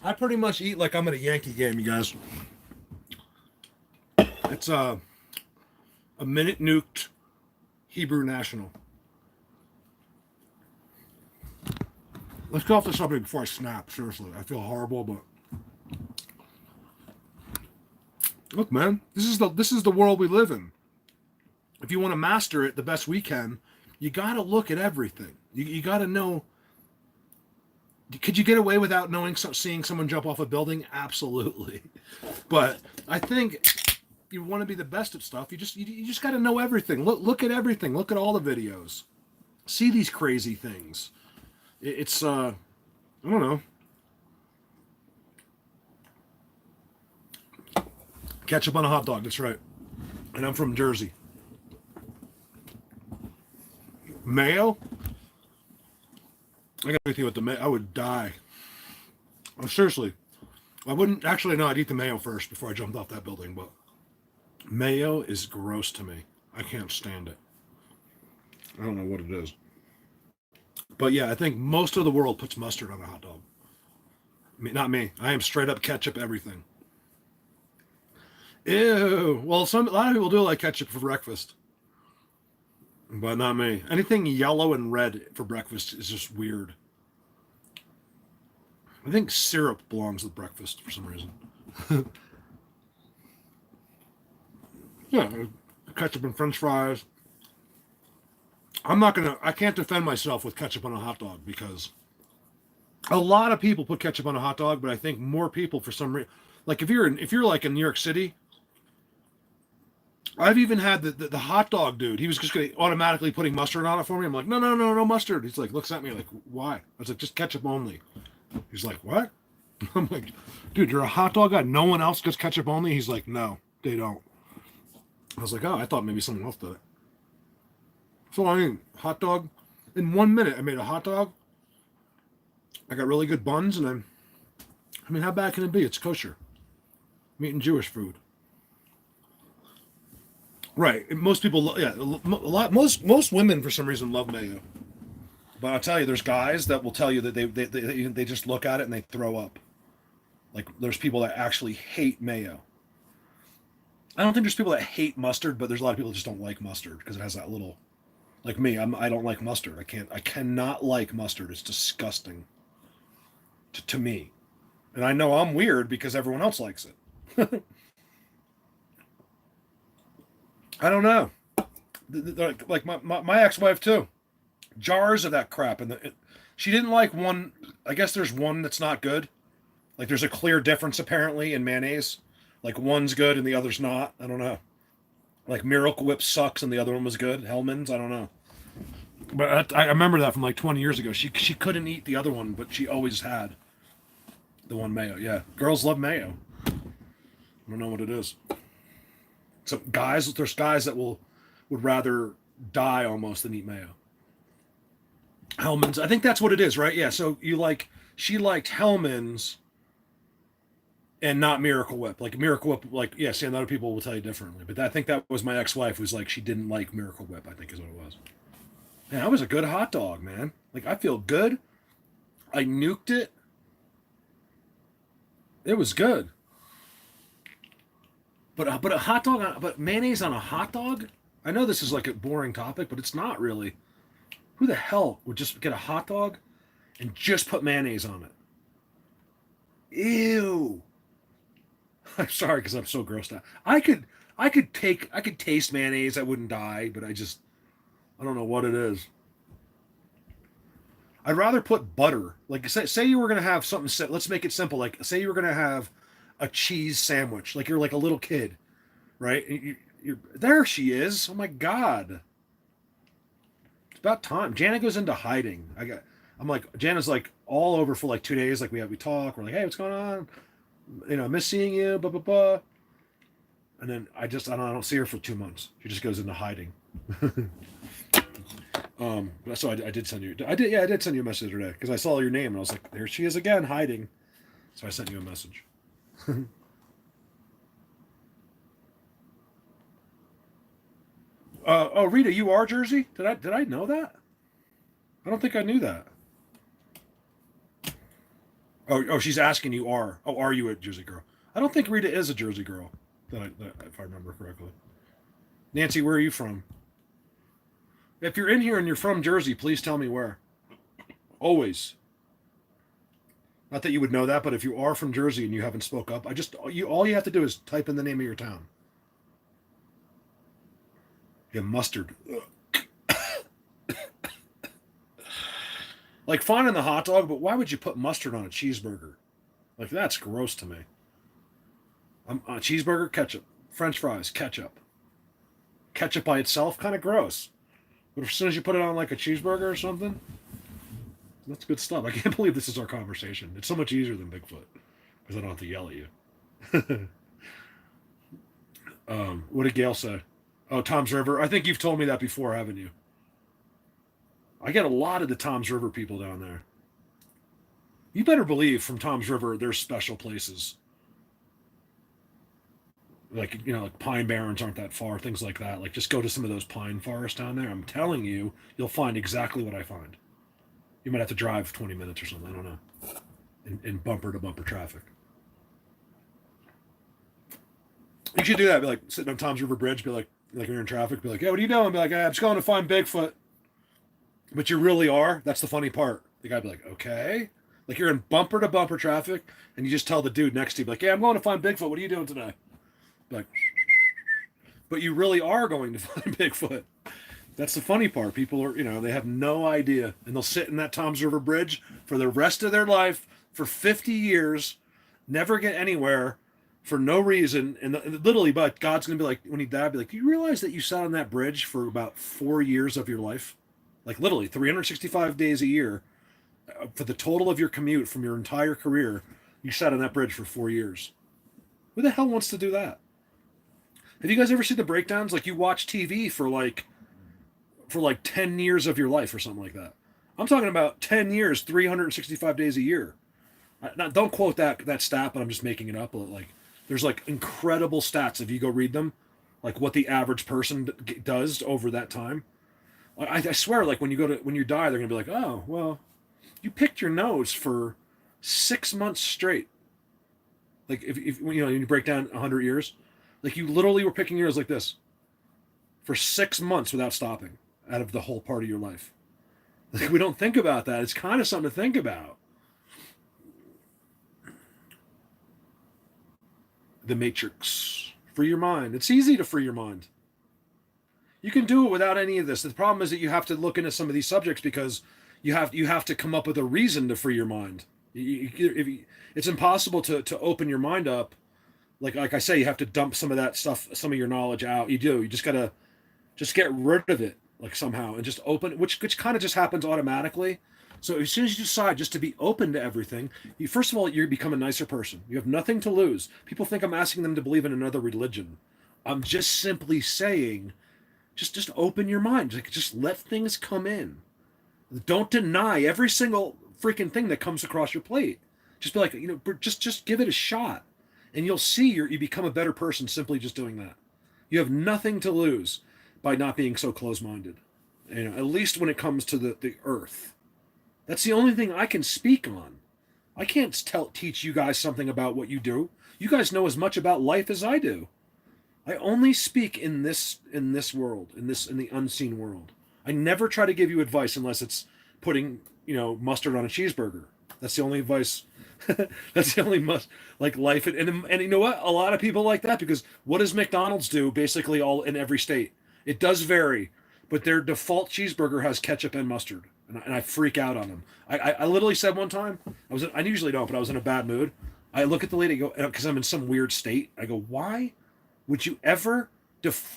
I pretty much eat like I'm at a Yankee game, you guys. It's a minute nuked Hebrew national. Let's go off the subject before I snap. Seriously, I feel horrible, but look, man, this is the world we live in. If you want to master it the best we can, you got to look at everything. You got to know. Could you get away without seeing someone jump off a building? Absolutely. But I think you want to be the best at stuff. You just got to know everything. Look at everything. Look at all the videos. See these crazy things. It's I don't know. Ketchup on a hot dog. That's right. And I'm from Jersey. Mayo. I got to with the mayo. I would die. Oh, seriously. I wouldn't actually. No, I'd eat the mayo first before I jumped off that building. But mayo is gross to me. I can't stand it. I don't know what it is. But yeah, I think most of the world puts mustard on a hot dog. Not me. I am straight up ketchup everything. Ew. Well, a lot of people do like ketchup for breakfast. But not me. Anything yellow and red for breakfast is just weird. I think syrup belongs with breakfast for some reason. Yeah, ketchup and French fries. I can't defend myself with ketchup on a hot dog because a lot of people put ketchup on a hot dog, but I think more people for some reason, like if you're like in New York City, I've even had the hot dog dude. He was just going to automatically putting mustard on it for me. I'm like, no mustard. He's like, looks at me like, why? I was like, just ketchup only. He's like, what? I'm like, dude, you're a hot dog guy. No one else gets ketchup only. He's like, no, they don't. I was like, oh, I thought maybe someone else did it. So I mean, hot dog. In 1 minute, I made a hot dog. I got really good buns, and I mean, how bad can it be? It's kosher. I'm eating Jewish food. Right. Most people, most women for some reason love mayo. But I'll tell you, there's guys that will tell you that they just look at it and they throw up. Like there's people that actually hate mayo. I don't think there's people that hate mustard, but there's a lot of people that just don't like mustard because it has that little. Like me, I don't like mustard. I cannot like mustard. It's disgusting to me. And I know I'm weird because everyone else likes it. I don't know. Like my ex-wife too. Jars of that crap, and she didn't like one. I guess there's one that's not good. Like there's a clear difference apparently in mayonnaise. Like one's good and the other's not. I don't know. Like Miracle Whip sucks and the other one was good. Hellman's, I don't know. But I remember that from like 20 years ago. She couldn't eat the other one, but she always had the one mayo. Yeah, girls love mayo. I don't know what it is. So there's guys that would rather die almost than eat mayo. Hellman's, I think that's what it is, right? Yeah. So she liked Hellman's and not Miracle Whip. Like Miracle Whip, and other people will tell you differently. But I think that was my ex-wife was like she didn't like Miracle Whip. I think is what it was. Man, that was a good hot dog, man. Like I feel good. I nuked it. It was good. But a hot dog, but mayonnaise on a hot dog? I know this is like a boring topic, but it's not really. Who the hell would just get a hot dog and just put mayonnaise on it? Ew. I'm sorry because I'm so grossed out. I could taste mayonnaise. I wouldn't die, but I don't know what it is. I'd rather put butter. Like say you were gonna have something. Let's make it simple. Like say you were gonna have a cheese sandwich. Like you're like a little kid, right? There she is. Oh my God. It's about time. Jana goes into hiding. I'm like, Jana's like all over for like 2 days. Like we talk. We're like, hey, what's going on? You know, I miss seeing you. Blah blah blah. And then I don't see her for 2 months. She just goes into hiding. So I did send you. I did send you a message today because I saw your name and I was like, there she is again, hiding. So I sent you a message. Oh, Rita, you are Jersey? Did I know that? I don't think I knew that. Oh, she's asking you are. Oh, are you a Jersey girl? I don't think Rita is a Jersey girl. If I remember correctly. Nancy, where are you from? If you're in here and you're from Jersey, please tell me where. Always. Not that you would know that, but if you are from Jersey and you haven't spoke up, all you have to do is type in the name of your town. Yeah, mustard. Like fine on the hot dog, but why would you put mustard on a cheeseburger? Like that's gross to me. Cheeseburger, ketchup. French fries, ketchup. Ketchup by itself, kind of gross. But as soon as you put it on like a cheeseburger or something, that's good stuff. I can't believe this is our conversation. It's so much easier than Bigfoot because I don't have to yell at you. What did Gail say? Oh, Tom's River. I think you've told me that before, haven't you? I get a lot of the Tom's River people down there. You better believe from Tom's River, there's special places. Like, you know, like Pine Barrens aren't that far, things like that. Like, just go to some of those pine forests down there. I'm telling you, you'll find exactly what I find. You might have to drive 20 minutes or something. I don't know. In bumper-to-bumper traffic. You should do that. Be like, sitting on Tom's River Bridge, be like you're in traffic, be like, yeah, what are you doing? Be like, I'm just going to find Bigfoot. But you really are? That's the funny part. The guy'd be like, okay. Like, you're in bumper-to-bumper traffic, and you just tell the dude next to you, be like, yeah, I'm going to find Bigfoot. What are you doing today? Like, but you really are going to find Bigfoot. That's the funny part. People are, you know, they have no idea. And they'll sit in that Tom's River Bridge for the rest of their life for 50 years, never get anywhere for no reason. And literally, but God's going to be like, when he died, be like, do you realize that you sat on that bridge for about 4 years of your life? Like literally 365 days a year for the total of your commute from your entire career. You sat on that bridge for 4 years. Who the hell wants to do that? Have you guys ever seen the breakdowns? Like you watch TV for like 10 years of your life or something like that. I'm talking about 10 years, 365 days a year. Now, don't quote that stat, but I'm just making it up. Like there's like incredible stats if you go read them, like what the average person does over that time. I swear, like when you die, they're gonna be like, oh well, you picked your nose for 6 months straight. Like if you know, you break down 100 years, like you literally were picking yours like this for 6 months without stopping out of the whole part of your life. Like we don't think about that. It's kind of something to think about. The Matrix. Free your mind. It's easy to free your mind. You can do it without any of this. The problem is that you have to look into some of these subjects because you have to come up with a reason to free your mind. It's impossible to open your mind up. Like I say, you have to dump some of that stuff, some of your knowledge out. You do. You just gotta get rid of it, like somehow, and just open, which kind of just happens automatically. So as soon as you decide just to be open to everything, first of all, you become a nicer person. You have nothing to lose. People think I'm asking them to believe in another religion. I'm just simply saying, just open your mind. Just let things come in. Don't deny every single freaking thing that comes across your plate. Just be like, you know, just give it a shot. And you'll see you become a better person simply just doing that. You have nothing to lose by not being so close-minded. You know, at least when it comes to the earth. That's the only thing I can speak on. I can't teach you guys something about what you do. You guys know as much about life as I do. I only speak in this world, in the unseen world. I never try to give you advice unless it's putting, you know, mustard on a cheeseburger. That's the only advice. That's the only like life. And you know what? A lot of people like that because what does McDonald's do basically all in every state? It does vary, but their default cheeseburger has ketchup and mustard. and I freak out on them. I literally said one time, I usually don't, but I was in a bad mood. I look at the lady, go, because I'm in some weird state. I go, why would you ever,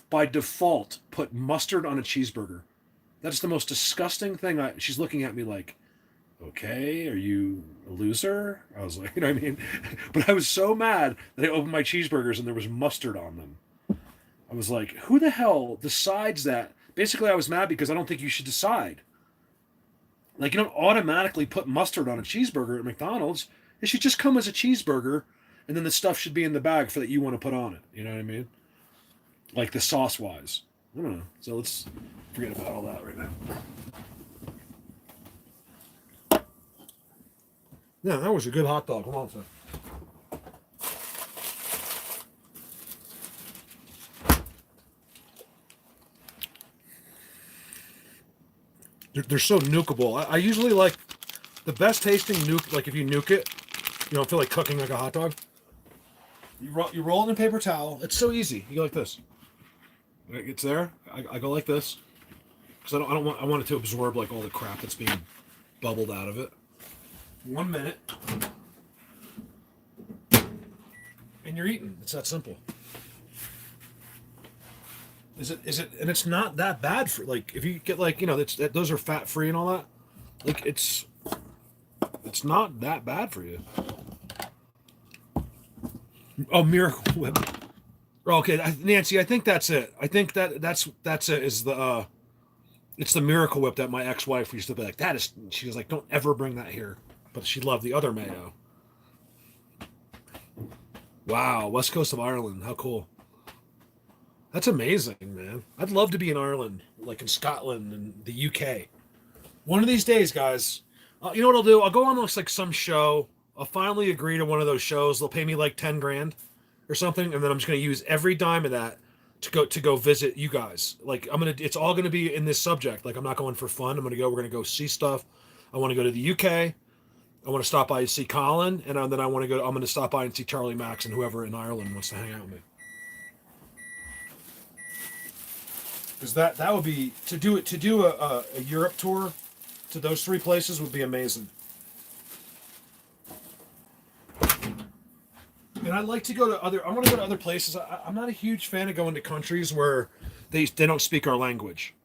by default, put mustard on a cheeseburger? That's the most disgusting thing. She's looking at me like, okay, are you a loser? I was like, you know what I mean? But I was so mad that I opened my cheeseburgers and there was mustard on them. I was like, who the hell decides that? Basically, I was mad because I don't think you should decide. Like, you don't automatically put mustard on a cheeseburger at McDonald's. It should just come as a cheeseburger, and then the stuff should be in the bag for that you want to put on it. You know what I mean? Like the sauce-wise. I don't know. So let's forget about all that right now. Yeah, that was a good hot dog. Hold on a second. They're so nukeable. I usually like the best tasting nuke. Like if you nuke it, you don't feel like cooking like a hot dog. You roll it in a paper towel. It's so easy. You go like this. It's there. I go like this because I want it to absorb like all the crap that's being bubbled out of it. 1 minute, and you're eating. It's that simple. Is it? And it's not that bad for like if you get like those are fat free and all that. Like it's not that bad for you. Oh, Miracle Whip. Okay, Nancy, I think that's it. I think that's it. Is the it's the Miracle Whip that my ex-wife used to be like. That is. She was like, don't ever bring that here. But she loved the other mayo. Wow, West Coast of Ireland. How cool. That's amazing, man. I'd love to be in Ireland, like in Scotland and the UK. One of these days, guys, you know what I'll do? I'll go on like some show. I'll finally agree to one of those shows. They'll pay me like 10 grand or something, and then I'm just going to use every dime of that to go visit you guys. Like it's all going to be in this subject. Like I'm not going for fun. We're going to go see stuff. I want to go to the UK. I want to stop by and see Colin, and then I'm going to stop by and see Charlie Max and whoever in Ireland wants to hang out with me. Because that would be to do a Europe tour to those three places would be amazing. And I'd like to go to I want to go to other places. I'm not a huge fan of going to countries where they don't speak our language.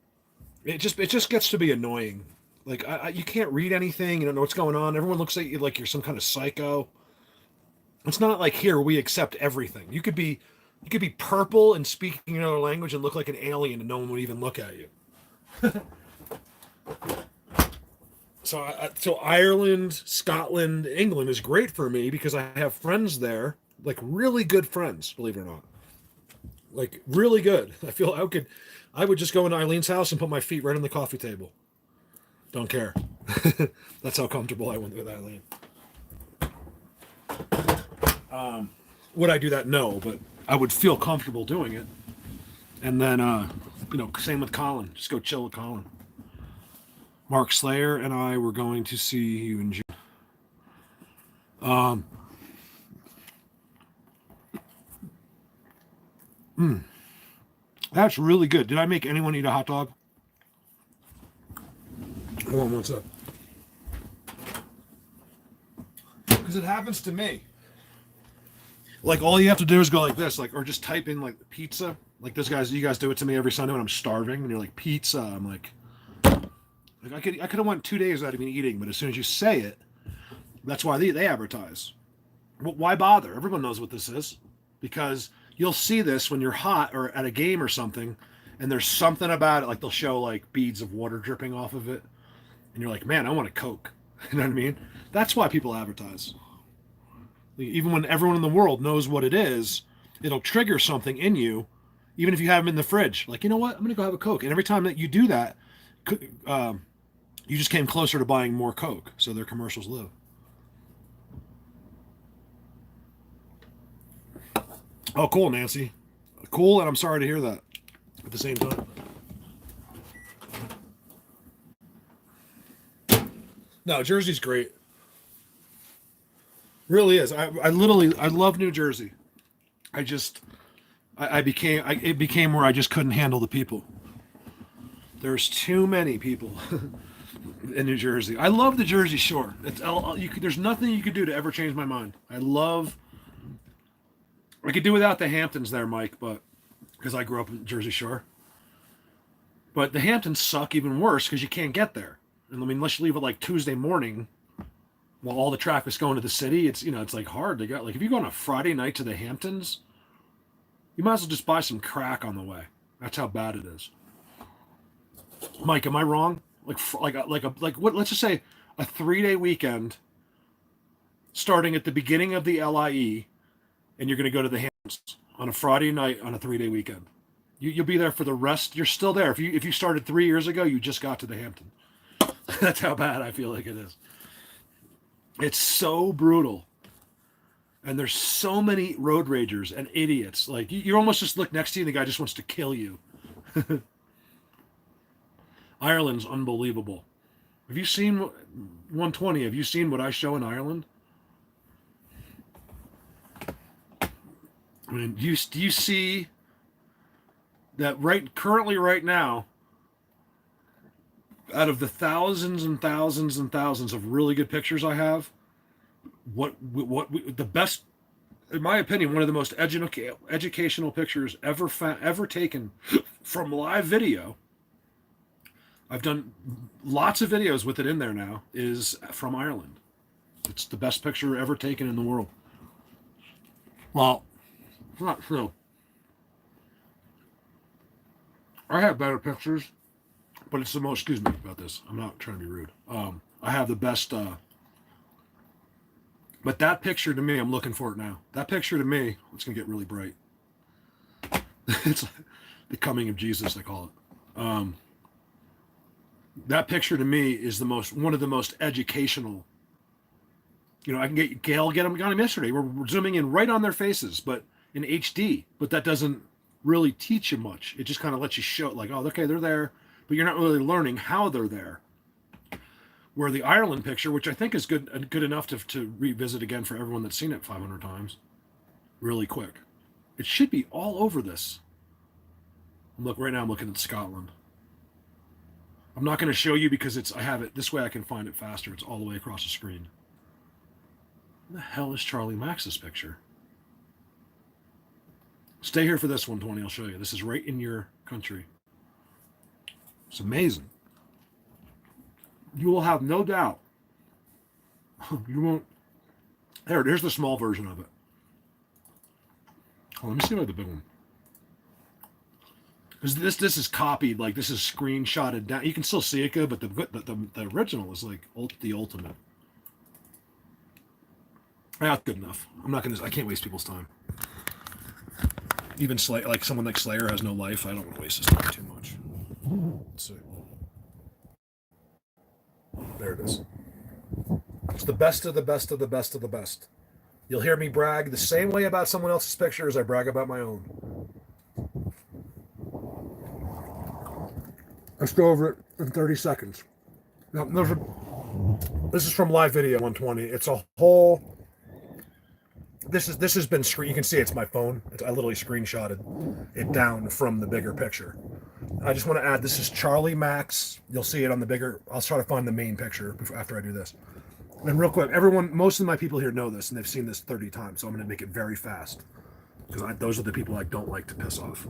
It just gets to be annoying. Like you can't read anything. You don't know what's going on. Everyone looks at you like you're some kind of psycho. It's not like here we accept everything. You could be purple and speaking another language and look like an alien, and no one would even look at you. So Ireland, Scotland, England is great for me because I have friends there, like really good friends, believe it or not. Like really good. I feel I would just go into Eileen's house and put my feet right on the coffee table. Don't care. That's how comfortable I went with Eileen. Would I do that? No, but I would feel comfortable doing it. And then, same with Colin. Just go chill with Colin. Mark Slayer and I were going to see you in June. That's really good. Did I make anyone eat a hot dog? Hold on, what's up? Because it happens to me. Like all you have to do is go like this, like, or just type in like pizza. Like you guys do it to me every Sunday when I'm starving, and you're like pizza. I'm like I could have went 2 days without even eating, but as soon as you say it, that's why they advertise. Well, why bother? Everyone knows what this is, because you'll see this when you're hot or at a game or something, and there's something about it, like they'll show like beads of water dripping off of it, and you're like, man, I want a Coke. You know what I mean? That's why people advertise. Even when everyone in the world knows what it is, it'll trigger something in you, even if you have them in the fridge. Like, you know what? I'm going to go have a Coke. And every time that you do that, you just came closer to buying more Coke. So their commercials live. Oh, cool, Nancy. Cool, and I'm sorry to hear that at the same time. No, Jersey's great. Really is. I love New Jersey. It became where I just couldn't handle the people. There's too many people. in New Jersey. I love the Jersey Shore. There's nothing you could do to ever change my mind. I could do without the Hamptons there, Mike, but because I grew up in Jersey Shore. But the Hamptons suck even worse because you can't get there. And I mean, unless you leave it like Tuesday morning, while all the traffic's going to the city, it's like hard to get. Like if you go on a Friday night to the Hamptons, you might as well just buy some crack on the way. That's how bad it is. Mike, am I wrong? Like what? Let's just say a 3-day weekend, starting at the beginning of the LIE, and you're going to go to the Hamptons on a Friday night on a 3-day weekend. You'll be there for the rest. You're still there. If you started 3 years ago, you just got to the Hampton. That's how bad I feel like it is. It's so brutal. And there's so many road ragers and idiots. Like you almost just look next to you and the guy just wants to kill you. Ireland's unbelievable. Have you seen 120? Have you seen what I show in Ireland? I mean, do you see that currently right now, out of the thousands and thousands and thousands of really good pictures I have, the best, in my opinion, one of the most educational pictures ever taken from live video. I've done lots of videos with it in there now, is from Ireland. It's the best picture ever taken in the world. Well, it's not true. I have better pictures, but it's the most, excuse me about this. I'm not trying to be rude. I have the best, but that picture to me, I'm looking for it now. That picture to me, it's going to get really bright. It's the coming of Jesus, I call it. That picture to me is one of the most educational. I can get Gail, got him yesterday. We're zooming in right on their faces, but in HD. But that doesn't really teach you much. It just kind of lets you show, like, oh, okay, they're there, but you're not really learning how they're there. Where the Ireland picture, which I think is good enough to revisit again for everyone that's seen it 500 times, really quick. It should be all over this. Look, right now I'm looking at Scotland. I'm not going to show you because I have it this way. I can find it faster. It's all the way across the screen. What the hell is Charlie Max's picture? Stay here for this one, 20. I'll show you. This is right in your country. It's amazing. You will have no doubt. You won't. Here's the small version of it. Oh, let me see about the big one. Because this is copied, like this is screenshotted down. You can still see it good, but the original is like the ultimate. That's good enough. I can't waste people's time. Even like someone like Slayer has no life. I don't want to waste his time too much. Let's see. There it is. It's the best of the best of the best of the best. You'll hear me brag the same way about someone else's picture as I brag about my own. Let's go over it in 30 seconds. Now, this is from live video 120. It's a whole. This has been screen. You can see it's my phone. I literally screenshotted it down from the bigger picture. I just want to add. This is Charlie Max. You'll see it on the bigger. I'll try to find the main picture after I do this. And real quick, most of my people here know this, and they've seen this 30 times. So I'm going to make it very fast because those are the people I don't like to piss off.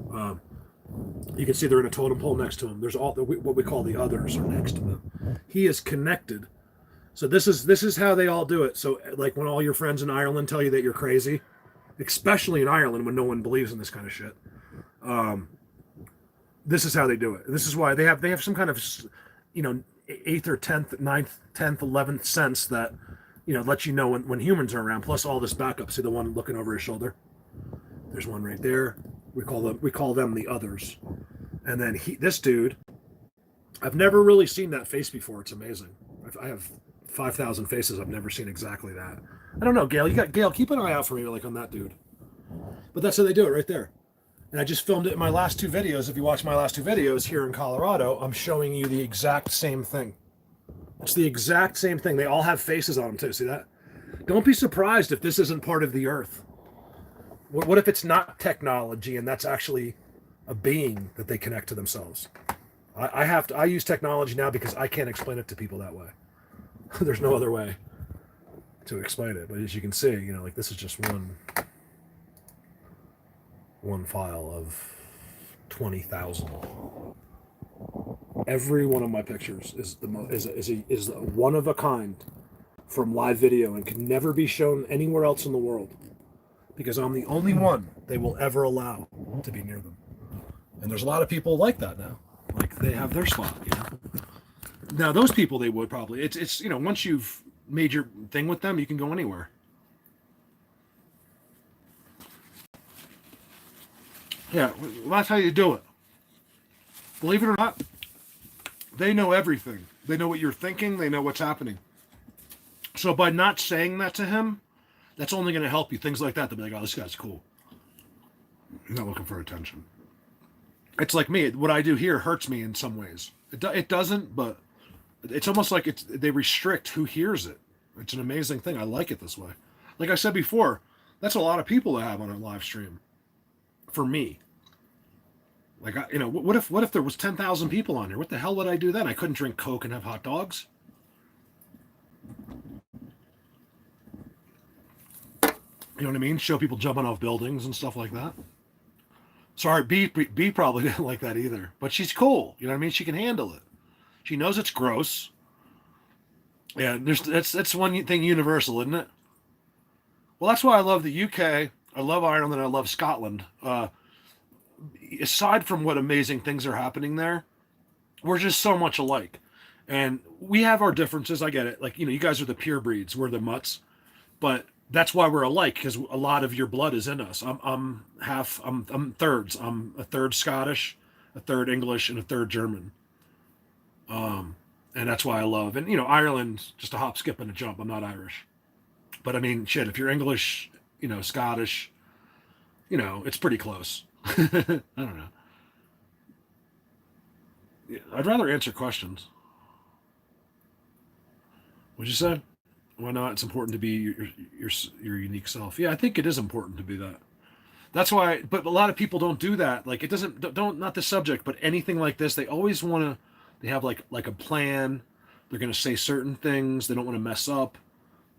You can see they're in a totem pole next to him. There's what we call the others are next to them. He is connected. So this is how they all do it. So like when all your friends in Ireland tell you that you're crazy, especially in Ireland when no one believes in this kind of shit, this is how they do it. This is why they have some kind of 8th or 10th, 9th, 10th, 11th sense that lets you know when humans are around. Plus all this backup. See the one looking over his shoulder? There's one right there. We call them the others. And then this dude, I've never really seen that face before. It's amazing. I have 5,000 faces. I've never seen exactly that. I don't know, Gail. Gail, keep an eye out for me, like on that dude. But that's how they do it right there. And I just filmed it in my last 2 videos. If you watch my last 2 videos here in Colorado, I'm showing you the exact same thing. It's the exact same thing. They all have faces on them too. See that? Don't be surprised if this isn't part of the Earth. What if it's not technology and that's actually a being that they connect to themselves? I use technology now because I can't explain it to people that way. There's no other way to explain it. But as you can see, like this is just one file of 20,000. Every one of my pictures is is one of a kind from live video and can never be shown anywhere else in the world because I'm the only one they will ever allow to be near them. And there's a lot of people like that now. Like they have their spot, Now those people they would probably it's once you've made your thing with them, you can go anywhere. Yeah, well, that's how you do it. Believe it or not, they know everything. They know what you're thinking. They know what's happening. So by not saying that to him, that's only going to help you. Things like that. They'll be like, oh, this guy's cool. He's not looking for attention. It's like me. What I do here hurts me in some ways. It doesn't, but it's almost like they restrict who hears it. It's an amazing thing. I like it this way. Like I said before, that's a lot of people to have on a live stream. For me. Like, what if there was 10,000 people on here? What the hell would I do then? I couldn't drink Coke and have hot dogs. You know what I mean? Show people jumping off buildings and stuff like that. Sorry, B probably didn't like that either. But she's cool. You know what I mean? She can handle it. She knows it's gross. Yeah, that's one thing universal, isn't it? Well, that's why I love the UK. I love Ireland and I love Scotland. Aside from what amazing things are happening there, we're just so much alike. And we have our differences. I get it. Like, you guys are the pure breeds. We're the mutts. But that's why we're alike, because a lot of your blood is in us. I'm thirds. I'm a third Scottish, a third English, and a third German. And that's why I love. And, Ireland, just a hop, skip, and a jump. I'm not Irish. But, I mean, shit, if you're English, Scottish, it's pretty close. I don't know. Yeah, I'd rather answer questions. What'd you say? Why not? It's important to be your unique self. Yeah, I think it is important to be that. That's why. But a lot of people don't do that. Like, it doesn't. Don't not the subject, but anything like this. They always want to. They have like a plan. They're going to say certain things. They don't want to mess up.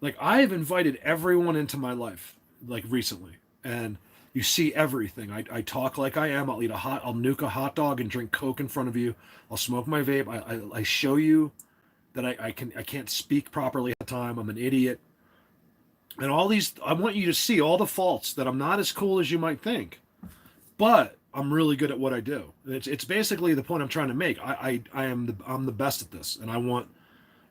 Like, I have invited everyone into my life, like recently, and you see everything. I talk like I am. I'll nuke a hot dog and drink Coke in front of you. I'll smoke my vape. I show you that I can't speak properly at the time. I'm an idiot. And all these, I want you to see all the faults, that I'm not as cool as you might think, but I'm really good at what I do. It's basically the point I'm trying to make. I'm the best at this, and I want,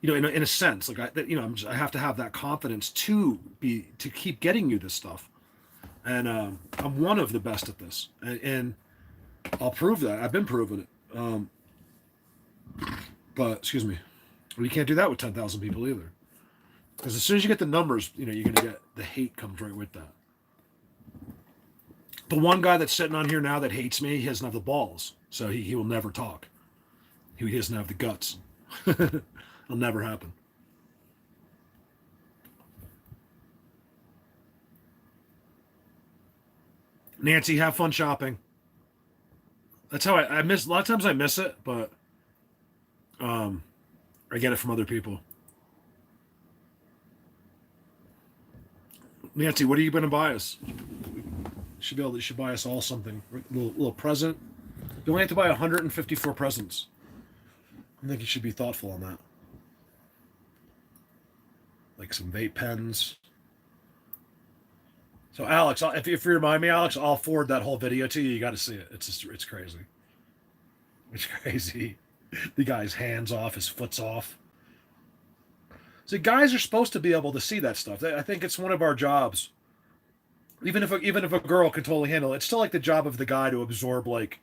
in a sense, like I have to have that confidence to keep getting you this stuff. And I'm one of the best at this, and I'll prove that. I've been proving it. But excuse me, well, you can't do that with 10,000 people either, because as soon as you get the numbers, you're gonna get the hate comes right with that. The one guy that's sitting on here now that hates me, he doesn't have the balls, so he will never talk. He doesn't have the guts. It'll never happen. Nancy, have fun shopping. That's how I miss. A lot of times I miss it, but I get it from other people. Nancy, what are you going to buy us? You should buy us all something. A little present. You only have to buy 154 presents. I think you should be thoughtful on that. Like some vape pens. So Alex, if you remind me, Alex, I'll forward that whole video to you. You got to see it. It's crazy. It's crazy. The guy's hands off, his foot's off. See, guys are supposed to be able to see that stuff. I think it's one of our jobs. Even if a girl can totally handle it, it's still like the job of the guy to absorb like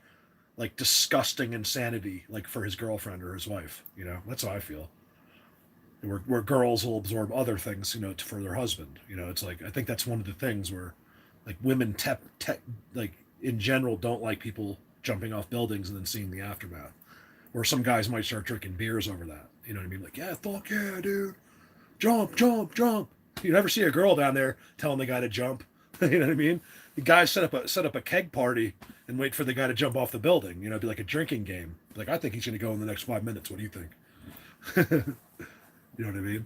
disgusting insanity, like for his girlfriend or his wife. That's how I feel. Where girls will absorb other things, for their husband. It's like, I think that's one of the things where, like, women like in general don't like people jumping off buildings and then seeing the aftermath. Or some guys might start drinking beers over that. You know what I mean? Like, yeah, fuck yeah, dude, jump, jump, jump. You never see a girl down there telling the guy to jump. You know what I mean? The guy set up a keg party and wait for the guy to jump off the building. You know, it'd be like a drinking game. Like, I think he's going to go in the next 5 minutes. What do you think? You know what I mean?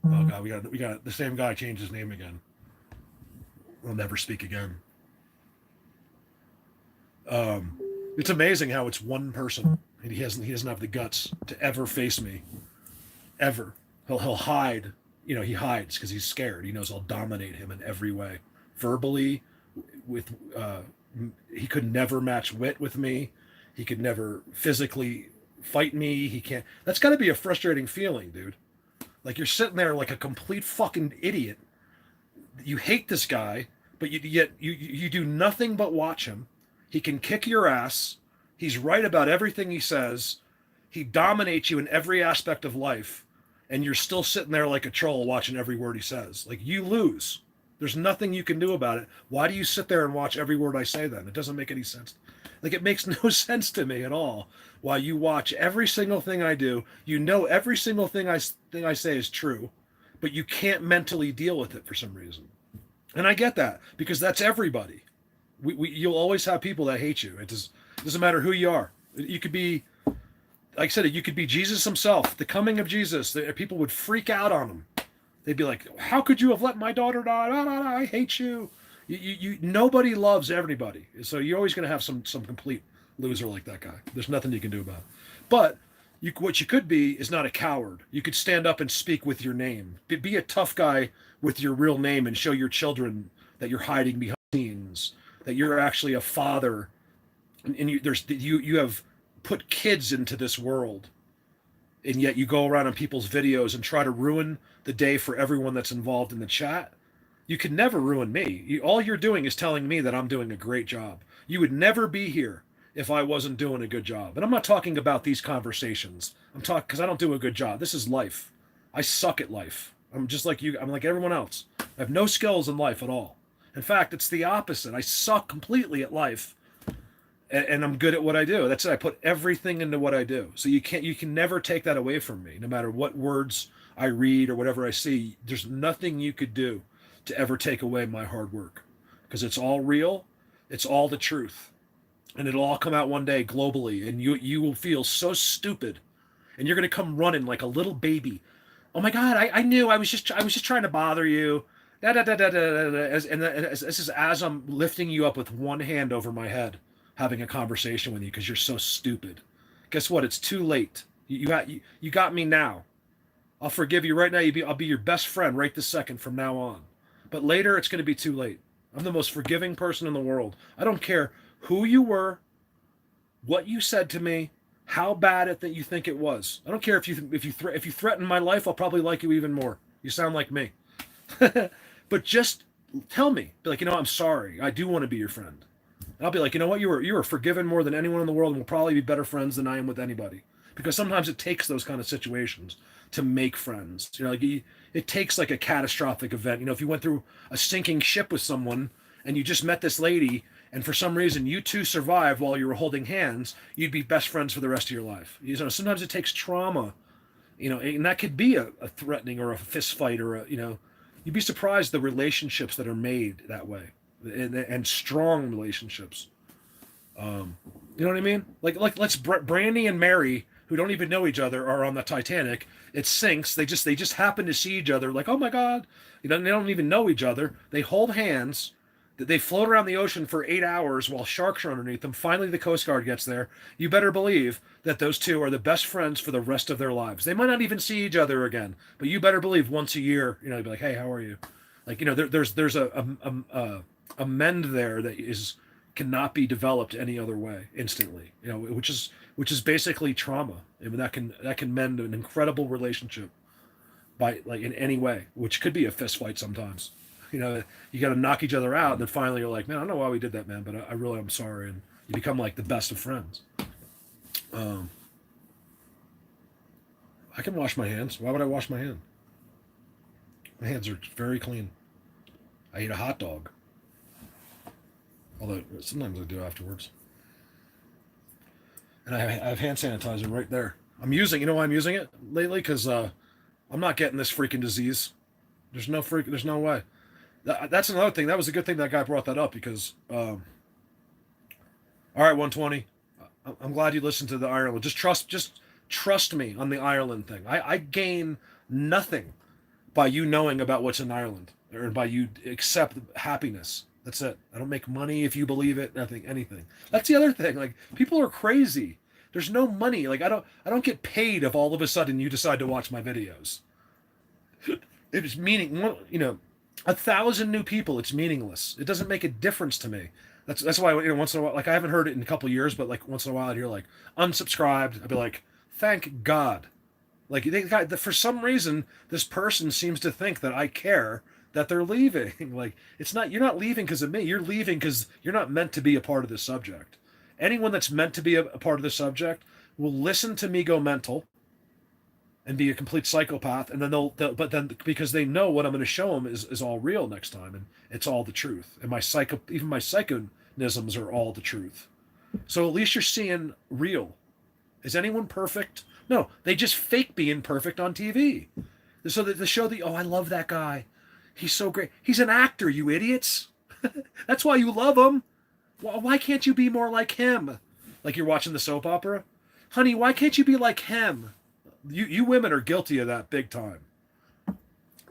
Oh God, we got the same guy changed his name again. We'll never speak again. It's amazing how it's one person and he doesn't have the guts to ever face me, ever. He'll hide. You know, he hides because he's scared. He knows I'll dominate him in every way, verbally. He could never match wit with me. He could never physically fight me. He can't. That's got to be a frustrating feeling, dude. Like, you're sitting there like a complete fucking idiot. You hate this guy, but yet you do nothing but watch him. He can kick your ass. He's right about everything he says. He dominates you in every aspect of life, and you're still sitting there like a troll watching every word he says. Like, you lose. There's nothing you can do about it. Why do you sit there and watch every word I say then? It doesn't make any sense. Like, it makes no sense to me at all. While you watch every single thing I do, you know every single thing I say is true, but you can't mentally deal with it for some reason. And I get that, because that's everybody. You'll always have people that hate you. It doesn't matter who you are. You could be, like I said, you could be Jesus himself, the coming of Jesus. People would freak out on him. They'd be like, how could you have let my daughter die? I hate you. Nobody loves everybody. So you're always going to have some complete loser like that guy. There's nothing you can do about it. But what you could be is not a coward. You could stand up and speak with your name. Be a tough guy with your real name and show your children that you're hiding behind scenes, that you're actually a father, and you have put kids into this world, and yet you go around on people's videos and try to ruin the day for everyone that's involved in the chat. You can never ruin me. All you're doing is telling me that I'm doing a great job. You would never be here if I wasn't doing a good job. And I'm not talking about these conversations. I'm talking because I don't do a good job. This is life. I suck at life. I'm just like you. I'm like everyone else. I have no skills in life at all. In fact, it's the opposite. I suck completely at life, and I'm good at what I do. That's it. I put everything into what I do. So you can never take that away from me. No matter what words I read or whatever I see, there's nothing you could do to ever take away my hard work, because it's all real. It's all the truth, and it'll all come out one day globally, and you will feel so stupid, and you're going to come running like a little baby. Oh my God, I knew. I was just trying to bother you. This is as I'm lifting you up with one hand over my head, having a conversation with you because you're so stupid. Guess what? It's too late. You got me now. I'll forgive you right now. I'll be your best friend right this second from now on. But later, it's going to be too late. I'm the most forgiving person in the world. I don't care who you were, what you said to me, how bad that you think it was. I don't care if you threaten my life. I'll probably like you even more. You sound like me. But just tell me, be like, I'm sorry. I do want to be your friend. And I'll be like, you know what? You were forgiven more than anyone in the world, and will probably be better friends than I am with anybody. Because sometimes it takes those kind of situations to make friends. It takes like a catastrophic event. If you went through a sinking ship with someone and you just met this lady, and for some reason you two survived while you were holding hands, you'd be best friends for the rest of your life. Sometimes it takes trauma, and that could be a threatening or a fist fight or you'd be surprised the relationships that are made that way, and strong relationships. You know what I mean? Like let's Brandy and Mary, who don't even know each other, are on the Titanic. It sinks. They just happen to see each other. Like, oh my God, they don't even know each other. They hold hands. They float around the ocean for 8 hours while sharks are underneath them. Finally, the Coast Guard gets there. You better believe that those two are the best friends for the rest of their lives. They might not even see each other again, but you better believe once a year, they'll be like, hey, how are you? Like, there's a mend there that cannot be developed any other way instantly. Which is basically trauma. I mean, that can mend an incredible relationship by in any way, which could be a fist fight sometimes. You got to knock each other out, and then finally you're like, man, I don't know why we did that, man, but I really am sorry, and you become like the best of friends. I can wash my hands. Why would I wash my hand? My hands are very clean. I eat a hot dog, although sometimes I do afterwards. And I have hand sanitizer right there. I'm using. You know why I'm using it lately? Because I'm not getting this freaking disease. There's no way. That's another thing. That was a good thing that guy brought that up because, all right, 120. I'm glad you listened to the Ireland. Just trust me on the Ireland thing. I gain nothing by you knowing about what's in Ireland or by you accept happiness. That's it. I don't make money if you believe it. Nothing, anything. That's the other thing. Like people are crazy. There's no money. Like I don't get paid if all of a sudden you decide to watch my videos. It's meaning, 1,000 new people. It's meaningless. It doesn't make a difference to me. That's why once in a while, like I haven't heard it in a couple of years, but like once in a while I'd hear like unsubscribed. I'd be like, thank God. Like for some reason this person seems to think that I care that they're leaving. Like you're not leaving because of me. You're leaving because you're not meant to be a part of this subject. Anyone that's meant to be a part of this subject will listen to me go mental and be a complete psychopath, and then but then because they know what I'm going to show them is all real next time, and it's all the truth. And even my psychonisms are all the truth. So at least you're seeing real. Is anyone perfect? No, they just fake being perfect on TV. So that the show I love that guy. He's so great. He's an actor, you idiots. That's why you love him. Why can't you be more like him? Like you're watching the soap opera? Honey, why can't you be like him? You women are guilty of that big time.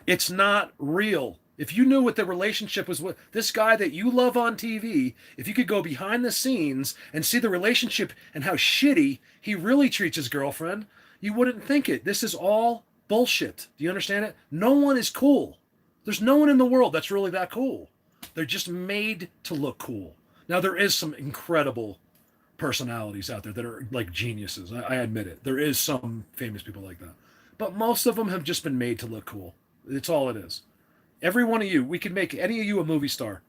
It's not real. If you knew what the relationship was with this guy that you love on TV, if you could go behind the scenes and see the relationship and how shitty he really treats his girlfriend, you wouldn't think it. This is all bullshit. Do you understand it? No one is cool. There's no one in the world that's really that cool. They're just made to look cool. Now, there is some incredible personalities out there that are like geniuses. I admit it. There is some famous people like that. But most of them have just been made to look cool. It's all it is. Every one of you, we can make any of you a movie star.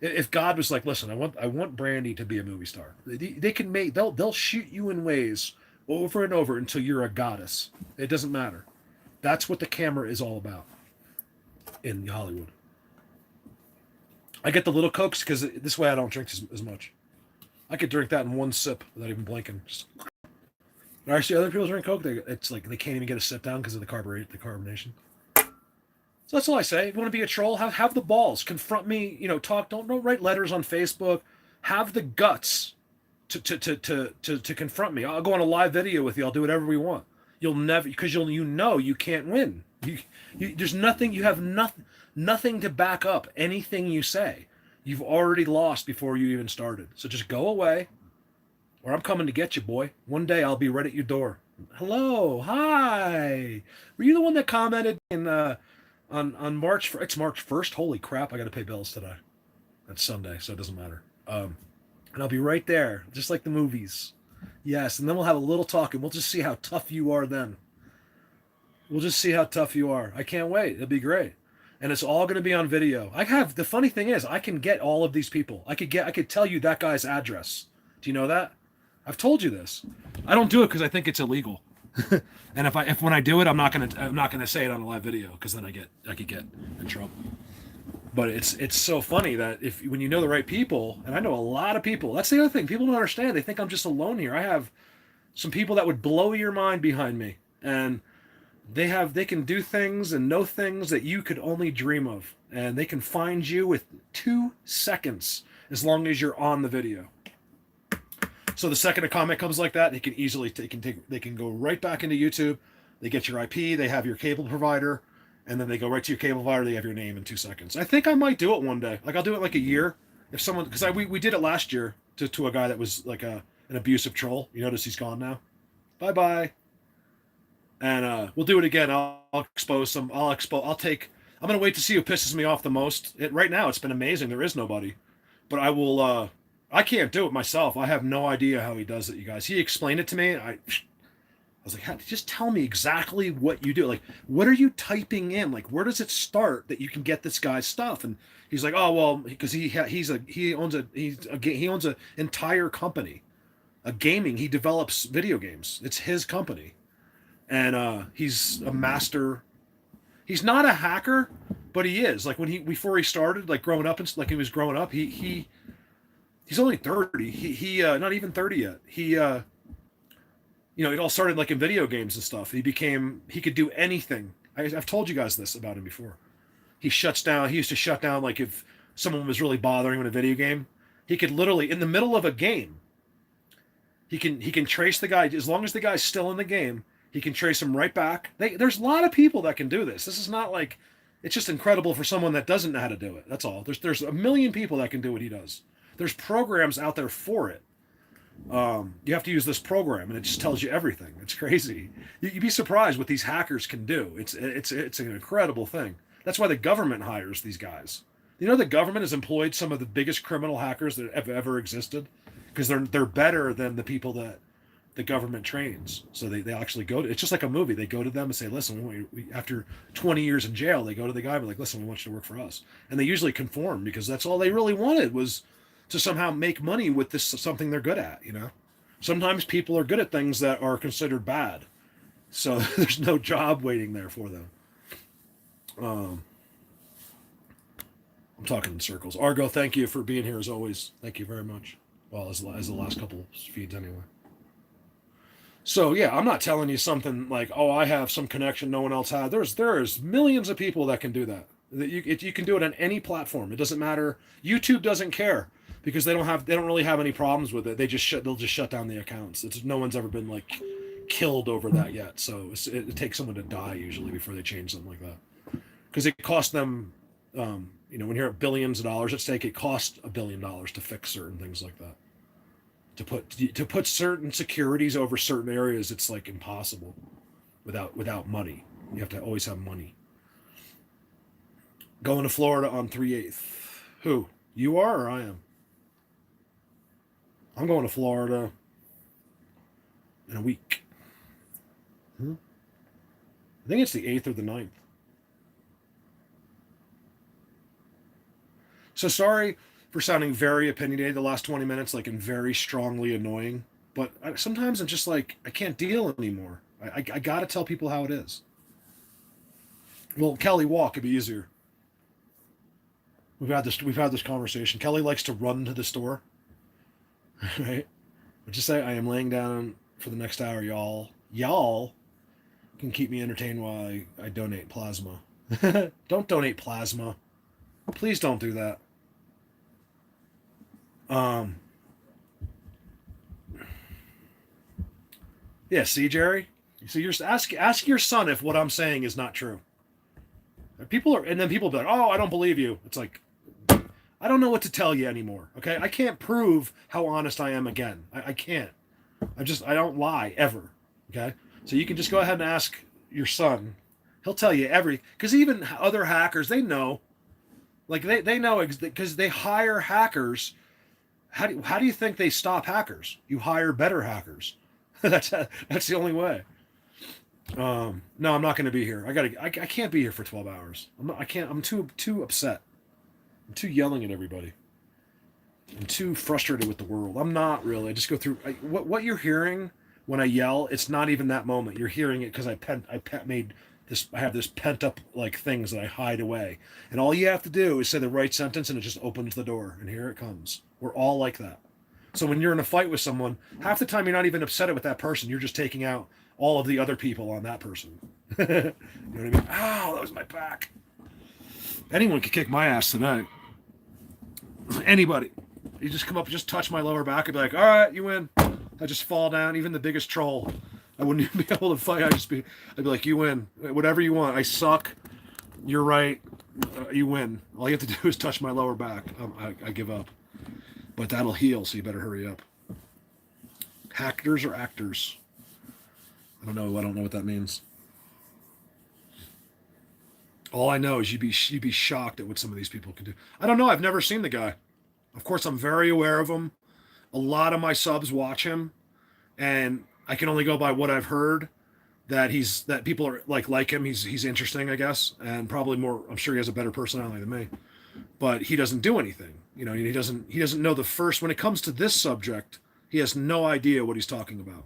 If God was like, listen, I want Brandy to be a movie star. They'll shoot you in ways over and over until you're a goddess. It doesn't matter. That's what the camera is all about in Hollywood. I get the little Cokes because this way I don't drink as much. I could drink that in one sip without even blinking. I see other people drink Coke. It's like they can't even get a sip down because of the carbonation. So that's all I say. If you want to be a troll, have the balls. Confront me. Talk. Don't write letters on Facebook. Have the guts to confront me. I'll go on a live video with you. I'll do whatever we want. You'll never because you can't win. There's nothing. You have nothing to back up anything you say. You've already lost before you even started. So just go away, or I'm coming to get you, boy. One day I'll be right at your door. Hello, hi. Were you the one that commented on March? It's March 1st. Holy crap! I got to pay bills today. That's Sunday, so it doesn't matter. And I'll be right there, just like the movies. Yes, and then we'll have a little talk, and we'll just see how tough you are then. We'll just see how tough you are. I can't wait. It'll be great. And it's all going to be on video. The funny thing is, I can get all of these people. I could tell you that guy's address. Do you know that? I've told you this. I don't do it because I think it's illegal. And if when I do it, I'm not gonna say it on a live video because then I could get in trouble. But it's so funny that when you know the right people, and I know a lot of people. That's the other thing. People don't understand. They think I'm just alone here. I have some people that would blow your mind behind me, and they can do things and know things that you could only dream of, and they can find you with 2 seconds as long as you're on the video. So the second a comment comes like that, they can go right back into YouTube. They get your IP, they have your cable provider, and then they go right to your cable provider. They have your name in 2 seconds. I think I might do it one day. Like I'll do it like a year if someone because we did it last year to a guy that was like an abusive troll. You notice he's gone now. Bye. And we'll do it again. I'll expose some. I'm gonna wait to see who pisses me off the most. Right now, it's been amazing. There is nobody, but I will. I can't do it myself. I have no idea how he does it, you guys. He explained it to me. I was like, just tell me exactly what you do. Like, what are you typing in? Like, where does it start that you can get this guy's stuff? And he's like, oh well, because he owns an entire company, a gaming. He develops video games. It's his company. And he's a master. He's not a hacker, but he is. Like before he started, like growing up and like he was growing up, he's only 30. He not even 30 yet. It all started like in video games and stuff. He could do anything. I've told you guys this about him before. he shuts down. He used to shut down, like, if someone was really bothering him in a video game, he could literally, in the middle of a game, he can trace the guy. As long as the guy's still in the game, he can trace him right back. There's a lot of people that can do this. This is not like, it's just incredible for someone that doesn't know how to do it. That's all. There's a million people that can do what he does. There's programs out there for it. You have to use this program, and it just tells you everything. It's crazy. You'd be surprised what these hackers can do. It's an incredible thing. That's why the government hires these guys. You know, the government has employed some of the biggest criminal hackers that have ever existed, because they're better than the people that the government trains. So they actually go to, it's just like a movie. They go to them and say, listen, after 20 years in jail, they go to the guy and be like, listen, we want you to work for us. And they usually conform, because that's all they really wanted, was to somehow make money with this, something they're good at, you know? Sometimes people are good at things that are considered bad. So there's no job waiting there for them. I'm talking in circles. Argo, thank you for being here as always. Thank you very much. Well, as the last couple feeds anyway. So yeah, I'm not telling you something like, oh, I have some connection no one else had. There's millions of people that can do that. You can do it on any platform. It doesn't matter. YouTube doesn't care, because they don't really have any problems with it. They'll just shut down the accounts. No one's ever been like killed over that yet. So it takes someone to die usually before they change something like that, because it costs them. When you're at billions of dollars at stake, it costs $1 billion to fix certain things like that. To put certain securities over certain areas, it's like impossible without money. You have to always have money. Going to Florida on 3/8. Who? You are, or I am? I'm going to Florida in a week. I think it's the 8th or the 9th. So sorry for sounding very opinionated the last 20 minutes, like, and very strongly annoying. But sometimes I'm just like, I can't deal anymore. I got to tell people how it is. Well, Kelly, walk. It'd be easier. We've had this conversation. Kelly likes to run to the store. Right? But just say, I am laying down for the next hour, y'all. Y'all can keep me entertained while I donate plasma. Don't donate plasma. Please don't do that. Yeah, see, Jerry? So you're ask your son if what I'm saying is not true. And then people be like, oh, I don't believe you. It's like, I don't know what to tell you anymore. Okay. I can't prove how honest I am again. I can't. I don't lie ever. Okay. So you can just go ahead and ask your son. He'll tell you because even other hackers, they know, like they know, because they hire hackers. How do you think they stop hackers? You hire better hackers. That's the only way. No, I'm not going to be here. I can't be here for 12 hours. I can't. I'm too upset. I'm too yelling at everybody. I'm too frustrated with the world. I'm not really. I just go through what you're hearing when I yell. It's not even that moment. You're hearing it because I have this pent up like things that I hide away. And all you have to do is say the right sentence, and it just opens the door. And here it comes. We're all like that. So when you're in a fight with someone, half the time you're not even upset with that person. You're just taking out all of the other people on that person. You know what I mean? Ow, that was my back. Anyone could kick my ass tonight. Anybody. You just come up, just touch my lower back, and be like, all right, you win. I just fall down. Even the biggest troll, I wouldn't even be able to fight. I'd be like, you win. Whatever you want. I suck. You're right. You win. All you have to do is touch my lower back. I give up. But that'll heal, so you better hurry up. Hackers or actors? I don't know what that means. All I know is you'd be shocked at what some of these people can do. I don't know. I've never seen the guy. Of course, I'm very aware of him. A lot of my subs watch him, and I can only go by what I've heard. That people are like him. He's interesting, I guess, and probably more. I'm sure he has a better personality than me, but he doesn't do anything. You know, he doesn't know the first. When it comes to this subject, he has no idea what he's talking about.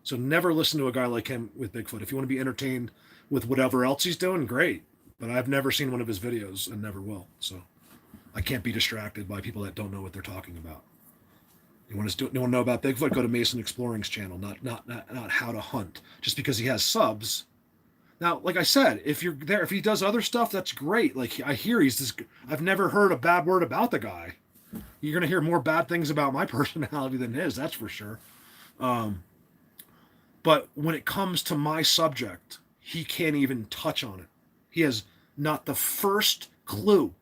So never listen to a guy like him with Bigfoot. If you want to be entertained with whatever else he's doing, great. But I've never seen one of his videos and never will. So I can't be distracted by people that don't know what they're talking about. You want to know about Bigfoot? Go to Mason Exploring's channel, not how to hunt. Just because he has subs, Now, like I said, if you're there, if he does other stuff, that's great. Like I hear he's this. I've never heard a bad word about the guy. You're gonna hear more bad things about my personality than his, that's for sure. But when it comes to my subject, he can't even touch on it. He has not the first clue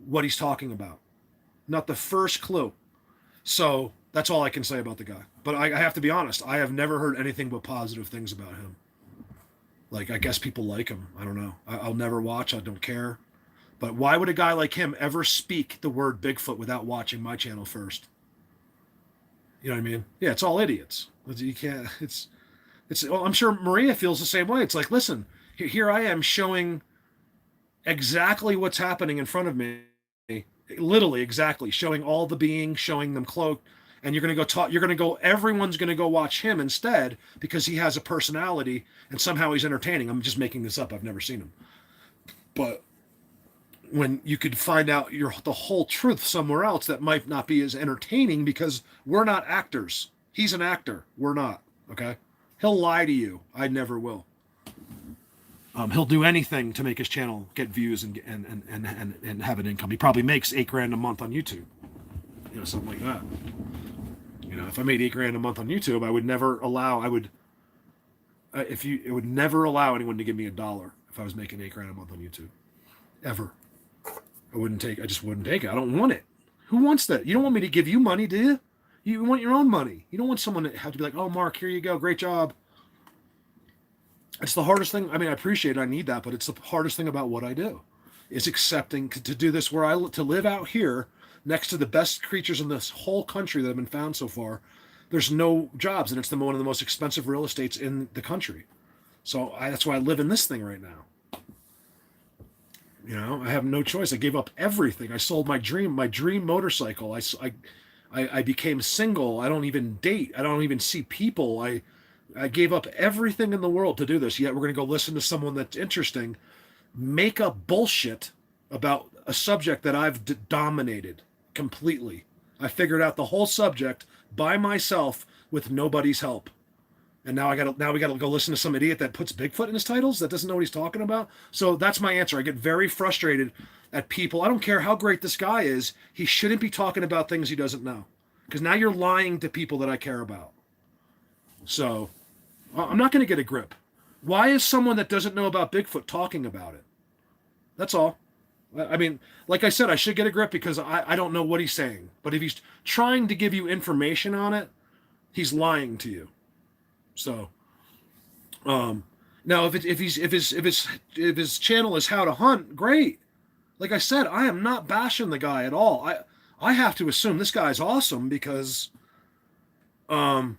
what he's talking about. Not the first clue. So that's all I can say about the guy. But I have to be honest, I have never heard anything but positive things about him. Like, I guess people like him. I don't know. I'll never watch. I don't care. But why would a guy like him ever speak the word Bigfoot without watching my channel first? You know what I mean? Yeah, it's all idiots. You can't, well, I'm sure Maria feels the same way. It's like, listen, here I am showing exactly what's happening in front of me. Literally, exactly. Showing all the beings, showing them cloaked. And you're going to go talk, everyone's going to go watch him instead because he has a personality and somehow he's entertaining. I'm just making this up. I've never seen him. But when you could find out the whole truth somewhere else that might not be as entertaining because we're not actors. He's an actor. We're not. Okay. He'll lie to you. I never will. He'll do anything to make his channel get views and have an income. He probably makes $8,000 a month on YouTube. You know, something like that. You know, if I made $8,000 a month on YouTube, I would never allow, it would never allow anyone to give me $1 if I was making $8,000 a month on YouTube. Ever. I just wouldn't take it. I don't want it. Who wants that? You don't want me to give you money, do you? You want your own money. You don't want someone to have to be like, oh, Mark, here you go. Great job. It's the hardest thing. I mean, I appreciate it. I need that, but it's the hardest thing about what I do is accepting to do this to live out here next to the best creatures in this whole country that have been found so far. There's no jobs, and it's one of the most expensive real estates in the country. So that's why I live in this thing right now. You know, I have no choice. I gave up everything. I sold my dream motorcycle. I became single. I don't even date. I don't even see people. I gave up everything in the world to do this. Yet we're going to go listen to someone that's interesting, make up bullshit about a subject that I've dominated completely. I figured out the whole subject by myself with nobody's help. And now we got to go listen to some idiot that puts Bigfoot in his titles that doesn't know what he's talking about. So that's my answer. I get very frustrated at people. I don't care how great this guy is. He shouldn't be talking about things he doesn't know. Because now you're lying to people that I care about. So I'm not going to get a grip. Why is someone that doesn't know about Bigfoot talking about it? That's all. I mean, like I said, I should get a grip because I don't know what he's saying. But if he's trying to give you information on it, he's lying to you. So, now if his channel is how to hunt, great. Like I said, I am not bashing the guy at all. I have to assume this guy's awesome because, like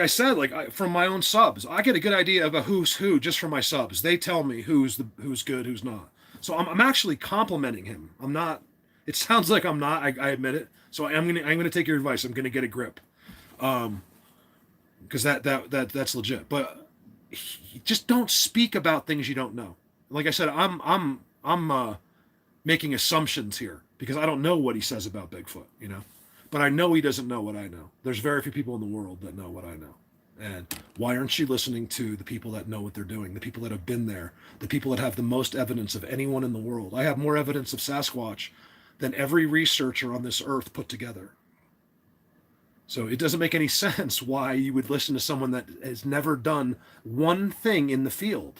I said, from my own subs, I get a good idea of a who's who just from my subs. They tell me who's good, who's not. So I'm actually complimenting him. I'm not. It sounds like I'm not. I admit it. So I'm gonna take your advice. I'm gonna get a grip. Because that's legit. But just don't speak about things you don't know. Like I said, I'm making assumptions here because I don't know what he says about Bigfoot, you know. But I know he doesn't know what I know. There's very few people in the world that know what I know. And why aren't you listening to the people that know what they're doing, the people that have been there, the people that have the most evidence of anyone in the world? I have more evidence of Sasquatch than every researcher on this earth put together. So it doesn't make any sense why you would listen to someone that has never done one thing in the field.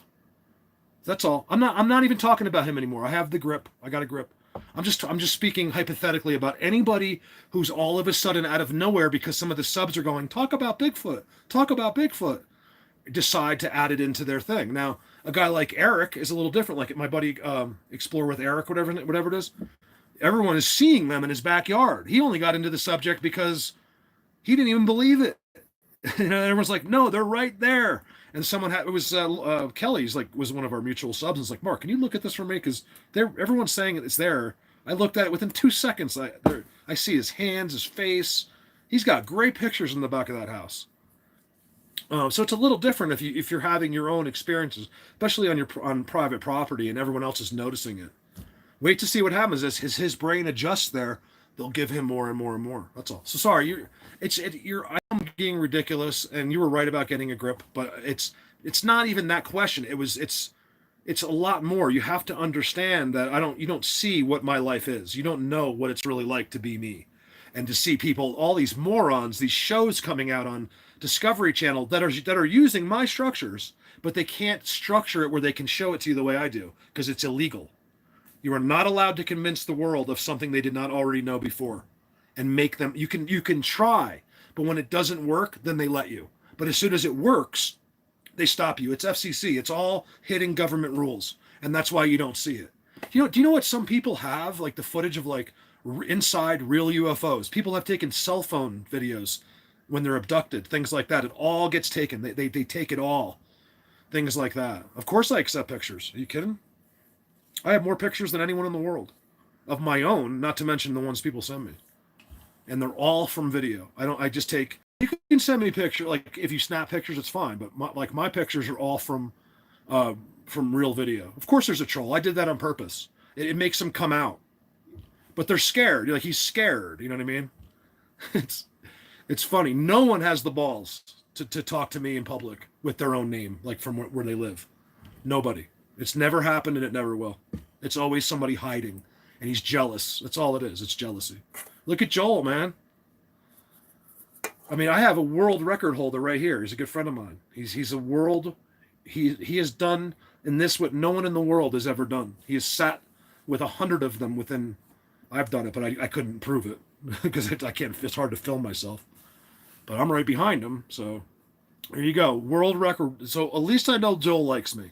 That's all. I'm not even talking about him anymore. I have the grip. I got a grip. I'm just speaking hypothetically about anybody who's all of a sudden out of nowhere because some of the subs are going, talk about Bigfoot, decide to add it into their thing. Now, a guy like Eric is a little different. Like my buddy Explore with Eric, whatever it is. Everyone is seeing them in his backyard. He only got into the subject because he didn't even believe it. You know, everyone's like, no, they're right there. And someone it was Kelly's was one of our mutual subs. And it's like, Mark, can you look at this for me? Because everyone's saying it's there. I looked at it within 2 seconds. I see his hands, his face. He's got great pictures in the back of that house. So it's a little different if you're having your own experiences, especially on private property, and everyone else is noticing it. Wait to see what happens as his brain adjusts there. they'll give him more and more and more. That's all. So sorry, I'm being ridiculous, and you were right about getting a grip, but it's not even that question. It's a lot more. You have to understand that you don't see what my life is. You don't know what it's really like to be me. And to see people, all these morons, these shows coming out on Discovery Channel that are using my structures, but they can't structure it where they can show it to you the way I do, because it's illegal. You are not allowed to convince the world of something they did not already know before and make them. You can try, but when it doesn't work, then they let you. But as soon as it works, they stop you. It's FCC. It's all hitting government rules, and that's why you don't see it. Do you know what some people have, like the footage of like inside real UFOs? People have taken cell phone videos when they're abducted, things like that. It all gets taken. They take it all, things like that. Of course I accept pictures. Are you kidding? I have more pictures than anyone in the world of my own, not to mention the ones people send me. And they're all from video. I just take, you can send me a picture, like if you snap pictures, it's fine. But my pictures are all from real video. Of course there's a troll. I did that on purpose. It makes them come out. But they're scared. Like, he's scared. You know what I mean? It's funny. No one has the balls to talk to me in public with their own name, like from where they live. Nobody. It's never happened, and it never will. It's always somebody hiding, and he's jealous. That's all it is. It's jealousy. Look at Joel, man. I mean, I have a world record holder right here. He's a good friend of mine. He's a world. He has done in this what no one in the world has ever done. He has sat with 100 of them within. I've done it, but I couldn't prove it because I can't. It's hard to film myself. But I'm right behind him, so there you go. World record. So at least I know Joel likes me.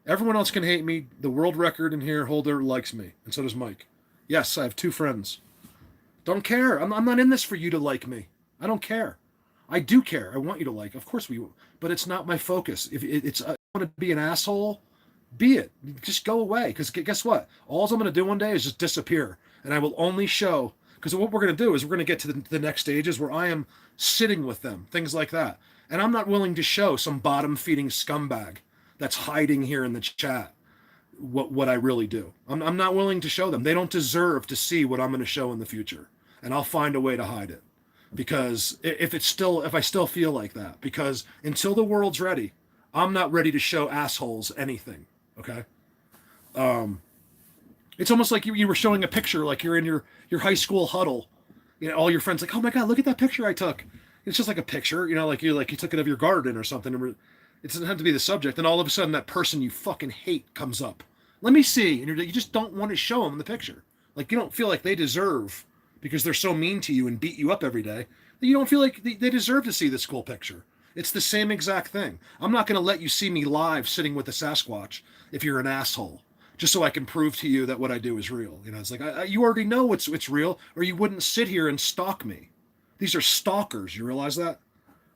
Everyone else can hate me. The world record in here holder likes me, and so does Mike. Yes, I have 2 friends. Don't care. I'm not in this for you to like me. I don't care. I do care. I want you to like. Of course we will. But it's not my focus. If it's I want to be an asshole, be it. Just go away. Because guess what? All I'm going to do one day is just disappear. And I will only show. Because what we're going to do is we're going to get to the next stages where I am sitting with them. Things like that. And I'm not willing to show some bottom-feeding scumbag that's hiding here in the chat what I really do. I'm not willing to show them. They don't deserve to see what I'm going to show in the future. And I'll find a way to hide it. Because if I still feel like that, because until the world's ready, I'm not ready to show assholes anything. Okay. It's almost like you were showing a picture, like you're in your high school huddle, you know, all your friends like, oh my God, look at that picture I took. It's just like a picture, you know, like you took it of your garden or something. It doesn't have to be the subject. And all of a sudden that person you fucking hate comes up. Let me see. And you just don't want to show them the picture. Like, you don't feel like they deserve, because they're so mean to you and beat you up every day, that you don't feel like they deserve to see this cool picture. It's the same exact thing. I'm not going to let you see me live sitting with a Sasquatch if you're an asshole, just so I can prove to you that what I do is real. You know, it's like, you already know it's real, or you wouldn't sit here and stalk me. These are stalkers. You realize that?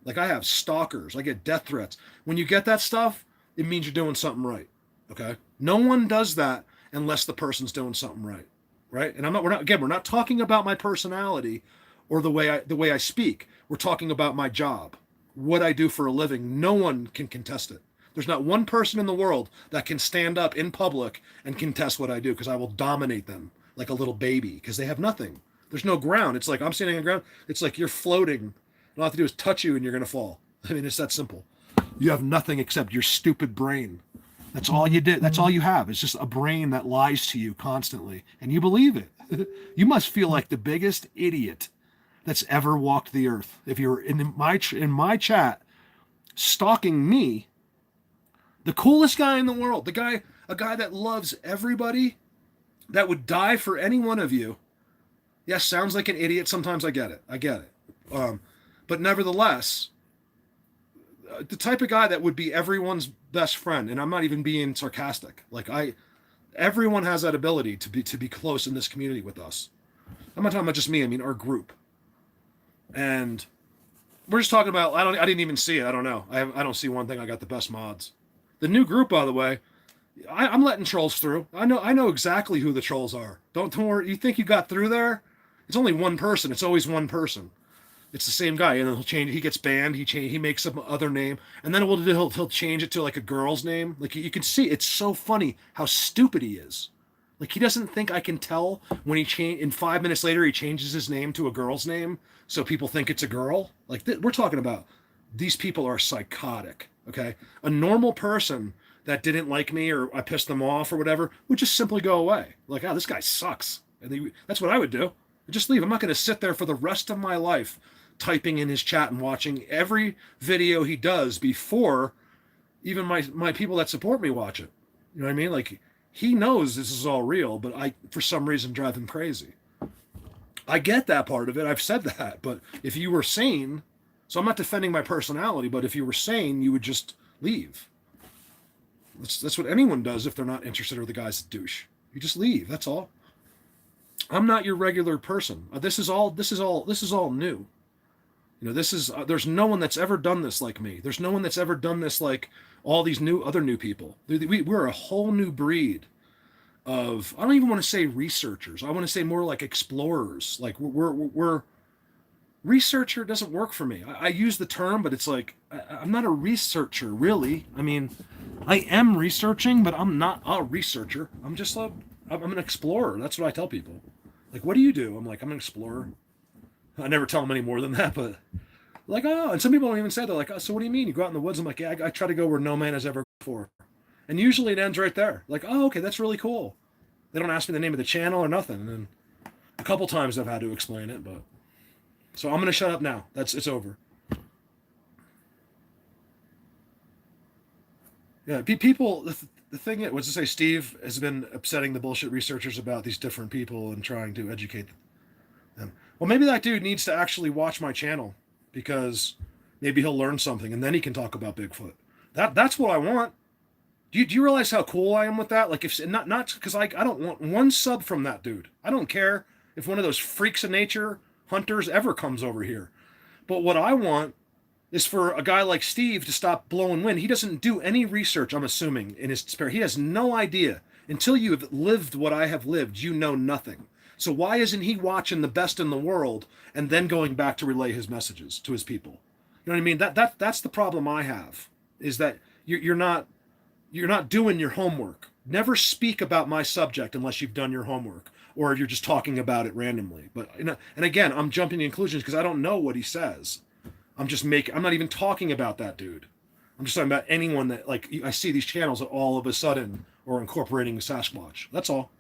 Like, I have stalkers. I get death threats. When you get that stuff, it means you're doing something right. Okay? No one does that unless the person's doing something right. Right? And we're not talking about my personality or the way I speak. We're talking about my job, what I do for a living. No one can contest it. There's not one person in the world that can stand up in public and contest what I do, because I will dominate them like a little baby, because they have nothing. There's no ground. It's like I'm standing on ground. It's like you're floating. All I have to do is touch you and you're going to fall. I mean, it's that simple. You have nothing except your stupid brain. That's all you did. That's all you have. It's just a brain that lies to you constantly, and you believe it. You must feel like the biggest idiot that's ever walked the earth if you're in my chat stalking me, the coolest guy in the world, a guy that loves everybody, that would die for any one of you. Yes, sounds like an idiot. Sometimes I get it. But nevertheless, the type of guy that would be everyone's best friend, and I'm not even being sarcastic. Like, everyone has that ability to be close in this community with us. I'm not talking about just me. I mean our group. And we're just talking about. I didn't even see it. I don't know. I don't see one thing. I got the best mods. The new group, by the way, I'm letting trolls through. I know exactly who the trolls are. Don't worry. You think you got through there? It's only one person. It's always one person. It's the same guy, and then he'll change. He gets banned. He makes some other name, and then he'll change it to like a girl's name. Like, you can see, it's so funny how stupid he is. Like, he doesn't think I can tell when in 5 minutes later, he changes his name to a girl's name so people think it's a girl. Like, we're talking about, these people are psychotic, okay? A normal person that didn't like me or I pissed them off or whatever would just simply go away. Like, oh, this guy sucks. And that's what I would do. I'd just leave. I'm not going to sit there for the rest of my life typing in his chat and watching every video he does before even my people that support me watch it. You know what I mean? Like, he knows this is all real, but I, for some reason, drive him crazy. I get that part of it. I've said that. But if you were sane, so I'm not defending my personality, but if you were sane, you would just leave. That's what anyone does if they're not interested or the guy's a douche. You just leave. That's all. I'm not your regular person. This is all new. You know, there's no one that's ever done this like me. There's no one that's ever done this like all these other new people. We're a whole new breed of, I don't even want to say researchers. I want to say more like explorers. Like, we're researcher doesn't work for me. I use the term, but it's like, I'm not a researcher, really. I mean, I am researching, but I'm not a researcher. I'm an explorer. That's what I tell people. Like, what do you do? I'm like, I'm an explorer. I never tell them any more than that, but like, oh, and some people don't even say, they're like, oh, so what do you mean? You go out in the woods? I'm like, yeah, I try to go where no man has ever before. And usually it ends right there. Like, oh, okay, that's really cool. They don't ask me the name of the channel or nothing. And then a couple times I've had to explain it, but so I'm going to shut up now. It's over. Yeah, people, the thing is, was to say, Steve has been upsetting the bullshit researchers about these different people and trying to educate them. Well, maybe that dude needs to actually watch my channel, because maybe he'll learn something and then he can talk about Bigfoot. That's what I want. Do you realize how cool I am with that? Like, if not because I don't want one sub from that dude. I don't care if one of those freaks of nature hunters ever comes over here. But what I want is for a guy like Steve to stop blowing wind. He doesn't do any research, I'm assuming, in his spare. He has no idea. Until you have lived what I have lived, you know nothing. So why isn't he watching the best in the world and then going back to relay his messages to his people? You know what I mean? That's the problem I have, is that you're not doing your homework. Never speak about my subject unless you've done your homework, or if you're just talking about it randomly. But and again, I'm jumping to conclusions because I don't know what he says. I'm not even talking about that dude. I'm just talking about anyone that, like, I see these channels that all of a sudden are incorporating Sasquatch. That's all.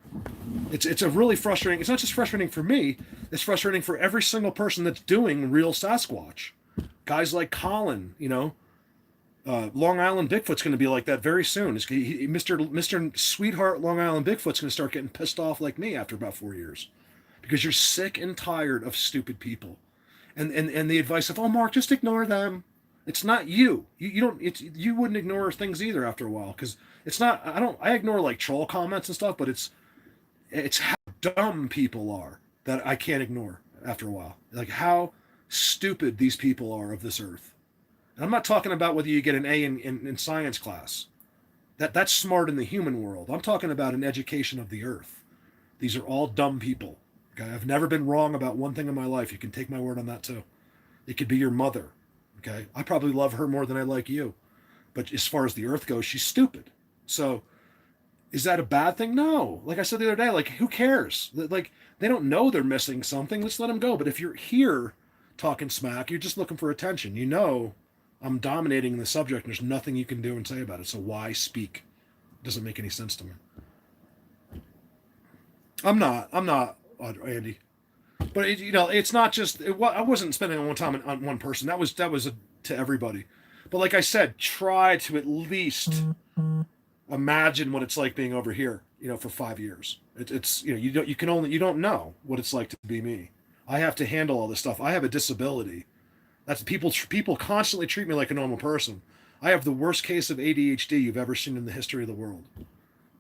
It's a really frustrating. It's not just frustrating for me. It's frustrating for every single person that's doing real Sasquatch. Guys like Colin, you know, Long Island Bigfoot's going to be like that very soon. Mr. Sweetheart Long Island Bigfoot's going to start getting pissed off like me after about 4 years, because you're sick and tired of stupid people, and the advice of, oh, Mark, just ignore them. It's not you. You wouldn't ignore things either after a while, because it's not. I ignore like troll comments and stuff, but it's how dumb people are that I can't ignore after a while. Like, how stupid these people are of this earth. And I'm not talking about whether you get an A in science class. That's smart in the human world. I'm talking about an education of the earth. These are all dumb people. Okay? I've never been wrong about one thing in my life. You can take my word on that too. It could be your mother. Okay? I probably love her more than I like you. But as far as the earth goes, she's stupid. So is that a bad thing? No. Like I said the other day, like, who cares? Like, they don't know they're missing something. Let's let them go. But if you're here talking smack, you're just looking for attention. You know, I'm dominating the subject and there's nothing you can do and say about it. So why speak? It doesn't make any sense to me. I'm not, Andy. But it's not just. I wasn't spending all time on one person. That was to everybody. But like I said, try to at least imagine what it's like being over here. For 5 years. You don't know what it's like to be me. I have to handle all this stuff. I have a disability. That's people constantly treat me like a normal person. I have the worst case of ADHD you've ever seen in the history of the world.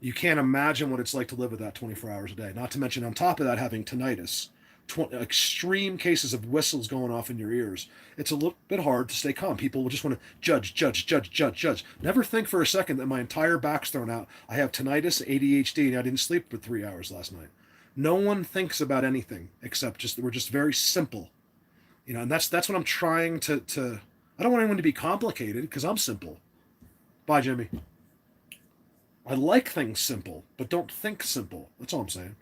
You can't imagine what it's like to live with that 24 hours a day. Not to mention, on top of that, having tinnitus, extreme cases of whistles going off in your ears. It's a little bit hard to stay calm. People will just want to judge. Never think for a second that my entire back's thrown out. I have tinnitus, ADHD, and I didn't sleep for 3 hours last night. No one thinks about anything except we're just very simple. And that's what I'm trying to I don't want anyone to be complicated, because I'm simple. Bye, Jimmy. I like things simple, but don't think simple. That's all I'm saying.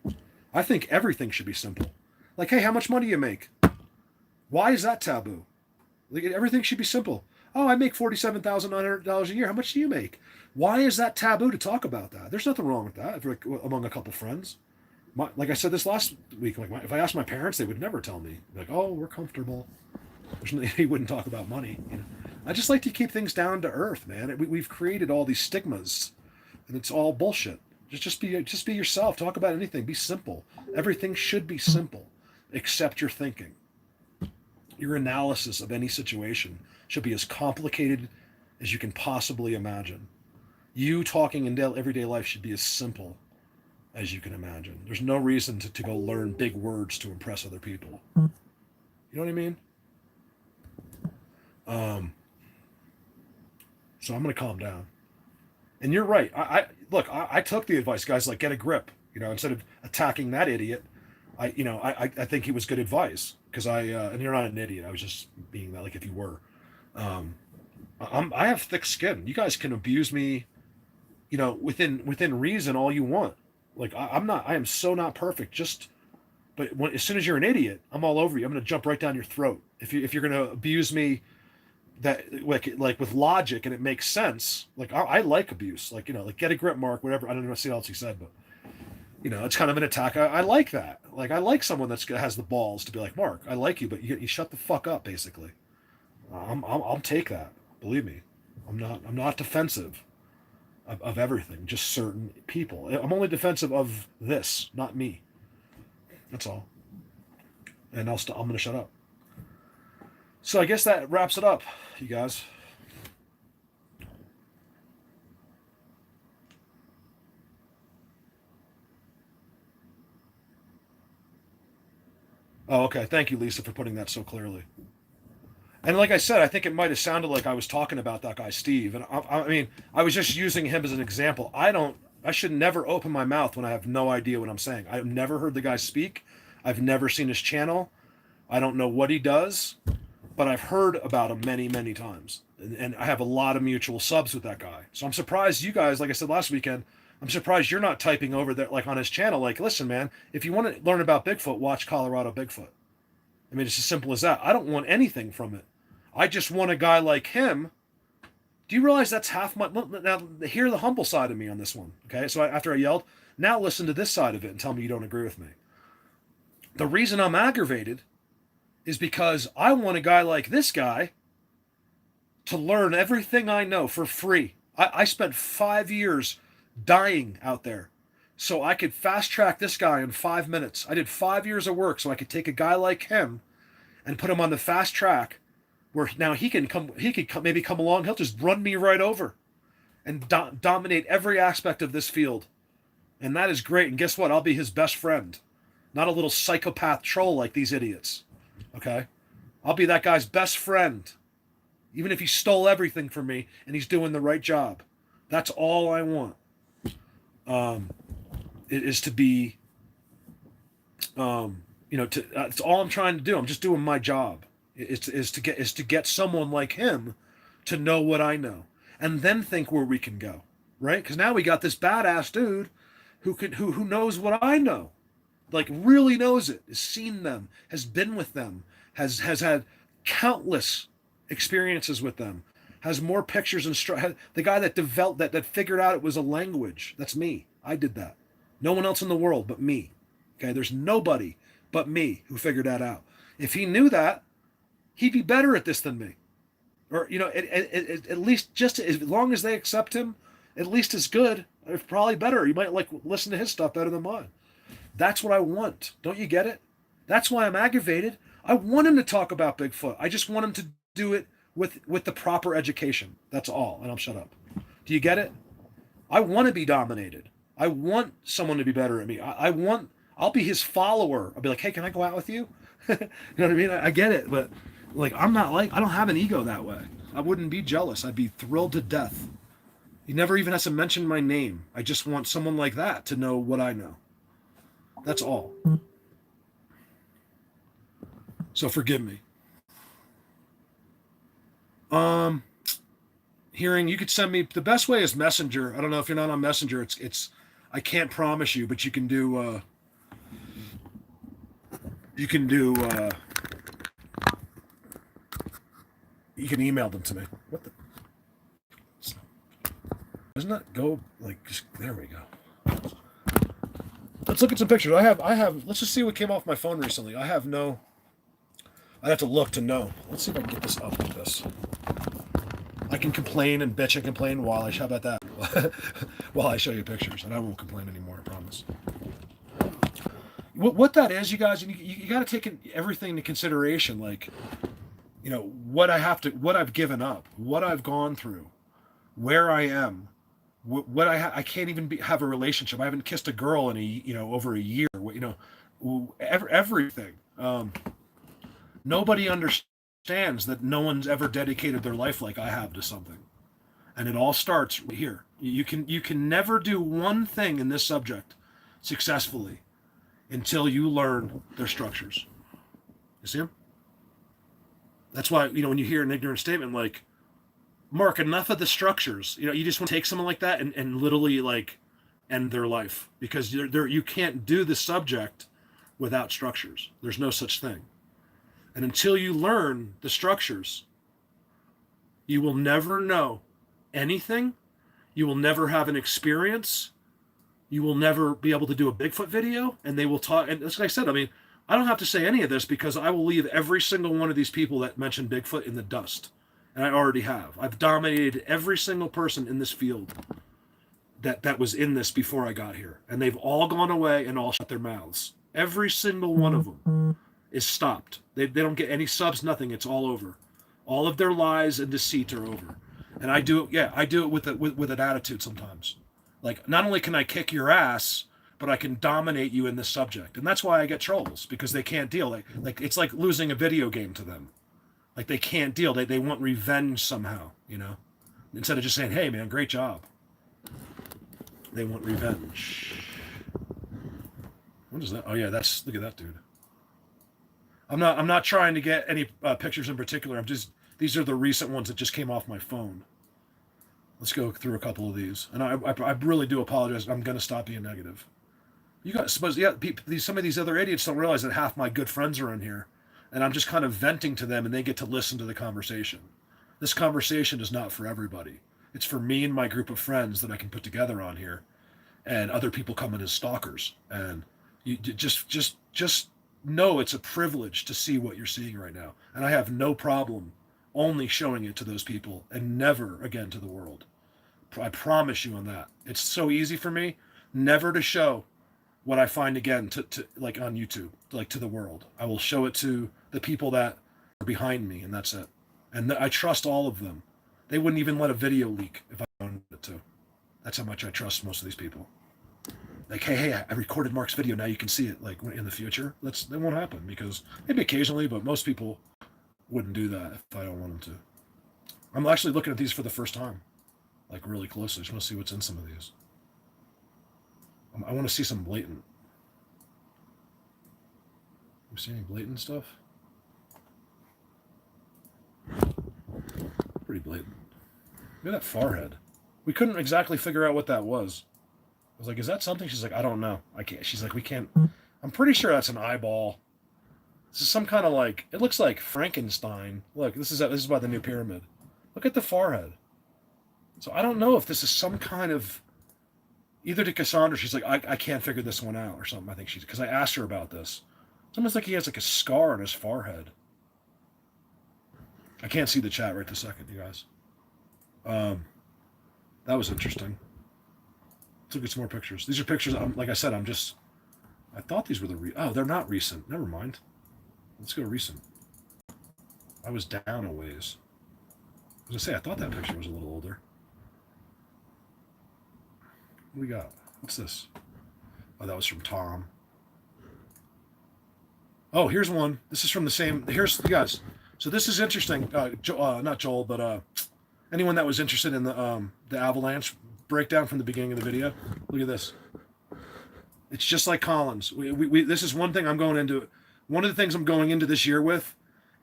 I think everything should be simple. Like, hey, how much money do you make? Why is that taboo? Like, everything should be simple. Oh, I make $47,900 a year. How much do you make? Why is that taboo to talk about that? There's nothing wrong with that among a couple friends. Like I said this last week, if I asked my parents, they would never tell me. Like, oh, we're comfortable. He wouldn't talk about money. I just like to keep things down to earth, man. We've created all these stigmas, and it's all bullshit. Just be yourself. Talk about anything. Be simple. Everything should be simple, except your thinking. Your analysis of any situation should be as complicated as you can possibly imagine. You talking in everyday life should be as simple as you can imagine. There's no reason to go learn big words to impress other people. You know what I mean? So I'm going to calm down. And you're right. I took the advice, guys, like, get a grip. Instead of attacking that idiot, I think he was good advice, because and you're not an idiot. I was just being that, like, if you were. I have thick skin. You guys can abuse me, within reason all you want. Like, I am so not perfect. But as soon as you're an idiot, I'm all over you. I'm going to jump right down your throat. If you're going to abuse me, that like with logic and it makes sense. Like, I like abuse. Like, like, get a grip, Mark. Whatever. I don't know what else he said, but it's kind of an attack. I like that. Like, I like someone that has the balls to be like, Mark, I like you, but you shut the fuck up. Basically, I'll take that. Believe me, I'm not defensive of everything, just certain people. I'm only defensive of this, not me. That's all. And I'm going to shut up. So I guess that wraps it up, you guys. Oh, okay. Thank you, Lisa, for putting that so clearly. And like I said, I think it might have sounded like I was talking about that guy, Steve. And I mean, I was just using him as an example. I should never open my mouth when I have no idea what I'm saying. I've never heard the guy speak. I've never seen his channel. I don't know what he does, but I've heard about him many, many times. And I have a lot of mutual subs with that guy. So I'm surprised you guys, like I said last weekend, I'm surprised you're not typing over there, like, on his channel, like, listen, man, if you want to learn about Bigfoot, watch Colorado Bigfoot. I mean, it's as simple as that. I don't want anything from it. I just want a guy like him. Do you realize that's half my... Now, hear the humble side of me on this one, okay? So after I yelled, now listen to this side of it and tell me you don't agree with me. The reason I'm aggravated is because I want a guy like this guy to learn everything I know for free. I spent 5 years dying out there so I could fast track this guy in 5 minutes. I did 5 years of work so I could take a guy like him and put him on the fast track, where now he could maybe come along. He'll just run me right over and dominate every aspect of this field. And that is great. And guess what? I'll be his best friend, not a little psychopath troll like these idiots. Okay? I'll be that guy's best friend, even if he stole everything from me and he's doing the right job. That's all I want. It is to be, it's all I'm trying to do. I'm just doing my job. Is to get someone like him to know what I know, and then think where we can go, right? Because now we got this badass dude who knows what I know, like, really knows it, has seen them, has been with them, has had countless experiences with them, has more pictures and the guy that developed that figured out it was a language. That's me. I did that. No one else in the world but me. Okay, there's nobody but me who figured that out. If he knew that, he'd be better at this than me. Or, at least just as long as they accept him, at least as good, or probably better. You might listen to his stuff better than mine. That's what I want. Don't you get it? That's why I'm aggravated. I want him to talk about Bigfoot. I just want him to do it with the proper education. That's all. And I'll shut up. Do you get it? I want to be dominated. I want someone to be better at me. I'll be his follower. I'll be like, hey, can I go out with you? You know what I mean? I get it, but like, I don't have an ego that way. I wouldn't be jealous. I'd be thrilled to death. He never even has to mention my name. I just want someone like that to know what I know. That's all. So forgive me. hearing, you could send me, the best way is Messenger. I don't know if you're not on Messenger. It's I can't promise you, but you can do you can email them to me. What the? Doesn't that go like just there we go. Let's look at some pictures. I have let's just see what came off my phone recently. I'd have to look to know. Let's see if I can get this up like this. I can complain and bitch and complain while how about that? While I show you pictures, and I won't complain anymore, I promise. What that is, you guys, you got to take everything into consideration, like, you know, what I've given up, what I've gone through, where I am, I can't even have a relationship. I haven't kissed a girl in over a year. You know, everything. Nobody understands that no one's ever dedicated their life like I have to something, and it all starts here. You can never do one thing in this subject successfully until you learn their structures. You see them? That's why, you know, when you hear an ignorant statement like, Mark, enough of the structures, you know, you just want to take someone like that and literally like end their life, because you can't do the subject without structures. There's no such thing. And until you learn the structures, you will never know anything. You will never have an experience. You will never be able to do a Bigfoot video, and they will talk. And as I said, I mean, I don't have to say any of this because I will leave every single one of these people that mention Bigfoot in the dust. And I already have. I've dominated every single person in this field that was in this before I got here. And they've all gone away and all shut their mouths. Every single one of them is stopped. They don't get any subs, nothing. It's all over. All of their lies and deceit are over. And I do it with an attitude sometimes. Like, not only can I kick your ass, but I can dominate you in this subject. And that's why I get trolls, because they can't deal. Like it's like losing a video game to them. Like, they can't deal. They want revenge somehow, you know? Instead of just saying, hey, man, great job. They want revenge. What is that? Oh, yeah, look at that dude. I'm not trying to get any pictures in particular. These are the recent ones that just came off my phone. Let's go through a couple of these. And I really do apologize. I'm going to stop being negative. You guys, some of these other idiots don't realize that half my good friends are in here. And I'm just kind of venting to them, and they get to listen to the conversation. This conversation is not for everybody. It's for me and my group of friends that I can put together on here, and other people come in as stalkers. And you just know it's a privilege to see what you're seeing right now. And I have no problem only showing it to those people and never again to the world. I promise you on that. It's so easy for me never to show what I find again to like on YouTube, like to the world. I will show it to the people that are behind me, and that's it. And I trust all of them. They wouldn't even let a video leak if I wanted it to. That's how much I trust most of these people. Like, hey, I recorded Mark's video. Now you can see it. Like, in the future, that won't happen, because maybe occasionally, but most people wouldn't do that if I don't want them to. I'm actually looking at these for the first time, like really closely. I just want to see what's in some of these. I want to see some blatant. You see any blatant stuff? Pretty blatant. Look at that forehead. We couldn't exactly figure out what that was. I was like, is that something? She's like, I don't know. I can't. She's like, we can't. I'm pretty sure that's an eyeball. This is some kind of like, it looks like Frankenstein. Look, this is by the new pyramid. Look at the forehead. So I don't know if this is some kind of, either to Cassandra, she's like, I can't figure this one out or something. I think because I asked her about this. It's almost like he has like a scar on his forehead. I can't see the chat right this second, you guys. That was interesting. Let's look at some more pictures. These are pictures, like I said, I thought these were they're not recent. Never mind. Let's go recent. I was down a ways. I was going to say, I thought that picture was a little older. What do we got? What's this? Oh, that was from Tom. Oh, here's one. This is from the same. Here's you guys. So this is interesting. Not Joel, but anyone that was interested in the Avalanche breakdown from the beginning of the video. Look at this. It's just like Collins. This is one thing I'm going into. One of the things I'm going into this year with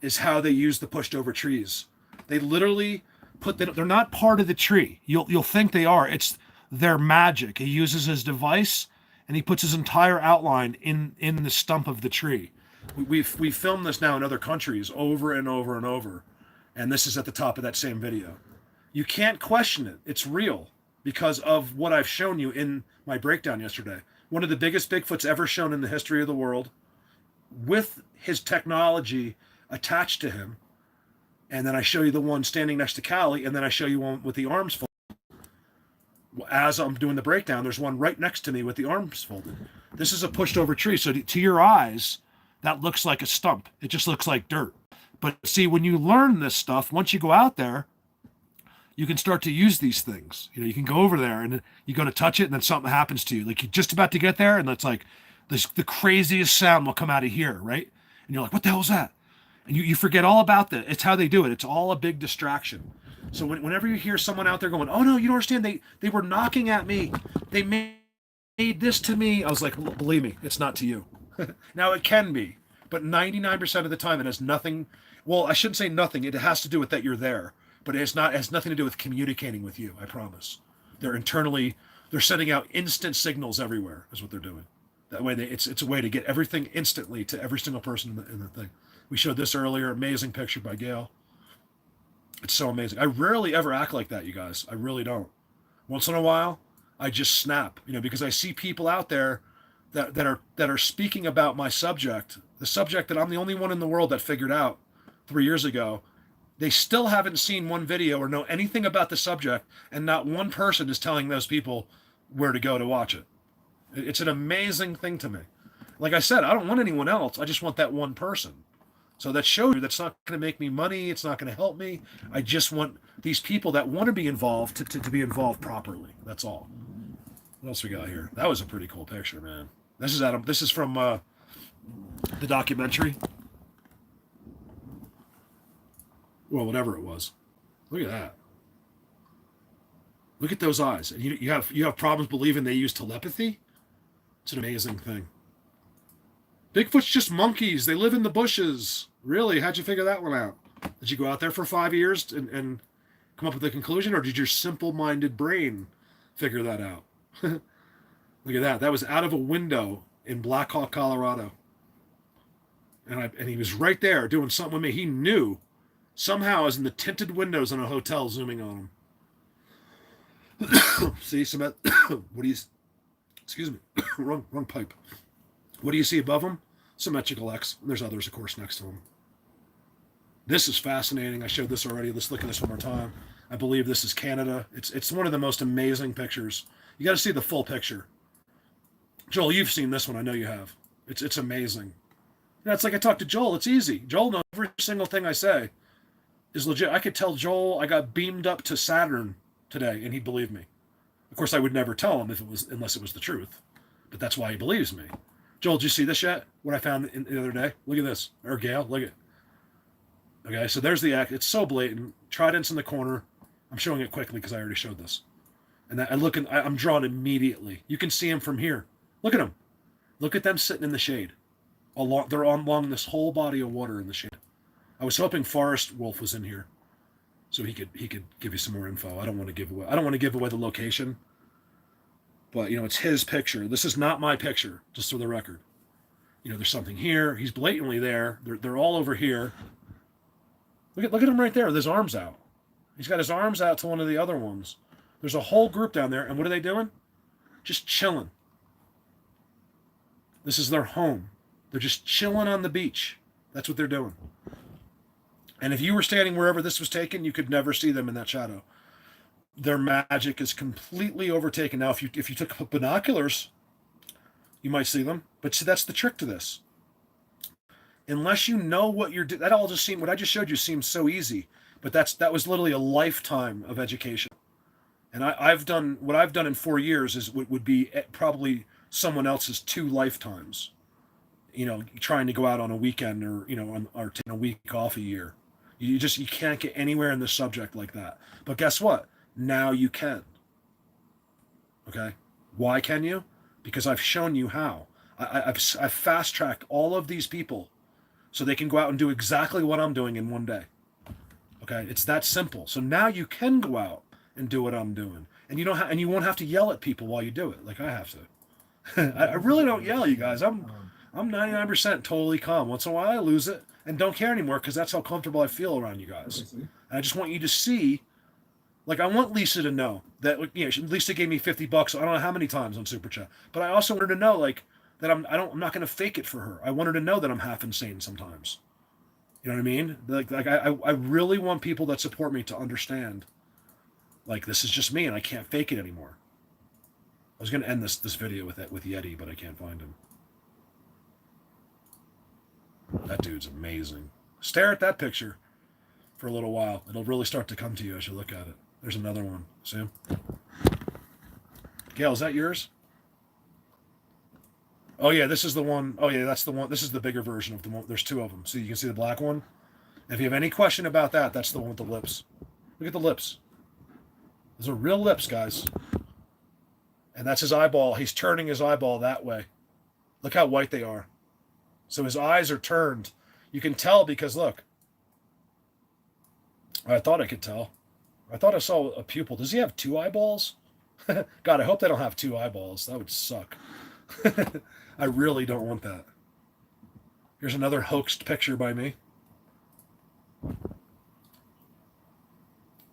is how they use the pushed over trees. They literally they're not part of the tree. You'll think they are. It's their magic. He uses his device and he puts his entire outline in the stump of the tree. We've filmed this now in other countries over and over and over, and this is at the top of that same video. You can't question it. It's real because of what I've shown you in my breakdown yesterday. One of the biggest Bigfoots ever shown in the history of the world, with his technology attached to him. And then I show you the one standing next to Callie, and then I show you one with the arms folded. As I'm doing the breakdown, there's one right next to me with the arms folded. This is a pushed over tree. So to your eyes, that looks like a stump. It just looks like dirt. But see, when you learn this stuff, once you go out there, you can start to use these things. You can go over there and you go to touch it, and then something happens to you. Like you're just about to get there, and it's like the craziest sound will come out of here, right? And you're like, what the hell is that? And you forget all about that. It's how they do it. It's all a big distraction. So whenever you hear someone out there going, oh no, you don't understand, they were knocking at me. They made this to me. I was like, believe me, it's not to you. Now it can be, but 99% of the time it has nothing. Well, I shouldn't say nothing. It has to do with that you're there, but it has nothing to do with communicating with you. I promise. They're sending out instant signals everywhere is what they're doing. That way it's a way to get everything instantly to every single person in the thing. We showed this earlier. Amazing picture by Gail. It's so amazing. I rarely ever act like that, you guys. I really don't. Once in a while, I just snap, because I see people out there that are speaking about my subject, the subject that I'm the only one in the world that figured out 3 years ago. They still haven't seen one video or know anything about the subject, and not one person is telling those people where to go to watch it. It's an amazing thing to me. Like I said, I don't want anyone else. I just want that one person. So that shows you that's not going to make me money. It's not going to help me. I just want these people that want to be involved to be involved properly. That's all. What else we got here? That was a pretty cool picture, man. This is Adam. This is from the documentary. Well, whatever it was. Look at that. Look at those eyes. And you have problems believing they use telepathy? It's an amazing thing. Bigfoot's just monkeys. They live in the bushes. Really? How'd you figure that one out? Did you go out there for 5 years and come up with a conclusion, or did your simple-minded brain figure that out? Look at that. That was out of a window in Black Hawk, Colorado. And he was right there doing something with me. He knew somehow I was in the tinted windows in a hotel zooming on him. See, what do you... Excuse me. wrong pipe. What do you see above him? Symmetrical X. And there's others, of course, next to him. This is fascinating. I showed this already. Let's look at this one more time. I believe this is Canada. It's one of the most amazing pictures. You got to see the full picture. Joel, you've seen this one. I know you have. It's amazing. It's like I talked to Joel. It's easy. Joel knows every single thing I say is legit. I could tell Joel I got beamed up to Saturn today, and he'd believe me. Of course, I would never tell him unless it was the truth. But that's why he believes me. Joel, did you see this yet? What I found the other day? Look at this. Or Gail, look at. Okay, so there's the act. It's so blatant. Trident's in the corner. I'm showing it quickly because I already showed this. And I'm drawn immediately. You can see him from here. Look at them. Look at them sitting in the shade. They're along this whole body of water in the shade. I was hoping Forest Wolf was in here, so he could give you some more info. I don't want to give away the location. But, it's his picture. This is not my picture, just for the record. There's something here. He's blatantly there. They're all over here. Look at him right there with his arms out. He's got his arms out to one of the other ones. There's a whole group down there, and what are they doing? Just chilling. This is their home. They're just chilling on the beach. That's what they're doing. And if you were standing wherever this was taken, you could never see them in that shadow. Their magic is completely overtaken. Now, if you took binoculars, you might see them. But see, that's the trick to this. Unless you know what you're doing, what I just showed you seems so easy. But that was literally a lifetime of education. And what I've done in 4 years would be probably someone else's 2 lifetimes. Trying to go out on a weekend or taking a week off a year. You can't get anywhere in the subject like that. But guess what? Now you can. Okay? Why can you? Because I've shown you how. I've fast-tracked all of these people so they can go out and do exactly what I'm doing in one day. Okay, it's that simple. So now you can go out and do what I'm doing, and you don't and you won't have to yell at people while you do it, like I have to. I really don't yell, you guys. I'm 99% totally calm. Once in a while, I lose it and don't care anymore because that's how comfortable I feel around you guys. And I just want you to see. Like, I want Lisa to know that, you know, Lisa gave me $50. I don't know how many times on Super Chat, but I also want her to know, like, that I'm not going to fake it for her. I want her to know that I'm half insane sometimes. You know what I mean? Like I really want people that support me to understand, like, this is just me and I can't fake it anymore. I was going to end this video with Yeti, but I can't find him. That dude's amazing. Stare at that picture for a little while. It'll really start to come to you as you look at it. There's another one. See him? Gail, is that yours? Oh, yeah, this is the one. Oh, yeah, that's the one. This is the bigger version of the one. There's two of them. So you can see the black one. If you have any question about that, that's the one with the lips. Look at the lips. Those are real lips, guys. And that's his eyeball. He's turning his eyeball that way. Look how white they are. So his eyes are turned. You can tell because, look. I thought I could tell. I thought I saw a pupil. Does he have two eyeballs? God, I hope they don't have two eyeballs. That would suck. I really don't want that. Here's another hoaxed picture by me.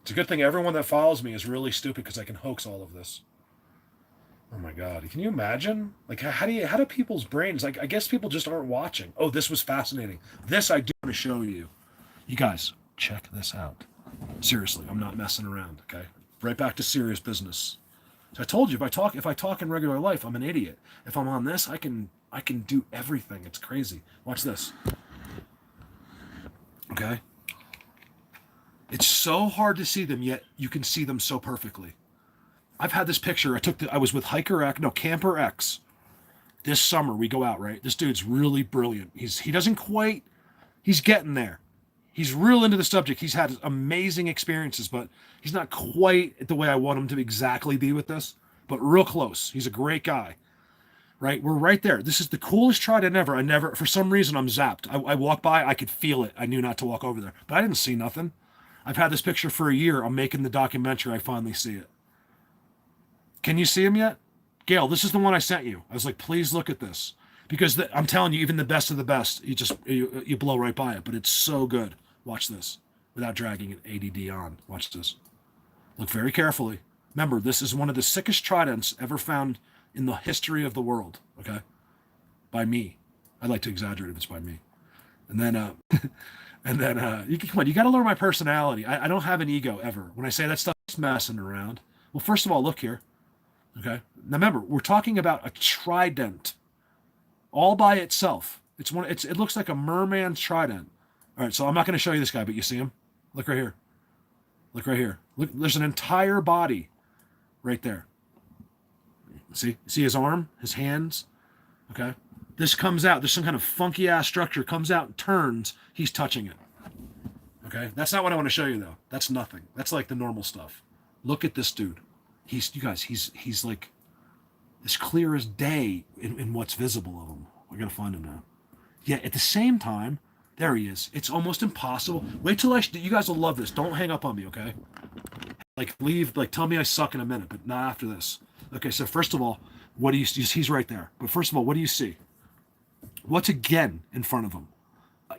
It's a good thing everyone that follows me is really stupid because I can hoax all of this. Oh my God. Can you imagine? Like, how do people's brains, like, I guess people just aren't watching. Oh, this was fascinating. This I do want to show you. You guys, check this out. Seriously, I'm not messing around, okay? Right back to serious business. So I told you, if I talk in regular life, I'm an idiot. If I'm on this, I can do everything. It's crazy. Watch this. Okay? It's so hard to see them, yet you can see them so perfectly. I've had this picture. I was with Camper X. This summer we go out, right? This dude's really brilliant. He's getting there. He's real into the subject. He's had amazing experiences, but he's not quite the way I want him to exactly be with this, but real close. He's a great guy, right? We're right there. This is the coolest trident ever. For some reason, I'm zapped. I walk by, I could feel it. I knew not to walk over there, but I didn't see nothing. I've had this picture for a year. I'm making the documentary. I finally see it. Can you see him yet? Gail, this is the one I sent you. I was like, please look at this. Because I'm telling you, even the best of the best, you blow right by it, but it's so good. Watch this, without dragging an ADD on. Watch this. Look very carefully. Remember, this is one of the sickest tridents ever found in the history of the world, okay? By me. I like to exaggerate if it's by me. And then, come on, you got to learn my personality. I don't have an ego ever. When I say that stuff, it's messing around. Well, first of all, look here, okay? Now remember, we're talking about a trident all by itself. It looks like a merman's trident. All right, so I'm not going to show you this guy, but you see him? Look right here. Look right here. Look, there's an entire body right there. See his arm, his hands? Okay. This comes out. There's some kind of funky ass structure comes out and turns. He's touching it. Okay. That's not what I want to show you though. That's nothing. That's like the normal stuff. Look at this dude. He's like as clear as day in what's visible of him. We're going to find him now. Yet at the same time, there he is. It's almost impossible. Wait till you guys will love this. Don't hang up on me, okay? Tell me I suck in a minute, but not after this. Okay, so first of all, what do you see? He's right there. But first of all, what do you see? What's again in front of him?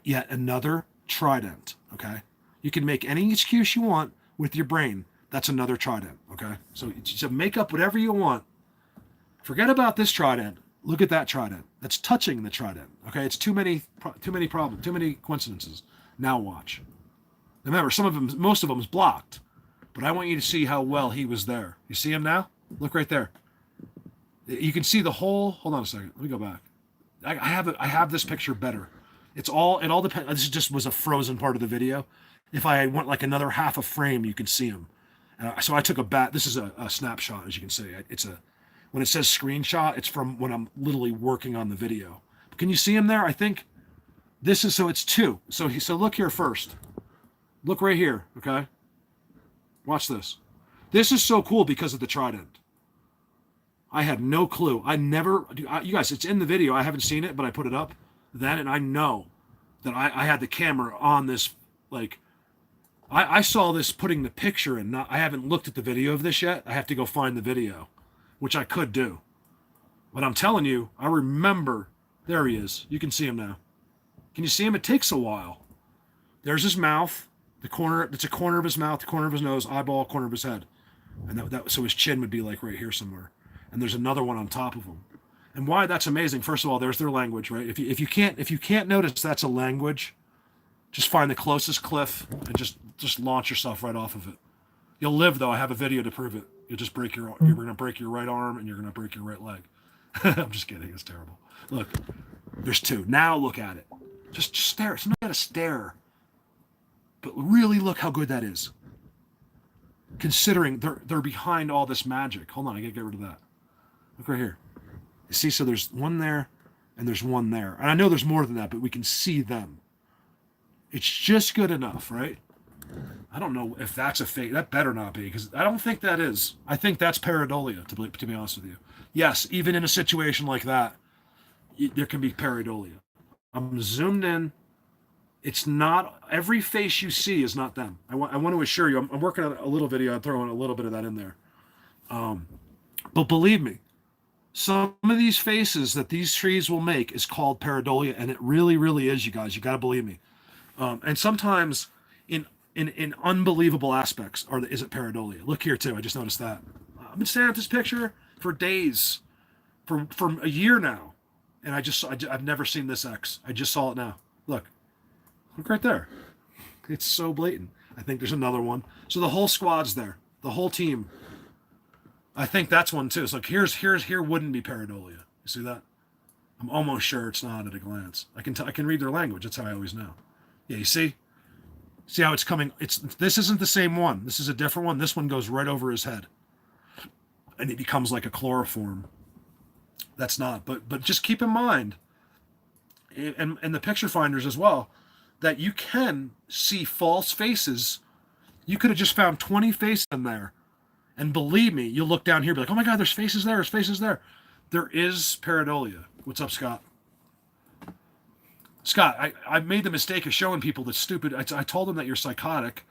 Yet another trident, okay? You can make any excuse you want with your brain. That's another trident, okay? So make up whatever you want. Forget about this trident. Look at that trident. That's touching the trident. Okay, it's too many problems, too many coincidences. Now watch. Remember, most of them is blocked, but I want you to see how well he was there. You see him now? Look right there. You can see the whole. Hold on a second. Let me go back. I have this picture better. It all depends. This just was a frozen part of the video. If I went like another half a frame, you could see him. So I took This is a snapshot, as you can see. When it says screenshot, it's from when I'm literally working on the video. But can you see him there? I think this is, so it's two. So look here first. Look right here, okay? Watch this. This is so cool because of the trident. I had no clue. You guys, it's in the video. I haven't seen it, but I put it up then, and I know that I had the camera on this, like, I saw this putting the picture in. I haven't looked at the video of this yet. I have to go find the video, which I could do. But I'm telling you, I remember. There he is. You can see him now. Can you see him? It takes a while. There's his mouth, the corner. It's a corner of his mouth, the corner of his nose, eyeball, corner of his head, and so his chin would be like right here somewhere. And there's another one on top of him. And why that's amazing? First of all, there's their language, right? If you can't notice that's a language, just find the closest cliff and just launch yourself right off of it. You'll live though. I have a video to prove it. You'll just you're gonna break your right arm and you're gonna break your right leg. I'm just kidding. It's terrible. Look, there's two. Now look at it. Just stare. It's not gotta stare, but really look how good that is. Considering they're behind all this magic. Hold on, I gotta get rid of that. Look right here. You see, so there's one there, and there's one there, and I know there's more than that, but we can see them. It's just good enough, right? I don't know if that's a fake. That better not be, because I don't think that is. I think that's pareidolia, to be honest with you. Yes, even in a situation like that, there can be pareidolia. I'm zoomed in. It's not, every face you see is not them. I want to assure you, I'm working on a little video. I'm throwing a little bit of that in there. But believe me, some of these faces that these trees will make is called pareidolia, and it really, really is, you guys. You got to believe me. And sometimes in unbelievable aspects is it pareidolia. Look here too. I just noticed that. I've been staring at this picture for days, for a year now, and I've never seen this X. I just saw it now. Look right there. It's so blatant. I think there's another one. So the whole squad's there. The whole team. I think that's one too. So here wouldn't be pareidolia. You see that? I'm almost sure it's not at a glance. I can read their language. That's how I always know. Yeah, you see? See how it's coming? This isn't the same one. This is a different one. This one goes right over his head. And it becomes like a chloroform. That's not. But just keep in mind, and the picture finders as well, that you can see false faces. You could have just found 20 faces in there. And believe me, you'll look down here and be like, oh my God, there's faces there, there's faces there. There is pareidolia. What's up, Scott? Scott, I made the mistake of showing people the stupid, I told them that you're psychotic,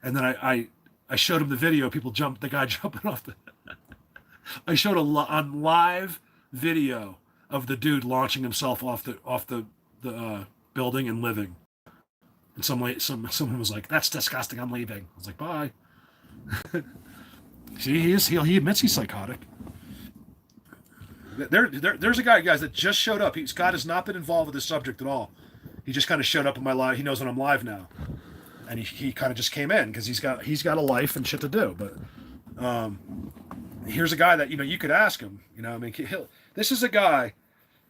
and then I showed them the video, the guy jumping off the, I showed a live video of the dude launching himself off the building and living. And someone was like, that's disgusting, I'm leaving. I was like, bye. See, he admits he's psychotic. There's a guy, guys, that just showed up. Scott has not been involved with this subject at all. He just kind of showed up in my live. He knows that I'm live now, and he kind of just came in because he's got a life and shit to do. But here's a guy that you could ask him. I mean, this is a guy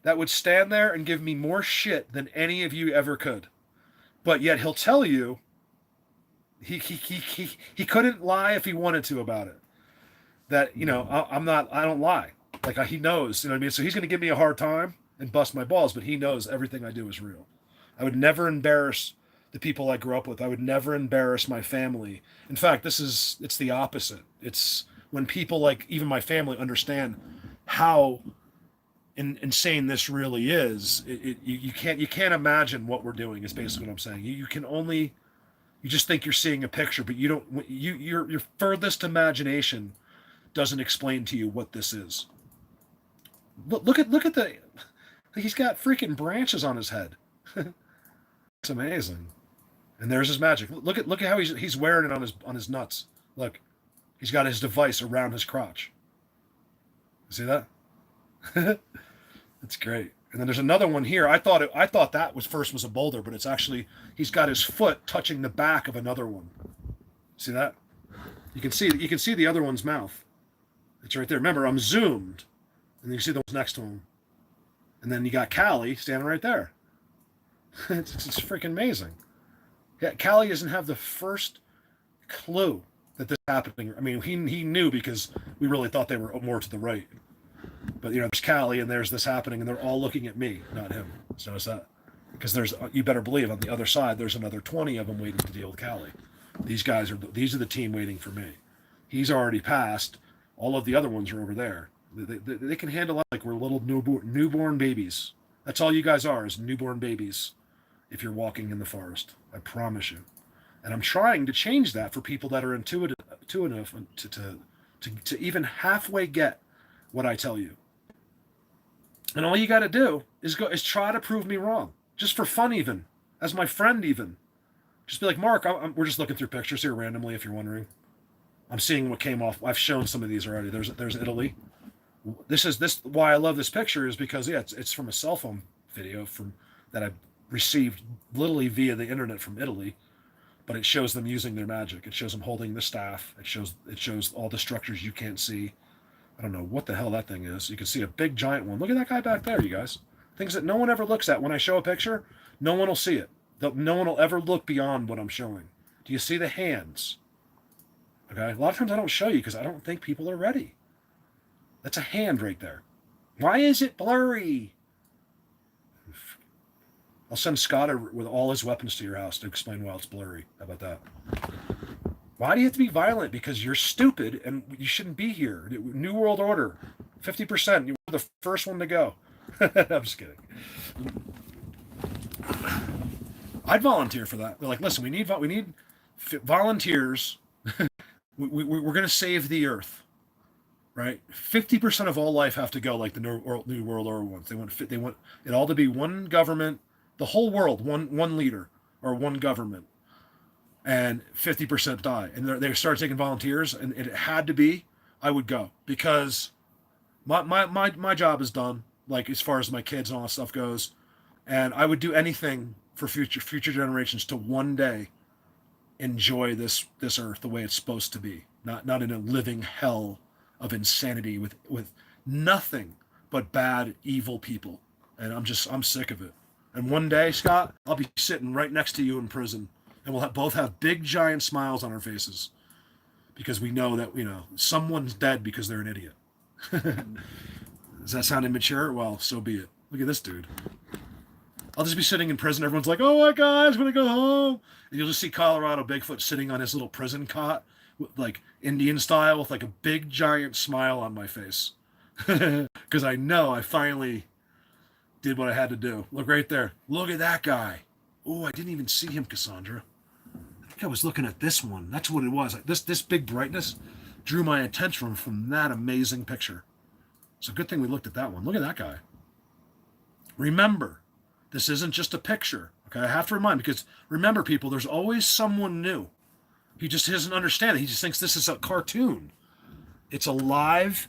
that would stand there and give me more shit than any of you ever could, but yet he'll tell you he couldn't lie if he wanted to about it. That I don't lie. Like he knows, you know what I mean? So he's going to give me a hard time and bust my balls, but he knows everything I do is real. I would never embarrass the people I grew up with. I would never embarrass my family. In fact, it's the opposite. It's when people like even my family understand how insane this really is. You can't imagine what we're doing is basically what I'm saying. You just think you're seeing a picture, but you don't. Your furthest imagination doesn't explain to you what this is. Look at the. He's got freaking branches on his head. It's amazing. And there's his magic. Look at how he's wearing it on his nuts. Look, he's got his device around his crotch. You see that? That's great. And then there's another one here. I thought that was a boulder, but it's actually he's got his foot touching the back of another one. See that? You can see the other one's mouth. It's right there. Remember, I'm zoomed, and you see the ones next to him. And then you got Callie standing right there. It's freaking amazing. Yeah, Callie doesn't have the first clue that this is happening. I mean, he knew because we really thought they were more to the right. But there's Callie and there's this happening, and they're all looking at me, not him. So notice that, because you better believe on the other side there's another 20 of them waiting to deal with Callie. These are the team waiting for me. He's already passed. All of the other ones are over there. They can handle it like we're little newborn babies. That's all you guys are, is newborn babies. If you're walking in the forest, I promise you. And I'm trying to change that for people that are intuitive to even halfway get what I tell you. And all you got to do is try to prove me wrong, just for fun, even as my friend, even just be like, Mark, we're just looking through pictures here randomly. If you're wondering, I'm seeing what came off. I've shown some of these already. There's Italy. This why I love this picture is because it's from a cell phone video that I received literally via the internet from Italy. But it shows them using their magic. It shows them holding the staff. It shows all the structures you can't see. I don't know what the hell that thing is. You can see a big giant one. Look at that guy back there, you guys. Things that no one ever looks at. When I show a picture, no one will see it. No one will ever look beyond what I'm showing. Do you see the hands? Okay. A lot of times I don't show you because I don't think people are ready. That's a hand right there. Why is it blurry? I'll send Scott with all his weapons to your house to explain why it's blurry. How about that? Why do you have to be violent? Because you're stupid and you shouldn't be here. New World Order, 50%. You were the first one to go. I'm just kidding. I'd volunteer for that. They're like, listen, we need volunteers. We're going to save the Earth, right? 50% of all life have to go like the New World Order ones. They want it all to be one government. The whole world, one leader or one government, and 50% die. And they started taking volunteers, and it had to be, I would go because my job is done. Like as far as my kids and all that stuff goes, and I would do anything for future generations to one day enjoy this earth the way it's supposed to be, not in a living hell of insanity with nothing but bad, evil people. And I'm sick of it. And one day, Scott, I'll be sitting right next to you in prison, and we'll both have big, giant smiles on our faces because we know that, someone's dead because they're an idiot. Does that sound immature? Well, so be it. Look at this dude. I'll just be sitting in prison. Everyone's like, oh my God, I'm going to go home. And you'll just see Colorado Bigfoot sitting on his little prison cot, like Indian style, with like a big, giant smile on my face. Because I know I finally did what I had to do. Look right there. Look at that guy. Oh, I didn't even see him, Cassandra. I think I was looking at this one. That's what it was. Like this big brightness drew my attention from that amazing picture. It's a good thing we looked at that one. Look at that guy. Remember, this isn't just a picture. Okay, I have to remind, because remember, people, there's always someone new. He just doesn't understand it. He just thinks this is a cartoon. It's a live.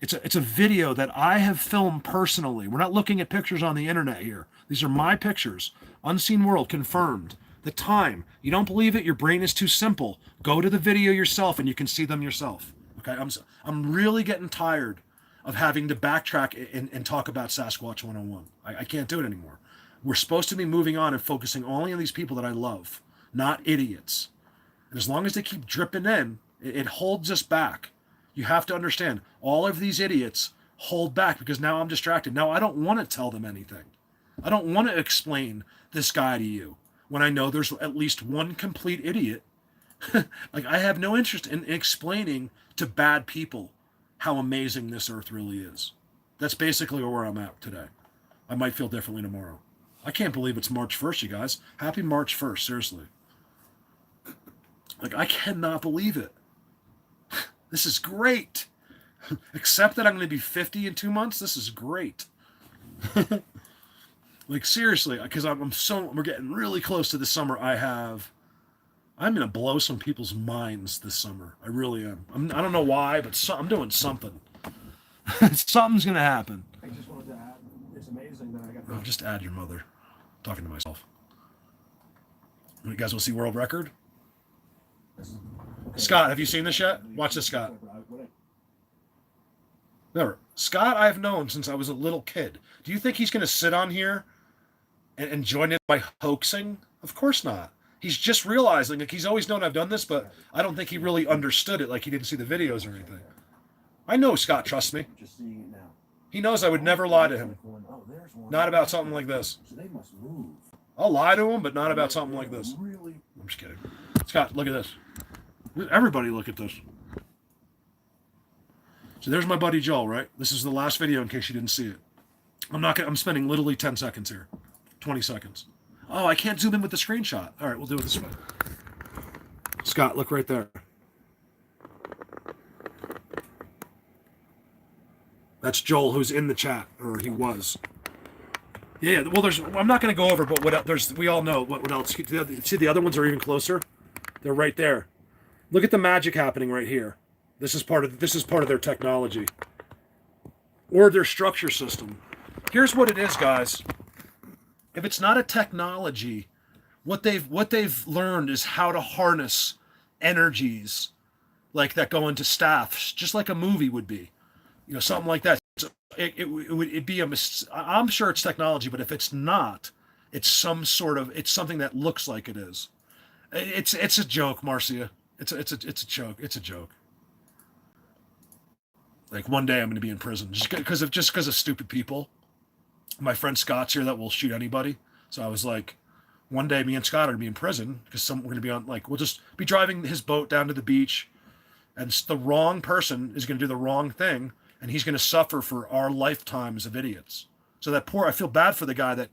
It's a video that I have filmed personally. We're not looking at pictures on the internet here. These are my pictures. Unseen World, confirmed. The time. You don't believe it? Your brain is too simple. Go to the video yourself and you can see them yourself. Okay, I'm really getting tired of having to backtrack and talk about Sasquatch 101. I can't do it anymore. We're supposed to be moving on and focusing only on these people that I love, not idiots. And as long as they keep dripping in, it holds us back. You have to understand, all of these idiots hold back because now I'm distracted. Now I don't want to tell them anything. I don't want to explain this guy to you when I know there's at least one complete idiot. Like, I have no interest in explaining to bad people how amazing this earth really is. That's basically where I'm at today. I might feel differently tomorrow. I can't believe it's March 1st, you guys. Happy March 1st, seriously. Like, I cannot believe it. This is great. Except that I'm going to be 50 in 2 months. This is great. Like, seriously, because we're getting really close to the summer. I'm going to blow some people's minds this summer. I really am. I don't know why, but I'm doing something. Something's going to happen. I just wanted to add, it's amazing that I got. Oh, just add your mother. I'm talking to myself. You guys want to see world record? Scott, have you seen this yet? Watch this, Scott. Never. Scott, I've known since I was a little kid. Do you think he's going to sit on here and join in by hoaxing? Of course not. He's just realizing, like, he's always known I've done this, but I don't think he really understood it, like he didn't see the videos or anything. I know Scott trusts me. Just seeing it now. He knows I would never lie to him. Oh, there's one. Not about something like this. So they must move. I'll lie to him, but not about something like this. Really? I'm just kidding. Scott, look at this. Everybody look at this. So there's my buddy Joel, right? This is the last video in case you didn't see it. I'm spending literally 10 seconds here. 20 seconds. Oh, I can't zoom in with the screenshot. All right, we'll do it this way. Scott, look right there. That's Joel, who's in the chat, or he was. Yeah, well, I'm not going to go over, but what there's, we all know what else. See, the other ones are even closer. They're right there. Look at the magic happening right here. This is part of their technology or their structure system. Here's what it is, guys. If it's not a technology, what they've learned is how to harness energies like that go into staffs, just like a movie would be. You know, something like that. It'd be I'm sure it's technology, but if it's not, it's something that looks like it is. It's a joke, Marcia. It's a joke. It's a joke. Like one day I'm going to be in prison just because of stupid people. My friend Scott's here that will shoot anybody. So I was like, one day me and Scott are going to be in prison because we're going to be on, like, we'll just be driving his boat down to the beach, and the wrong person is going to do the wrong thing, and he's going to suffer for our lifetimes of idiots. So I feel bad for the guy that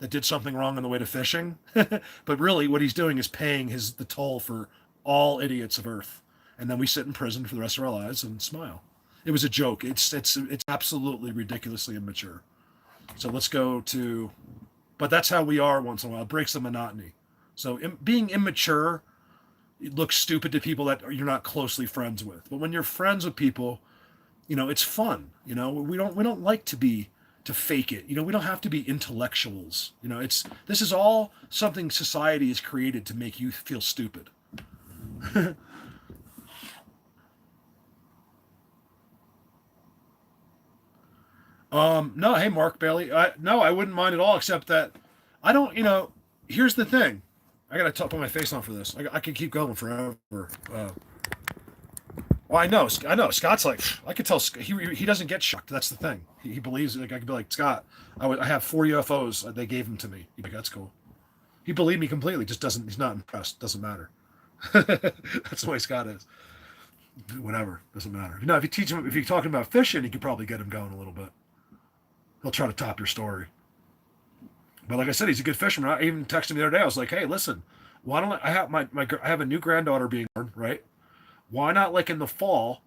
did something wrong on the way to fishing, but really what he's doing is paying the toll for all idiots of Earth, and then we sit in prison for the rest of our lives and smile. It was a joke. It's absolutely ridiculously immature. So let's go to, but that's how we are once in a while. It breaks the monotony. So being immature, it looks stupid to people that you're not closely friends with. But when you're friends with people, you know, it's fun. You know, we don't like to fake it. You know, we don't have to be intellectuals. You know, this is all something society has created to make you feel stupid. No, hey, Mark Bailey. No, I wouldn't mind at all, except that I don't, you know, here's the thing. I got to put my face on for this. I could keep going forever. Well, I know. Scott's like, I could tell he doesn't get shocked. That's the thing. He believes, like, I could be like, Scott, I have 4 UFOs. They gave them to me. He'd be like, that's cool. He believed me completely. Just he's not impressed. Doesn't matter. That's the way Scott is. Whatever. Doesn't matter. No, if you're talking about fishing, you could probably get him going a little bit. He'll try to top your story. But like I said, he's a good fisherman. I even texted me the other day. I was like, hey, listen, why don't I have a new granddaughter being born, right? Why not, like, in the fall?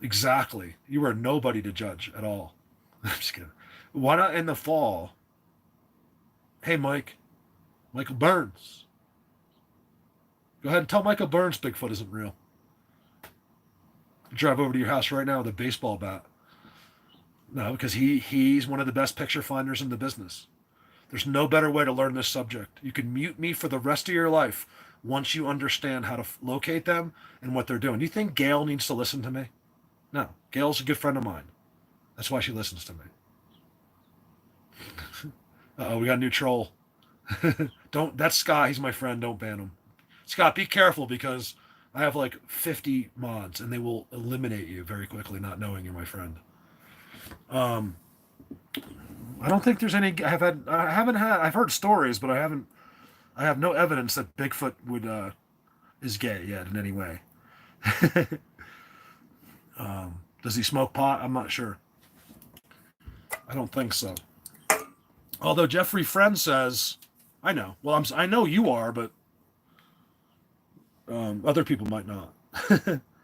Exactly. You are nobody to judge at all. I'm just kidding. Why not in the fall? Hey, Michael Burns. Go ahead and tell Michael Burns Bigfoot isn't real. Drive over to your house right now with a baseball bat. No, because he's one of the best picture finders in the business. There's no better way to learn this subject. You can mute me for the rest of your life once you understand how to locate them and what they're doing. You think Gail needs to listen to me? No. Gail's a good friend of mine. That's why she listens to me. Uh-oh, we got a new troll. That's Scott. He's my friend. Don't ban him. Scott, be careful, because I have like 50 mods and they will eliminate you very quickly, not knowing you're my friend. I don't think there's any. I've heard stories, but I have no evidence that Bigfoot is gay yet in any way. Does he smoke pot? I'm not sure. I don't think so. Although Jeffrey Friend says, I know. Well, I know you are, but other people might not.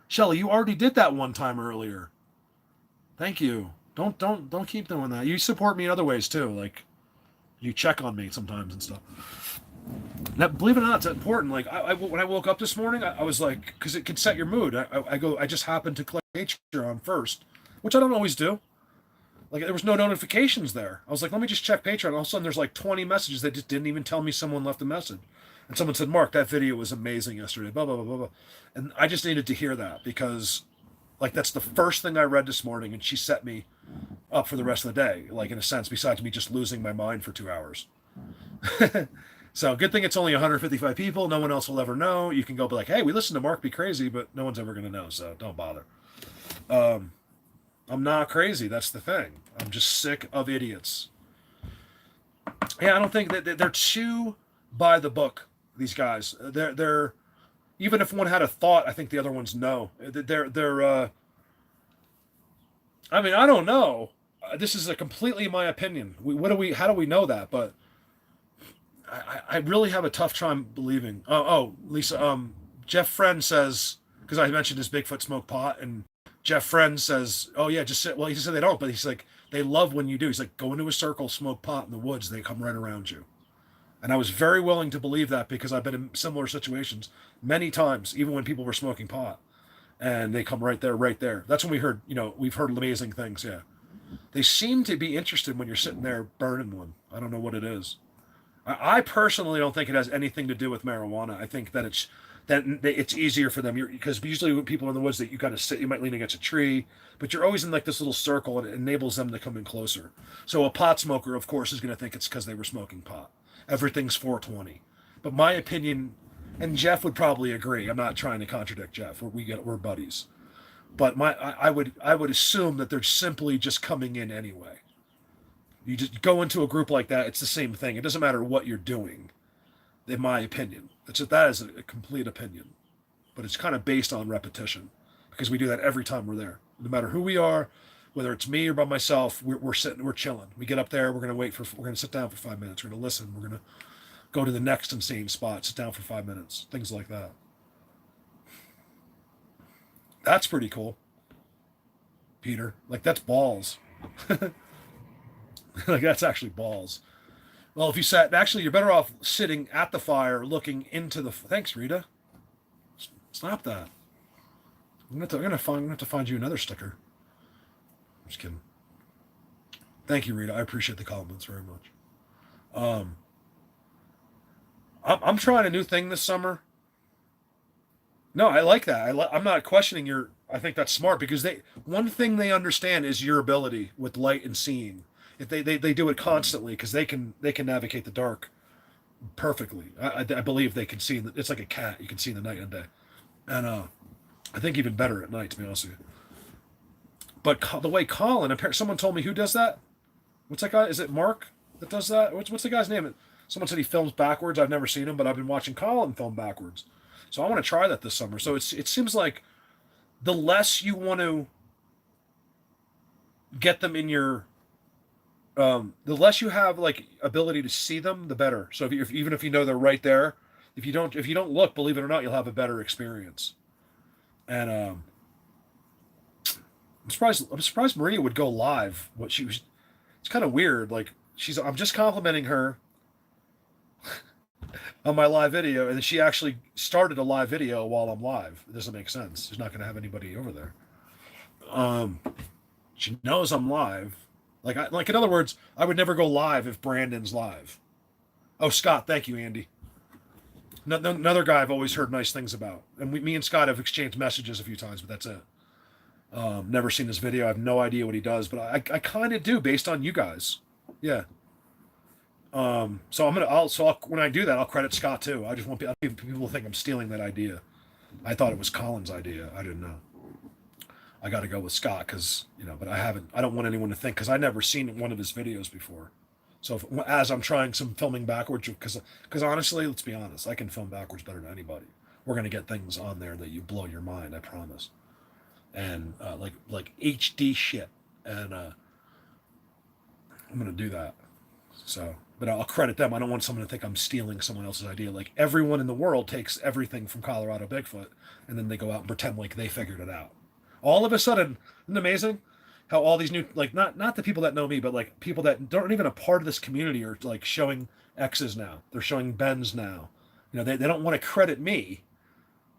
Shelly, you already did that one time earlier. Thank you. Don't keep doing that. You support me in other ways too. Like, you check on me sometimes and stuff. Now, believe it or not, it's important. Like, when I woke up this morning, I was like, because it can set your mood. I just happened to click Patreon first, which I don't always do. Like, there was no notifications there. I was like, let me just check Patreon. All of a sudden, there's like 20 messages that just didn't even tell me someone left a message. And someone said, Mark, that video was amazing yesterday, blah, blah, blah, blah, blah. And I just needed to hear that, because, like, that's the first thing I read this morning, and she set me up for the rest of the day, like, in a sense, besides me just losing my mind for 2 hours. So good thing it's only 155 people. No one else will ever know. You can go be like, hey, we listened to Mark be crazy, but no one's ever going to know, so don't bother. I'm not crazy. That's the thing. I'm just sick of idiots. Yeah, I don't think that they're too by the book, these guys. They're even if one had a thought, I think the other ones know. I mean, I don't know. This is completely my opinion. How do we know that? But I really have a tough time believing. Oh, Lisa, Jeff Friend says, because I mentioned his Bigfoot smoke pot, and Jeff Friend says, oh yeah, just sit. Well, he said they don't, but he's like, they love when you do. He's like, go into a circle, smoke pot in the woods, they come right around you. And I was very willing to believe that because I've been in similar situations many times, even when people were smoking pot, and they come right there, right there. That's when we heard, we've heard amazing things. Yeah, they seem to be interested when you're sitting there burning one. I don't know what it is. I personally don't think it has anything to do with marijuana. I think that it's easier for them because usually when people in the woods that you got to sit, you might lean against a tree, but you're always in like this little circle and it enables them to come in closer. So a pot smoker, of course, is going to think it's because they were smoking pot. Everything's 420. But my opinion, and Jeff would probably agree. I'm not trying to contradict Jeff. We're buddies. But I would assume that they're simply just coming in anyway. You just go into a group like that, it's the same thing. It doesn't matter what you're doing, in my opinion. That is a complete opinion. But it's kind of based on repetition because we do that every time we're there. No matter who we are, whether it's me or by myself, we're sitting, we're chilling. We get up there, we're going to sit down for 5 minutes. We're going to listen. We're going to go to the next insane spot, sit down for 5 minutes, things like that. That's pretty cool, Peter. Like, that's balls. Like, that's actually balls. Well, if you sat, actually, you're better off sitting at the fire, looking into the. Thanks, Rita. Stop that. I'm gonna have to find you another sticker. I'm just kidding. Thank you, Rita. I appreciate the compliments very much. I'm trying a new thing this summer. No, I like that. I'm not questioning your. I think that's smart because one thing they understand is your ability with light and seeing. If they do it constantly because they can navigate the dark perfectly. I believe they can see. It's like a cat. You can see in the night and day, and I think even better at night, to be honest with you. But the way Colin, someone told me who does that. What's that guy? Is it Mark that does that? What's the guy's name? Someone said he films backwards. I've never seen him, but I've been watching Colin film backwards. So I want to try that this summer. So it seems like the less you want to get them in your, the less you have like ability to see them, the better. So even if you know they're right there, if you don't look, believe it or not, you'll have a better experience. And I'm surprised Maria would go live. It's kind of weird. Like I'm just complimenting her on my live video, and then she actually started a live video while I'm live. It doesn't make sense. She's not going to have anybody over there. She knows I'm live. Like in other words, I would never go live if Brandon's live. Oh, Scott, thank you, Andy. Another guy I've always heard nice things about, and me and Scott have exchanged messages a few times, but that's it. Never seen his video. I have no idea what he does, but I kind of do based on you guys. Yeah. So when I do that, I'll credit Scott too. I just want people to think I'm stealing that idea. I thought it was Colin's idea. I didn't know. I got to go with Scott because, but I don't want anyone to think, because I've never seen one of his videos before. So as I'm trying some filming backwards, because honestly, let's be honest, I can film backwards better than anybody. We're going to get things on there that you blow your mind, I promise. And like HD shit. And I'm going to do that. So, but I'll credit them. I don't want someone to think I'm stealing someone else's idea. Like, everyone in the world takes everything from Colorado Bigfoot, and then they go out and pretend like they figured it out. All of a sudden, isn't it amazing how all these new, like, not the people that know me, but like people that aren't even a part of this community are like showing X's now. They're showing Ben's now. They don't want to credit me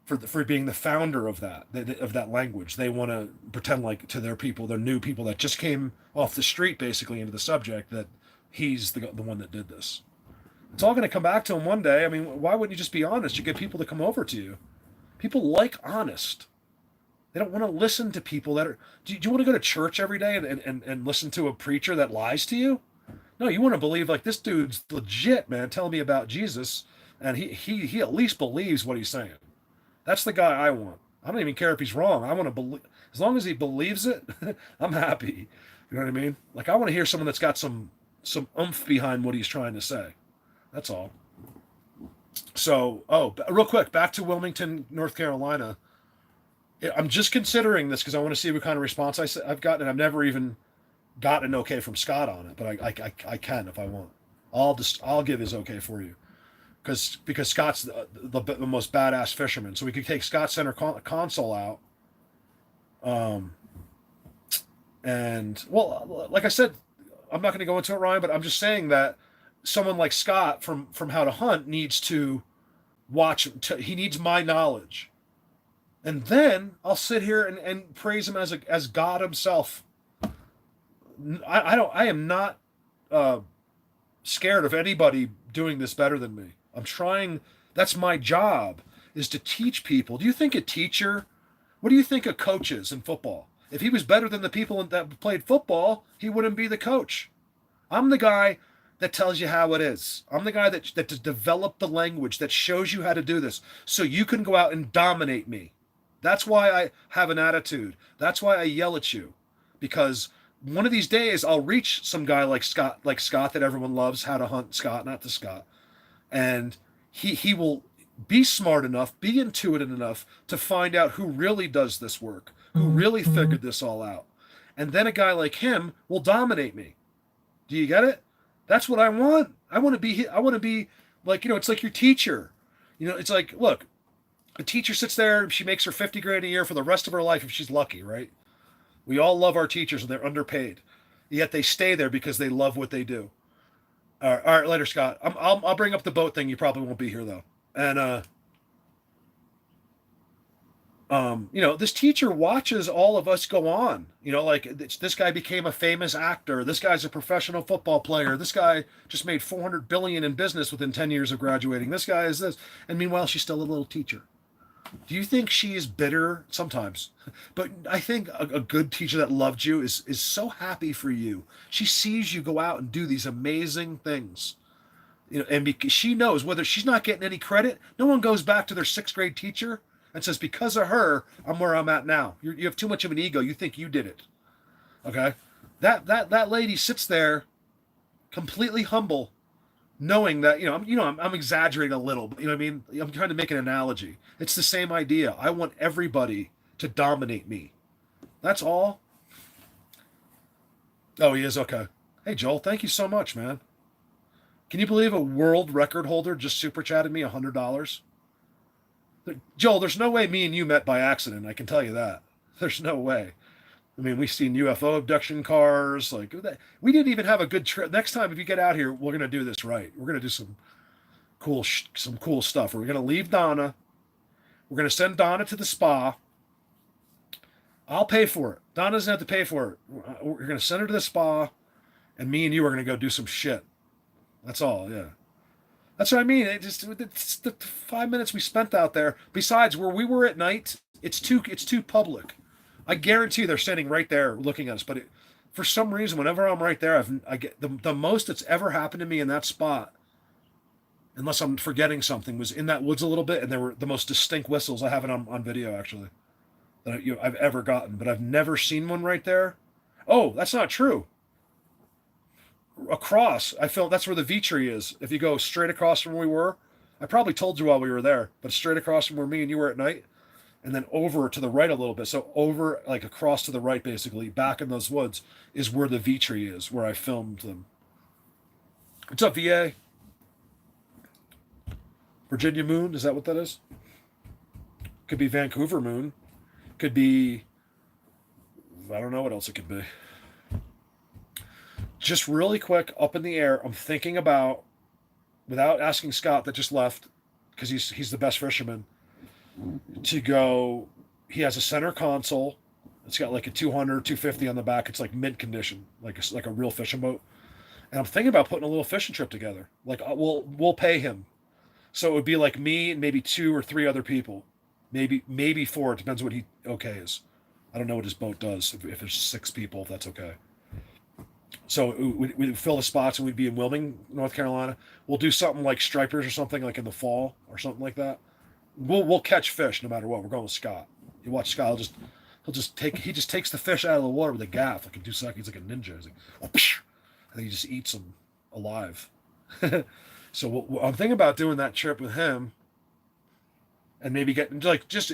for being the founder of that language. They want to pretend like to their people, their new people that just came off the street basically into the subject, that he's the one that did this. It's all going to come back to him one day. I mean, why wouldn't you just be honest? You get people to come over to you. People like honest. They don't want to listen to people that are... Do you want to go to church every day and listen to a preacher that lies to you? No, you want to believe, like, this dude's legit, man, telling me about Jesus, and he at least believes what he's saying. That's the guy I want. I don't even care if he's wrong. I want to believe... As long as he believes it, I'm happy. You know what I mean? Like, I want to hear someone that's got some oomph behind what he's trying to say. That's all. So, real quick, back to Wilmington, North Carolina. I'm just considering this because I want to see what kind of response I've gotten, and I've never even gotten an okay from Scott on it, but I can if I want. I'll give his okay for you. because Scott's the most badass fisherman. So we could take Scott center console out. And well, like I said, I'm not going to go into it, Ryan, but I'm just saying that someone like Scott from How to Hunt needs to watch. He needs my knowledge, and then I'll sit here and praise him as God himself. I am not scared of anybody doing this better than me. I'm trying. That's my job, is to teach people. Do you think a teacher? What do you think a coach is in football? If he was better than the people that played football, he wouldn't be the coach. I'm the guy that tells you how it is. I'm the guy that developed the language that shows you how to do this so you can go out and dominate me. That's why I have an attitude. That's why I yell at you, because one of these days I'll reach some guy like Scott that everyone loves, How to Hunt Scott, not the Scott, and he will be smart enough, be intuitive enough to find out who really does this work, who really figured this all out. And then a guy like him will dominate me. Do you get it? That's what I want. I want to be like, it's like your teacher. It's like, look, a teacher sits there, she makes her 50 grand a year for the rest of her life if she's lucky, right? We all love our teachers and they're underpaid. Yet they stay there because they love what they do. All right, later, Scott. I'll bring up the boat thing. You probably won't be here though. And this teacher watches all of us go on. Like this guy became a famous actor. This guy's a professional football player. This guy just made $400 billion in business within 10 years of graduating. This guy is this. And meanwhile, she's still a little teacher. Do you think she is bitter? Sometimes. But I think a good teacher that loved you is so happy for you. She sees you go out and do these amazing things. And because she knows whether she's not getting any credit, no one goes back to their 6th grade teacher and says, because of her, I'm where I'm at now. You have too much of an ego. You think you did it. Okay? That lady sits there completely humble, knowing that, I'm exaggerating a little, but you know what I mean? I'm trying to make an analogy. It's the same idea. I want everybody to dominate me. That's all. Oh, he is? Okay. Hey, Joel, thank you so much, man. Can you believe a world record holder just super chatted me $100? Joel, there's no way me and you met by accident. I can tell you that. There's no way. I mean, we've seen UFO abduction cars. Like, we didn't even have a good trip. Next time, if you get out here, we're going to do this right. We're going to do some cool stuff. We're going to leave Donna. We're going to send Donna to the spa. I'll pay for it. Donna doesn't have to pay for it. We're going to send her to the spa, and me and you are going to go do some shit. That's all, yeah. That's what I mean. It's the 5 minutes we spent out there. Besides, where we were at night, it's too public. I guarantee they're standing right there looking at us. But for some reason, whenever I'm right there, I get the most that's ever happened to me in that spot, unless I'm forgetting something, was in that woods a little bit, and there were the most distinct whistles. I have it on video actually that I've ever gotten, but I've never seen one right there. Oh, that's not true. Across, I felt that's where the V tree is. If you go straight across from where we were, I probably told you while we were there, but straight across from where me and you were at night, and then over to the right a little bit. So over, like across to the right, basically, back in those woods is where the V tree is, where I filmed them. What's up, VA? Virginia Moon, is that what that is? Could be Vancouver Moon. Could be, I don't know what else it could be. Just really quick, up in the air, I'm thinking about, without asking Scott that just left, because he's the best fisherman, to go, he has a center console. It's got like a 200, 250 on the back. It's like mint condition, like a real fishing boat. And I'm thinking about putting a little fishing trip together. Like we'll pay him. So it would be like me and maybe 2 or 3 other people. Maybe 4. It depends what he okay is. I don't know what his boat does. If there's 6 people, if that's okay. So we'd fill the spots and we'd be in Wilmington, North Carolina. We'll do something like stripers or something like in the fall or something like that. We'll catch fish no matter what. We're going with Scott. You watch Scott, he just takes the fish out of the water with a gaff like in 2 seconds. He's like a ninja. He's like, oh, and then he just eats them alive. So I'm thinking about doing that trip with him, and maybe getting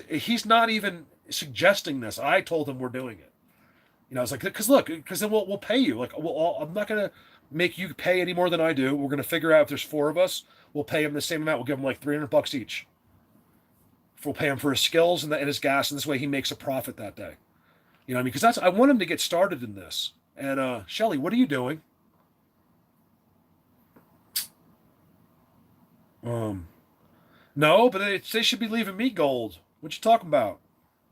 he's not even suggesting this. I told him we're doing it. You know, it's like, because look, because then we'll pay you. Like, I'm not gonna make you pay any more than I do. We're gonna figure out if there's 4 of us, we'll pay him the same amount. We'll give him like $300 each. We'll pay him for his skills and his gas, and this way he makes a profit that day. You know what I mean? Because I want him to get started in this. And Shelly, what are you doing? No, but they should be leaving me gold. What you talking about?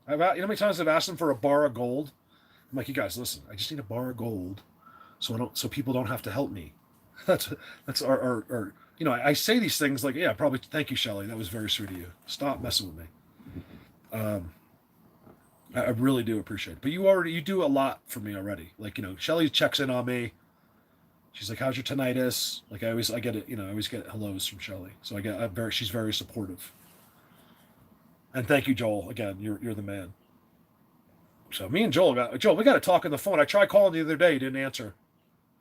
You know how many times I've asked them for a bar of gold? I'm like, you guys, listen. I just need a bar of gold, so people don't have to help me. That's our you know. I say these things like, yeah, probably. Thank you, Shelly. That was very sweet of you. Stop messing with me. I really do appreciate it. But you do a lot for me already. Like, you know, Shelly checks in on me. She's like, "How's your tinnitus?" Like I get it. You know, I always get hellos from Shelly. So she's very supportive. And thank you, Joel. Again, you're the man. So me and Joel, we got to talk on the phone. I tried calling the other day. You didn't answer.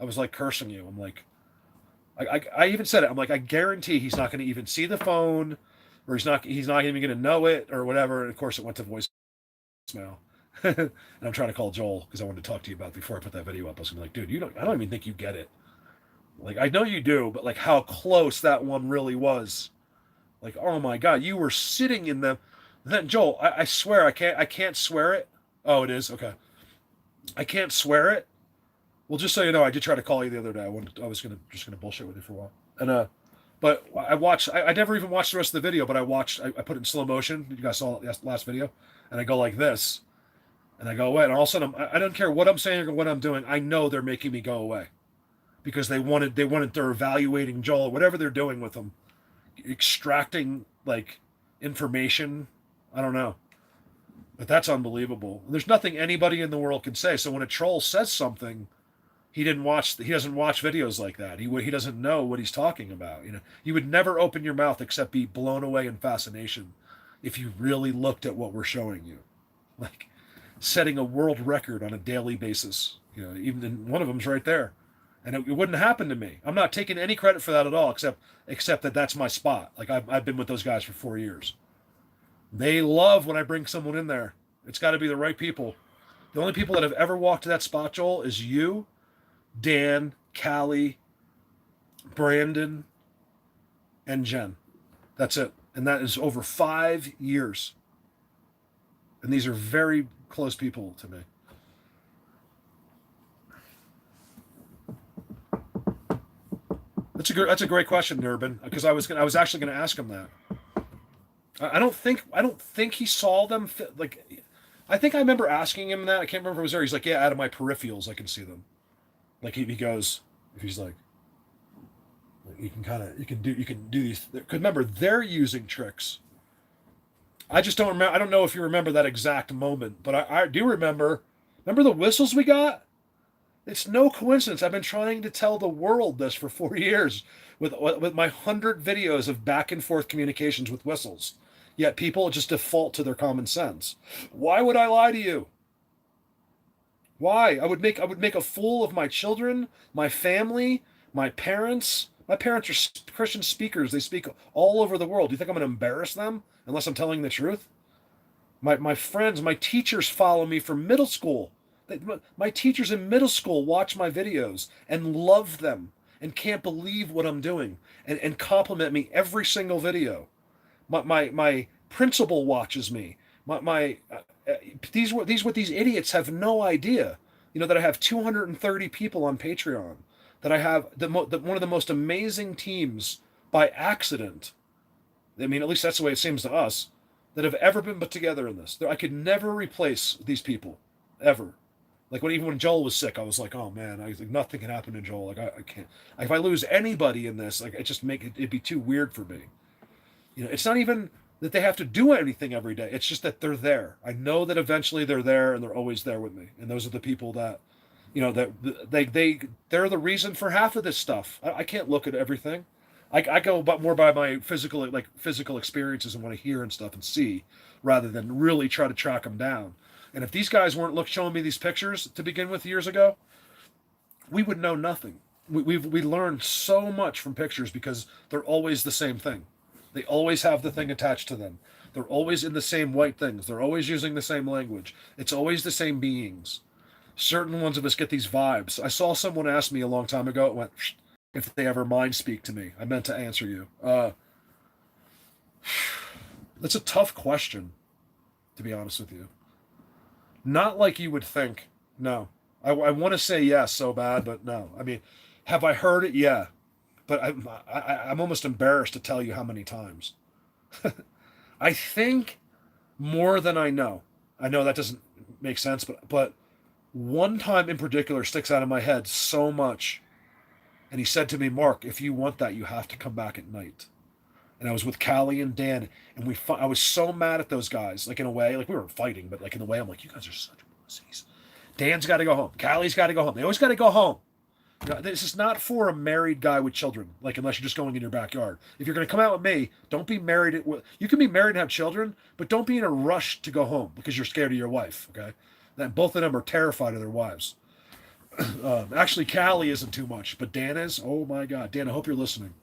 I was like cursing you. I'm like, I even said it. I'm like, I guarantee he's not going to even see the phone, or he's not even going to know it or whatever. And of course, it went to voicemail. And I'm trying to call Joel because I wanted to talk to you about it before I put that video up. I was gonna be like, dude, I don't even think you get it. Like, I know you do, but like how close that one really was. Like, oh my God, you were sitting in them. Then Joel, I swear I can't swear it. Oh, it is? Okay. I can't swear it. Well, just so you know, I did try to call you the other day. I was just gonna bullshit with you for a while. And but I never even watched the rest of the video, but I put it in slow motion. You guys saw the last video. And I go like this. And I go away. And all of a sudden I don't care what I'm saying or what I'm doing. I know they're making me go away. Because they're evaluating Joel, whatever they're doing with him. Extracting like information. I don't know. But that's unbelievable. There's nothing anybody in the world can say. So when a troll says something, he doesn't watch videos like that. He doesn't know what he's talking about. You know, you would never open your mouth except be blown away in fascination if you really looked at what we're showing you. Like setting a world record on a daily basis. You know, even one of them's right there. And it wouldn't happen to me. I'm not taking any credit for that at all, except that that's my spot. Like I've been with those guys for 4 years. They love when I bring someone in there. It's got to be the right people. The only people that have ever walked to that spot, Joel, is you, Dan, Callie, Brandon, and Jen. That's it. And that is over 5 years. And these are very close people to me. That's a great question, Urban, because I was actually going to ask him that. I don't think he saw them. Like, I think I remember asking him that. I can't remember if it was there. He's like, yeah, out of my peripherals, I can see them. Like he goes, if he's like, you can do these. Because remember, they're using tricks. I just don't remember. I don't know if you remember that exact moment, but I do remember. Remember the whistles we got? It's no coincidence. I've been trying to tell the world this for 4 years with my 100 videos of back and forth communications with whistles. Yet people just default to their common sense. Why would I lie to you? Why? I would make a fool of my children, my family, my parents. My parents are Christian speakers. They speak all over the world. Do you think I'm going to embarrass them unless I'm telling the truth? My friends, my teachers follow me from middle school. My teachers in middle school watch my videos and love them and can't believe what I'm doing and compliment me every single video. My principal watches me. These idiots have no idea. You know that I have 230 people on Patreon. That I have one of the most amazing teams by accident. I mean, at least that's the way it seems to us. That have ever been put together in this. I could never replace these people, ever. Like even when Joel was sick, I was like, oh man, nothing can happen to Joel. Like I can't. If I lose anybody in this, like it'd be too weird for me. You know, it's not even that they have to do anything every day. It's just that they're there. I know that eventually they're there and they're always there with me. And those are the people that, you know, that they're the reason for half of this stuff. I can't look at everything. I go more by my physical experiences and what I hear and stuff and see, rather than really try to track them down. And if these guys weren't showing me these pictures to begin with years ago, we would know nothing. We learned so much from pictures because they're always the same thing. They always have the thing attached to them. They're always in the same white things. They're always using the same language. It's always the same beings. certain ones of us get these vibes. I saw someone ask me a long time ago, it went, if they ever mind speak to me. I meant to answer you. That's a tough question, to be honest with you. Not like you would think. No. I want to say yes so bad, but no. I mean, have I heard it? Yeah. But I'm almost embarrassed to tell you how many times. I think more than I know. I know that doesn't make sense, but one time in particular sticks out of my head so much. And he said to me, Mark, if you want that, you have to come back at night. And I was with Callie and Dan, and I was so mad at those guys, like in a way, like we weren't fighting, but like in a way, I'm like, you guys are such pussies. Dan's got to go home. Callie's got to go home. They always got to go home. You know, this is not for a married guy with children, like unless you're just going in your backyard. If you're going to come out with me, don't be married. You can be married and have children, but don't be in a rush to go home because you're scared of your wife, okay? Then both of them are terrified of their wives. Actually, Callie isn't too much, but Dan is. Oh my God. Dan, I hope you're listening.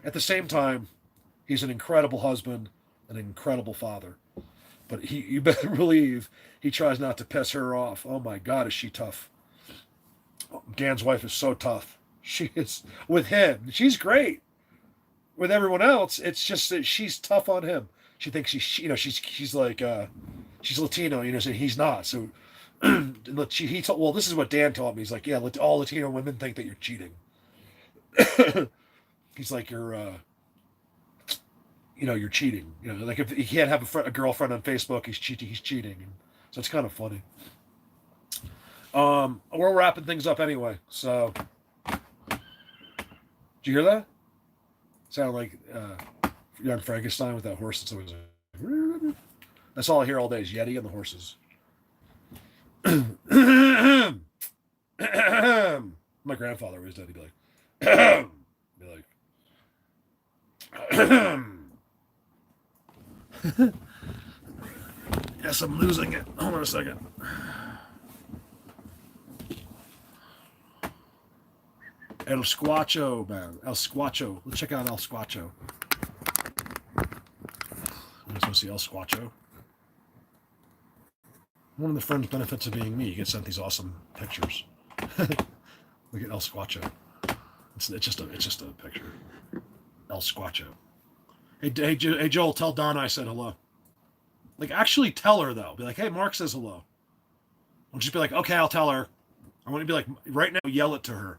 At the same time, he's an incredible husband, an incredible father. But you better believe he tries not to piss her off. Oh my God, is she tough. Dan's wife is so tough. She is with him. She's great. With everyone else, it's just that she's tough on him. She thinks she's like she's Latino, so he's not. So he told, well, this is what Dan taught me. He's like, yeah, all Latino women think that you're cheating. He's like, you're cheating. Like if he can't have a girlfriend on Facebook, he's cheating. And so it's kind of funny. We're wrapping things up anyway. So, did you hear that? Sound like young Frankenstein with that horse that's always like, that's all I hear all day is Yeti and the horses. My grandfather always did. He'd be like, yes, I'm losing it. Hold on a second. El Squatcho, man. El Squatcho. Let's check out El Squatcho. You guys want to see El Squatcho? One of the friends' benefits of being me, you get sent these awesome pictures. Look at El Squatcho. It's just a picture. El Squatcho. Hey, Joel, tell Donna I said hello. Like, actually tell her, though. Be like, hey, Mark says hello. Don't just be like, okay, I'll tell her. I want to be like, right now, yell it to her.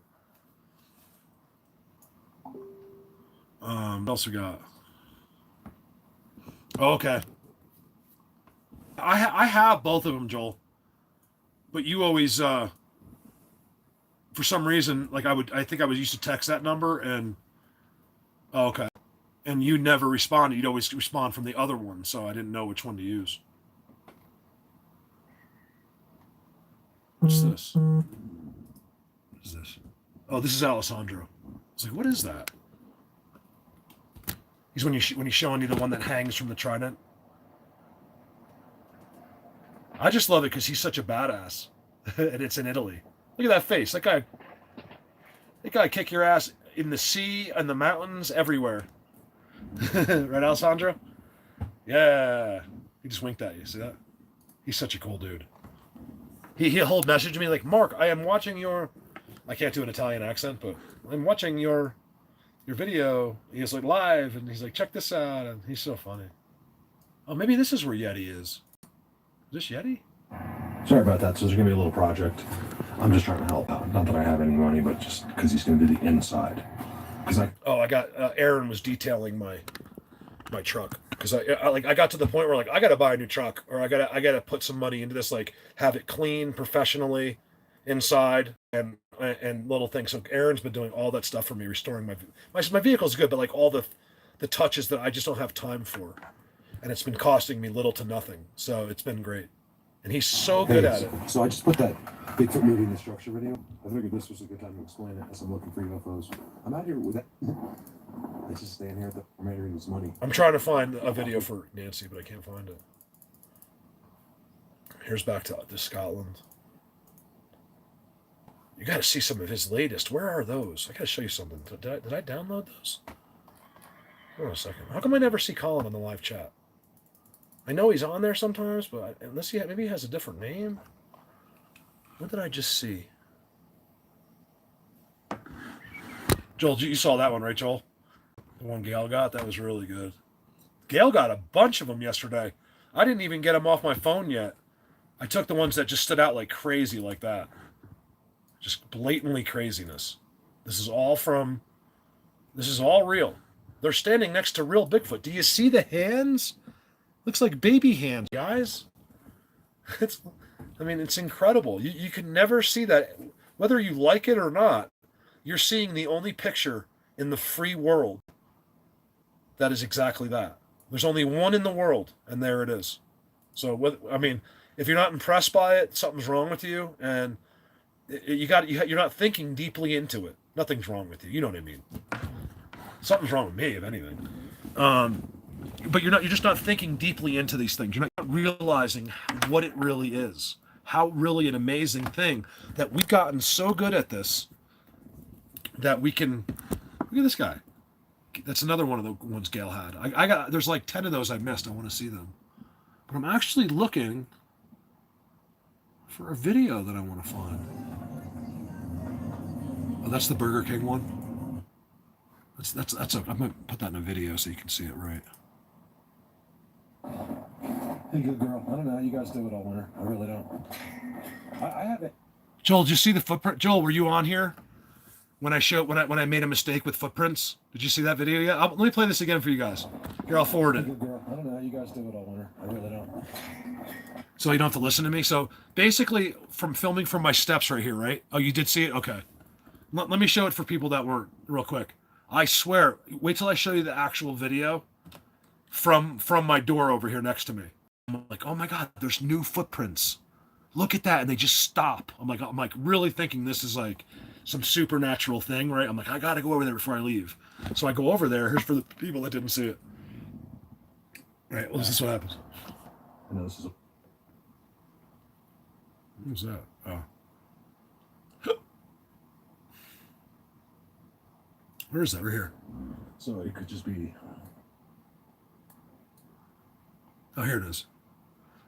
What else we got? Oh, okay. I have both of them, Joel. But you always, for some reason, like I think I was used to text that number and, oh, okay. And you never responded. You'd always respond from the other one, so I didn't know which one to use. What's this? What is this? Oh, this is Alessandro. I was like, what is that? He's when he's showing you the one that hangs from the trident. I just love it because he's such a badass, and it's in Italy. Look at that face. That guy kick your ass in the sea and the mountains everywhere. Right, Alessandro? Yeah. He just winked at you. See that? He's such a cool dude. He'll message me like, Mark, I am watching your. I can't do an Italian accent, but I'm watching your video. He's like live, and he's like, check this out, and he's so funny. Oh, maybe this is where Yeti is. Is this Yeti? Sorry about that. So there's gonna be a little project. I'm just trying to help out. Not that I have any money, but just because he's gonna do the inside. I got Aaron was detailing my truck because I got to the point where like I got to buy a new truck or I got to put some money into this, like have it clean professionally inside and little things. So Aaron's been doing all that stuff for me, restoring my vehicle's good, but like all the touches that I just don't have time for, and it's been costing me little to nothing. So it's been great, and he's so good at it. So I just put that Bigfoot movie in the structure video. I figured this was a good time to explain it as I'm looking for UFOs. I'm out here with that. I just stand here. I'm out here with this money. I'm trying to find a video for Nancy, but I can't find it. Here's back to Scotland. You got to see some of his latest. Where are those? I got to show you something. Did I download those? Hold on a second. How come I never see Colin on the live chat? I know he's on there sometimes, but unless maybe he has a different name. What did I just see? Joel, you saw that one, right, Joel? The one Gail got? That was really good. Gail got a bunch of them yesterday. I didn't even get them off my phone yet. I took the ones that just stood out like crazy like that. Just blatantly craziness. This is all real. They're standing next to real Bigfoot. Do you see the hands? Looks like baby hands, guys. It's incredible. You can never see that. Whether you like it or not, you're seeing the only picture in the free world that is exactly that. There's only one in the world, and there it is. So, if you're not impressed by it, something's wrong with you, and you're not thinking deeply into it. Nothing's wrong with you. You know what I mean? Something's wrong with me, if anything. But you're just not thinking deeply into these things. You're not realizing what it really is. How really an amazing thing that we've gotten so good at this that we can. Look at this guy. That's another one of the ones Gail had. There's like 10 of those I missed. I want to see them. But I'm actually looking for a video that I want to find. Oh, that's the Burger King one. I'm going to put that in a video so you can see it right. Hey, good girl. I don't know how you guys do it all winter. I really don't. I haven't. Joel, did you see the footprint? Joel, were you on here when I made a mistake with footprints? Did you see that video yet? Let me play this again for you guys. Here, I'll forward it. Hey, good girl. I don't know how you guys do it all winter. I really don't. So you don't have to listen to me. So basically, from filming from my steps right here, right? Oh, you did see it? Okay. Let me show it for people that weren't real quick. I swear, wait till I show you the actual video from my door over here next to me. I'm like, oh my God, there's new footprints. Look at that. And they just stop. I'm like really thinking this is like some supernatural thing, right? I'm like, I got to go over there before I leave. So I go over there. Here's for the people that didn't see it. Right. Well, this is what happens. I know this is a. Who's that? Oh. Where is that? Right here. So it could just be. Oh, here it is.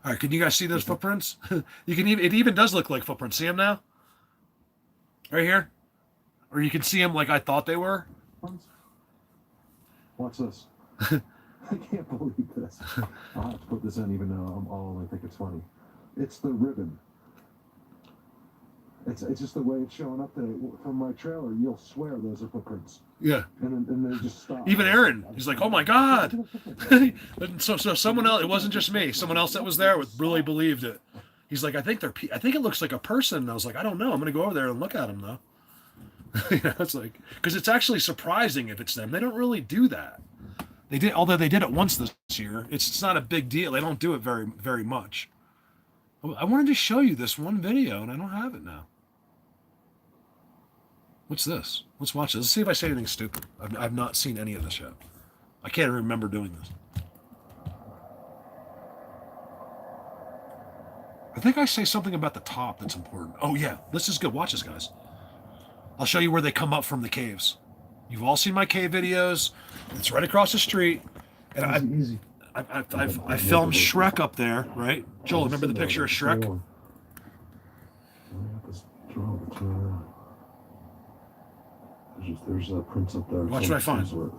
All right, can you guys see those footprints? It even does look like footprints. See them now? Right here? Or you can see them like I thought they were. Watch this. I can't believe this. I'll have to put this in even though I think it's funny. It's the ribbon. It's just the way it's showing up there from my trailer. You'll swear those are footprints. Yeah. And they just stop. Even Aaron, he's like, "Oh my God!" so someone else. It wasn't just me. Someone else that was there really believed it. He's like, I think it looks like a person. And I was like, I don't know. I'm gonna go over there and look at them though. It's like because it's actually surprising if it's them. They don't really do that. Although they did it once this year. It's not a big deal. They don't do it very very much. I wanted to show you this one video and I don't have it now. What's this? Let's watch this. Let's see if I say anything stupid. I've not seen any of this yet. I can't remember doing this. I think I say something about the top that's important. Oh yeah, this is good. Watch this, guys. I'll show you where they come up from the caves. You've all seen my cave videos. It's right across the street. And I filmed Shrek up there, right? Joel, remember the picture of Shrek? There's prints up there. Watch what I find. I don't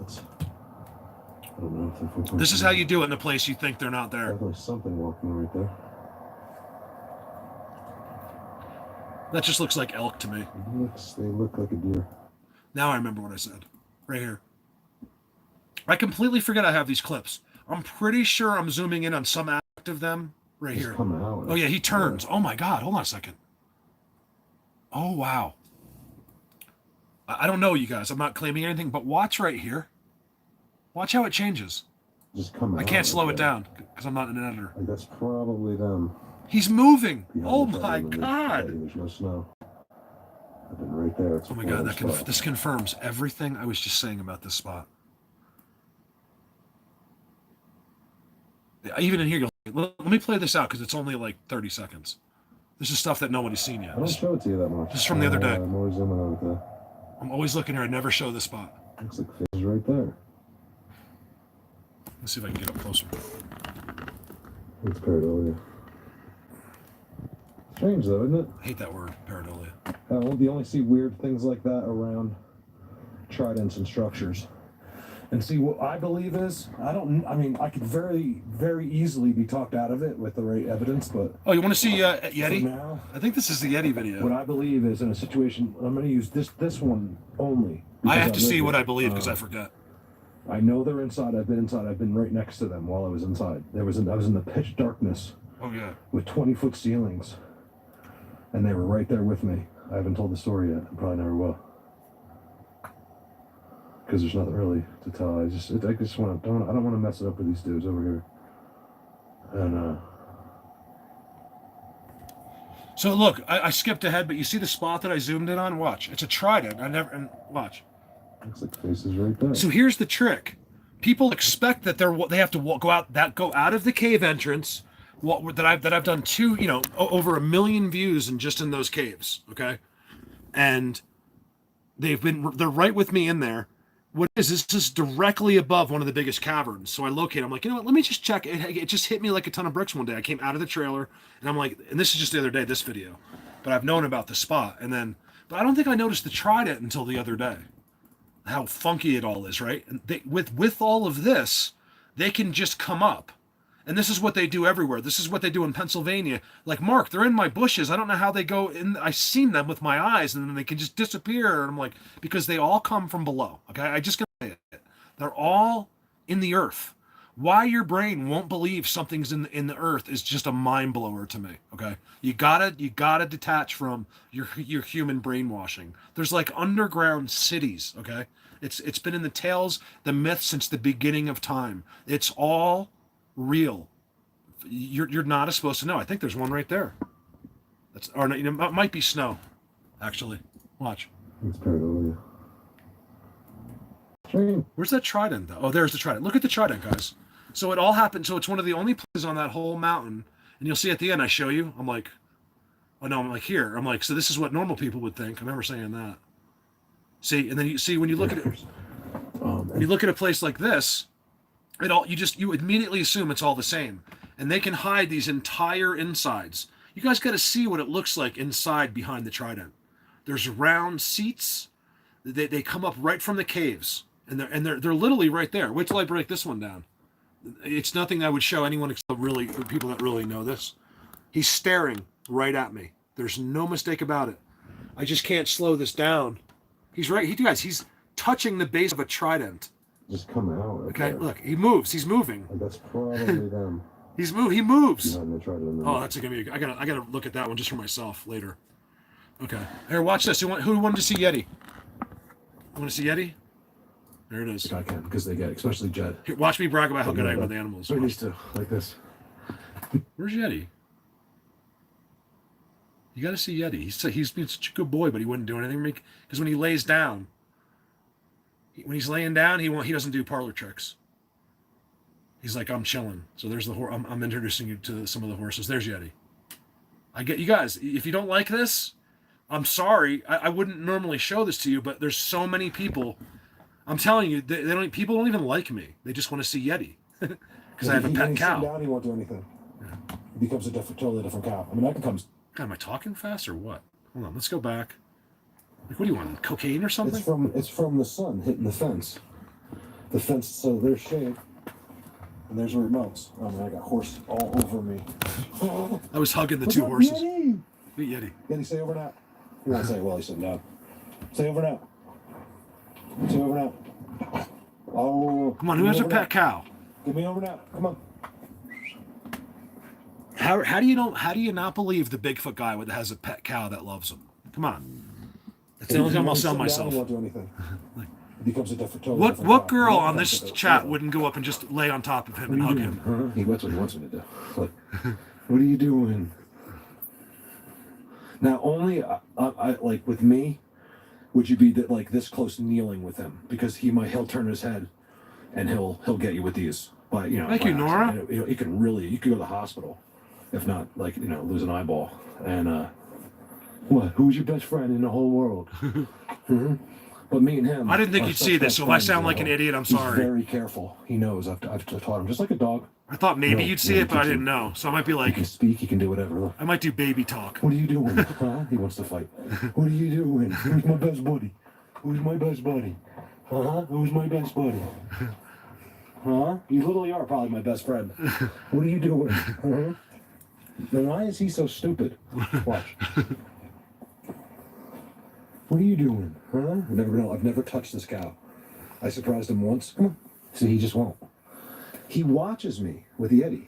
know if they're footprints. This is how you do it in a place you think they're not there. There's something walking right there. That just looks like elk to me. They look like a deer. Now I remember what I said. Right here. I completely forget I have these clips. I'm pretty sure I'm zooming in on some act of them right here. Oh yeah, he turns. Oh my God, hold on a second. Oh wow. I don't know, you guys. I'm not claiming anything, but watch right here. Watch how it changes. I can't slow it down because I'm not an editor. That's probably them. He's moving. Oh my God. There's no snow. I've been right there. Oh my God, this confirms everything I was just saying about this spot. Even in here, let me play this out because it's only like 30 seconds. This is stuff that nobody's seen yet. I don't show it to you that much. This is from the other day. I'm always zooming out there. I'm always looking here. I never show this spot. Looks like fish right there. Let's see if I can get up closer. It's pareidolia. Strange though, isn't it? I hate that word, pareidolia. You only see weird things like that around tridents and structures. And see, what I believe is, I mean, I could very, very easily be talked out of it with the right evidence, but... Oh, you want to see Yeti? Now, I think this is the Yeti video. what I believe is in a situation, I'm going to use this one only. I have to see what I believe because I forget. I know they're inside. I've been inside. I've been right next to them while I was inside. I was in the pitch darkness. Oh, yeah. With 20-foot ceilings. And they were right there with me. I haven't told the story yet. I probably never will. Because there's nothing really to tell. I just want to, I don't want to mess it up with these dudes over here. And So look, I skipped ahead, but you see the spot that I zoomed in on? Watch. It's a trident. Watch. looks like faces right there. So here's the trick. People expect that they have to go out of the cave entrance. That I've done over 1 million views and just in those caves, okay? And they're right with me in there. What is this? This is directly above one of the biggest caverns. So I locate. I'm like, you know what? Let me just check. It just hit me like a ton of bricks one day. I came out of the trailer and I'm like, and this is just the other day, this video, but I've known about the spot. But I don't think I noticed the trident until the other day. How funky it all is, right? And with all of this, they can just come up. And this is what they do everywhere. This is what they do in Pennsylvania. Like, Mark, they're in my bushes. I don't know how they go in. I've seen them with my eyes, and then they can just disappear. And I'm like, because they all come from below. Okay, I just gotta say it. They're all in the earth. Why your brain won't believe something's in the earth is just a mind blower to me. Okay, you gotta detach from your human brainwashing. There's like underground cities. Okay, it's been in the tales, the myths since the beginning of time. It's all real. You're not supposed to know. I think there's one right there. It might be snow, actually. Watch. It's pareidolia. Where's that trident though? Oh, there's the trident. Look at the trident, guys. So it all happened. So it's one of the only places on that whole mountain. And you'll see at the end, I show you. I'm like, oh no, I'm like here. I'm like, so this is what normal people would think. I'm never saying that. See, and then you see when you look at it, when you look at a place like this, you immediately assume it's all the same, and they can hide these entire insides. You guys got to see what it looks like inside behind the trident. There's round seats. They come up right from the caves, and they're literally right there. Wait till I break this one down. It's nothing that would show anyone except really people that really know this. He's staring right at me. There's no mistake about it. I just can't slow this down. He's right. He's touching the base of a trident. Just coming out. Okay, look, he moves. He's moving. That's probably them. He moves. Oh, that's gonna be. I gotta look at that one just for myself later. Okay. Here, watch this. Who wanted to see Yeti? Want to see Yeti? There it is. I can, because they get it, especially Jed. Here, watch me brag about how good I am with animals. So used to like this. Where's Yeti? You gotta see Yeti. He's been such a good boy, but he wouldn't do anything because when he lays down. When he's laying down, he doesn't do parlor tricks. He's like, I'm chilling. So there's the horse. I'm introducing you to some of the horses. There's Yeti. I get you guys. If you don't like this, I'm sorry. I wouldn't normally show this to you, but there's so many people. I'm telling you, people don't even like me. They just want to see Yeti because I have a pet cow. Down, he won't do anything. Yeah. He becomes a totally different cow. I mean, that becomes. God, am I talking fast or what? Hold on. Let's go back. Like, what do you want? Cocaine or something? It's from the sun hitting the fence. The fence, so there's shade, and there's where it melts. Oh man, I got horse all over me. I was hugging the two horses. Yeti? Meet Yeti. Yeti, say over now. He won't say well. He said no. Say over now. Say over now. Oh. Come on, who has a pet cow? Give me over now. Come on. How do you not believe the Bigfoot guy that has a pet cow that loves him? Come on. That's the only time I'll sell myself. He won't do anything. He becomes a totally what different what cow. girl on this chat wouldn't go up and just lay on top of him and hug him? Huh? That's what he wants me to do. Like, what are you doing? Now, only I like with me, would you be like this close kneeling with him because he'll turn his head, and he'll get you with these. But thank you, Nora. You could go to the hospital, if not lose an eyeball. And what? Who's your best friend in the whole world? But me and him. I didn't think are you'd such see this, best so if I friends, sound you like an know. idiot, I'm He's sorry. very careful. He knows. I've taught him just like a dog. I thought maybe No, you'd see no, it, but I he didn't know. So I might be He like, can speak. He can do whatever. Look. I might do baby talk. What are you doing? Huh? He wants to fight. What are you doing? Who's my best buddy? Who's my best buddy? Huh? Who's my best buddy? Huh? You literally are probably my best friend. What are you doing? Huh? Then why is he so stupid? Watch. What are you doing? Huh? I've never touched this cow. I surprised him once. Come on. See, he just won't. He watches me with the Yeti.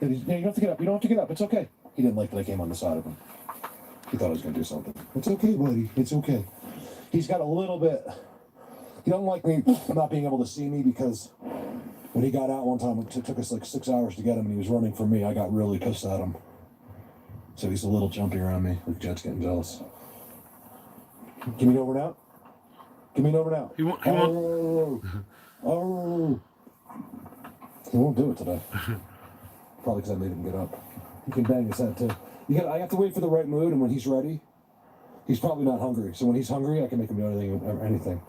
And he's, no, you don't have to get up. You don't have to get up. It's okay. He didn't like that I came on the side of him. He thought I was going to do something. It's okay, buddy. It's okay. He's got a little bit... He doesn't like me not being able to see me because when he got out one time, it took us like 6 hours to get him and he was running from me. I got really pissed at him. So he's a little jumpy around me. Look, Jed's getting jealous. Give me an over now. Give me an over now. He won't. Oh. He won't do it today. Probably because I made him get up. He can bang his head too. I have to wait for the right mood, and when he's ready, he's probably not hungry. So when he's hungry, I can make him do anything.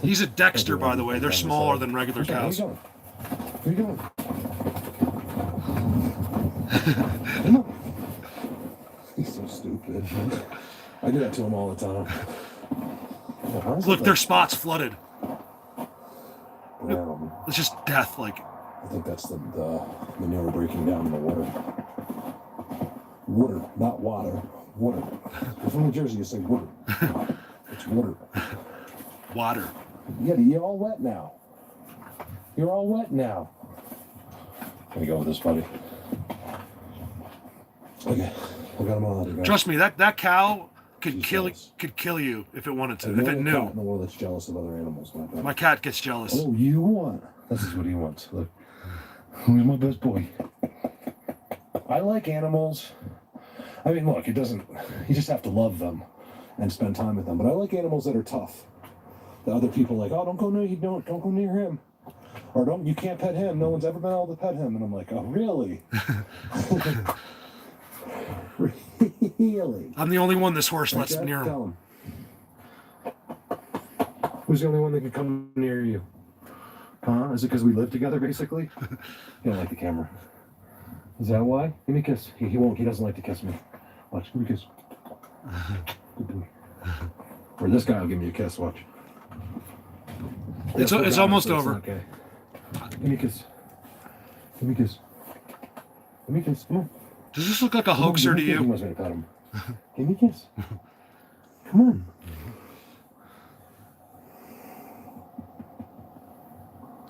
He's a Dexter, by the way. They're smaller than regular Okay, cows. What are you doing? Come on. He's so stupid. I do that to him all the time. Look, their spot's flooded. Um, It's just death, like. I think that's the manure breaking down in the water. Water, not water. Water. If from New Jersey, you say water. It's water. Water. Yeah, you're all wet now. You're all wet now. Let me go with this, buddy. Okay, I got him all out of here. Trust me, that cow could She's kill jealous. you if it wanted to. There's If no it cat knew. in the world that's jealous of other animals. My bad. My cat gets jealous. Oh, you want? This is what he wants. Look, who's my best boy? I like animals. I mean, look, it doesn't. You just have to love them and spend time with them. But I like animals that are tough. The other people are like, oh, don't go near him, or you can't pet him. No one's ever been able to pet him. And I'm like, oh, really? Really? I'm the only one this horse lets Okay, near him. tell him. Who's the only one that can come near you? Huh? Is it because we live together, basically? You don't like the camera. Is that why? Give me a kiss. He won't. He doesn't like to kiss me. Watch. Give me a kiss. Good boy. Or this guy will give me a kiss. Watch. It's That's almost so it's over. Okay. Give me a kiss. Give me a kiss. Give me a kiss. Come on. Does this look like a Come on, hoaxer to give me a kiss. He you? wants me to pet him. Give me a kiss. Come on.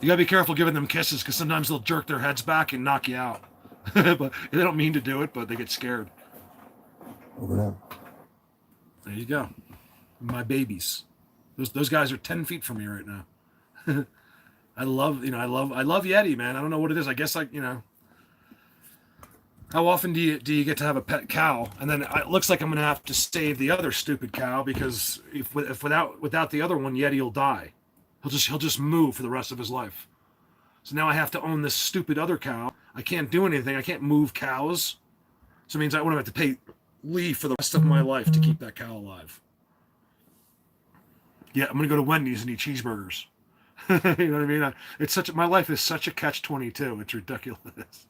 You gotta be careful giving them kisses because sometimes they'll jerk their heads back and knock you out. But they don't mean to do it, but they get scared. Over now. There you go. My babies. Those guys are 10 feet from me right now. I love Yeti, man. I don't know what it is. I guess how often do you get to have a pet cow? And then it looks like I'm gonna have to save the other stupid cow because if without the other one, Yeti will die. He'll just move for the rest of his life. So now I have to own this stupid other cow. I can't do anything. I can't move cows. So it means I would have to pay leave for the rest of my life to keep that cow alive. Yeah, I'm gonna go to Wendy's and eat cheeseburgers. You know what I mean? My life is such a catch-22. It's ridiculous.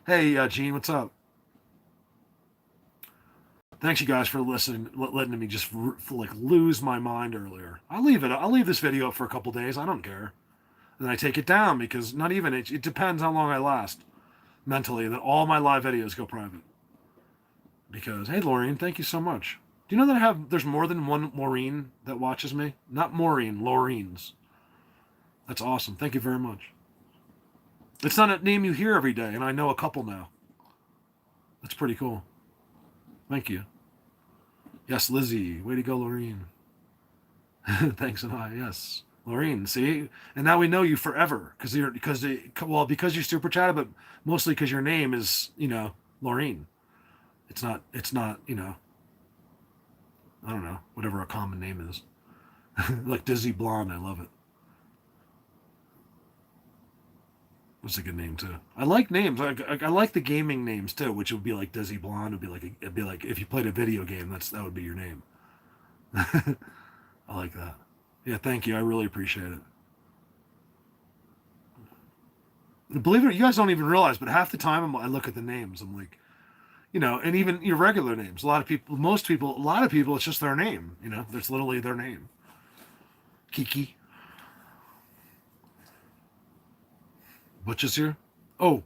Hey, Gene, what's up? Thanks, you guys, for listening, letting me just lose my mind earlier. I'll leave this video up for a couple days. I don't care. And I take it down because it depends how long I last mentally. That all my live videos go private. Because, hey, Laureen, thank you so much. Do you know that there's more than one Laureen that watches me? Not Maureen, Laureens. That's awesome. Thank you very much. It's not a name you hear every day, and I know a couple now. That's pretty cool. Thank you. Yes, Lizzie. Way to go, Laureen. Thanks, and hi. Yes, Laureen. See, and now we know you forever because you super chatted, but mostly because your name is Laureen. It's not I don't know, whatever a common name is. Like Dizzy Blonde. I love it. That's a good name too. I like names. I like the gaming names too, which would be like Dizzy Blonde. It'd be like if you played a video game, that would be your name. I like that. Yeah, thank you. I really appreciate it. Believe it or not, you guys don't even realize, but half the time I look at the names, I'm like, and even your regular names. A lot of people, it's just their name. That's literally their name. Kiki. Butch is here. Oh,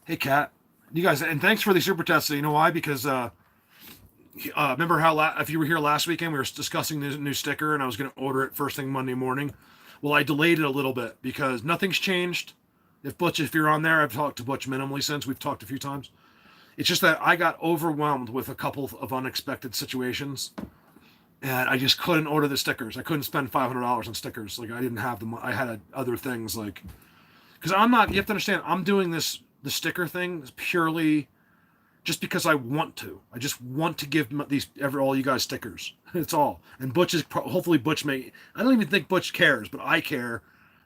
hey, Kat. You guys, and thanks for the super chats. You know why? Because remember how if you were here last weekend, we were discussing the new sticker, and I was going to order it first thing Monday morning. Well, I delayed it a little bit because nothing's changed. If you're on there, I've talked to Butch minimally since. We've talked a few times. It's just that I got overwhelmed with a couple of unexpected situations, and I just couldn't order the stickers. I couldn't spend $500 on stickers. Like, I didn't have them. I had other things, like, because I'm not. You have to understand, I'm doing the sticker thing purely just because I want to. I just want to give all you guys stickers. It's all. And Butch is hopefully Butch may. I don't even think Butch cares, but I care.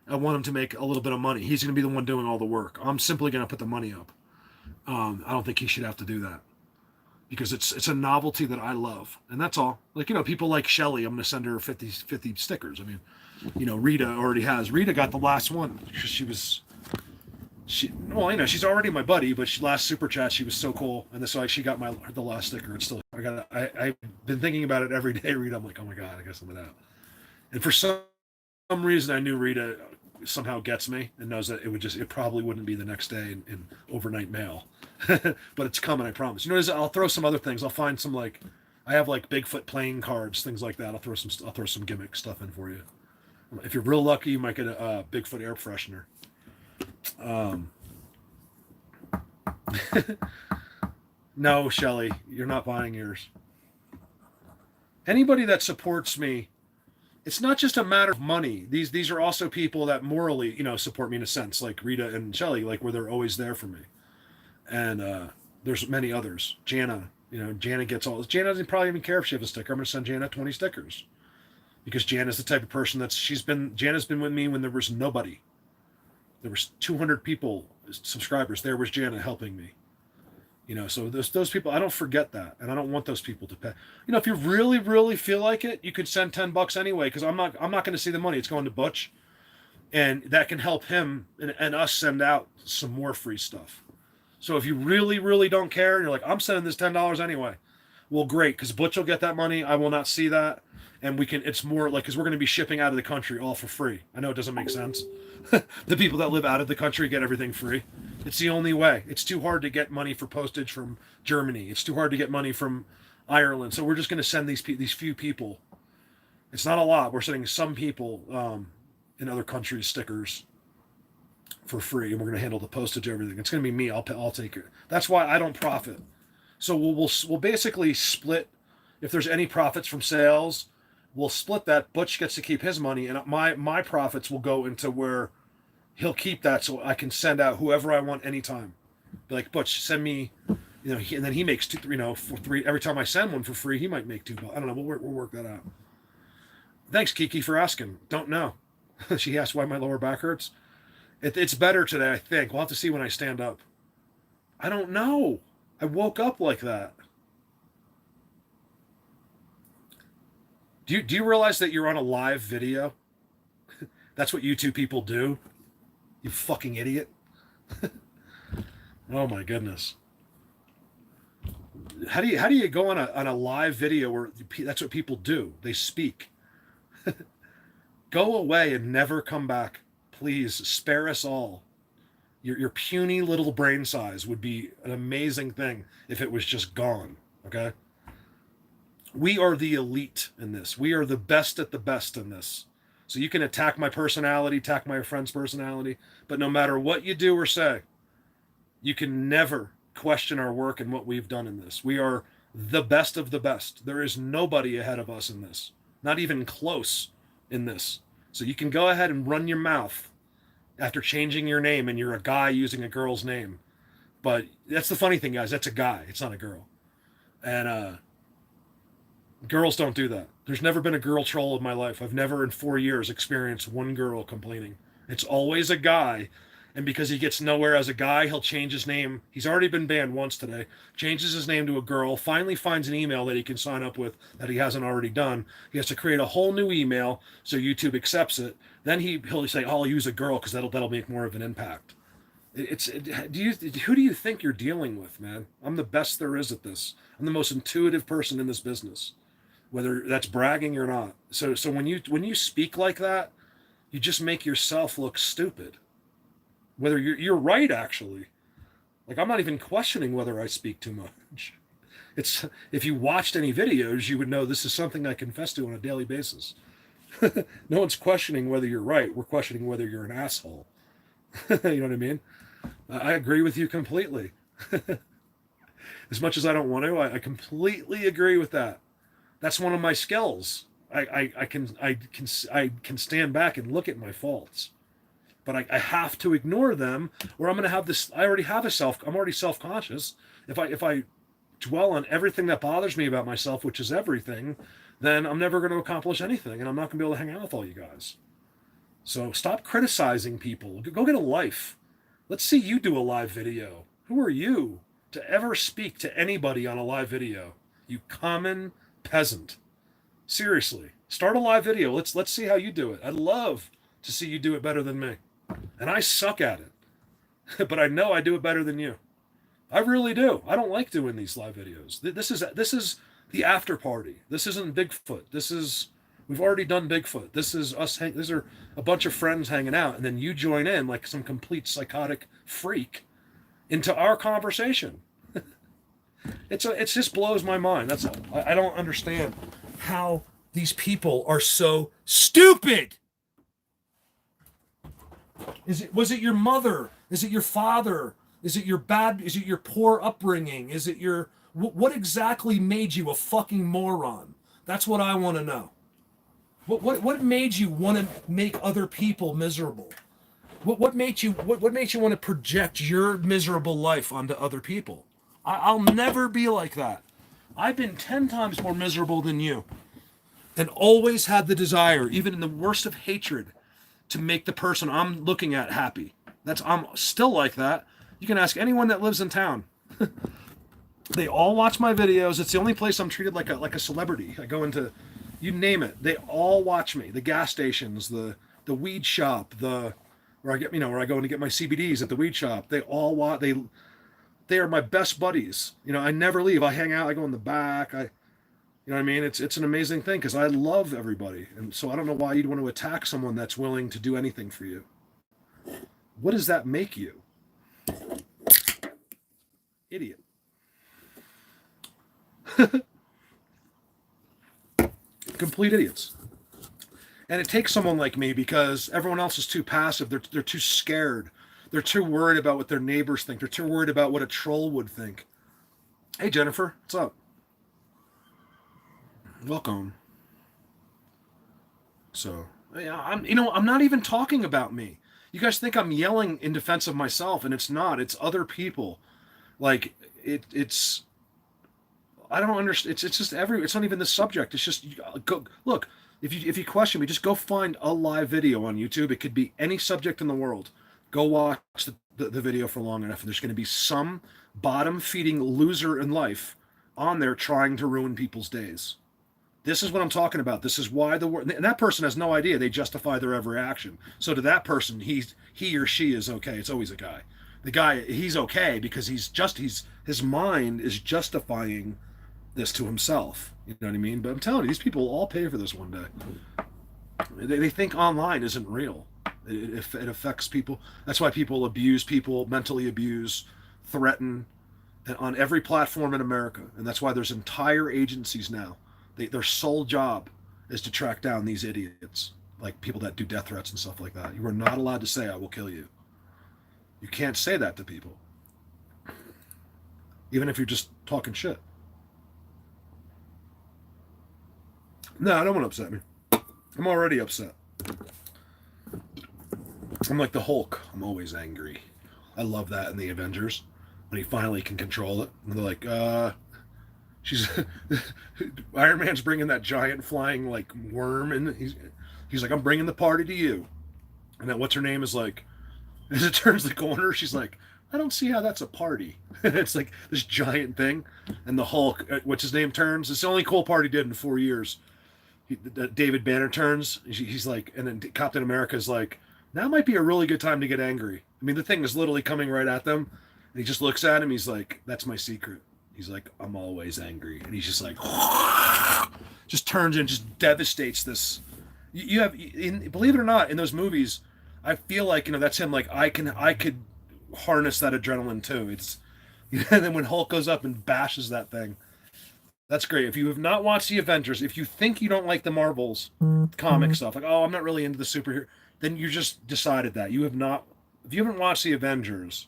I want him to make a little bit of money. He's going to be the one doing all the work. I'm simply going to put the money up. I don't think he should have to do that because it's a novelty that I love, and that's all. Like, people like Shelly, I'm going to send her 50 stickers. I mean, Rita already has. Rita got the last one because she's already my buddy, but last super chat she was so cool, and so she got the last sticker. It's still I've been thinking about it every day. Rita, I'm like, oh my god, I guess I'm that. And for some reason, I knew Rita somehow gets me and knows that it probably wouldn't be the next day in overnight mail, but it's coming, I promise. I'll throw some other things. I'll find some, like, I have like Bigfoot playing cards, things like that. I'll throw some gimmick stuff in for you. If you're real lucky, you might get a Bigfoot air freshener. No, Shelly, you're not buying yours. Anybody that supports me, it's not just a matter of money. These are also people that morally, support me in a sense, like Rita and Shelly, like, where they're always there for me. And there's many others. Jana, Jana gets all this. Jana doesn't probably even care if she has a sticker. I'm going to send Jana 20 stickers because Jana's the type of person Jana's been with me when there was nobody. There was 200 people, subscribers. There was Jana helping me. So those people, I don't forget that, and I don't want those people to pay. If you really, really feel like it, you could send $10 anyway, because I'm not going to see the money. It's going to Butch, and that can help him and us send out some more free stuff. So if you really, really don't care, and you're like, I'm sending this $10 anyway, well, great, because Butch will get that money. I will not see that, and it's more like, because we're going to be shipping out of the country all for free. I know it doesn't make sense. The people that live out of the country get everything free. It's the only way. It's too hard to get money for postage from Germany. It's too hard to get money from Ireland. So we're just going to send these few people. It's not a lot. We're sending some people in other countries stickers for free, and we're going to handle the postage, everything. It's going to be me. I'll take it. That's why I don't profit. So we'll basically split. If there's any profits from sales, we'll split that. Butch gets to keep his money, and my profits will go into where he'll keep that, so I can send out whoever I want anytime. Be like, Butch, send me, and then he makes for three. Every time I send one for free, he might make $2. I don't know. We'll work that out. Thanks, Kiki, for asking. Don't know. She asked why my lower back hurts. It's better today, I think. We'll have to see when I stand up. I don't know. I woke up like that. Do you realize that you're on a live video? That's what you two people do. You fucking idiot. Oh my goodness. How do you go on a live video where that's what people do? They speak. Go away and never come back. Please spare us all. Your puny little brain size would be an amazing thing if it was just gone. Okay? We are the elite in this. We are the best at the best in this. So you can attack my personality, attack my friend's personality, but no matter what you do or say, you can never question our work and what we've done in this. We are the best of the best. There is nobody ahead of us in this, not even close in this. So you can go ahead and run your mouth after changing your name and you're a guy using a girl's name. But that's the funny thing, guys. That's a guy. It's not a girl. And girls don't do that. There's never been a girl troll in my life. I've never in 4 years experienced one girl complaining. It's always a guy. And because he gets nowhere as a guy, he'll change his name. He's already been banned once today. Changes his name to a girl, finally finds an email that he can sign up with that he hasn't already done. He has to create a whole new email so YouTube accepts it. Then he'll say, "Oh, I'll use a girl because that'll make more of an impact." Who do you think you're dealing with, man? I'm the best there is at this. I'm the most intuitive person in this business, whether that's bragging or not. So when you speak like that, you just make yourself look stupid. Whether you're right, actually. Like, I'm not even questioning whether I speak too much. It's, if you watched any videos, you would know this is something I confess to on a daily basis. No one's questioning whether you're right. We're questioning whether you're an asshole. You know what I mean? I agree with you completely. As much as I don't want to, I completely agree with that. That's one of my skills. I can stand back and look at my faults. But I have to ignore them, or I'm going to have this. I'm already self-conscious. If I dwell on everything that bothers me about myself, which is everything, then I'm never going to accomplish anything, and I'm not going to be able to hang out with all you guys. So stop criticizing people. Go get a life. Let's see you do a live video. Who are you to ever speak to anybody on a live video? You common peasant. Seriously, start a live video. Let's see how you do it. I'd love to see you do it better than me. And I suck at it, but I know I do it better than you. I really do. I don't like doing these live videos. This is the after party. This isn't Bigfoot. We've already done Bigfoot. This is us. These are a bunch of friends hanging out, and then you join in like some complete psychotic freak into our conversation. It just blows my mind. That's all. I don't understand how these people are so stupid. Was it your mother? Is it your father? Is it your poor upbringing? Is it what exactly made you a fucking moron? That's what I want to know. What made you want to make other people miserable? What made you want to project your miserable life onto other people? I'll never be like that. I've been 10 times more miserable than you, and always had the desire, even in the worst of hatred, to make the person I'm looking at happy. I'm still like that. You can ask anyone that lives in town. They all watch my videos. It's the only place I'm treated like a celebrity. I go into, you name it, they all watch me. The gas stations, the weed shop, where I go in to get my CBDs at the weed shop. They all watch. They are my best buddies. I never leave. I hang out. I go in the back. You know what I mean? It's an amazing thing because I love everybody. And so I don't know why you'd want to attack someone that's willing to do anything for you. What does that make you? Idiot. Complete idiots. And it takes someone like me because everyone else is too passive. They're too scared. They're too worried about what their neighbors think. They're too worried about what a troll would think. Hey, Jennifer, what's up? Welcome. So, I'm not even talking about me. You guys think I'm yelling in defense of myself, and it's not. It's other people. Like, it's I don't understand. It's just it's not even the subject. It's just go look. If you question me, just go find a live video on YouTube. It could be any subject in the world. Go watch the video for long enough, and there's going to be some bottom-feeding loser in life on there trying to ruin people's days. This is what I'm talking about. This is why and that person has no idea. They justify their every action. So to that person, he or she is okay. It's always a guy. The guy, he's okay because his mind is justifying this to himself. You know what I mean? But I'm telling you, these people all pay for this one day. They think online isn't real. It affects people. That's why people abuse people, mentally abuse, threaten, on every platform in America. And that's why there's entire agencies now. Their sole job is to track down these idiots, like people that do death threats and stuff like that. You are not allowed to say, "I will kill you." You can't say that to people, even if you're just talking shit. No, I don't want to upset me. I'm already upset. I'm like the Hulk. I'm always angry. I love that in the Avengers when he finally can control it. And they're like, Iron Man's bringing that giant flying like worm, and he's like, "I'm bringing the party to you." And then what's her name is like, As it turns the corner, she's like, I don't see how that's a party. It's like this giant thing, and the Hulk, what's his name, turns. It's the only cool part he did in 4 years. David Banner turns. He's like, and then Captain America's like, now might be a really good time to get angry. I mean, the thing is literally coming right at them, and he just looks at him. He's like, that's my secret. He's like, I'm always angry, and he's just like, just turns and just devastates this. You have, believe it or not, in those movies, I feel like that's him. Like I could harness that adrenaline too. It's and then when Hulk goes up and bashes that thing, that's great. If you have not watched the Avengers, if you think you don't like the Marvels comic stuff, like I'm not really into the superhero, then you just decided that you have not. If you haven't watched the Avengers,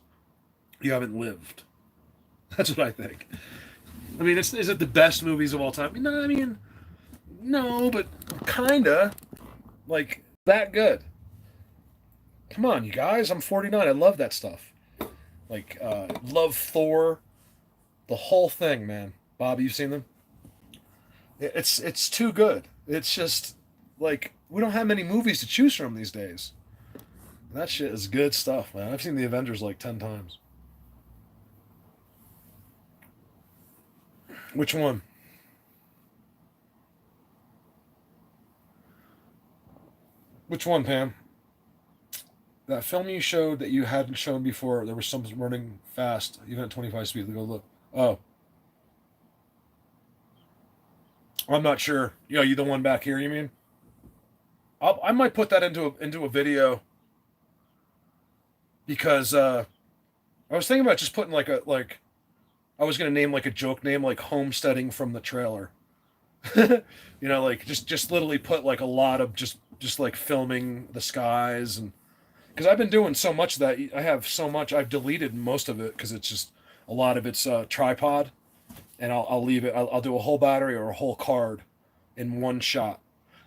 you haven't lived. That's what I think. I mean, is it the best movies of all time? No, I mean, no, but kinda like that good. Come on, you guys. I'm 49. I love that stuff. Like, love Thor, the whole thing, man. Bobby, you've seen them? It's too good. It's just like we don't have many movies to choose from these days. That shit is good stuff, man. I've seen the Avengers like 10 times. Which one? Which one, Pam? That film you showed that you hadn't shown before, there was something running fast, even at 25 speed. Go look. Oh. I'm not sure. You the one back here, you mean? I might put that into a video because I was thinking about just putting I was gonna name like a joke name like homesteading from the trailer. Like just literally put like a lot of just like filming the skies and because I've been doing so much of that I have so much I've deleted most of it because it's just a lot of it's tripod and I'll leave it I'll do a whole battery or a whole card in one shot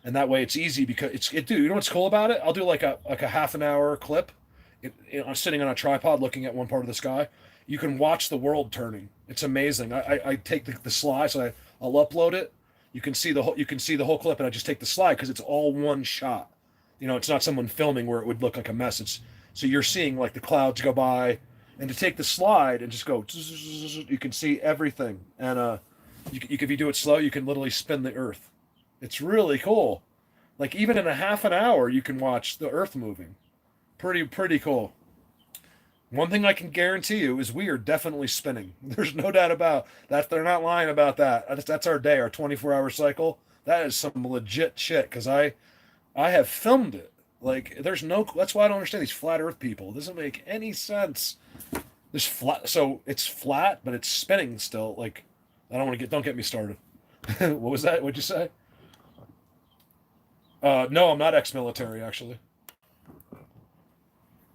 and that way it's easy because dude you know what's cool about it I'll do like a half an hour clip I'm sitting on a tripod looking at one part of the sky you can watch the world turning it's amazing I take the slide so I'll upload it you can see the whole clip and I just take the slide because it's all one shot it's not someone filming where it would look like a mess so you're seeing like the clouds go by and to take the slide and just go you can see everything and if you do it slow you can literally spin the earth it's really cool like even in a half an hour you can watch the earth moving pretty cool. One thing I can guarantee you is we are definitely spinning. There's no doubt about that. They're not lying about that. That's our day, our 24-hour cycle. That is some legit shit because I have filmed it. Like that's why I don't understand these flat earth people. It doesn't make any sense. This flat so it's flat, but it's spinning still. Like don't get me started. What was that? What'd you say? No, I'm not ex-military actually.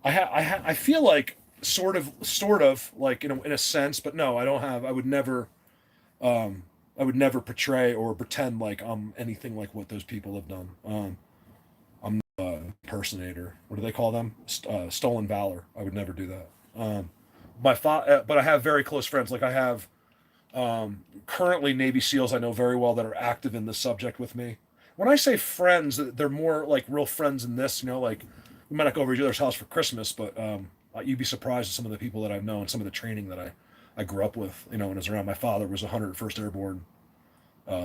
I feel like sort of like in a sense, but no, I don't have. I would never portray or pretend like I'm anything like what those people have done. I'm impersonator. What do they call them? Stolen valor. I would never do that. But I have very close friends. Like I have currently Navy SEALs I know very well that are active in this subject with me. When I say friends, they're more like real friends in this. Like. We might not go over each other's house for Christmas, but you'd be surprised at some of the people that I've known, some of the training that I grew up with, when I was around. My father was 101st Airborne,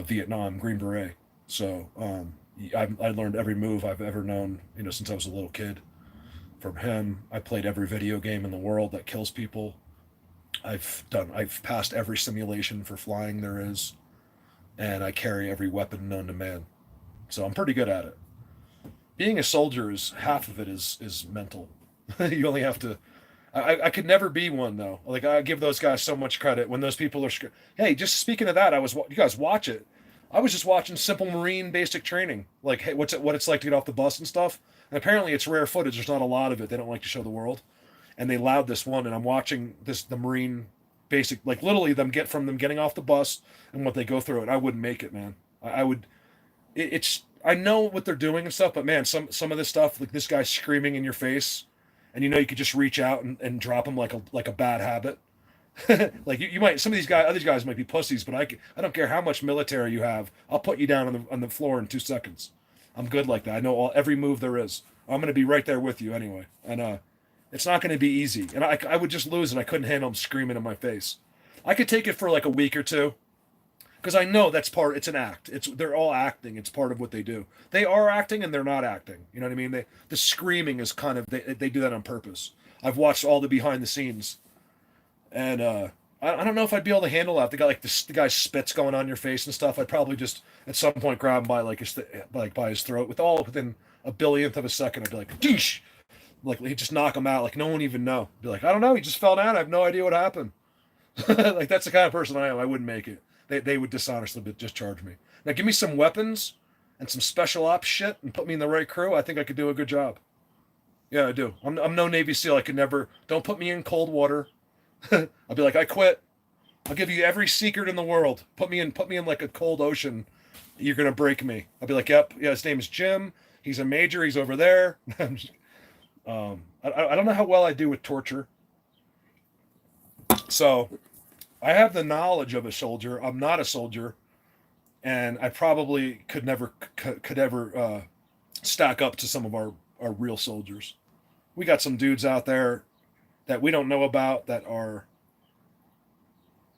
Vietnam, Green Beret. So I learned every move I've ever known, since I was a little kid from him. I played every video game in the world that kills people. I've passed every simulation for flying there is, and I carry every weapon known to man. So I'm pretty good at it. Being a soldier is half of it is mental. You only have to. I could never be one though. Like I give those guys so much credit when those people are. Hey, just speaking of that, you guys watch it. I was just watching simple Marine basic training, like hey, what it's like to get off the bus and stuff. And apparently it's rare footage. There's not a lot of it. They don't like to show the world. And they allowed this one, and I'm watching the Marine basic, like literally them getting off the bus and what they go through. And I wouldn't make it, man. I would. It's. I know what they're doing and stuff, but man, some of this stuff, like this guy screaming in your face, and you could just reach out and drop him like a bad habit. Like you might, some of other guys might be pussies, but I don't care how much military you have. I'll put you down on the floor in 2 seconds. I'm good like that. I know every move there is. I'm gonna be right there with you anyway. And It's not going to be easy. And I would just lose and I couldn't handle them screaming in my face. I could take it for like a week or two because I know it's an act. They're all acting. It's part of what they do. They are acting and they're not acting. You know what I mean? The screaming is kind of, they do that on purpose. I've watched all the behind the scenes and, I don't know if I'd be able to handle that. The guy's spits going on your face and stuff. I'd probably just at some point grab him by by his throat within a billionth of a second. I'd be like, Deesh! Like he'd just knock him out. Like no one even know. Be like, I don't know. He just fell down. I have no idea what happened. Like that's the kind of person I am. I wouldn't make it. They would dishonestly discharge me. Now give me some weapons and some special ops shit and put me in the right crew. I think I could do a good job. Yeah, I do. I'm no Navy SEAL. I could never. Don't put me in cold water. I'll be like, I quit. I'll give you every secret in the world. Put me in like a cold ocean. You're gonna break me. I'll be like, yep, yeah. His name is Jim. He's a major. He's over there. I don't know how well I do with torture. So, I have the knowledge of a soldier. I'm not a soldier, and I probably could ever stack up to some of our real soldiers. We got some dudes out there that we don't know about that are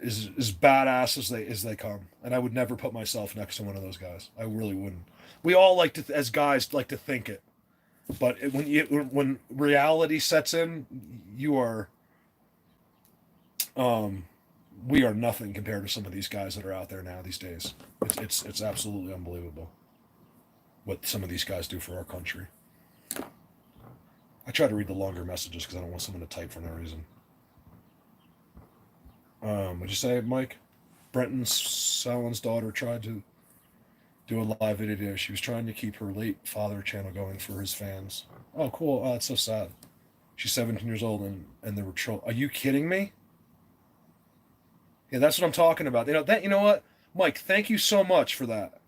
as badass as they come, and I would never put myself next to one of those guys. I really wouldn't. We all like to, as guys, like to think it, but when reality sets in, you are, we are nothing compared to some of these guys that are out there now these days. It's absolutely unbelievable what some of these guys do for our country. I try to read the longer messages because I don't want someone to type for no reason. What'd you say, Mike? Brenton Salon's daughter tried to do a live video. She was trying to keep her late father channel going for his fans. Oh, cool. Oh, that's so sad. She's 17 years old and they were troll. Are you kidding me? Yeah, that's what I'm talking about. You know what? Mike, thank you so much for that.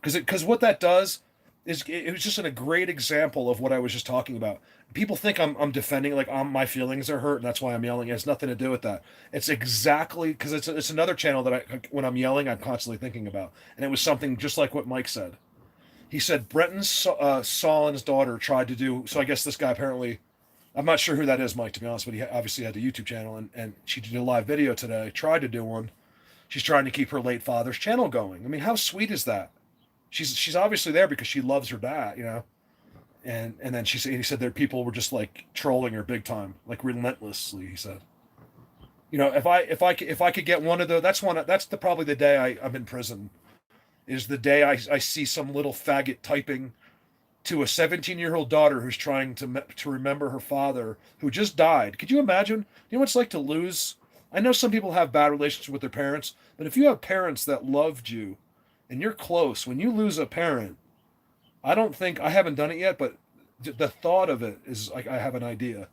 Because what that does is it was just a great example of what I was just talking about. People think I'm defending, like my feelings are hurt and that's why I'm yelling. It has nothing to do with that. It's exactly because it's another channel that when I'm yelling, I'm constantly thinking about. And it was something just like what Mike said. He said Brenton Salin's daughter tried to do, so I guess this guy apparently, I'm not sure who that is, Mike, to be honest, but he obviously had a YouTube channel and she did a live video today, tried to do one. She's trying to keep her late father's channel going. I mean, how sweet is that? She's obviously there because she loves her dad, you know, and then he said that people were just like trolling her big time, like relentlessly. He said, you know, if I could get one of those, that's probably the day I'm in prison, is the day I see some little faggot typing to a 17-year-old daughter who's trying to remember her father who just died. Could you imagine? You know what it's like to lose? I know some people have bad relationships with their parents, but if you have parents that loved you and you're close, when you lose a parent, I haven't done it yet, but the thought of it is like, I have an idea.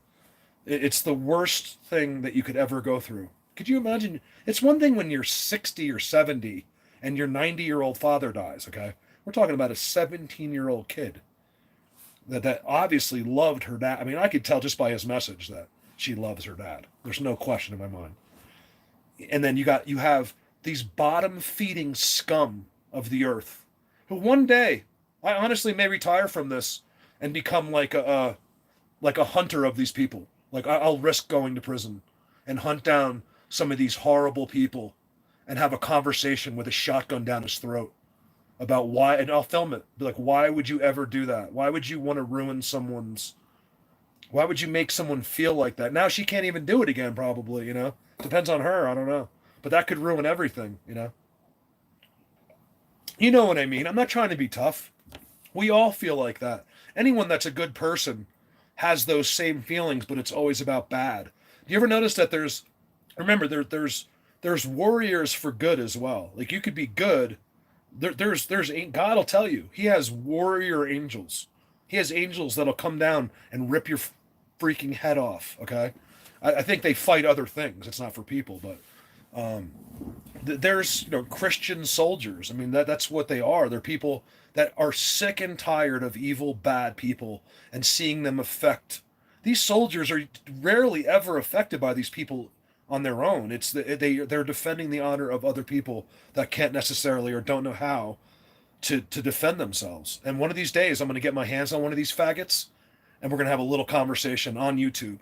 It's the worst thing that you could ever go through. Could you imagine? It's one thing when you're 60 or 70 and your 90-year-old father dies, okay? We're talking about a 17-year-old kid that obviously loved her dad. I mean, I could tell just by his message that she loves her dad. There's no question in my mind. And then you have these bottom-feeding scum of the earth who one day, I honestly may retire from this and become like a hunter of these people. Like I'll risk going to prison and hunt down some of these horrible people and have a conversation with a shotgun down his throat about why, and I'll film it. Be like, why would you ever do that? Why would you want to why would you make someone feel like that? Now she can't even do it again, probably, you know? Depends on her, I don't know. But that could ruin everything, you know? You know what I mean? I'm not trying to be tough. We all feel like that. Anyone that's a good person has those same feelings, but it's always about bad. Do you ever notice that there's warriors for good as well? Like you could be good. There's God will tell you, he has warrior angels. He has angels that'll come down and rip your freaking head off. Okay. I think they fight other things. It's not for people, but there's Christian soldiers. I mean that's what they are. They're people that are sick and tired of evil, bad people and seeing them affect. These soldiers are rarely ever affected by these people on their own. They're defending the honor of other people that can't necessarily or don't know how to defend themselves. And one of these days I'm going to get my hands on one of these faggots and we're going to have a little conversation on YouTube.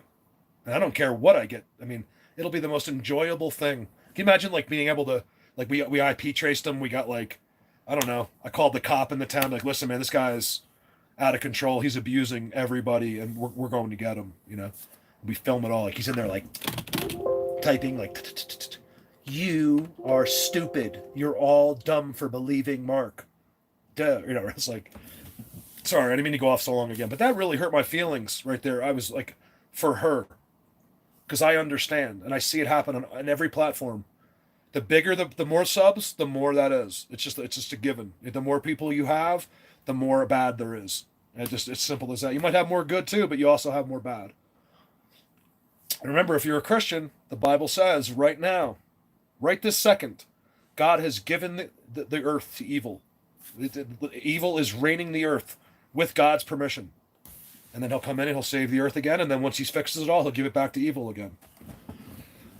And I don't care what I get. I mean, it'll be the most enjoyable thing. Can you imagine like being able to, like, we IP traced him. We got like, I don't know. I called the cop in the town. Like, listen, man, this guy's out of control. He's abusing everybody, and we're going to get him. You know, we film it all. Like he's in there like typing like, you are stupid. You're all dumb for believing Mark. Duh. You know, it's like, sorry, I didn't mean to go off so long again, but that really hurt my feelings right there. I was like, for her, because I understand and I see it happen on every platform. The bigger the more subs, the more that is. It's just a given. The more people you have, the more bad there is. It's simple as that. You might have more good too, but you also have more bad. And remember, if you're a Christian, the Bible says right now, right this second, God has given the earth to evil. Evil is reigning the earth with God's permission. And then he'll come in and he'll save the earth again. And then once he fixes it all, he'll give it back to evil again.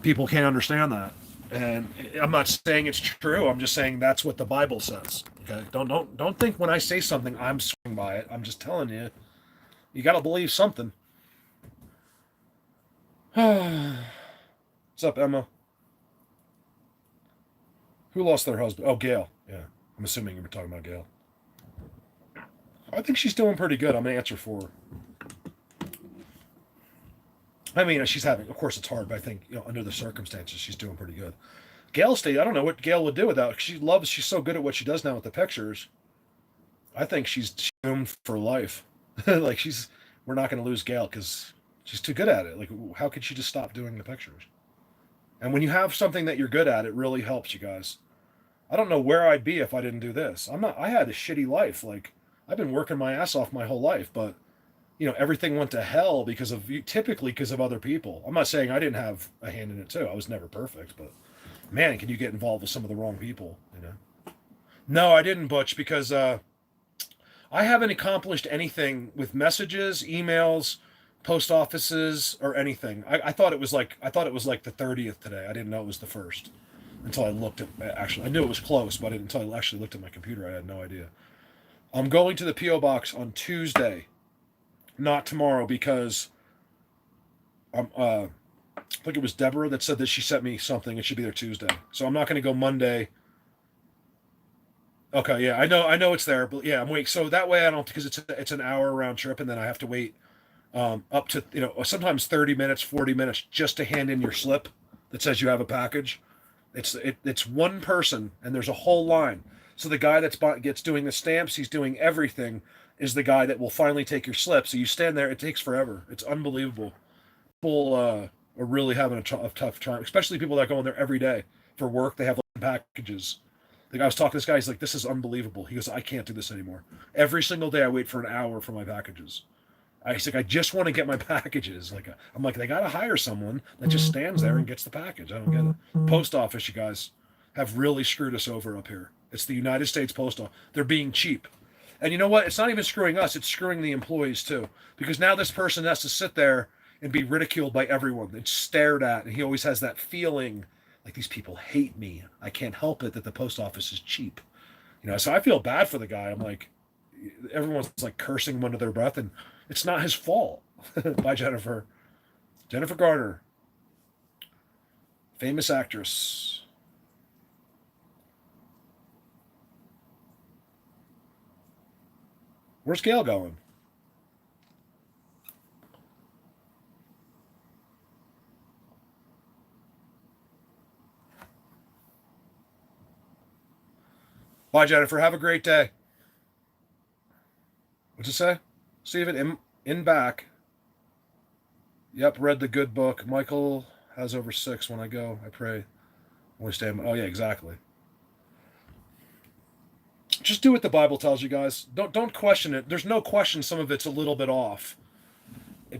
People can't understand that. And I'm not saying it's true. I'm just saying that's what the Bible says. Okay. Don't think when I say something, I'm swinging by it. I'm just telling you, you got to believe something. What's up, Emma? Who lost their husband? Oh, Gail. Yeah. I'm assuming you were talking about Gail. I think she's doing pretty good. I'm going to answer for her. I mean, she's having, of course it's hard, but I think, under the circumstances, she's doing pretty good. Gail I don't know what Gail would do without. She's so good at what she does now with the pictures. I think she's doomed for life. Like we're not going to lose Gail because she's too good at it. Like, how could she just stop doing the pictures? And when you have something that you're good at, it really helps you guys. I don't know where I'd be if I didn't do this. I had a shitty life. Like, I've been working my ass off my whole life, but everything went to hell typically because of other people. I'm not saying I didn't have a hand in it too. I was never perfect, but man, can you get involved with some of the wrong people, No, I didn't, Butch, because I haven't accomplished anything with messages, emails, post offices, or anything. I thought it was like the 30th today. I didn't know it was the first until I looked I knew it was close, but until I actually looked at my computer, I had no idea. I'm going to the P.O. box on Tuesday. Not tomorrow, because I think it was Deborah that said that she sent me something. It should be there Tuesday. So I'm not going to go Monday. Okay, yeah, I know it's there, but yeah, I'm waiting. So that way I don't, because it's an hour round trip, and then I have to wait up to sometimes 30 minutes, 40 minutes just to hand in your slip that says you have a package. It's one person, and there's a whole line. So the guy gets doing the stamps, he's doing everything, is the guy that will finally take your slip. So you stand there, it takes forever. It's unbelievable. People are really having a tough time, especially people that go in there every day for work. They have packages. The guy I was talking to, this guy, he's like, this is unbelievable. He goes, I can't do this anymore. Every single day I wait for an hour for my packages. He's like, I just want to get my packages. I'm like, they got to hire someone that just stands there and gets the package. I don't get it. Post office, you guys have really screwed us over up here. It's the United States Post Office. They're being cheap. And you know what? It's not even screwing us. It's screwing the employees too. Because now this person has to sit there and be ridiculed by everyone. It's stared at. And he always has that feeling like these people hate me. I can't help it that the post office is cheap. So I feel bad for the guy. I'm like, everyone's like cursing him under their breath. And it's not his fault. Bye, Jennifer. Jennifer Garner. Famous actress. Where's Gail going? Bye, Jennifer. Have a great day. What'd you say? Steven, in back. Yep, read the good book. Michael has over 6 when I go. I pray. When we stay. Oh, yeah, exactly. Just do what the Bible tells you, guys. Don't question it. There's no question some of it's a little bit off.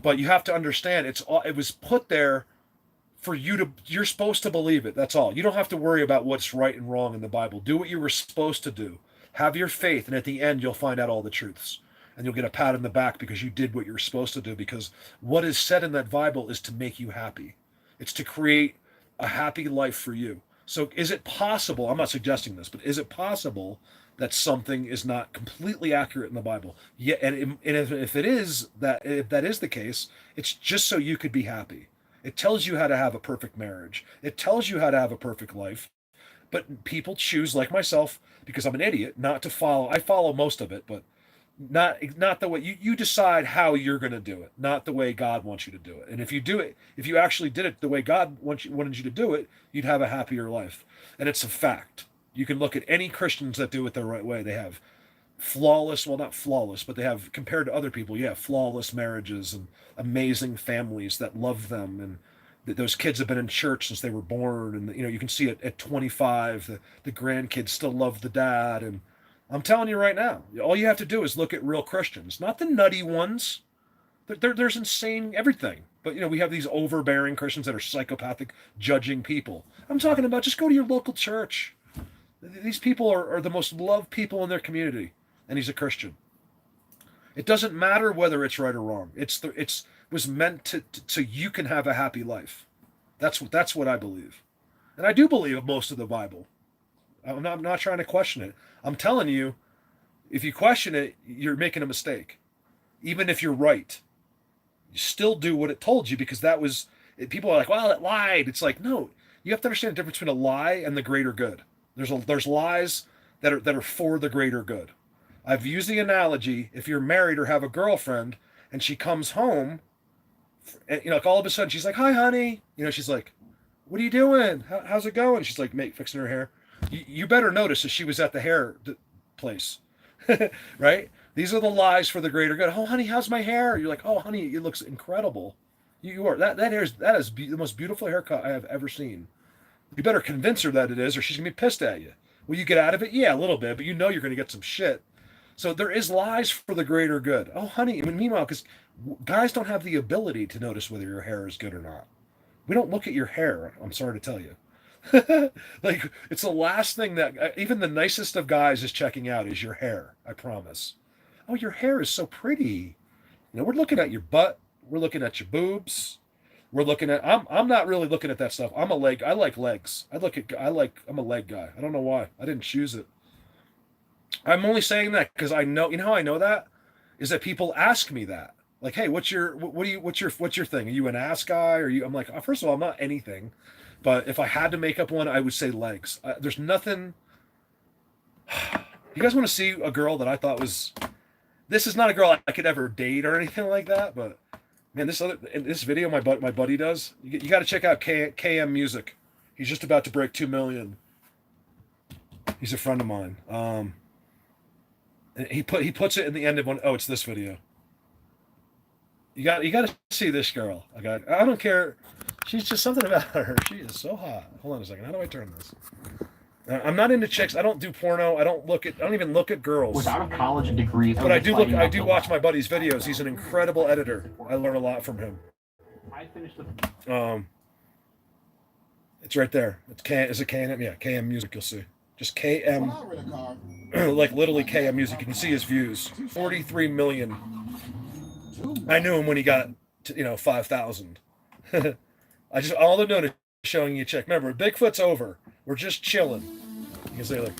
But you have to understand it was put there for you're supposed to believe it. That's all. You don't have to worry about what's right and wrong in the Bible. Do what you were supposed to do. Have your faith, and at the end you'll find out all the truths. And you'll get a pat on the back because you did what you were supposed to do, because what is said in that Bible is to make you happy. It's to create a happy life for you. So is it possible, I'm not suggesting this, but is it possible that something is not completely accurate in the Bible. Yeah, and if it is that, if that is the case, it's just so you could be happy. It tells you how to have a perfect marriage. It tells you how to have a perfect life. But people choose, like myself, because I'm an idiot, not to follow. I follow most of it, but not the way you decide how you're going to do it, not the way God wants you to do it. And if you do it, if you actually did it the way God wanted you to do it, you'd have a happier life. And it's a fact. You can look at any Christians that do it the right way. They have flawless, well, not flawless, but they have, compared to other people, yeah, flawless marriages and amazing families that love them, and those kids have been in church since they were born, and you can see it at 25, the grandkids still love the dad. And I'm telling you right now, all you have to do is look at real Christians, not the nutty ones. There's insane everything, but we have these overbearing Christians that are psychopathic, judging people. I'm talking about, just go to your local church. These people are the most loved people in their community, and he's a Christian. It doesn't matter whether it's right or wrong. It's was meant to you can have a happy life. That's what I believe, and I do believe most of the Bible. I'm not trying to question it. I'm telling you, if you question it, you're making a mistake. Even if you're right, you still do what it told you, because that was. People are like, well, it lied. It's like, no, you have to understand the difference between a lie and the greater good. There's lies that are for the greater good. I've used the analogy: if you're married or have a girlfriend and she comes home, and like all of a sudden she's like, "Hi, honey," she's like, "What are you doing? How's it going?" She's like, fixing her hair. You better notice that she was at the hair place, right? These are the lies for the greater good. Oh, honey, how's my hair? You're like, "Oh, honey, it looks incredible. You are that is the most beautiful haircut I have ever seen." You better convince her that it is, or she's gonna be pissed at you. Will you get out of it? Yeah, a little bit, but you're gonna get some shit. So there is lies for the greater good. Oh, honey. Meanwhile, because guys don't have the ability to notice whether your hair is good or not. We don't look at your hair. I'm sorry to tell you. Like, it's the last thing that even the nicest of guys is checking out is your hair. I promise. Oh, your hair is so pretty. We're looking at your butt. We're looking at your boobs. We're looking at. I'm not really looking at that stuff. I like legs. I'm a leg guy. I don't know why. I didn't choose it. I'm only saying that because I know. You know how I know that is that people ask me that. Like, hey, what's your thing? Are you an ass guy? Or you? I'm like, first of all, I'm not anything. But if I had to make up one, I would say legs. There's nothing. You guys want to see a girl that I thought was? This is not a girl I could ever date or anything like that. But man, this video my buddy does. You got to check out KM Music. He's just about to break 2 million. He's a friend of mine. And he puts it in the end of one. Oh, it's this video. You got to see this girl. I don't care. She's just something about her. She is so hot. Hold on a second. How do I turn this? I'm not into chicks. I don't do porno. I don't even look at girls. Without a college degree. But I do watch my buddy's videos. He's an incredible editor. I learn a lot from him. I finished the. It's right there. Is it KM? Yeah, KM Music. You'll see. Just KM. Like literally KM Music. You can see his views. 43 million. I knew him when he got to, 5,000. All they're doing is showing you a chick. Remember, Bigfoot's over. We're just chilling. You can say like.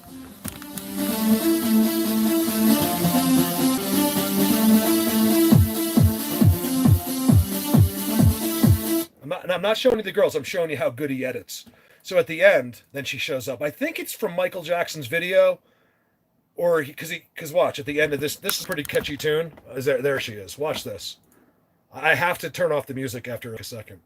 I'm not showing you the girls. I'm showing you how good he edits. So at the end, then she shows up. I think it's from Michael Jackson's video, or because watch at the end of this. This is a pretty catchy tune. There she is. Watch this. I have to turn off the music after a second.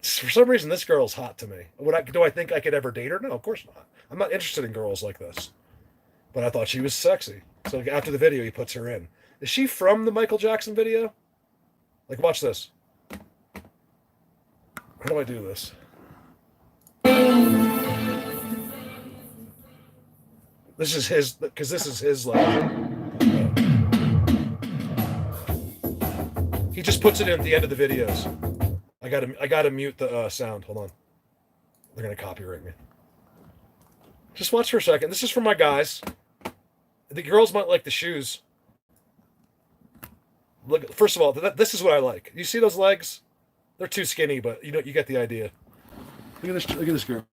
For some reason, this girl's hot to me. Do I think I could ever date her? No, of course not. I'm not interested in girls like this. But I thought she was sexy. So after the video, he puts her in. Is she from the Michael Jackson video? Like, watch this. How do I do this? This is his, because this is his he just puts it in at the end of the videos. I gotta mute the sound. Hold on. They're gonna copyright me. Just watch for a second. This is for my guys. The girls might like the shoes. Look, first of all, this is what I like. You see those legs? They're too skinny, but you get the idea. Look at this girl.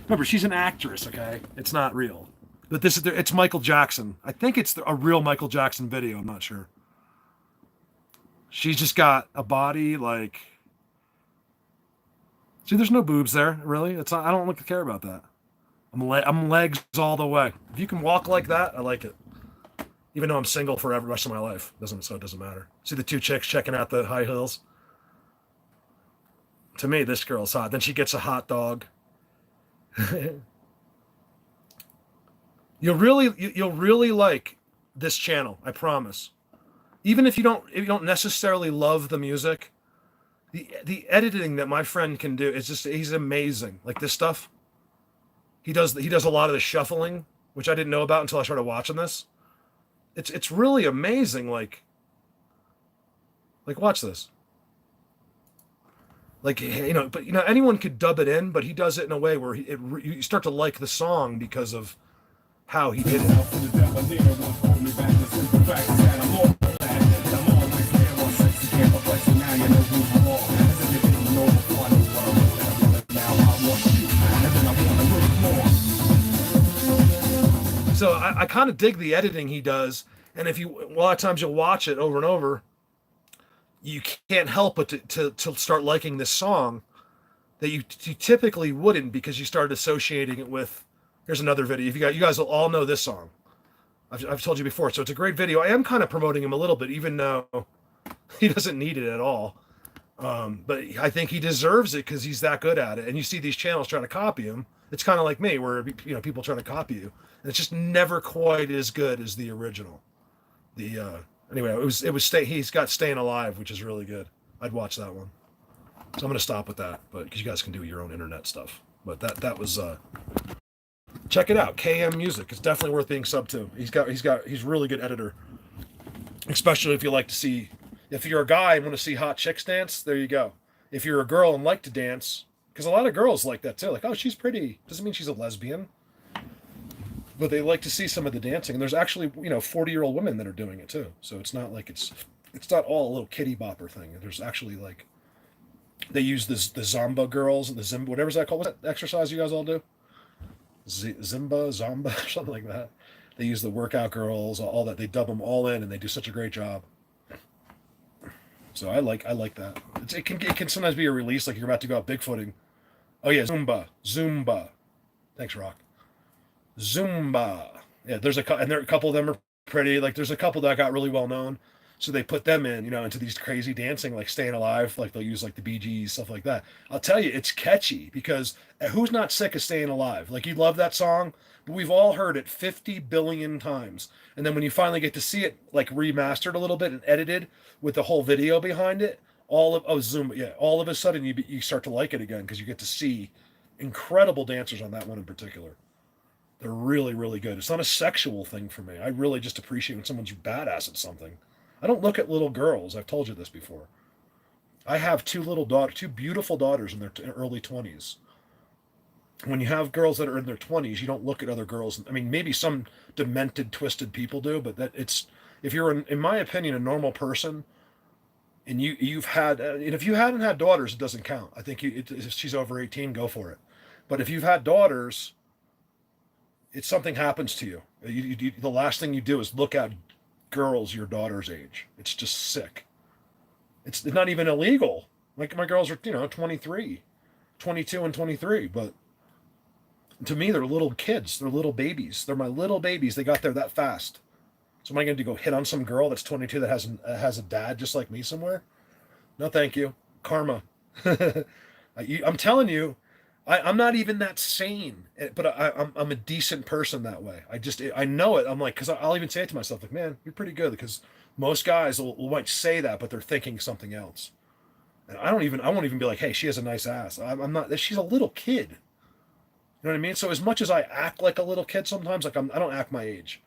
Remember, she's an actress, okay? It's not real. But it's Michael Jackson. I think it's a real Michael Jackson video. I'm not sure. She's just got a body like. See, there's no boobs there, really. It's not, I don't look to care about that. I'm legs all the way. If you can walk like that, I like it. Even though I'm single for the rest of my life, so it doesn't matter. See the two chicks checking out the high heels. To me, this girl's hot. Then she gets a hot dog. You'll really like this channel, I promise. Even if you don't necessarily love the music, the editing that my friend can do is he's amazing. Like this stuff. He does a lot of the shuffling, which I didn't know about until I started watching this. It's really amazing. Like watch this. Like, but anyone could dub it in, but he does it in a way where you start to like the song because of how he did it. So I kind of dig the editing he does, and a lot of times you'll watch it over and over, you can't help but to start liking this song that you typically wouldn't, because you start associating it with. Here's another video. If you guys will all know this song. I've told you before, so it's a great video. I am kind of promoting him a little bit, even though he doesn't need it at all. But I think he deserves it because he's that good at it. And you see these channels trying to copy him. It's kind of like me, where people try to copy you, and it's just never quite as good as the original. Anyway, he's got Staying Alive, which is really good. I'd watch that one. So I'm gonna stop with that, but because you guys can do your own internet stuff. But that was check it out, KM Music. It's definitely worth being sub to. He's really good editor, especially if you like to see. If you're a guy and want to see hot chicks dance, there you go. If you're a girl and like to dance, because a lot of girls like that too. Like, oh, she's pretty. Doesn't mean she's a lesbian. But they like to see some of the dancing. And there's actually, 40-year-old women that are doing it too. So it's not like it's not all a little kitty bopper thing. There's actually like, they use the Zomba girls and the Zimba, whatever's that called. What's that exercise you guys all do? Zomba, something like that. They use the workout girls, all that. They dub them all in, and they do such a great job. So I like that. It can sometimes be a release, like you're about to go out Bigfooting. Oh yeah, Zumba. Thanks, Rock. Zumba. Yeah, there's a couple of them are pretty. Like there's a couple that got really well known, so they put them in, into these crazy dancing, like Staying Alive. Like they'll use like the Bee Gees, stuff like that. I'll tell you, it's catchy because who's not sick of Staying Alive? Like you love that song, but we've all heard it 50 billion times. And then when you finally get to see it like remastered a little bit and edited with the whole video behind it, all of a sudden you start to like it again because you get to see incredible dancers on that one in particular. They're really, really good. It's not a sexual thing for me. I really just appreciate when someone's badass at something. I don't look at little girls. I've told you this before. I have two beautiful daughters in their early 20s. When you have girls that are in their 20s, you don't look at other girls. I mean, maybe some demented, twisted people do, but if you're, in my opinion, a normal person, and you've had, and if you hadn't had daughters, it doesn't count. I think if she's over 18, go for it. But if you've had daughters, it's something happens to you. The last thing you do is look at girls your daughter's age. It's just sick. It's not even illegal. Like my girls are, 23, 22 and 23, but to me, they're little kids. They're little babies. They're my little babies. They got there that fast. So am I going to go hit on some girl that's 22 that has a dad just like me somewhere? No, thank you. Karma. I'm telling you, I'm not even that sane, but I'm a decent person that way. I know it. I'm like, because I'll even say it to myself, like, man, you're pretty good. Because most guys might say that, but they're thinking something else. And I won't even be like, hey, she has a nice ass. I'm not. She's a little kid. You know what I mean? So as much as I act like a little kid sometimes, like I don't act my age,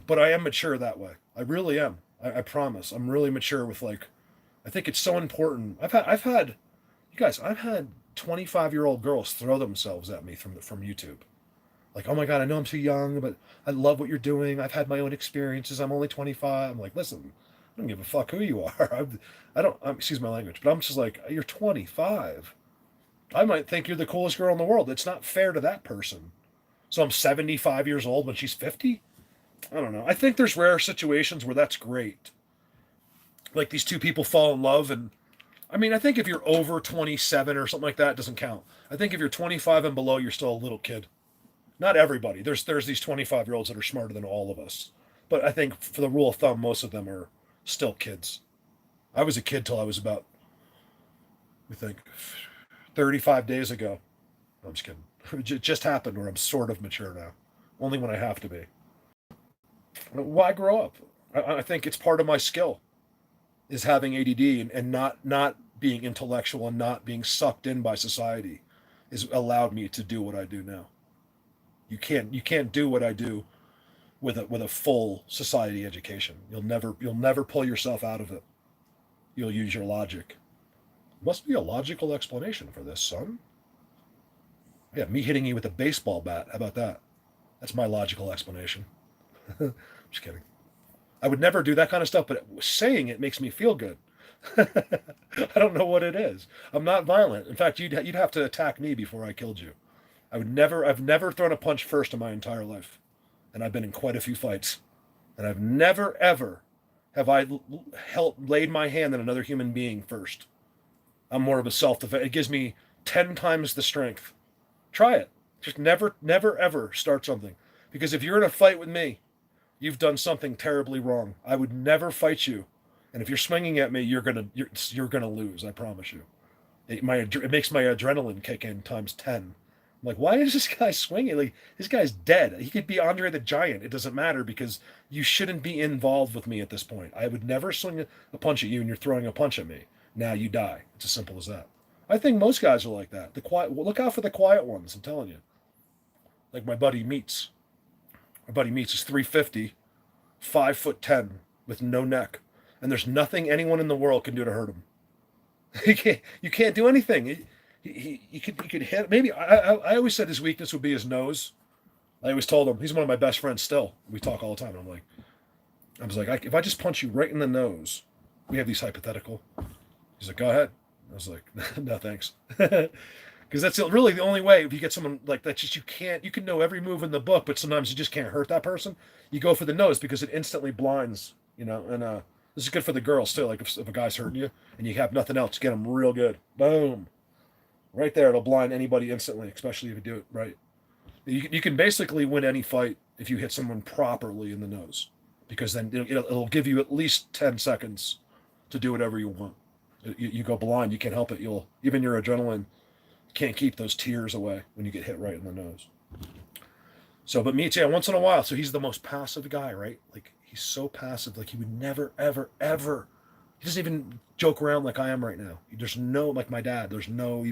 but I am mature that way. I really am. I promise. I'm really mature with like, I think it's so important. I've had 25-year-old girls throw themselves at me from YouTube. Like, oh my God, I know I'm too young, but I love what you're doing. I've had my own experiences. I'm only 25. I'm like, listen, I don't give a fuck who you are. I don't excuse my language, but I'm just like, you're 25. I might think you're the coolest girl in the world. It's not fair to that person. So I'm 75 years old when she's 50? I don't know. I think there's rare situations where that's great. Like these two people fall in love, and I mean, I think if you're over 27 or something like that, it doesn't count. I think if you're 25 and below, you're still a little kid. Not everybody. There's these 25-year-olds that are smarter than all of us. But I think for the rule of thumb, most of them are still kids. I was a kid till I was about, I think, 35 days ago. I'm just kidding. It just happened where I'm sort of mature now. Only when I have to be. Why grow up? I think it's part of my skill is having ADD and not being intellectual and not being sucked in by society has allowed me to do what I do now. You can't do what I do with a full society education. You'll never pull yourself out of it. You'll use your logic. Must be a logical explanation for this, son. Yeah, me hitting you with a baseball bat. How about that? That's my logical explanation. Just kidding. I would never do that kind of stuff, but saying it makes me feel good. I don't know what it is. I'm not violent. In fact, you'd have to attack me before I killed you. I've never thrown a punch first in my entire life. And I've been in quite a few fights. And I've never, ever have I laid my hand on another human being first. I'm more of a self-defense. It gives me 10 times the strength. Try it. Just never, ever start something. Because if you're in a fight with me, you've done something terribly wrong. I would never fight you. And if you're swinging at me, you're gonna lose. I promise you. It makes my adrenaline kick in times 10. I'm like, why is this guy swinging? Like, this guy's dead. He could be Andre the Giant. It doesn't matter because you shouldn't be involved with me at this point. I would never swing a punch at you and you're throwing a punch at me. Now you die. It's as simple as that. I think most guys are like that. Look out for the quiet ones, I'm telling you. Like my buddy Meats. My buddy Meats is 350, 5'10", with no neck. And there's nothing anyone in the world can do to hurt him. You can't do anything. He could hit. Maybe I always said his weakness would be his nose. I always told him he's one of my best friends still. We talk all the time. And I was like, if I just punch you right in the nose, we have these hypothetical. He's like, go ahead. I was like, no thanks, because that's really the only way. If you get someone like that, just you can know every move in the book, but sometimes you just can't hurt that person. You go for the nose because it instantly blinds. And this is good for the girls too. Like if a guy's hurting you and you have nothing else, get them real good. Boom. Right there, it'll blind anybody instantly, especially if you do it right. You can basically win any fight if you hit someone properly in the nose, because then it'll give you at least 10 seconds to do whatever you want. You go blind, you can't help it. Even your adrenaline can't keep those tears away when you get hit right in the nose. So, but Meats, yeah, once in a while. So he's the most passive guy, right? Like he's so passive. Like he would never, ever, ever. He doesn't even joke around like I am right now. There's no, like my dad. They don't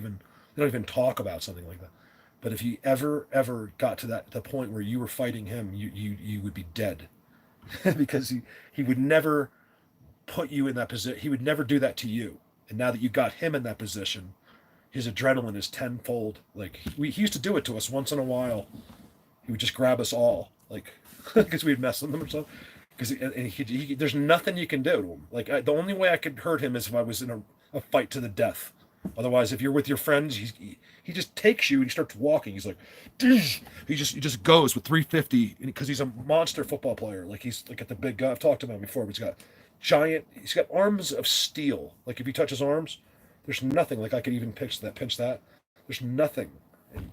even talk about something like that. But if you ever got to the point where you were fighting him, you would be dead, because he would never put you in that position. He would never do that to you. And now that you got him in that position, his adrenaline is tenfold. Like he used to do it to us once in a while. He would just grab us all, like because we'd mess with him or something. Because there's nothing you can do to him. Like the only way I could hurt him is if I was in a fight to the death. Otherwise, if you're with your friends, he just takes you and he starts walking. He's like, he just goes with 350 because he's a monster football player. Like he's like at the big guy. I've talked to him before, but he's got arms of steel. Like if you touch his arms, there's nothing. Like I could even pinch that. There's nothing. And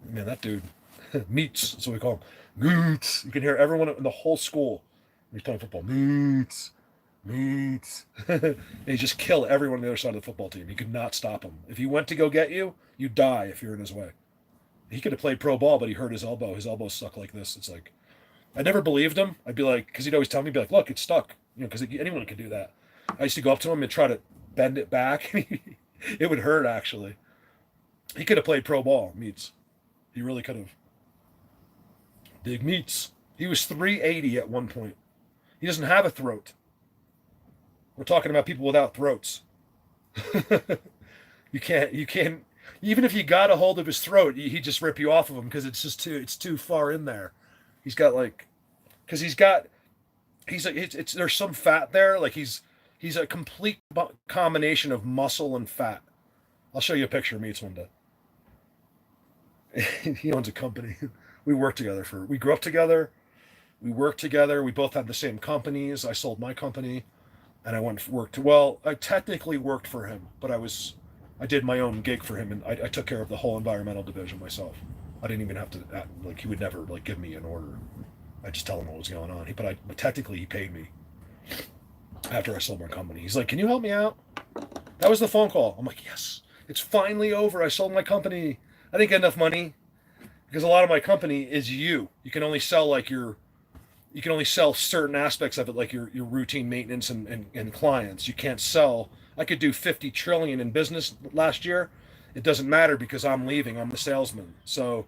man, that dude, Meats. That's what we call him. Meats. You can hear everyone in the whole school when he's playing football. Meats. And he just kill everyone on the other side of the football team. You could not stop him. If he went to go get you, you die if you're in his way. He could have played pro ball, but he hurt his elbow. His elbow's stuck like this. It's like, I never believed him. I'd be like, because he'd always tell me, be like, look, it's stuck. Because anyone can do that. I used to go up to him and try to bend it back. It would hurt, actually. He could have played pro ball, Meats. He really could have. Big Meats. He was 380 at one point. He doesn't have a throat. We're talking about people without throats. You can't, even if you got a hold of his throat, he'd just rip you off of him because it's too far in there. He's got there's some fat there. Like he's a complete combination of muscle and fat. I'll show you a picture of Meats one day. He owns a company. We work together we grew up together. We worked together. We both had the same companies. I sold my company and I went I technically worked for him, but I did my own gig for him, and I took care of the whole environmental division myself. I didn't even have to, he would never give me an order. I just tell him what was going on. But technically he paid me after I sold my company. He's like, "Can you help me out?" That was the phone call. I'm like, "Yes, it's finally over. I sold my company. I didn't get enough money because a lot of my company is you. You can only sell you can only sell certain aspects of it, like your routine maintenance and clients. You can't sell. I could do 50 trillion in business last year. It doesn't matter because I'm leaving. I'm the salesman. So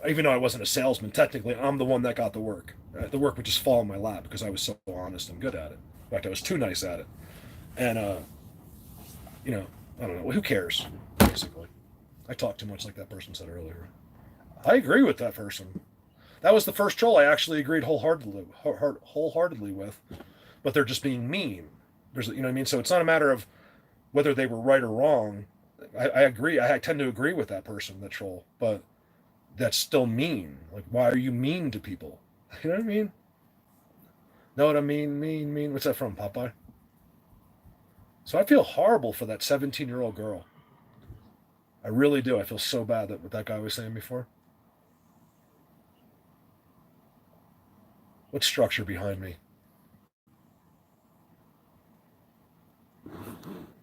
even though I wasn't a salesman, technically I'm the one that got the work. The work would just fall in my lap because I was so honest and good at it. In fact, I was too nice at it. And, I don't know. Who cares, basically? I talk too much, like that person said earlier. I agree with that person. That was the first troll I actually agreed wholeheartedly with, but they're just being mean. You know what I mean? So it's not a matter of whether they were right or wrong. I agree. I tend to agree with that person, that troll, but that's still mean. Like, why are you mean to people? You know what I mean? Know what I mean? Mean. What's that from, Popeye? So I feel horrible for that 17-year-old girl. I really do. I feel so bad that what that guy was saying before. What structure behind me?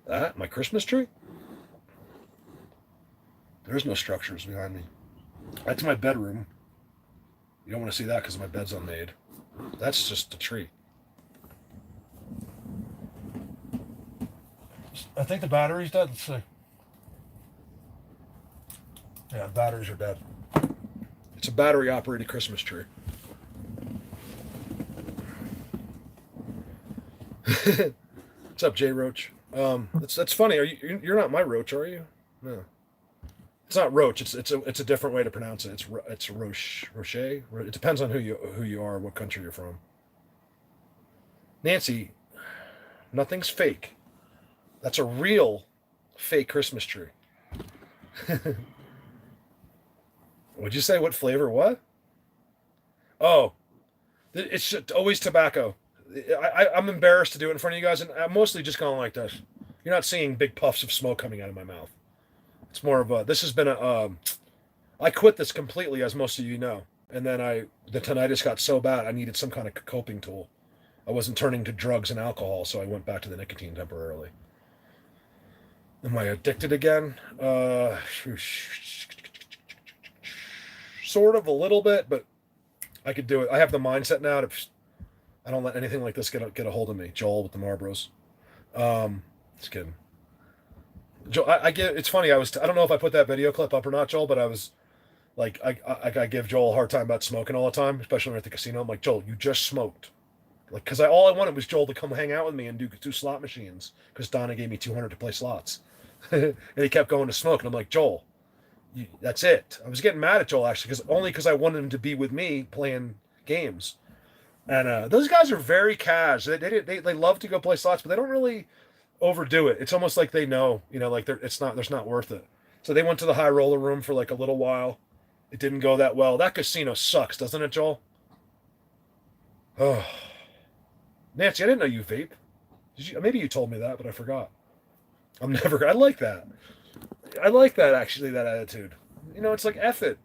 That? My Christmas tree? There's no structures behind me. That's my bedroom. You don't want to see that because my bed's unmade. That's just a tree. I think the battery's dead. Let's see. Yeah, the batteries are dead. It's a battery-operated Christmas tree. What's up, Jay Roach? That's funny. You're not my Roach, are you? No. It's not Roach. It's a different way to pronounce it. It's Roche. It depends on who you are, what country you're from. Nancy, nothing's fake. That's a real fake Christmas tree. What'd you say? What flavor? What? Oh, it's always tobacco. I'm embarrassed to do it in front of you guys, and I'm mostly just going like this. You're not seeing big puffs of smoke coming out of my mouth. It's more of this has been I quit this completely, as most of you know, and then the tinnitus got so bad I needed some kind of coping tool. I wasn't turning to drugs and alcohol, so I went back to the nicotine temporarily. Am I addicted again? Sort of, a little bit, but I could do it. I have the mindset now to. I don't let anything like this get a hold of me. Joel with the Marlboros. Just kidding. Joel, it's funny. I don't know if I put that video clip up or not, Joel, but I was like, I give Joel a hard time about smoking all the time, especially when we're at the casino. I'm like, Joel, you just smoked. Like, because all I wanted was Joel to come hang out with me and do slot machines, because Donna gave me 200 to play slots. And he kept going to smoke. And I'm like, Joel, that's it. I was getting mad at Joel, actually, because I wanted him to be with me playing games. And those guys are very cash. They love to go play slots, but they don't really overdo it. It's almost like they know, like it's not worth it. So they went to the high roller room for like a little while. It didn't go that well. That casino sucks, doesn't it, Joel? Oh, Nancy, I didn't know you vape. Maybe you told me that, but I forgot. I like that. I like that, actually, that attitude. It's like, F it.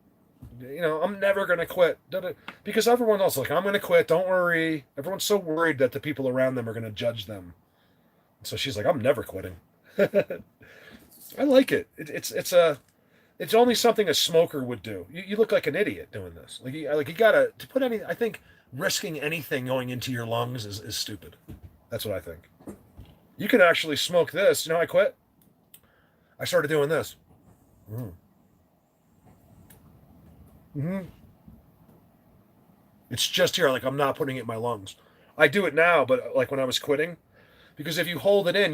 I'm never going to quit. Because everyone else is like, I'm going to quit. Don't worry. Everyone's so worried that the people around them are going to judge them. So she's like, I'm never quitting. I like it. It's only something a smoker would do. You look like an idiot doing this. You gotta, to put I think risking anything going into your lungs is stupid. That's what I think. You can actually smoke this. I quit. I started doing this. It's just here. Like, I'm not putting it in my lungs. I do it now, but like when I was quitting, because if you hold it in,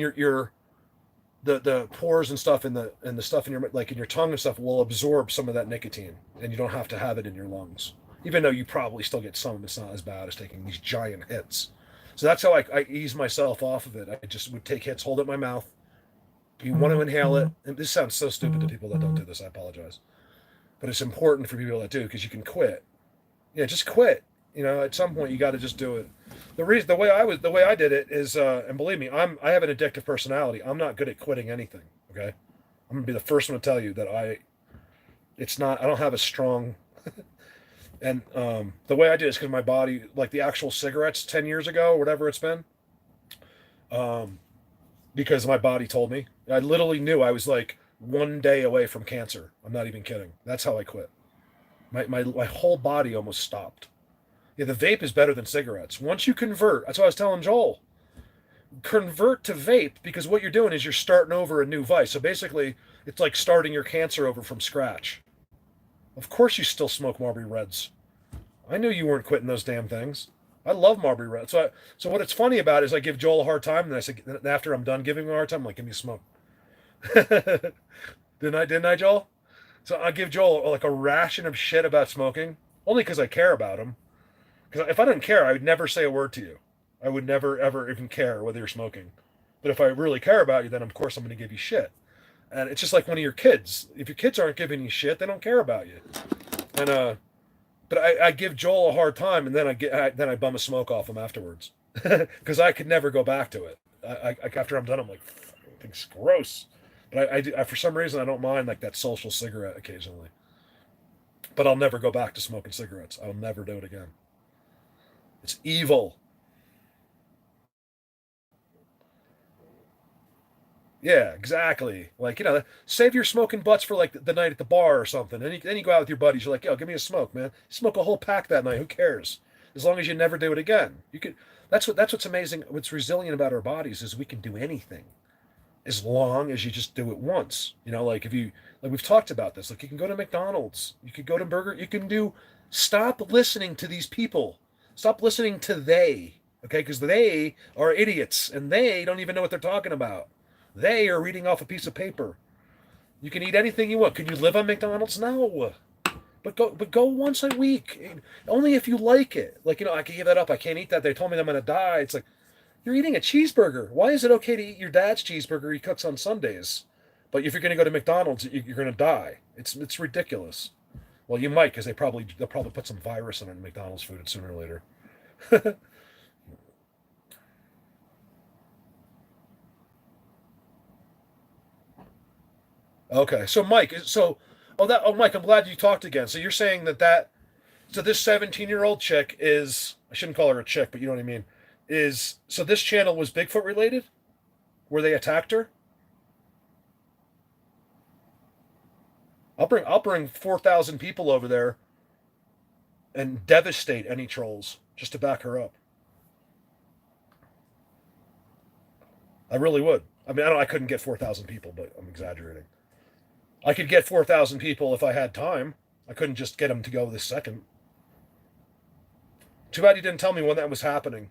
the pores and stuff and the stuff in your tongue and stuff will absorb some of that nicotine, and you don't have to have it in your lungs. Even though you probably still get some, it's not as bad as taking these giant hits. So that's how I ease myself off of it. I just would take hits, hold it in my mouth, You want to inhale it. And this sounds so stupid to people that don't do this. I apologize. But it's important for people that do because you can quit. Yeah, just quit. You know, at some point you got to just do it. The way I did it is, and believe me, I have an addictive personality. I'm not good at quitting anything. Okay, I'm gonna be the first one to tell you that I don't have a strong, and the way I did it is because my body, like the actual cigarettes 10 years ago, or whatever it's been, because my body told me. I literally knew I was like 1 day away from cancer. I'm not even kidding. That's how I quit. My whole body almost stopped. Yeah, the vape is better than cigarettes. Once you convert, that's what I was telling Joel. Convert to vape because what you're doing is you're starting over a new vice. So basically, it's like starting your cancer over from scratch. Of course you still smoke Marlboro Reds. I knew you weren't quitting those damn things. I love Marlboro Reds. So what it's funny about is I give Joel a hard time, and I say after I'm done giving him a hard time, I'm like, give me a smoke. Didn't I, Joel? So I give Joel like a ration of shit about smoking, only because I care about him. Because if I didn't care, I would never say a word to you. I would never, ever even care whether you're smoking. But if I really care about you, then of course I'm going to give you shit. And it's just like one of your kids. If your kids aren't giving you shit, they don't care about you. And but I give Joel a hard time, and then I bum a smoke off him afterwards, because I could never go back to it. I after I'm done, I'm like, it's gross. But I for some reason I don't mind like that social cigarette occasionally. But I'll never go back to smoking cigarettes. I'll never do it again. It's evil. Yeah, exactly. Like, you know, save your smoking butts for like the night at the bar or something. Then you go out with your buddies. You're like, yo, give me a smoke, man. Smoke a whole pack that night. Who cares? As long as you never do it again. You could. That's what's amazing. What's resilient about our bodies is we can do anything, as long as you just do it once. You know, like like we've talked about this. Like you can go to McDonald's. You could go to Burger. You can do. Stop listening to these people. Stop listening to they. Okay, because they are idiots and they don't even know what they're talking about. They are reading off a piece of paper. You can eat anything you want. Can you live on McDonald's? No. But go once a week. Only if you like it. Like, you know, I can give that up. I can't eat that. They told me I'm going to die. It's like, you're eating a cheeseburger. Why is it okay to eat your dad's cheeseburger he cooks on Sundays? But if you're going to go to McDonald's, you're going to die. It's ridiculous. Well, you might, because they'll probably put some virus in McDonald's food sooner or later. Okay, so Mike, Mike, I'm glad you talked again. So you're saying so this 17-year-old chick is, I shouldn't call her a chick, but you know what I mean, so this channel was Bigfoot related, where they attacked her? I'll bring 4,000 people over there and devastate any trolls just to back her up. I really would. I mean, I couldn't get 4,000 people, but I'm exaggerating. I could get 4,000 people if I had time. I couldn't just get them to go this second. Too bad you didn't tell me when that was happening.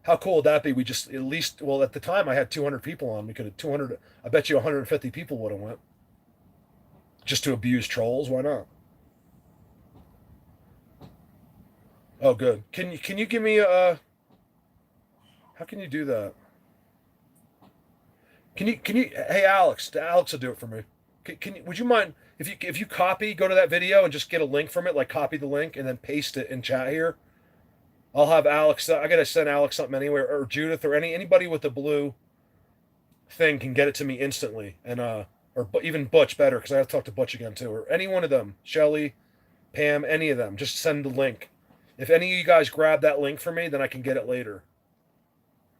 How cool would that be? We just at least, well, at the time I had 200 people on. We could have 200. I bet you 150 people would have went. Just to abuse trolls. Why not? Oh, good. Can you give me a? How can you do that? Can you? Hey, Alex will do it for me. Would you mind if you go to that video and just get a link from it, like copy the link and then paste it in chat here? I'll have Alex. I gotta send Alex something anywhere, or Judith, or anybody with the blue thing can get it to me instantly, and or even Butch better, because I have to talk to Butch again too, or any one of them, Shelly, Pam, any of them. Just send the link. If any of you guys grab that link for me, then I can get it later,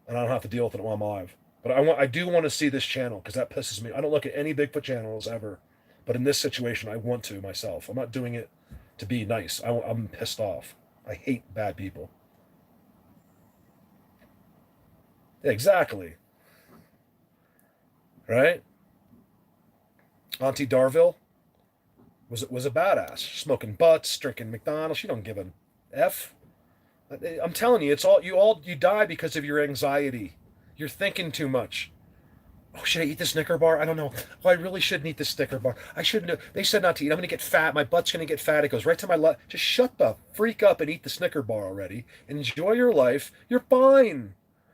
and I don't have to deal with it while I'm live. But I do want to see this channel, because that pisses me. I don't look at any Bigfoot channels ever, but in this situation, I want to myself. I'm not doing it to be nice. I'm pissed off. I hate bad people. Yeah, exactly. Right? Auntie Darville was a badass, smoking butts, drinking McDonald's. She don't give an F. I'm telling you, you die because of your anxiety. You're thinking too much. Oh, should I eat the Snicker bar? I don't know. Oh, I really shouldn't eat the Snicker bar. I shouldn't. They said not to eat. I'm going to get fat. My butt's going to get fat. It goes right to my left. Just shut the freak up and eat the Snicker bar already. Enjoy your life. You're fine.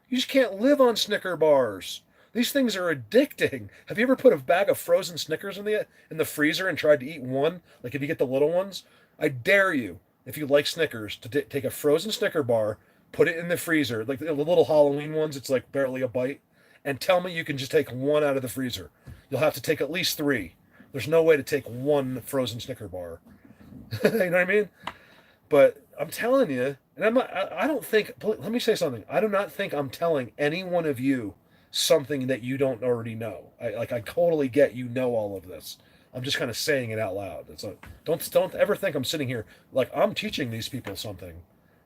You just can't live on Snicker bars. These things are addicting. Have you ever put a bag of frozen Snickers in the freezer and tried to eat one? Like if you get the little ones, I dare you, if you like Snickers, to take a frozen Snicker bar, put it in the freezer, like the little Halloween ones. It's like barely a bite, and tell me you can just take one out of the freezer. You'll have to take at least three. There's no way to take one frozen Snicker bar. You know what I mean? But I'm telling you, and I don't think. Let me say something. I do not think I'm telling any one of you something that you don't already know. I totally get you know all of this. I'm just kind of saying it out loud. It's like, don't ever think I'm sitting here like I'm teaching these people something.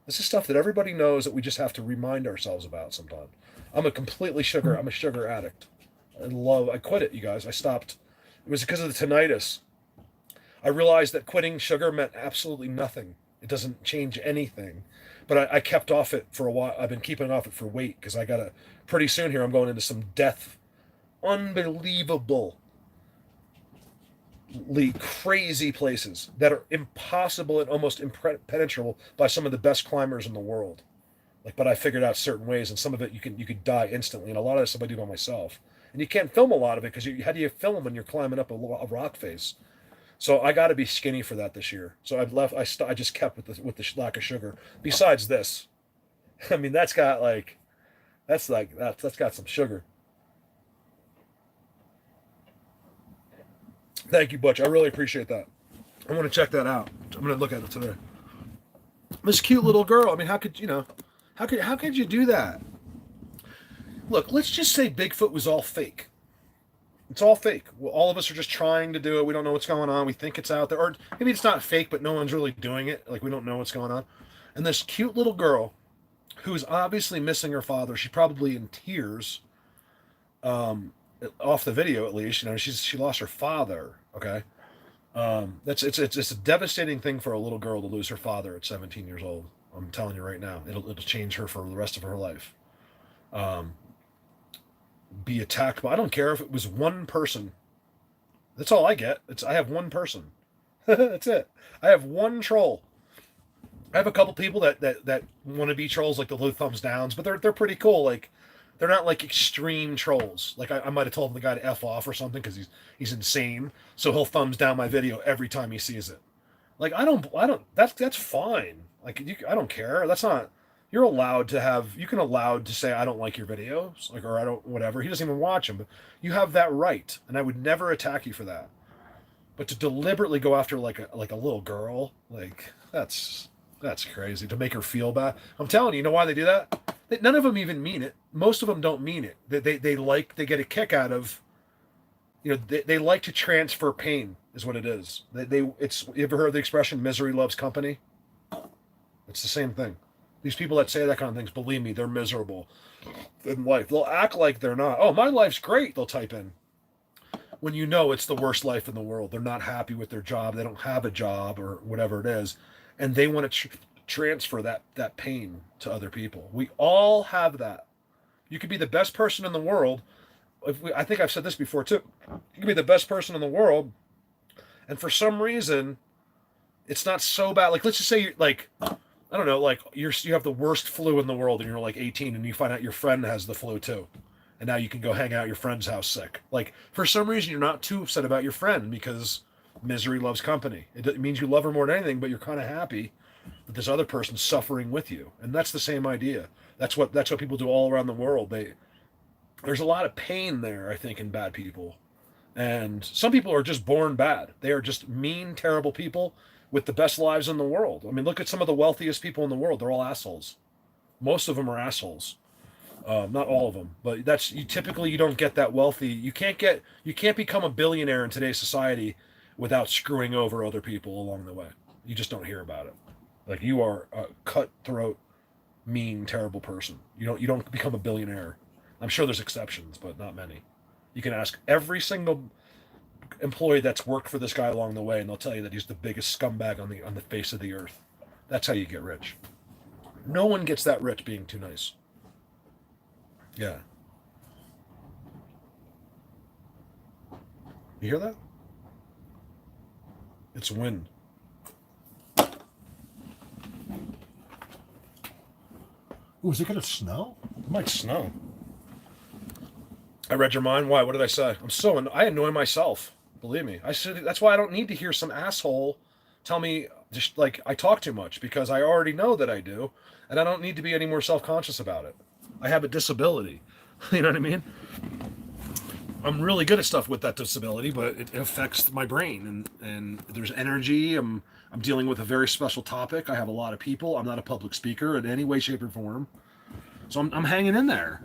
This is stuff that everybody knows that we just have to remind ourselves about sometimes. I'm a sugar addict. I quit it, you guys. I stopped. It was because of the tinnitus. I realized that quitting sugar meant absolutely nothing. It doesn't change anything. But I kept off it for a while. I've been keeping off it for weight because pretty soon here I'm going into some unbelievable, crazy places that are impossible and almost impenetrable by some of the best climbers in the world. But I figured out certain ways, and some of it you could die instantly, and a lot of this stuff I do by myself. And you can't film a lot of it because how do you film when you're climbing up a rock face? So I got to be skinny for that this year. So I just kept with the lack of sugar. Besides this, I mean that's got some sugar. Thank you, Butch. I really appreciate that. I want to check that out. I'm going to look at it today. This cute little girl. I mean, how could you do that? Look, let's just say Bigfoot was all fake. It's all fake. Well, all of us are just trying to do it. We don't know what's going on. We think it's out there. Or maybe it's not fake, but no one's really doing it. Like, we don't know what's going on. And this cute little girl, who's obviously missing her father, she's probably in tears, off the video at least. She lost her father, okay? It's a devastating thing for a little girl to lose her father at 17 years old. I'm telling you right now. It'll change her for the rest of her life. Be attacked by, I don't care if it was one person. That's all I get. I have one person. That's it. I have one troll. I have a couple people that want to be trolls, like the blue thumbs downs, but they're pretty cool. Like, they're not like extreme trolls. Like I might have told the guy to F off or something because he's insane. So he'll thumbs down my video every time he sees it. Like I don't. That's fine. Like I don't care. That's not. You're allowed to say I don't like your videos, like, or I don't, whatever. He doesn't even watch them, but you have that right, and I would never attack you for that. But to deliberately go after like a little girl, like that's crazy. To make her feel bad. I'm telling you, you know why they do that? None of them even mean it. Most of them don't mean it. They get a kick out of, they like to transfer pain, is what it is. You ever heard the expression "misery loves company"? It's the same thing. These people that say that kind of things, believe me, they're miserable in life. They'll act like they're not. Oh, my life's great, they'll type in. When you know it's the worst life in the world. They're not happy with their job. They don't have a job or whatever it is. And they want to transfer that pain to other people. We all have that. You could be the best person in the world. I think I've said this before too. You could be the best person in the world, and for some reason, it's not so bad. Like, let's just say you're like, I don't know, like you have the worst flu in the world and you're like 18 and you find out your friend has the flu too. And now you can go hang out at your friend's house sick. Like, for some reason, you're not too upset about your friend because misery loves company. It means you love her more than anything, but you're kind of happy that this other person's suffering with you. And that's the same idea. That's what people do all around the world. There's a lot of pain there, I think, in bad people. And some people are just born bad. They are just mean, terrible people with the best lives in the world. I mean, look at some of the wealthiest people in the world. They're all assholes. Most of them are assholes. Not all of them, but typically you don't get that wealthy. You can't become a billionaire in today's society without screwing over other people along the way. You just don't hear about it. Like, you are a cutthroat, mean, terrible person. You don't become a billionaire. I'm sure there's exceptions, but not many. You can ask every single employee that's worked for this guy along the way, and they'll tell you that he's the biggest scumbag on the face of the earth. That's how you get rich. No one gets that rich being too nice. Yeah. You hear that? It's wind. Ooh, is it going to snow? It might snow. I read your mind. Why? What did I say? I annoy myself. Believe me. That's why I don't need to hear some asshole tell me just like I talk too much, because I already know that I do, and I don't need to be any more self-conscious about it. I have a disability. You know what I mean? I'm really good at stuff with that disability, but it affects my brain, and there's energy. I'm dealing with a very special topic. I have a lot of people. I'm not a public speaker in any way, shape, or form. So I'm hanging in there.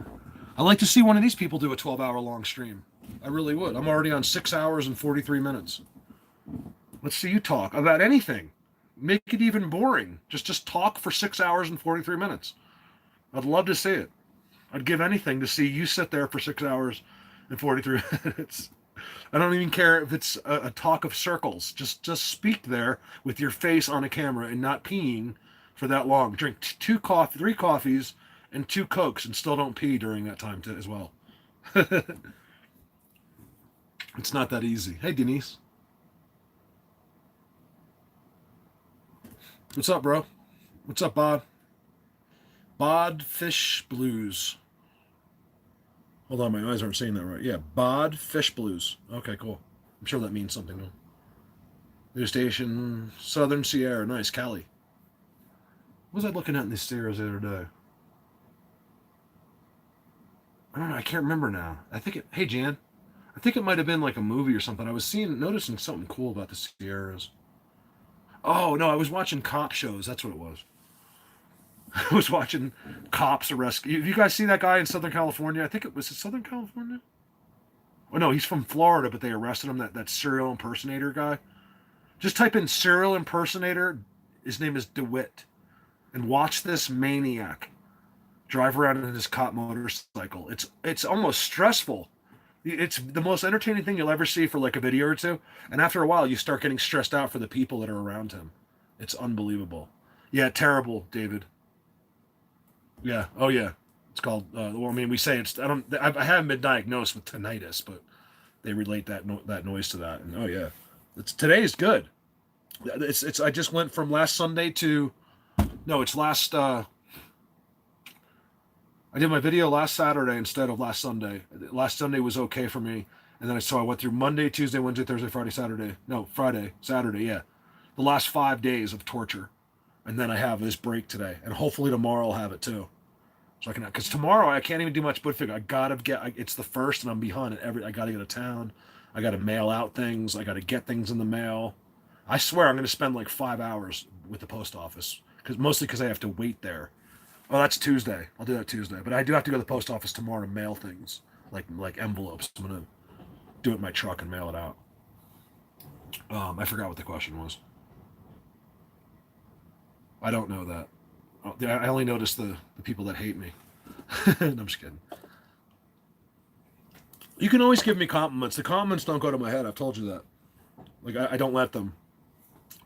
I'd like to see one of these people do a 12-hour long stream. I really would. I'm already on 6 hours and 43 minutes. Let's see you talk about anything. Make it even boring. Just talk for 6 hours and 43 minutes. I'd love to see it. I'd give anything to see you sit there for 6 hours and 43 minutes. I don't even care if it's a talk of circles. Just speak there with your face on a camera and not peeing for that long. Drink 3 coffees and 2 Cokes and still don't pee during that time as well. It's not that easy. Hey, Denise. What's up, bro? What's up, Bod? Bod Fish Blues. Hold on, my eyes aren't saying that right. Yeah, Bod Fish Blues. Okay, cool. I'm sure that means something, though. New station, Southern Sierra. Nice, Cali. What was I looking at in these stairs the other day? I don't know. I can't remember now. Hey, Jan. I think it might have been like a movie or something. I was noticing something cool about the Sierras. Oh, no, I was watching cop shows. That's what it was. I was watching cops arrest. You guys see that guy in Southern California? I think it was Southern California? Oh, no, he's from Florida, but they arrested him, that serial impersonator guy. Just type in serial impersonator. His name is DeWitt. And watch this maniac drive around in his cop motorcycle. It's almost stressful. It's the most entertaining thing you'll ever see for like a video or two. And after a while, you start getting stressed out for the people that are around him. It's unbelievable. Yeah, terrible, David. Yeah. Oh, yeah. It's called. Well, I mean, we say it's. I haven't been diagnosed with tinnitus, but they relate that noise to that. And oh yeah, today is good. It's. I just went from last Sunday to. No, it's last. I did my video last Saturday instead of last Sunday. Last Sunday was okay for me, and then I went through Monday, Tuesday, Wednesday, Thursday, Friday, Saturday. No, Friday, Saturday. Yeah, the last 5 days of torture. And then I have this break today, and hopefully tomorrow I'll have it too. So I can, because tomorrow I can't even do much but figure. It's the first, and I'm behind it. I gotta go to town. I gotta mail out things. I gotta get things in the mail. I swear I'm gonna spend like 5 hours with the post office, mostly because I have to wait there. Oh, that's Tuesday. I'll do that Tuesday, but I do have to go to the post office tomorrow to mail things, like envelopes. I'm gonna do it in my truck and mail it out. I forgot what the question was. I don't know that. I only notice the people that hate me. No, I'm just kidding. You can always give me compliments. The compliments don't go to my head. I've told you that. Like, I don't let them.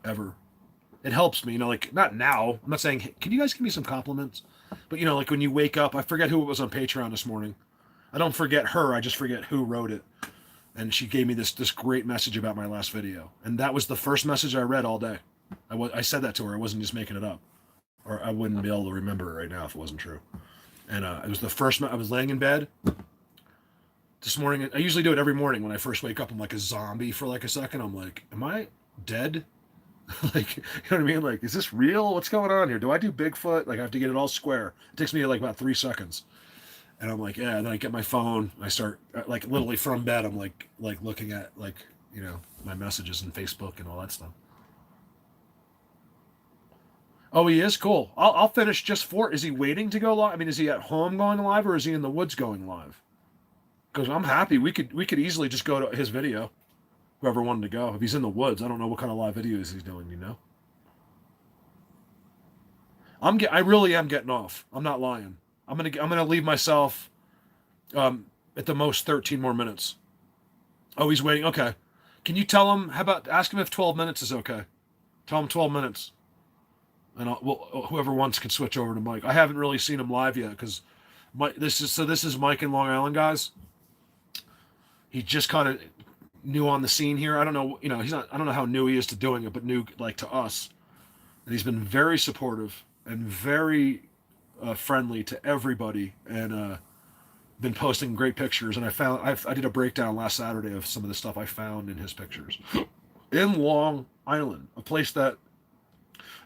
Ever. It helps me, like, not now. I'm not saying, hey, can you guys give me some compliments? But, like when you wake up, I forget who it was on Patreon this morning. I don't forget her. I just forget who wrote it. And she gave me this great message about my last video. And that was the first message I read all day. I said that to her. I wasn't just making it up, or I wouldn't be able to remember it right now if it wasn't true. And it was the first. I was laying in bed this morning. I usually do it every morning when I first wake up. I'm like a zombie for like a second. I'm like, am I dead? Like, you know what I mean? Like, is this real? What's going on here? Do I do Bigfoot? Like, I have to get it all square. It takes me like about 3 seconds. And I'm like, yeah. And then I get my phone. I start like literally from bed. I'm like looking at my messages and Facebook and all that stuff. Oh, he is? Cool. I'll finish just is he waiting to go live? I mean, is he at home going live, or is he in the woods going live? Because I'm happy. We could easily just go to his video. Whoever wanted to go. If he's in the woods, I don't know what kind of live videos he's doing, I really am getting off. I'm not lying. I'm gonna leave myself at the most 13 more minutes. Oh, he's waiting. Okay. Can you tell him, ask him if 12 minutes is okay? Tell him 12 minutes. And whoever wants can switch over to Mike. I haven't really seen him live yet because this is Mike in Long Island, guys. He just kind of new on the scene here. I don't know, he's not. I don't know how new he is to doing it, but new like to us. And he's been very supportive and very friendly to everybody. And been posting great pictures, and I did a breakdown last Saturday of some of the stuff I found in his pictures in Long Island, a place that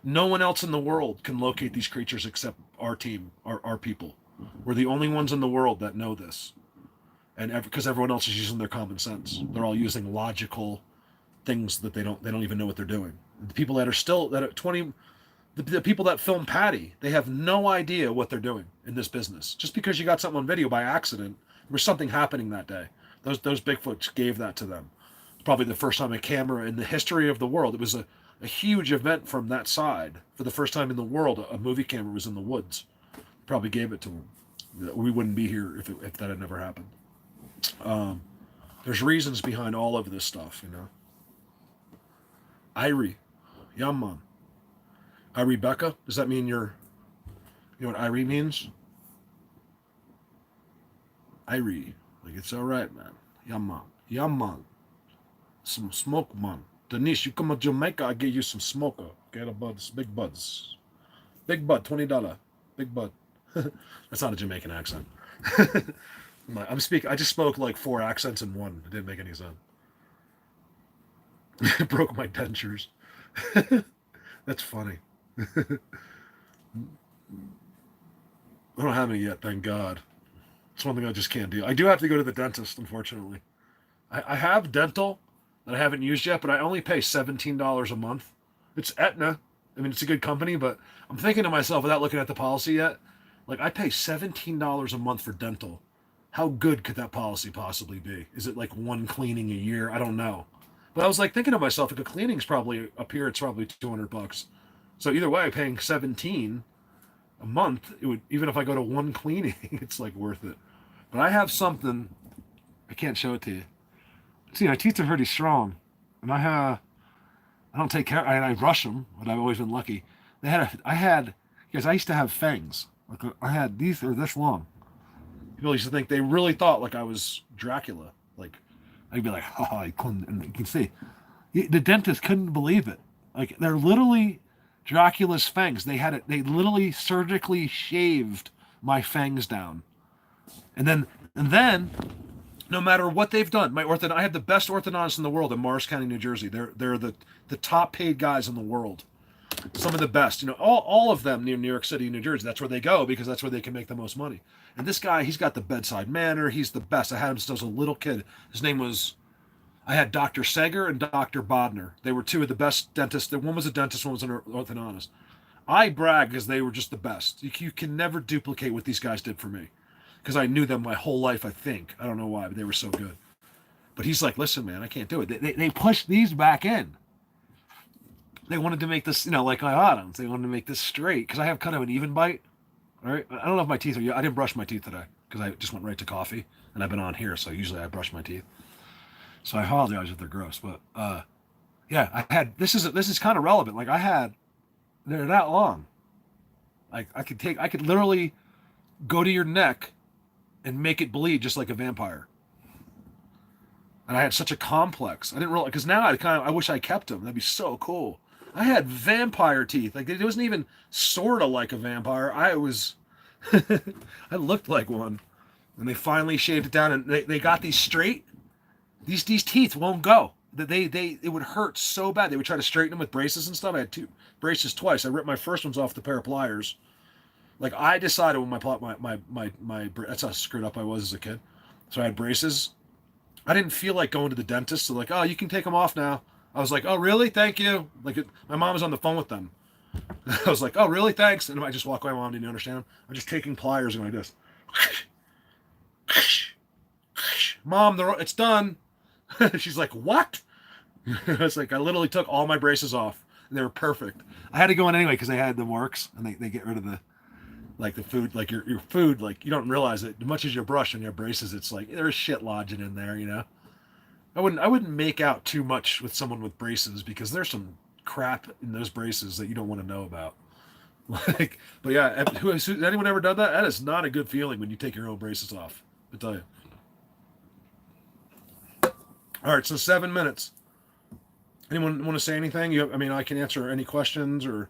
no one else in the world can locate these creatures except our team, our people. We're the only ones in the world that know this, and because everyone else is using their common sense, they're all using logical things that they don't even know what they're doing. The people that are still that at 20, the people that film Patty, they have no idea what they're doing in this business. Just because you got something on video by accident, there was something happening that day. Those Bigfoots gave that to them. It's probably the first time a camera in the history of the world. It was a huge event from that side. For the first time in the world, a movie camera was in the woods. Probably gave it to them. We wouldn't be here if that had never happened. There's reasons behind all of this stuff, you know. Irie, Yamman. Irie Becca, does that mean you know what Irie means? Irie, like it's all right, man. Yamman. Some smoke, man. Denise, you come to Jamaica, I get you some smoker. Get a buds, big buds. Big bud, $20. Big bud. That's not a Jamaican accent. I just spoke like 4 accents in one. It didn't make any sense. Broke my dentures. That's funny. I don't have any yet, thank God. It's one thing I just can't do. I do have to go to the dentist, unfortunately. I have dental that I haven't used yet, but I only pay $17 a month. It's Aetna. I mean, it's a good company, but I'm thinking to myself without looking at the policy yet, like I pay $17 a month for dental. How good could that policy possibly be? Is it like one cleaning a year? I don't know. But I was like thinking to myself, like a cleaning's probably up here, it's probably $200. So either way, paying $17 a month, it would, even if I go to one cleaning, it's like worth it. But I have something, I can't show it to you. See, my teeth are pretty strong, and I don't take care. I brush them, but I've always been lucky. Because I used to have fangs. Like I had these are this long. People used to think they really thought like I was Dracula. Like I'd be like, oh, I couldn't, and you can see the dentist couldn't believe it. Like they're literally Dracula's fangs. They literally surgically shaved my fangs down, and then. No matter what they've done, I have the best orthodontists in the world in Morris County, New Jersey. They're the top paid guys in the world. Some of the best, you know, all of them near New York City, New Jersey. That's where they go because that's where they can make the most money. And this guy, he's got the bedside manner. He's the best. I had him since I was a little kid. I had Dr. Sager and Dr. Bodner. They were 2 of the best dentists. One was a dentist, one was an orthodontist. I brag because they were just the best. You can never duplicate what these guys did for me. Because I knew them my whole life, I think. I don't know why, but they were so good. But he's like, listen, man, I can't do it. They pushed these back in. They wanted to make this, you know, like I had them. They wanted to make this straight. Because I have kind of an even bite. All right? I don't know if my teeth are... I didn't brush my teeth today. Because I just went right to coffee. And I've been on here, so usually I brush my teeth. So I apologize if they're gross. But, yeah, I had... This is kind of relevant. Like, they're that long. Like, I could literally go to your neck and make it bleed just like a vampire. And I had such a complex. I didn't realize, because now I wish I kept them. That'd be so cool. I had vampire teeth. Like it wasn't even sort of like a vampire. I looked like one. And they finally shaved it down, and they got these straight. These teeth won't go. It would hurt so bad. They would try to straighten them with braces and stuff. I had 2 braces twice. I ripped my first ones off the pair of pliers. Like I decided when my that's how screwed up I was as a kid. So I had braces. I didn't feel like going to the dentist. So like, oh, you can take them off now. I was like, oh, really? Thank you. Like my mom was on the phone with them. I was like, oh, really? Thanks. And I just walk away. My mom didn't understand. I'm just taking pliers and like this. Mom, it's done. She's like, what? It's like I literally took all my braces off. And they were perfect. I had to go in anyway because they had the works and they get rid of the food, like your food, like you don't realize it. As much as you brush on your braces, it's like there's shit lodging in there, you know. I wouldn't make out too much with someone with braces because there's some crap in those braces that you don't want to know about. Like, but yeah, has anyone ever done that? That is not a good feeling when you take your own braces off. I tell you. All right, so 7 minutes. Anyone want to say anything? I can answer any questions, or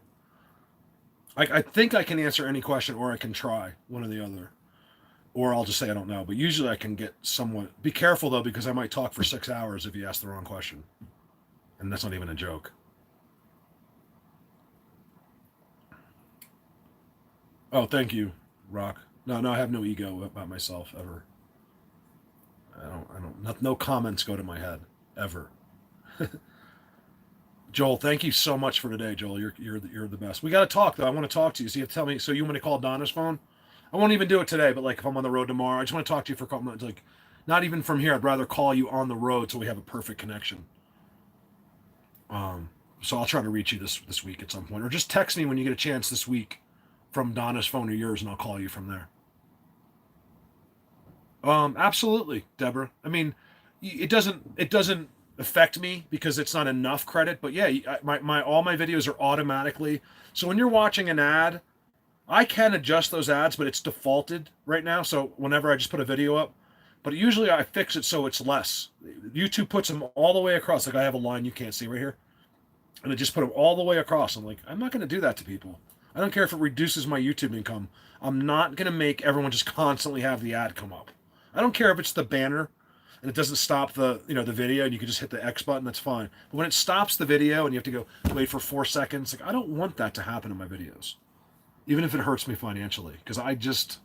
I think I can answer any question, or I can try one or the other. or I'll just say I don't know. But usually I can get somewhat. Be careful though, because I might talk for 6 hours if you ask the wrong question, and that's not even a joke. Oh, thank you, Rock. No, I have no ego about myself ever. No comments go to my head ever. Joel, thank you so much for today, Joel. You're the best. We got to talk though. I want to talk to you. So you have to tell me. So you want me to call Donna's phone? I won't even do it today. But like if I'm on the road tomorrow, I just want to talk to you for a couple minutes. Like, not even from here. I'd rather call you on the road so we have a perfect connection. So I'll try to reach you this week at some point, or just text me when you get a chance this week from Donna's phone or yours, and I'll call you from there. Absolutely, Deborah. I mean, it doesn't affect me because it's not enough credit, but yeah, my all my videos are automatically. So when you're watching an ad, I can adjust those ads, but it's defaulted right now. So whenever I just put a video up, but usually I fix it so it's less. YouTube puts them all the way across. Like I have a line you can't see right here, and I just put them all the way across. I'm like, I'm not going to do that to people. I don't care if it reduces my YouTube income. I'm not going to make everyone just constantly have the ad come up. I don't care if it's the banner and it doesn't stop the video and you can just hit the X button, that's fine. But when it stops the video and you have to go wait for 4 seconds, like I don't want that to happen in my videos, even if it hurts me financially, because I just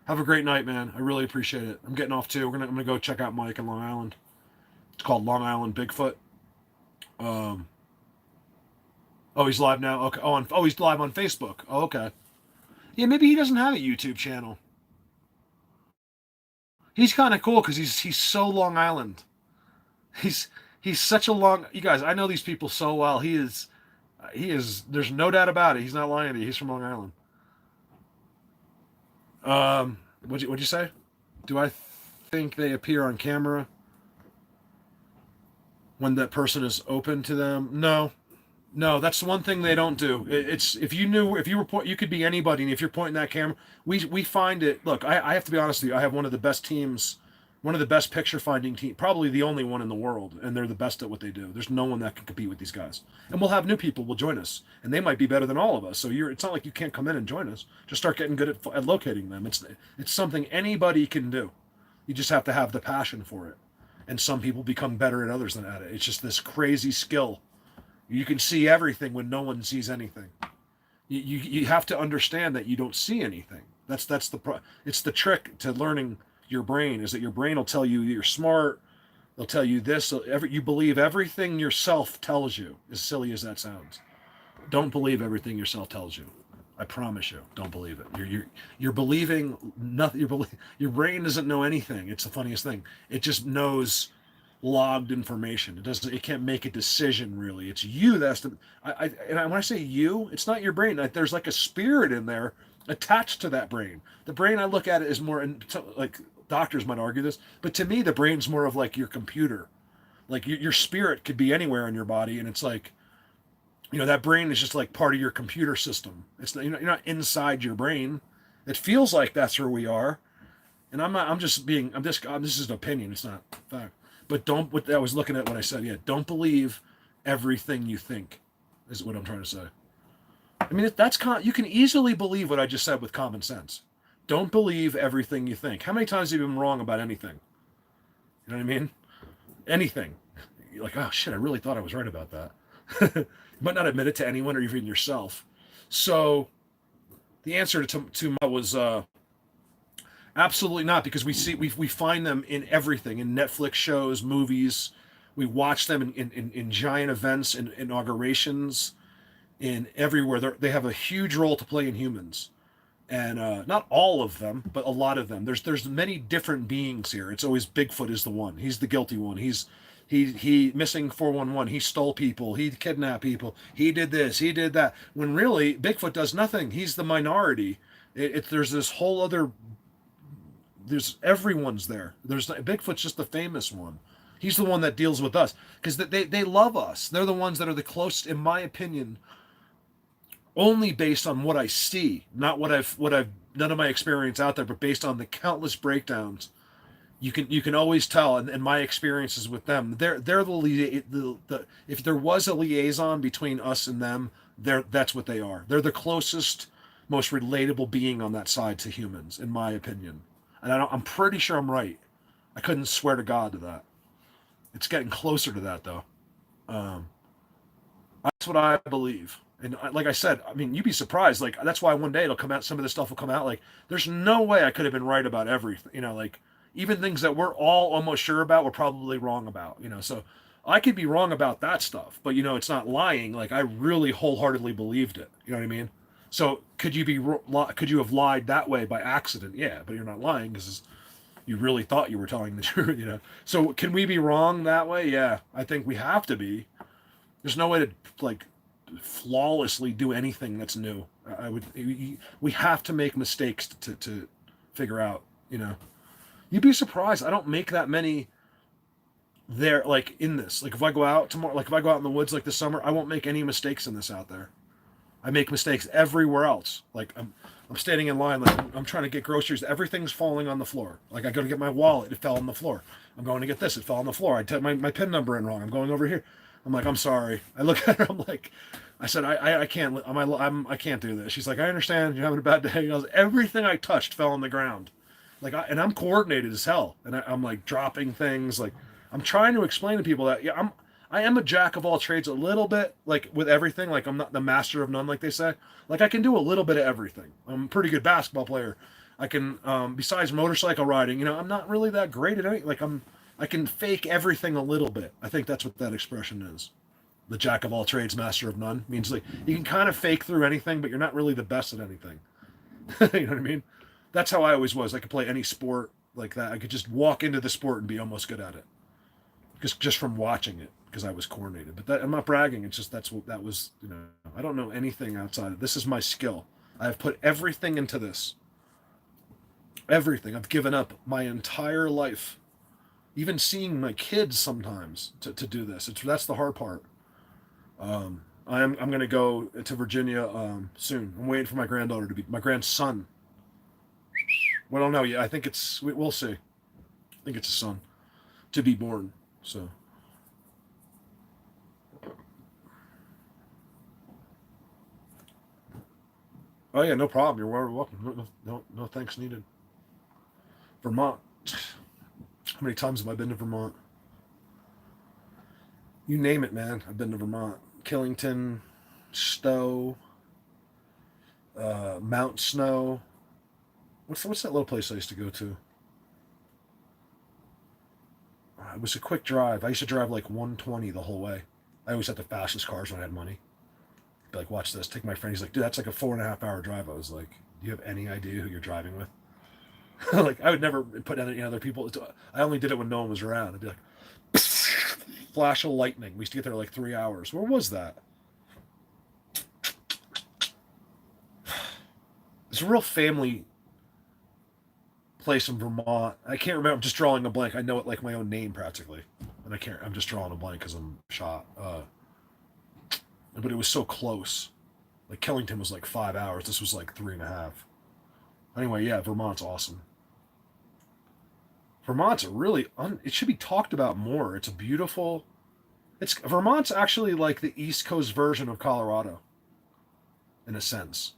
have a great night, man. I really appreciate it. I'm getting off too. I'm gonna go check out Mike in Long Island. It's called Long Island Bigfoot. Oh, he's live now. Okay. Oh, he's live on Facebook. Oh, okay. Yeah, maybe he doesn't have a YouTube channel. He's kind of cool because he's so Long Island. He's such a long. You guys, I know these people so well. He is. There's no doubt about it. He's not lying to you. He's from Long Island. What'd you say? Do I think they appear on camera when that person is open to them? No, that's the one thing they don't do. It's if you were you could be anybody, and if you're pointing that camera, we find it. Look, I have to be honest with you. I have one of the best teams, one of the best picture finding team, probably the only one in the world, and they're the best at what they do. There's no one that can compete with these guys. And we'll have new people will join us, and they might be better than all of us. So it's not like you can't come in and join us. Just start getting good at locating them. It's something anybody can do. You just have to have the passion for it. And some people become better at others than at it. It's just this crazy skill. You can see everything when no one sees anything. You have to understand that you don't see anything. It's the trick to learning your brain, is that your brain will tell you you're smart. They'll tell you this. You believe everything yourself tells you, as silly as that sounds. Don't believe everything yourself tells you. I promise you, don't believe it. You're believing nothing. Your brain doesn't know anything. It's the funniest thing. It just knows logged information. It can't make a decision really. It's you that's the. And when I say you, it's not your brain. There's like a spirit in there attached to that brain. The brain, I look at it as more, and like doctors might argue this, but to me the brain's more of like your computer. Like your spirit could be anywhere in your body, and it's like, that brain is just like part of your computer system. It's not, you're not inside your brain. It feels like that's where we are, and this is an opinion. It's not fact. But I was looking at what I said. Yeah, don't believe everything you think, is what I'm trying to say. I mean, you can easily believe what I just said with common sense. Don't believe everything you think. How many times have you been wrong about anything? You know what I mean? Anything. You're like, oh shit, I really thought I was right about that. You might not admit it to anyone or even yourself. So the answer to my was absolutely not, because we find them in everything, in Netflix shows, movies. We watch them in giant events, in inaugurations, in everywhere. They have a huge role to play in humans, and not all of them, but a lot of them. There's many different beings here. It's always Bigfoot is the one. He's the guilty one. He missing 411. He stole people. He kidnapped people. He did this. He did that. When really Bigfoot does nothing. He's the minority. There's this whole other. Everyone's there. Bigfoot's just the famous one. He's the one that deals with us because they love us. They're the ones that are the closest, in my opinion, only based on what I see, not what I've none of my experience out there, but based on the countless breakdowns. You can always tell, and my experiences with them, they're the if there was a liaison between us and them, that's what they are. They're the closest, most relatable being on that side to humans, in my opinion. And I'm pretty sure I'm right. I couldn't swear to God to that. It's getting closer to that though. That's what I believe. And like I said, I mean, you'd be surprised. Like that's why one day it'll come out. Some of this stuff will come out. Like there's no way I could have been right about everything. You know, like even things that we're all almost sure about, we're probably wrong about. You know, so I could be wrong about that stuff, but you know, it's not lying. Like I really wholeheartedly believed it. You know what I mean? So could you have lied that way by accident? Yeah, but you're not lying because you really thought you were telling the truth. You know. So can we be wrong that way? Yeah, I think we have to be. There's no way to like flawlessly do anything that's new. We have to make mistakes to figure out, you know. You'd be surprised. I don't make that many there, like in this. Like if I go out tomorrow, like if I go out in the woods like this summer, I won't make any mistakes in this out there. I make mistakes everywhere else. Like I'm standing in line, like I'm trying to get groceries. Everything's falling on the floor. Like I go to get my wallet, it fell on the floor. I'm going to get this, it fell on the floor. I typed my PIN number in wrong. I'm going over here. I'm like, I'm sorry. I look at her. I'm like, I said, I can't. I can't do this. She's like, I understand. You're having a bad day. He goes, everything I touched fell on the ground. Like, and I'm coordinated as hell. And I'm like dropping things. Like, I'm trying to explain to people that I am a jack of all trades a little bit. Like with everything. Like I'm not the master of none, like they say. Like I can do a little bit of everything. I'm a pretty good basketball player. I can, besides motorcycle riding, you know, I'm not really that great at anything. Like I can fake everything a little bit. I think that's what that expression is. The jack of all trades, master of none means like you can kind of fake through anything, but you're not really the best at anything. You know what I mean? That's how I always was. I could play any sport like that. I could just walk into the sport and be almost good at it, just from watching it because I was coordinated. But that, I'm not bragging. It's just that was. You know, I don't know anything outside of this. Is my skill. I have put everything into this. Everything. I've given up my entire life. Even seeing my kids sometimes to do this. That's the hard part. I'm going to go to Virginia soon. I'm waiting for my granddaughter to be my grandson. We don't know yet. I think we'll see. I think it's a son to be born. So. Oh yeah, no problem. You're very welcome. No thanks needed. Vermont. How many times have I been to Vermont? You name it, man. I've been to Vermont. Killington, Stowe, Mount Snow. What's that little place I used to go to? It was a quick drive. I used to drive like 120 the whole way. I always had the fastest cars when I had money. Be like, watch this. Take my friend. He's like, dude, that's like a 4.5 hour drive. I was like, do you have any idea who you're driving with? Like, I would never put any other people. I only did it when no one was around. I'd be like, flash of lightning. We used to get there like 3 hours. Where was that? It's a real family place in Vermont. I can't remember. I'm just drawing a blank. I know it like my own name practically, and I can't. I'm just drawing a blank because I'm shot. But it was so close. Like Killington was like 5 hours. This was like 3.5. Anyway, yeah, Vermont's awesome. Vermont's really it should be talked about more. It's a beautiful. Vermont's actually like the East Coast version of Colorado, in a sense.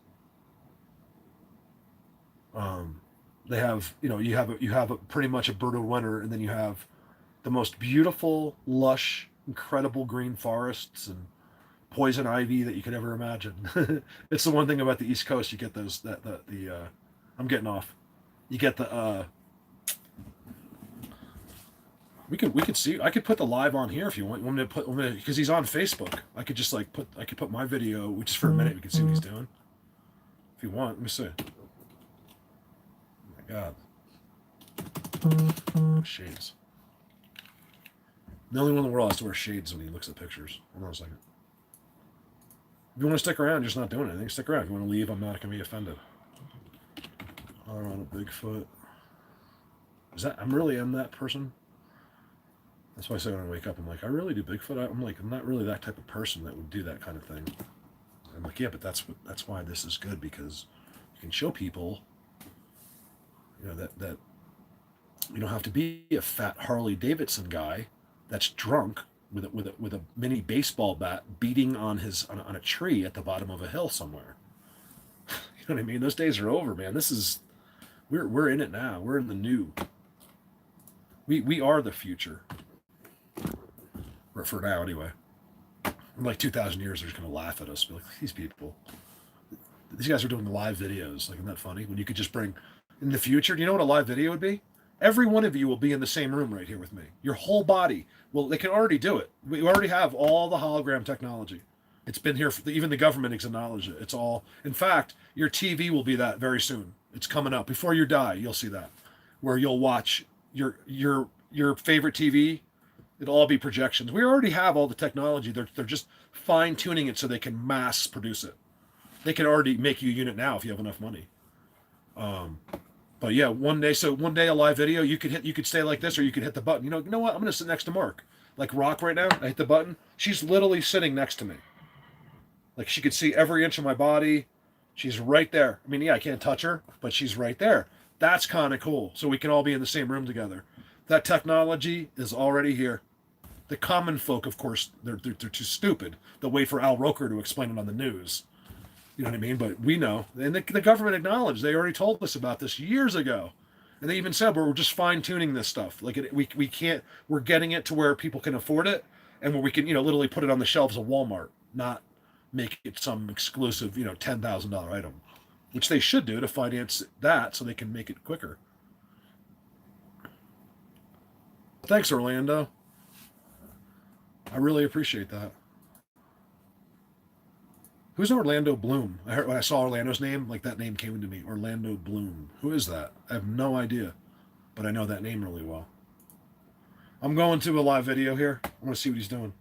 They have, you know, you have a pretty much a brutal winter, and then you have the most beautiful, lush, incredible green forests and poison ivy that you could ever imagine. It's the one thing about the East Coast. You get those I'm getting off. You get the we could see. I could put the live on here if you want. Because he's on Facebook. I could just like put my video just for a minute. We can see what he's doing. If you want, let me see. Oh my God. Shades. The only one in the world has to wear shades when he looks at pictures. Hold on a second. If you want to stick around, you're just not doing anything. Stick around. If you want to leave, I'm not going to be offended. On a Bigfoot. I really am that person? That's why I say when I wake up, I'm like, I really do Bigfoot. I'm not really that type of person that would do that kind of thing. I'm like, yeah, but that's why this is good, because you can show people, you know, that you don't have to be a fat Harley Davidson guy that's drunk with a mini baseball bat beating on a tree at the bottom of a hill somewhere. You know what I mean? Those days are over, man. This is We're in it now. We're in the new. We are the future. For now, anyway. In like 2,000 years, they're just going to laugh at us. Be like, these people. These guys are doing live videos. Like, isn't that funny? When you could just bring, in the future, do you know what a live video would be? Every one of you will be in the same room right here with me. Your whole body. Well, they can already do it. We already have all the hologram technology. It's been here. Even the government has acknowledged it. It's all. In fact, your TV will be that very soon. It's coming up. Before you die, you'll see that. Where you'll watch your favorite TV. It'll all be projections. We already have all the technology. They're just fine-tuning it so they can mass produce it. They can already make you a unit now if you have enough money. But yeah, one day a live video, you could stay like this, or you could hit the button. You know what? I'm gonna sit next to Mark. Like Rock right now. I hit the button. She's literally sitting next to me. Like she could see every inch of my body. She's right there. I mean, yeah, I can't touch her, but she's right there. That's kind of cool. So we can all be in the same room together. That technology is already here. The common folk, of course, they're too stupid. They'll wait for Al Roker to explain it on the news. You know what I mean? But we know. And the government acknowledged. They already told us about this years ago. And they even said, we're just fine-tuning this stuff. Like, we can't, we're getting it to where people can afford it, and where we can, literally put it on the shelves of Walmart, not make it some exclusive, $10,000 item. Which they should do to finance that so they can make it quicker. Thanks, Orlando. I really appreciate that. Who's Orlando Bloom? I heard when I saw Orlando's name, like that name came into me. Orlando Bloom. Who is that? I have no idea, but I know that name really well. I'm going to a live video here. I want to see what he's doing.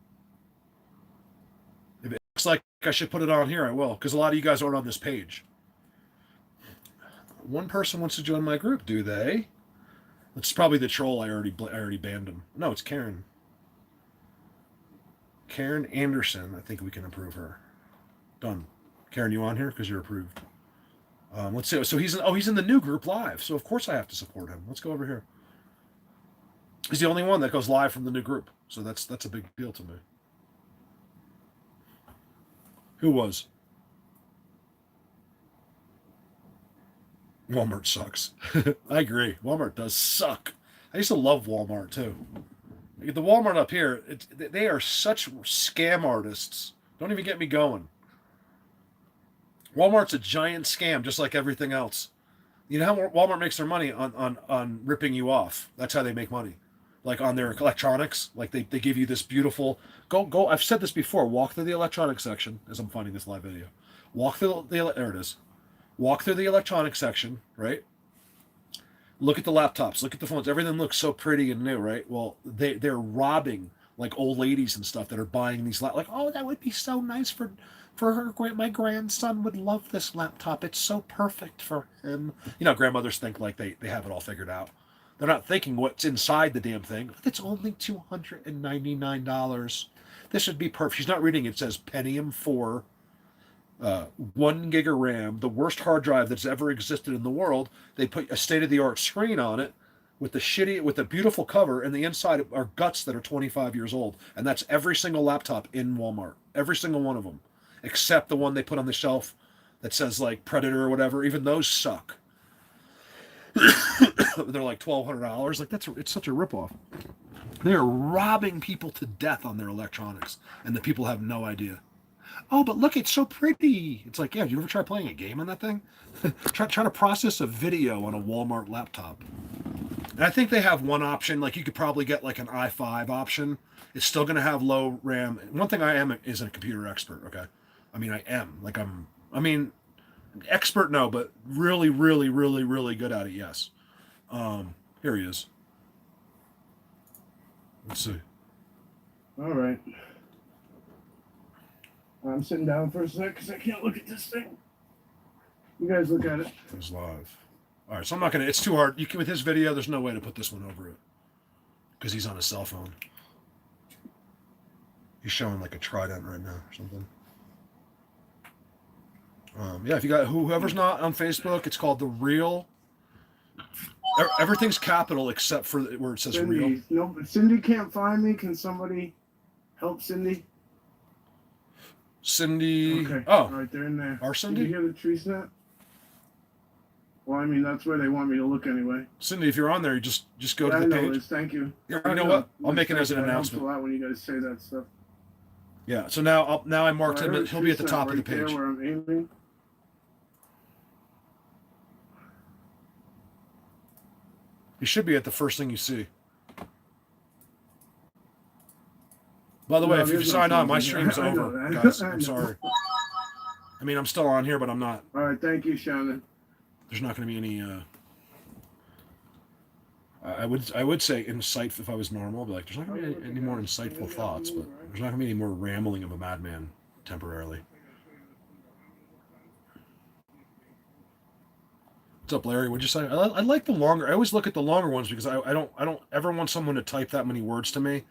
If it looks like I should put it on here, I will, because a lot of you guys aren't on this page. One person wants to join my group, do they? It's probably the troll. I already banned him. No, it's Karen. Karen Anderson. I think we can approve her. Done. Karen, you on here? Because you're approved. Let's see. So he's in the new group live. So of course I have to support him. Let's go over here. He's the only one that goes live from the new group. So that's a big deal to me. Who was? Walmart sucks. I agree. Walmart does suck. I used to love Walmart too. The Walmart up here, they are such scam artists. Don't even get me going. Walmart's a giant scam, just like everything else. You know how Walmart makes their money on ripping you off? That's how they make money. Like on their electronics, like they give you this beautiful go. I've said this before. Walk through the electronics section as I'm finding this live video. Walk through there it is. Walk through the electronics section, right? Look at the laptops, look at the phones. Everything looks so pretty and new, right? Well, they're robbing like old ladies and stuff that are buying these like, oh, that would be so nice for her. My grandson would love this laptop. It's so perfect for him. Grandmothers think like they have it all figured out. They're not thinking what's inside the damn thing. It's only $299. This would be perfect. She's not reading. It says Pentium 4. 1 gig of RAM, the worst hard drive that's ever existed in the world. They put a state-of-the-art screen on it with a beautiful cover, and the inside are guts that are 25 years old. And that's every single laptop in Walmart. Every single one of them. Except the one they put on the shelf that says like Predator or whatever. Even those suck. They're like $1,200. Like it's such a ripoff. They're robbing people to death on their electronics, and the people have no idea. Oh, but look, it's so pretty. It's like, yeah, did you ever try playing a game on that thing? try to process a video on a Walmart laptop. And I think they have one option. Like you could probably get like an i5 option. It's still going to have low RAM. One thing I am is a computer expert. Okay, I mean I am like expert no, but really, really, really, really good at it. Yes. Here he is. Let's see. All right. I'm sitting down for a sec because I can't look at this thing. You guys look at it. It's live. All right, so I'm not gonna. It's too hard. With his video, there's no way to put this one over it because he's on his cell phone. He's showing like a trident right now or something. Yeah, if you got whoever's not on Facebook, it's called The Real. Everything's capital except for where it says Cindy. Real. No, but Cindy can't find me. Can somebody help Cindy? Cindy. Okay. Oh, Right there in there. Our Cindy? Did you hear the tree snap? Well, Well, I mean, that's where they want me to look anyway. Cindy, if you're on there, you just go Yeah, to I the know, page. Liz, thank you. Yeah, I you know what? I'll Liz, make it as an thank you. That helps announcement. a lot when you guys say that stuff. Yeah. So now I marked him. He'll be at the top of the right there page. where I'm aiming. He should be at the first thing you see. By the way, No, if you've there's no signed on, my closing there. stream's I know over, that. guys. I I'm know. sorry. I mean, I'm still on here, but I'm not. All right, thank you, Shannon. There's not going to be any. I would say insightful if I was normal, but like there's not going to be any more insightful thoughts, but there's not going to be any more rambling of a madman temporarily. What's up, Larry? What'd you say? I like the longer. I always look at the longer ones because I don't ever want someone to type that many words to me,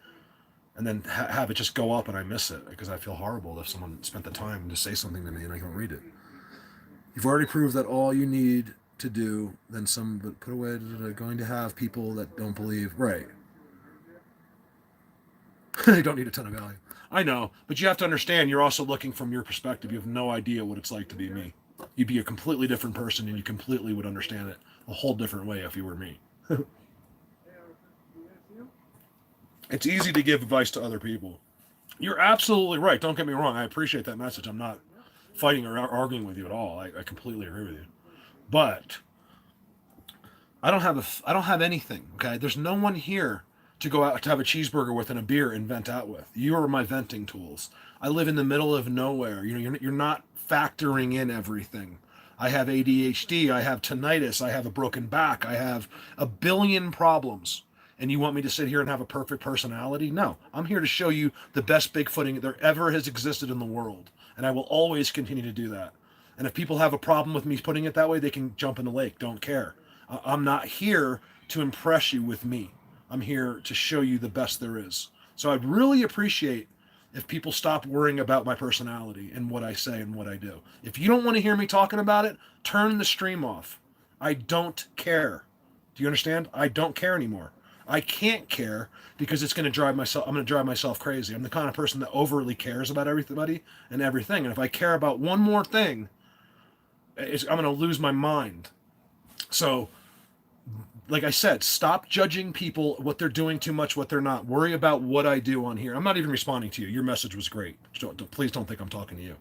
and then have it just go up and I miss it because I feel horrible if someone spent the time to say something to me and I don't read it. You've already proved that all you need to do, then some but put away going to have people that don't believe. Right. They don't need a ton of value. I know, but you have to understand you're also looking from your perspective. You have no idea what it's like to be me. You'd be a completely different person and you completely would understand it a whole different way if you were me. It's easy to give advice to other people. You're absolutely right. Don't get me wrong. I appreciate that message. I'm not fighting or arguing with you at all. I completely agree with you. But I don't have anything. Okay, there's no one here to go out to have a cheeseburger with and a beer and vent out with. You are my venting tools. I live in the middle of nowhere. You know, you're not factoring in everything. I have ADHD. I have tinnitus. I have a broken back. I have a billion problems. And you want me to sit here and have a perfect personality? No, I'm here to show you the best Bigfooting there ever has existed in the world. And I will always continue to do that. And if people have a problem with me putting it that way, they can jump in the lake. Don't care. I'm not here to impress you with me. I'm here to show you the best there is. So I'd really appreciate if people stop worrying about my personality and what I say and what I do. If you don't want to hear me talking about it, turn the stream off. I don't care. Do you understand? I don't care anymore. I can't care because I'm going to drive myself crazy. I'm the kind of person that overly cares about everybody and everything. And if I care about one more thing, I'm going to lose my mind. So, like I said, stop judging people, what they're doing too much, what they're not. Worry about what I do on here. I'm not even responding to you. Your message was great. Please don't think I'm talking to you.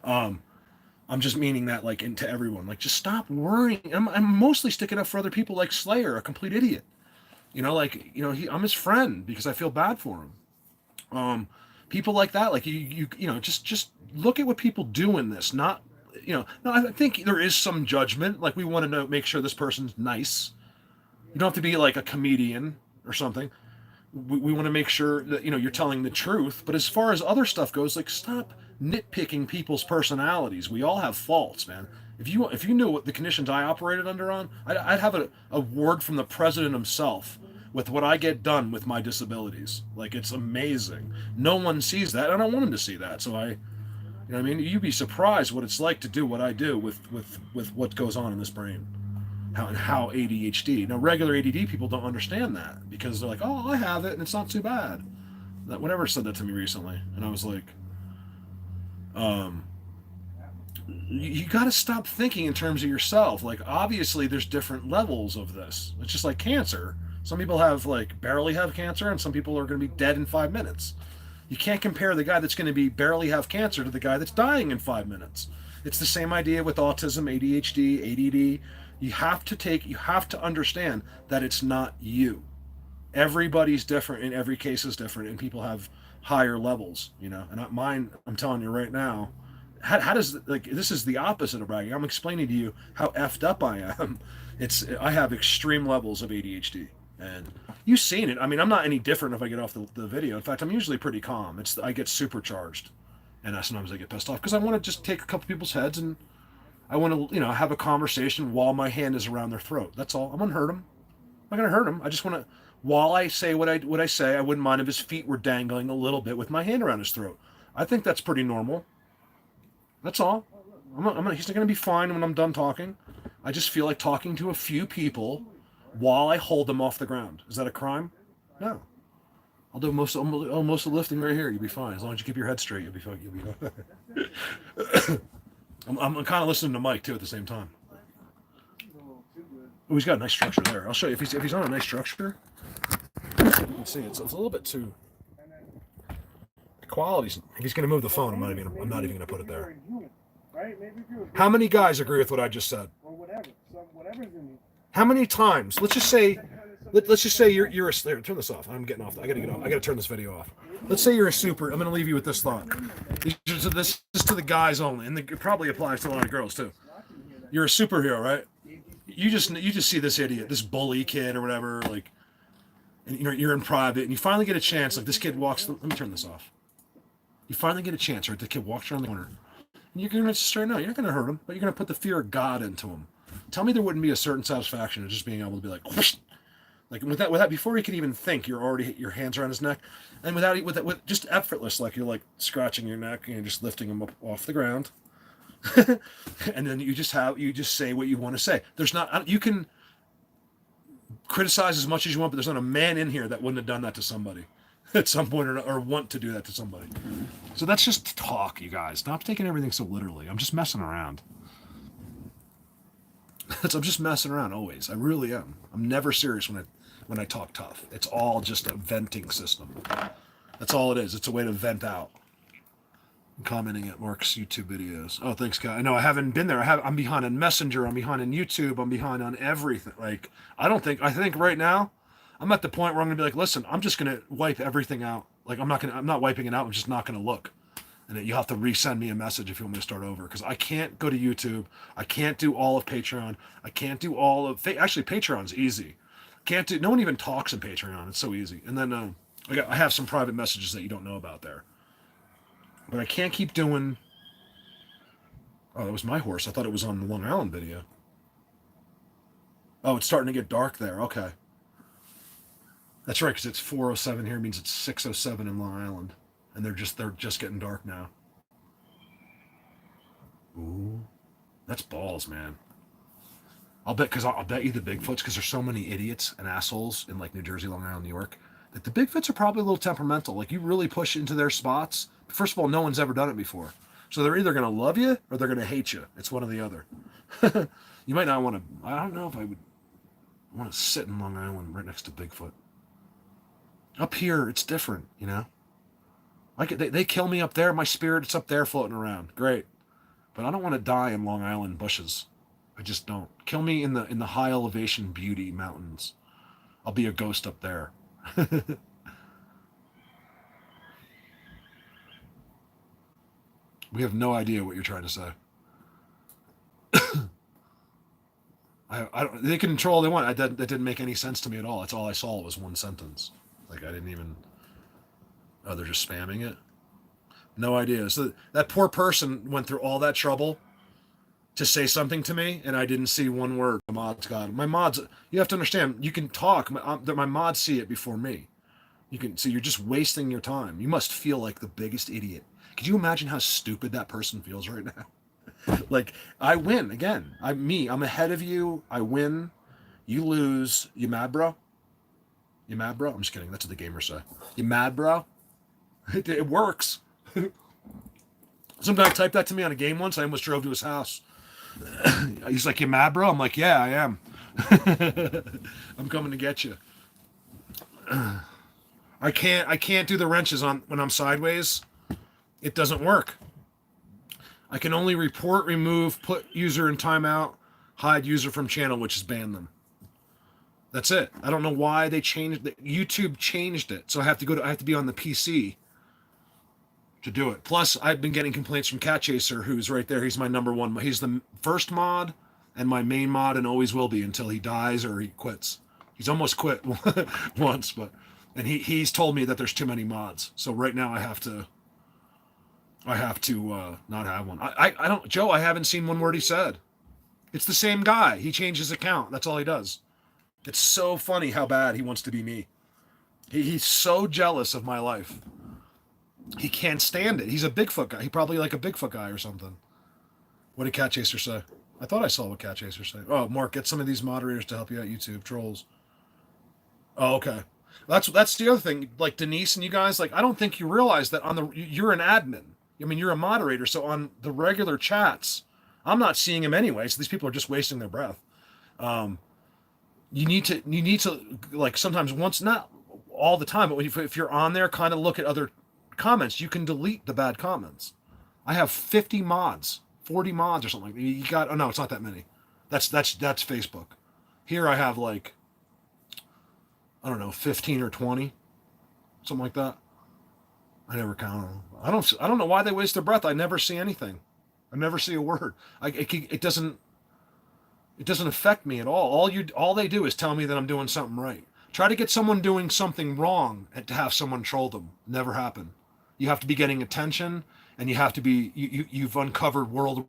I'm just meaning that like into everyone. Like, just stop worrying. I'm mostly sticking up for other people like Slayer, a complete idiot. You know, like, you know, I'm his friend because I feel bad for him. People like that, like you know, just look at what people do in this. Not, you know, no, I think there is some judgment. Like we want to make sure this person's nice. You don't have to be like a comedian or something. We want to make sure that, you know, you're telling the truth. But as far as other stuff goes, like stop nitpicking people's personalities. We all have faults, man. If you knew what the conditions I operated under on, I'd have a word from the president himself with what I get done with my disabilities. Like, it's amazing. No one sees that. I don't want him to see that. So you know what I mean? You'd be surprised what it's like to do what I do with what goes on in this brain. How ADHD. Now, regular ADD people don't understand that because they're like, oh, I have it and it's not too bad. Whatever said that to me recently. And I was like, you got to stop thinking in terms of yourself. Like, obviously there's different levels of this. It's just like cancer. Some people barely have cancer and some people are going to be dead in 5 minutes. You can't compare the guy that's going to be barely have cancer to the guy that's dying in 5 minutes. It's the same idea with autism, ADHD, ADD. You have to understand that it's not you. Everybody's different and every case is different and people have higher levels, you know, and mine, I'm telling you right now, how does, like, this is the opposite of bragging. I'm explaining to you how effed up I am. I have extreme levels of ADHD and you've seen it. I mean, I'm not any different if I get off the video. In fact, I'm usually pretty calm. I get supercharged and sometimes I get pissed off because I want to just take a couple people's heads and I want to, you know, have a conversation while my hand is around their throat. That's all. I'm going to hurt them. I'm not going to hurt them. I just want to, while I say what I say, I wouldn't mind if his feet were dangling a little bit with my hand around his throat. I think that's pretty normal. That's all. He's not going to be fine when I'm done talking. I just feel like talking to a few people while I hold them off the ground. Is that a crime? No. I'll do most of the lifting right here. You'll be fine. As long as you keep your head straight, you'll be fine. I'm kind of listening to Mike, too, at the same time. too good. Oh, he's got a nice structure there. I'll show you if he's on a nice structure. Let's see, it's a little bit too. And then The quality's. If he's gonna move the phone, I'm not even gonna put it if you're there. a human, right? Maybe if you're a How many guys agree with what I just said? or whatever, whatever's in you. How many times? Let's just say you're a here, turn this off. I'm getting off. I gotta get off. I gotta turn this video off. Let's say you're a super. I'm gonna leave you with this thought. This is to the guys only, and it probably applies to a lot of girls too. You're a superhero, right? You just see this idiot, this bully kid or whatever, like, and you're in private, and you finally get a chance. Like this kid walks. Let me turn this off. You finally get a chance, right? The kid walks around the corner, and you're gonna just straighten out. You're not gonna hurt him, but you're gonna put the fear of God into him. Tell me there wouldn't be a certain satisfaction of just being able to be like, whoosh, like without before he could even think, you're already your hands around his neck, and with just effortless, like you're like scratching your neck and you're just lifting him up off the ground, and then you just say what you want to say. There's not you can criticize as much as you want, but there's not a man in here that wouldn't have done that to somebody at some point or want to do that to somebody. So that's just talk, you guys. Stop taking everything so literally. I'm just messing around. I'm just messing around always. I really am. I'm never serious when I talk tough. It's all just a venting system. That's all it is. It's a way to vent out. I'm commenting at Mark's YouTube videos. Oh, thanks, guy. I know I haven't been there. I'm behind on Messenger. I'm behind on YouTube. I'm behind on everything. Like I think right now I'm at the point where I'm gonna be like, listen, I'm just gonna wipe everything out. Like I'm not wiping it out. I'm just not gonna look. And you have to resend me a message if you want me to start over, because I can't go to YouTube. I can't do all of Patreon. I can't do all of actually Patreon's easy. No one even talks in Patreon. It's so easy. And then I have some private messages that you don't know about there. But I can't keep doing. Oh, that was my horse. I thought it was on the Long Island video. Oh, it's starting to get dark there. Okay. That's right, because it's 4:07 here, means it's 6:07 in Long Island. And they're just getting dark now. Ooh, that's balls, man. I'll bet you the Bigfoots, because there's so many idiots and assholes in like New Jersey, Long Island, New York, that the Bigfoots are probably a little temperamental. Like you really push into their spots. First of all, no one's ever done it before, so they're either gonna love you or they're gonna hate you. It's one or the other. You might not want to. I don't know if I would want to sit in Long Island right next to Bigfoot. Up here, it's different, you know. Like they kill me up there, my spirit, it's up there floating around. Great. But I don't want to die in Long Island bushes. I just don't. Kill me in the high elevation beauty mountains. I'll be a ghost up there. We have no idea what you're trying to say. I don't, they can control all they want. That didn't make any sense to me at all. That's all I saw was one sentence. Like I didn't even. Oh, they're just spamming it? No idea. So that poor person went through all that trouble to say something to me, and I didn't see one word. My mods got it. My mods, you have to understand, you can talk. My mods see it before me. You can see you're just wasting your time. You must feel like the biggest idiot. Could you imagine how stupid that person feels right now? Like, I win again. I'm ahead of you. I win. You lose. You mad, bro? You mad, bro? I'm just kidding. That's what the gamers say. You mad, bro? It works. Some guy typed that to me on a game once. I almost drove to his house. He's like, "You mad, bro?" I'm like, "Yeah, I am." I'm coming to get you. I can't do the wrenches on when I'm sideways. It doesn't work. I can only report, remove, put user in timeout, hide user from channel, which is ban them. That's it. I don't know why they changed it. YouTube changed it, so I have to be on the PC to do it. Plus, I've been getting complaints from Cat Chaser, who's right there. He's my number one. He's the first mod and my main mod, and always will be until he dies or he quits. He's almost quit once, and he's told me that there's too many mods. So right now I have to not have one. I don't, Joe. I haven't seen one word he said. It's the same guy. He changed his account. That's all he does. It's so funny how bad he wants to be me. He's so jealous of my life. He can't stand it. He's a Bigfoot guy. He probably like a Bigfoot guy or something. What did Cat Chaser say? I thought I saw what Cat Chaser said. Oh, Mark, get some of these moderators to help you out, YouTube trolls. Oh, okay. That's the other thing. Like Denise and you guys, like I don't think you realize that you're an admin. I mean, you're a moderator, so on the regular chats, I'm not seeing him anyway. So these people are just wasting their breath. You need to like sometimes once, not all the time, but if you're on there, kind of look at other comments. You can delete the bad comments. I have 50 mods, 40 mods or something like that. You got, oh no, it's not that many. That's Facebook. Here I have like, I don't know, 15 or 20, something like that. I never count them. I don't know why they waste their breath. I never see anything. I never see a word. It doesn't affect me at all. All they do is tell me that I'm doing something right. Try to get someone doing something wrong and to have someone troll them. Never happen. You have to be getting attention, and you have to be you've uncovered world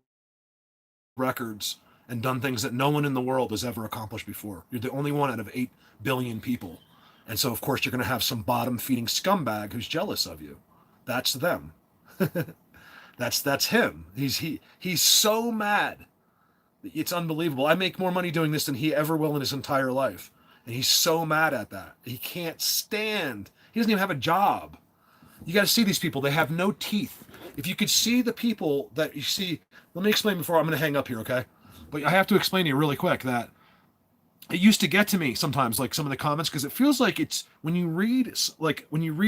records and done things that no one in the world has ever accomplished before. You're the only one out of 8 billion people. And so of course you're going to have some bottom-feeding scumbag who's jealous of you. That's them. That's him. He's so mad. It's unbelievable. I make more money doing this than he ever will in his entire life. And he's so mad at that. He can't stand. He doesn't even have a job. You got to see these people. They have no teeth. If you could see the people that you see, let me explain before I'm going to hang up here, okay? But I have to explain to you really quick that it used to get to me sometimes, like some of the comments, because it feels like it's when you read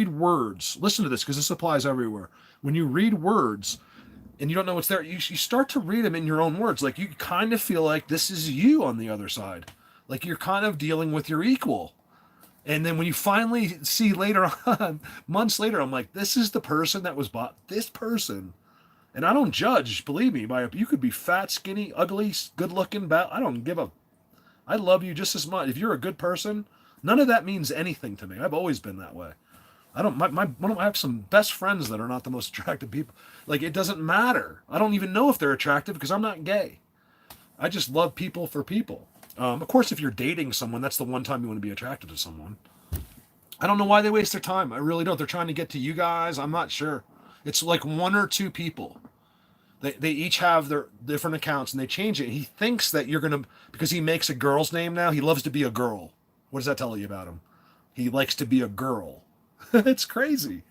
words, listen to this, because this applies everywhere. When you read words and you don't know what's there, you start to read them in your own words. Like you kind of feel like this is you on the other side. Like you're kind of dealing with your equal. And then when you finally see later on, months later, I'm like, this is the person that was bought. This person. And I don't judge, believe me, you could be fat, skinny, ugly, good looking, bad. I don't give a. I love you just as much. If you're a good person, none of that means anything to me. I've always been that way. I have some best friends that are not the most attractive people. Like, it doesn't matter. I don't even know if they're attractive because I'm not gay. I just love people for people. Of course, if you're dating someone, that's the one time you want to be attracted to someone. I don't know why they waste their time. I really don't. They're trying to get to you guys. I'm not sure. It's like 1 or 2 people. They each have their different accounts and they change it. He thinks that you're going to, because he makes a girl's name now, he loves to be a girl. What does that tell you about him? He likes to be a girl. It's crazy.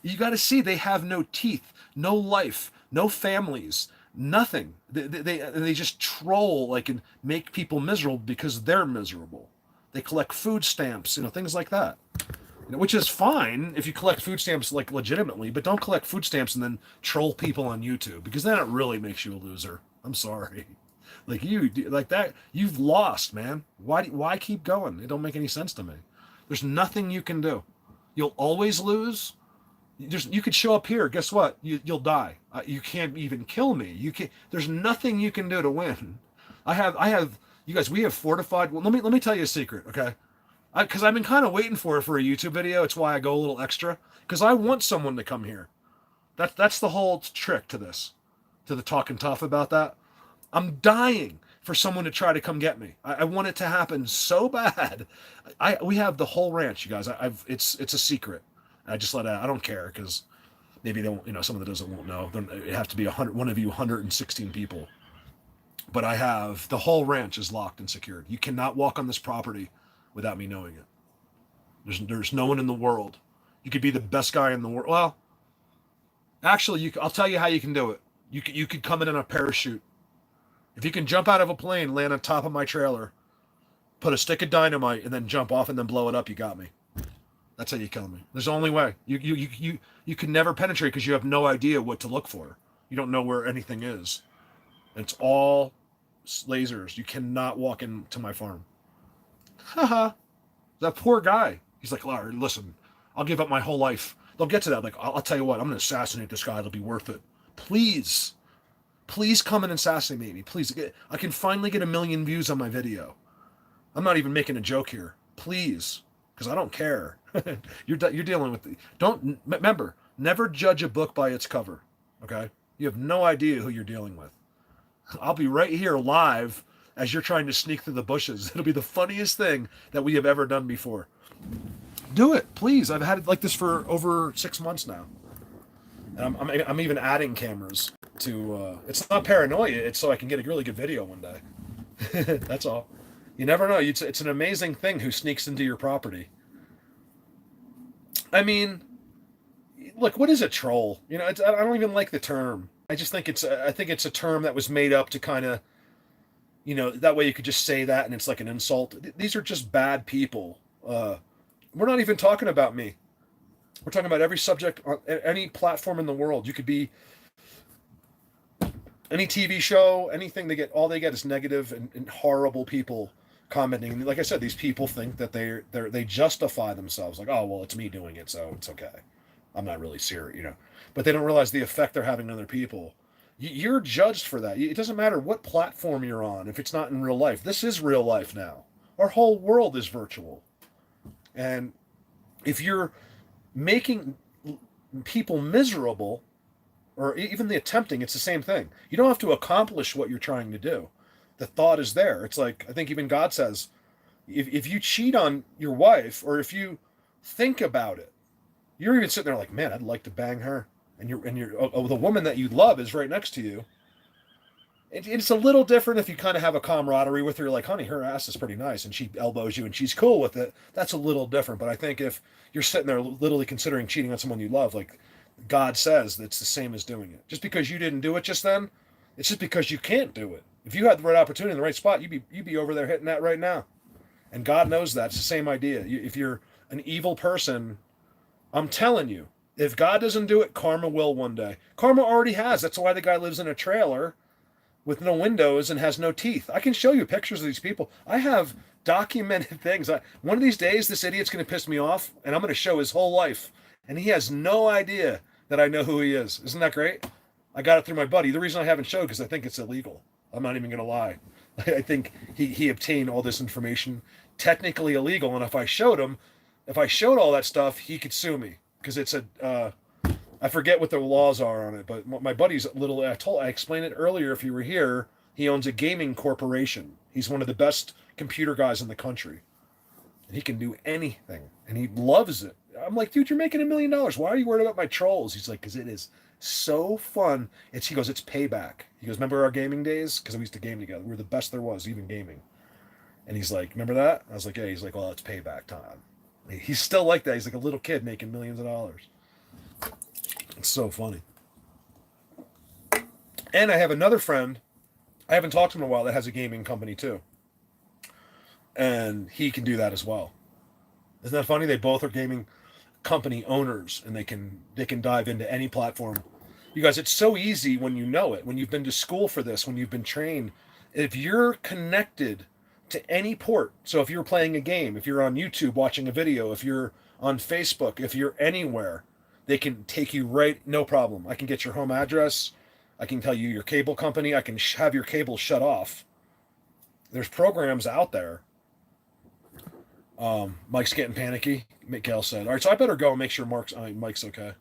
You got to see, they have no teeth, no life, no families, nothing. They just troll, like, and make people miserable because they're miserable. They collect food stamps, things like that. Which is fine if you collect food stamps like legitimately, but don't collect food stamps and then troll people on YouTube, because then it really makes you a loser. I'm sorry. Like that, you've lost, man. Why keep going? It don't make any sense to me. There's nothing you can do. You'll always lose. You could show up here. Guess what? You'll die. You can't even kill me. You can't. There's nothing you can do to win. I have. You guys, we have fortified. Well, let me tell you a secret, okay? Because I've been kind of waiting for a YouTube video. It's why I go a little extra, because I want someone to come here. That's the whole trick to this, to the talking tough about that. I'm dying for someone to try to come get me. I want it to happen so bad. We have the whole ranch, you guys. It's a secret. I just let out. I don't care, because maybe they won't. Someone that doesn't won't know. It have to be 100. One of you 116 people. But I have the whole ranch is locked and secured. You cannot walk on this property without me knowing it. There's no one in the world. You could be the best guy in the world. Well, actually, I'll tell you how you can do it. You could come in a parachute. If you can jump out of a plane, land on top of my trailer, put a stick of dynamite, and then jump off and then blow it up, you got me. That's how you kill me. There's the only way. You can never penetrate because you have no idea what to look for. You don't know where anything is. It's all lasers. You cannot walk into my farm. Haha. That poor guy. He's like, Larry, listen, I'll give up my whole life. They'll get to that. Like, I'll tell you what, I'm going to assassinate this guy. It'll be worth it. Please come and assassinate me. Please. I can finally get 1 million views on my video. I'm not even making a joke here. Please. Because I don't care. You're dealing with remember, never judge a book by its cover. Okay? You have no idea who you're dealing with. I'll be right here live as you're trying to sneak through the bushes. It'll be the funniest thing that we have ever done before. Do it, please. I've had it like this for over 6 months now. And I'm even adding cameras to, it's not paranoia, it's so I can get a really good video one day. That's all. You never know. It's an amazing thing who sneaks into your property. I mean, look, what is a troll? I don't even like the term. I just think it's a term that was made up to kind of You know, that way you could just say that and it's like an insult. These are just bad people. We're not even talking about me. We're talking about every subject on any platform in the world. You could be any TV show, anything. All they get is negative and horrible people commenting. And like I said, these people think that they justify themselves. Like, oh well, it's me doing it, so it's okay. I'm not really serious, you know. But they don't realize the effect they're having on other people. You're judged for that. It doesn't matter what platform you're on if it's not in real life. This is real life now. Our whole world is virtual. And if you're making people miserable, or even the attempting, it's the same thing. You don't have to accomplish what you're trying to do. The thought is there. It's like, I think even God says, if you cheat on your wife, or if you think about it, you're even sitting there like, man, I'd like to bang her. And the woman that you love is right next to you. It's a little different if you kind of have a camaraderie with her. You're like, honey, her ass is pretty nice, and she elbows you, and she's cool with it. That's a little different. But I think if you're sitting there literally considering cheating on someone you love, like God says, that's the same as doing it. Just because you didn't do it just then, it's just because you can't do it. If you had the right opportunity in the right spot, you'd be over there hitting that right now. And God knows that. It's the same idea. If you're an evil person, I'm telling you, if God doesn't do it, karma will one day. Karma already has. That's why the guy lives in a trailer with no windows and has no teeth. I can show you pictures of these people. I have documented things. One of these days, this idiot's going to piss me off, and I'm going to show his whole life. And he has no idea that I know who he is. Isn't that great? I got it through my buddy. The reason I haven't showed because I think it's illegal. I'm not even going to lie. I think he obtained all this information technically illegal, and if I showed all that stuff, he could sue me because it's I forget what the laws are on it, but my buddy's I explained it earlier if you were here. He owns a gaming corporation. He's one of the best computer guys in the country. And he can do anything, and he loves it. I'm like, dude, you're making $1 million. Why are you worried about my trolls? He's like, because it is so fun. He goes, it's payback. He goes, remember our gaming days? Because we used to game together. We were the best there was, even gaming. And he's like, remember that? I was like, yeah. He's like, well, it's payback time. He's still like that. He's like a little kid making millions of dollars. It's so funny. And I have another friend, I haven't talked to him in a while, that has a gaming company too. And he can do that as well. Isn't that funny? They both are gaming company owners, and they can dive into any platform. You guys, it's so easy when you know it, when you've been to school for this, when you've been trained. If you're connected to any port, so if you're playing a game, if you're on YouTube watching a video, if you're on Facebook, if you're anywhere, they can take you right, no problem. I can get your home address. I can tell you your cable company. I can have your cable shut off. There's programs out there. Mike's getting panicky. Miguel said, all right, so I better go and make sure Mike's okay.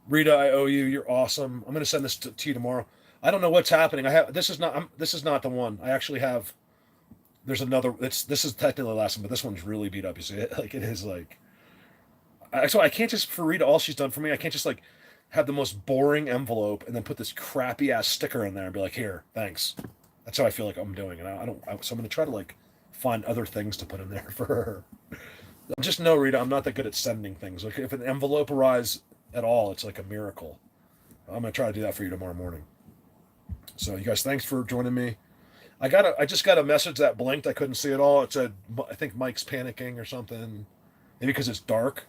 Rita, I owe you. You're awesome. I'm going to send this to you tomorrow. I don't know what's happening. This is not the one. I actually have, there's another, this is technically the last one, but this one's really beat up. You see it? Like, it is like, so I can't just, for Rita, all she's done for me, I can't just like have the most boring envelope and then put this crappy ass sticker in there and be like, here, thanks. That's how I feel like I'm doing. And so I'm going to try to like find other things to put in there for her. Just know, Rita, I'm not that good at sending things. Like if an envelope arrives at all, it's like a miracle. I'm going to try to do that for you tomorrow morning. So you guys, thanks for joining me. I just got a message that blinked. I couldn't see it all. It said, I think Mike's panicking or something. Maybe because it's dark.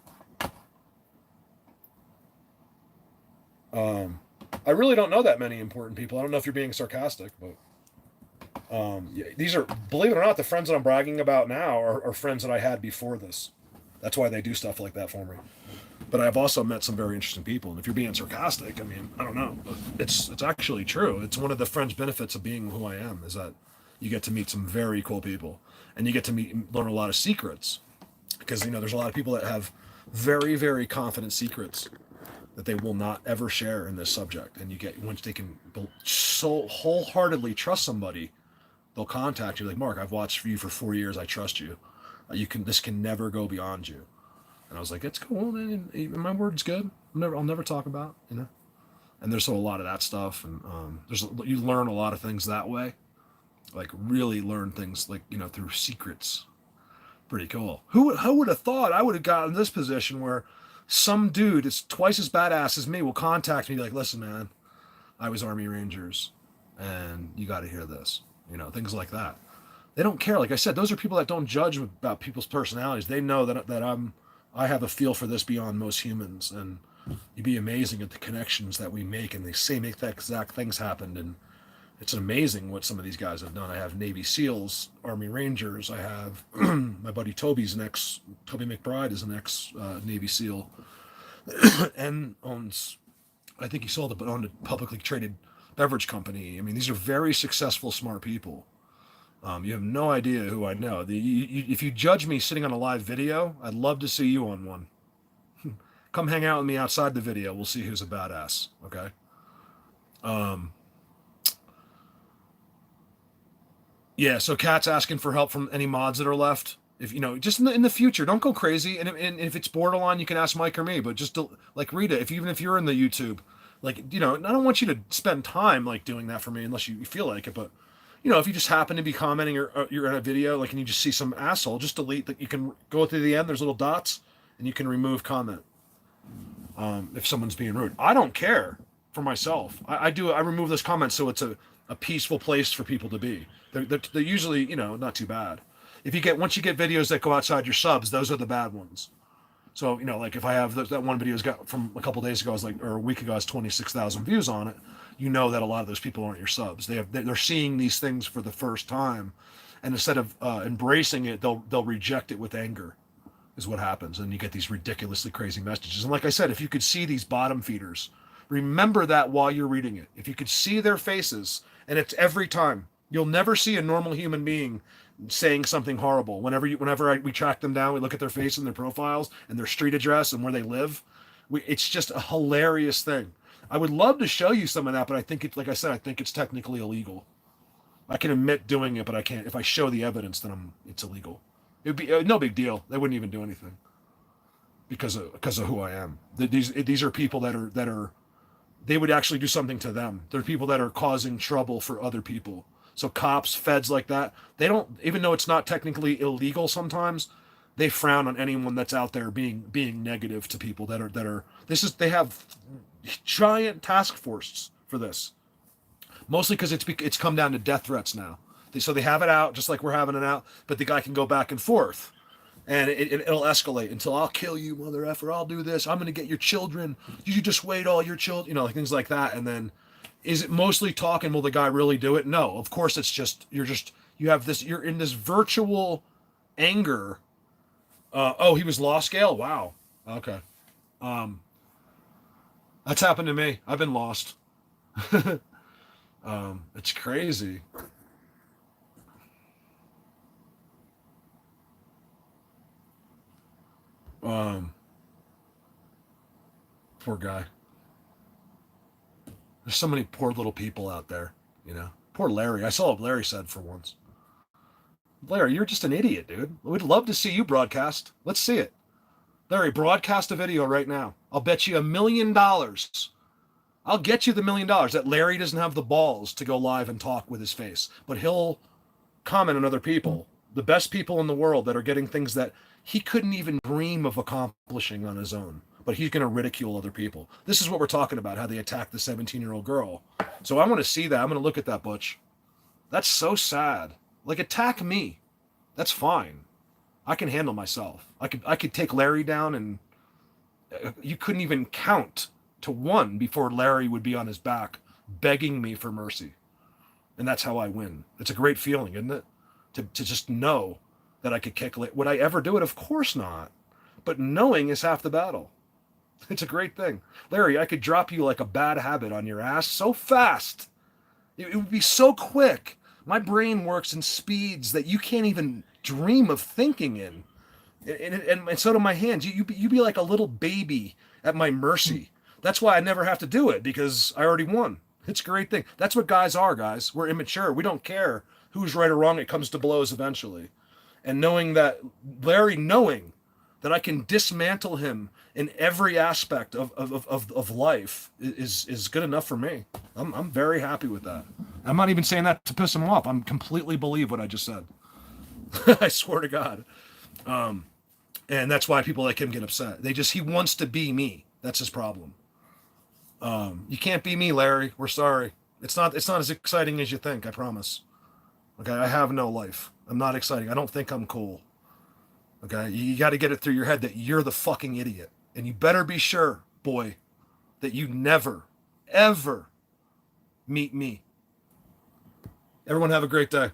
I really don't know that many important people. I don't know if you're being sarcastic, but yeah, these are, believe it or not, the friends that I'm bragging about now are friends that I had before this. That's why they do stuff like that for me. But I've also met some very interesting people. And if you're being sarcastic, I mean, I don't know. But it's actually true. It's one of the fringe benefits of being who I am is that you get to meet some very cool people, and you get to learn a lot of secrets. Because, you know, there's a lot of people that have very, very confident secrets that they will not ever share in this subject. And you get, once they can so wholeheartedly trust somebody, they'll contact you like, Mark, I've watched you for 4 years. I trust you. This can never go beyond you. And I was like, it's cool, man. My word's good. I'll never talk about, you know. And there's a lot of that stuff, and you learn a lot of things that way, like really learn things like, you know, through secrets. Pretty cool. Who would have thought I would have gotten this position where some dude is twice as badass as me will contact me like, listen, man, I was Army Rangers. and you got to hear this, things like that. They don't care. Like I said, those are people that don't judge about people's personalities. They know that I have a feel for this beyond most humans, and you'd be amazing at the connections that we make, and they say make that exact things happen. And it's amazing what some of these guys have done. I have Navy SEALs, Army Rangers. I have my buddy Toby McBride is an ex Navy SEAL, and owns, I think he sold it, but owned a publicly traded beverage company. I mean, these are very successful, smart people. You have no idea who I know. If you judge me sitting on a live video, I'd love to see you on one. Come hang out with me outside the video. We'll see who's a badass. Okay. Yeah. So Kat's asking for help from any mods that are left. If just in the future, don't go crazy. And if it's borderline, you can ask Mike or me. But just like Rita, even if you're in the YouTube, like I don't want you to spend time like doing that for me unless you feel like it. But if you just happen to be commenting or you're in a video, like, and you just see some asshole, just delete that. You can go to the end. There's little dots, and you can remove comment. If someone's being rude, I don't care for myself. I remove those comments so it's a peaceful place for people to be. They're usually not too bad. Once you get videos that go outside your subs, those are the bad ones. So like if I have that one video's got from a couple days ago, or a week ago, has 26,000 views on it. That a lot of those people aren't your subs. They're seeing these things for the first time, and instead of embracing it, they'll reject it with anger, is what happens, and you get these ridiculously crazy messages. And like I said, if you could see these bottom feeders, remember that while you're reading it. If you could see their faces, and it's every time, you'll never see a normal human being saying something horrible. Whenever we track them down, we look at their face and their profiles and their street address and where they live. It's just a hilarious thing. I would love to show you some of that, but I think like I said, I think it's technically illegal. I can admit doing it, but I can't. If I show the evidence, then it's illegal. It would be no big deal. They wouldn't even do anything because of who I am. These are people that are they would actually do something to them. They're people that are causing trouble for other people. So cops, feds like that, they don't, even though it's not technically illegal sometimes, they frown on anyone that's out there being negative to people that are they have giant task forces for this. Mostly because it's come down to death threats now. So they have it out just like we're having it out, but the guy can go back and forth, and it'll escalate until I'll kill you, mother effer. I'll do this. I'm going to get your children. You just wait, all your children. Like things like that. And then, is it mostly talking? Will the guy really do it? No. Of course, it's just you're in this virtual anger. He was lost, Gale. Wow. Okay. That's happened to me. I've been lost. It's crazy. Poor guy. There's so many poor little people out there, Poor Larry. I saw what Larry said for once. Larry, you're just an idiot, dude. We'd love to see you broadcast. Let's see it. Larry, broadcast a video right now. I'll bet you $1 million. I'll get you the $1 million that Larry doesn't have the balls to go live and talk with his face, but he'll comment on other people, the best people in the world that are getting things that he couldn't even dream of accomplishing on his own, but he's going to ridicule other people. This is what we're talking about, how they attacked the 17-year-old girl. So I want to see that. I'm going to look at that, Butch. That's so sad. Like, attack me. That's fine. I can handle myself. I could take Larry down, and you couldn't even count to one before Larry would be on his back begging me for mercy. And that's how I win. It's a great feeling, isn't it? To just know that I could kick. Would I ever do it? Of course not. But knowing is half the battle. It's a great thing. Larry, I could drop you like a bad habit on your ass so fast. It would be so quick. My brain works in speeds that you can't even dream of thinking in. And so do my hands. You'd be like a little baby at my mercy. That's why I never have to do it, because I already won. It's a great thing. That's what guys are, guys. We're immature. We don't care who's right or wrong. It comes to blows eventually. And knowing that I can dismantle him in every aspect of life is good enough for me. I'm very happy with that. I'm not even saying that to piss him off. I'm completely believe what I just said. I swear to God. And that's why people like him get upset. He wants to be me. That's his problem. You can't be me, Larry. We're sorry. It's not as exciting as you think, I promise. Okay, I have no life. I'm not exciting. I don't think I'm cool. Okay, you got to get it through your head that you're the fucking idiot. And you better be sure, boy, that you never, ever meet me. Everyone have a great day.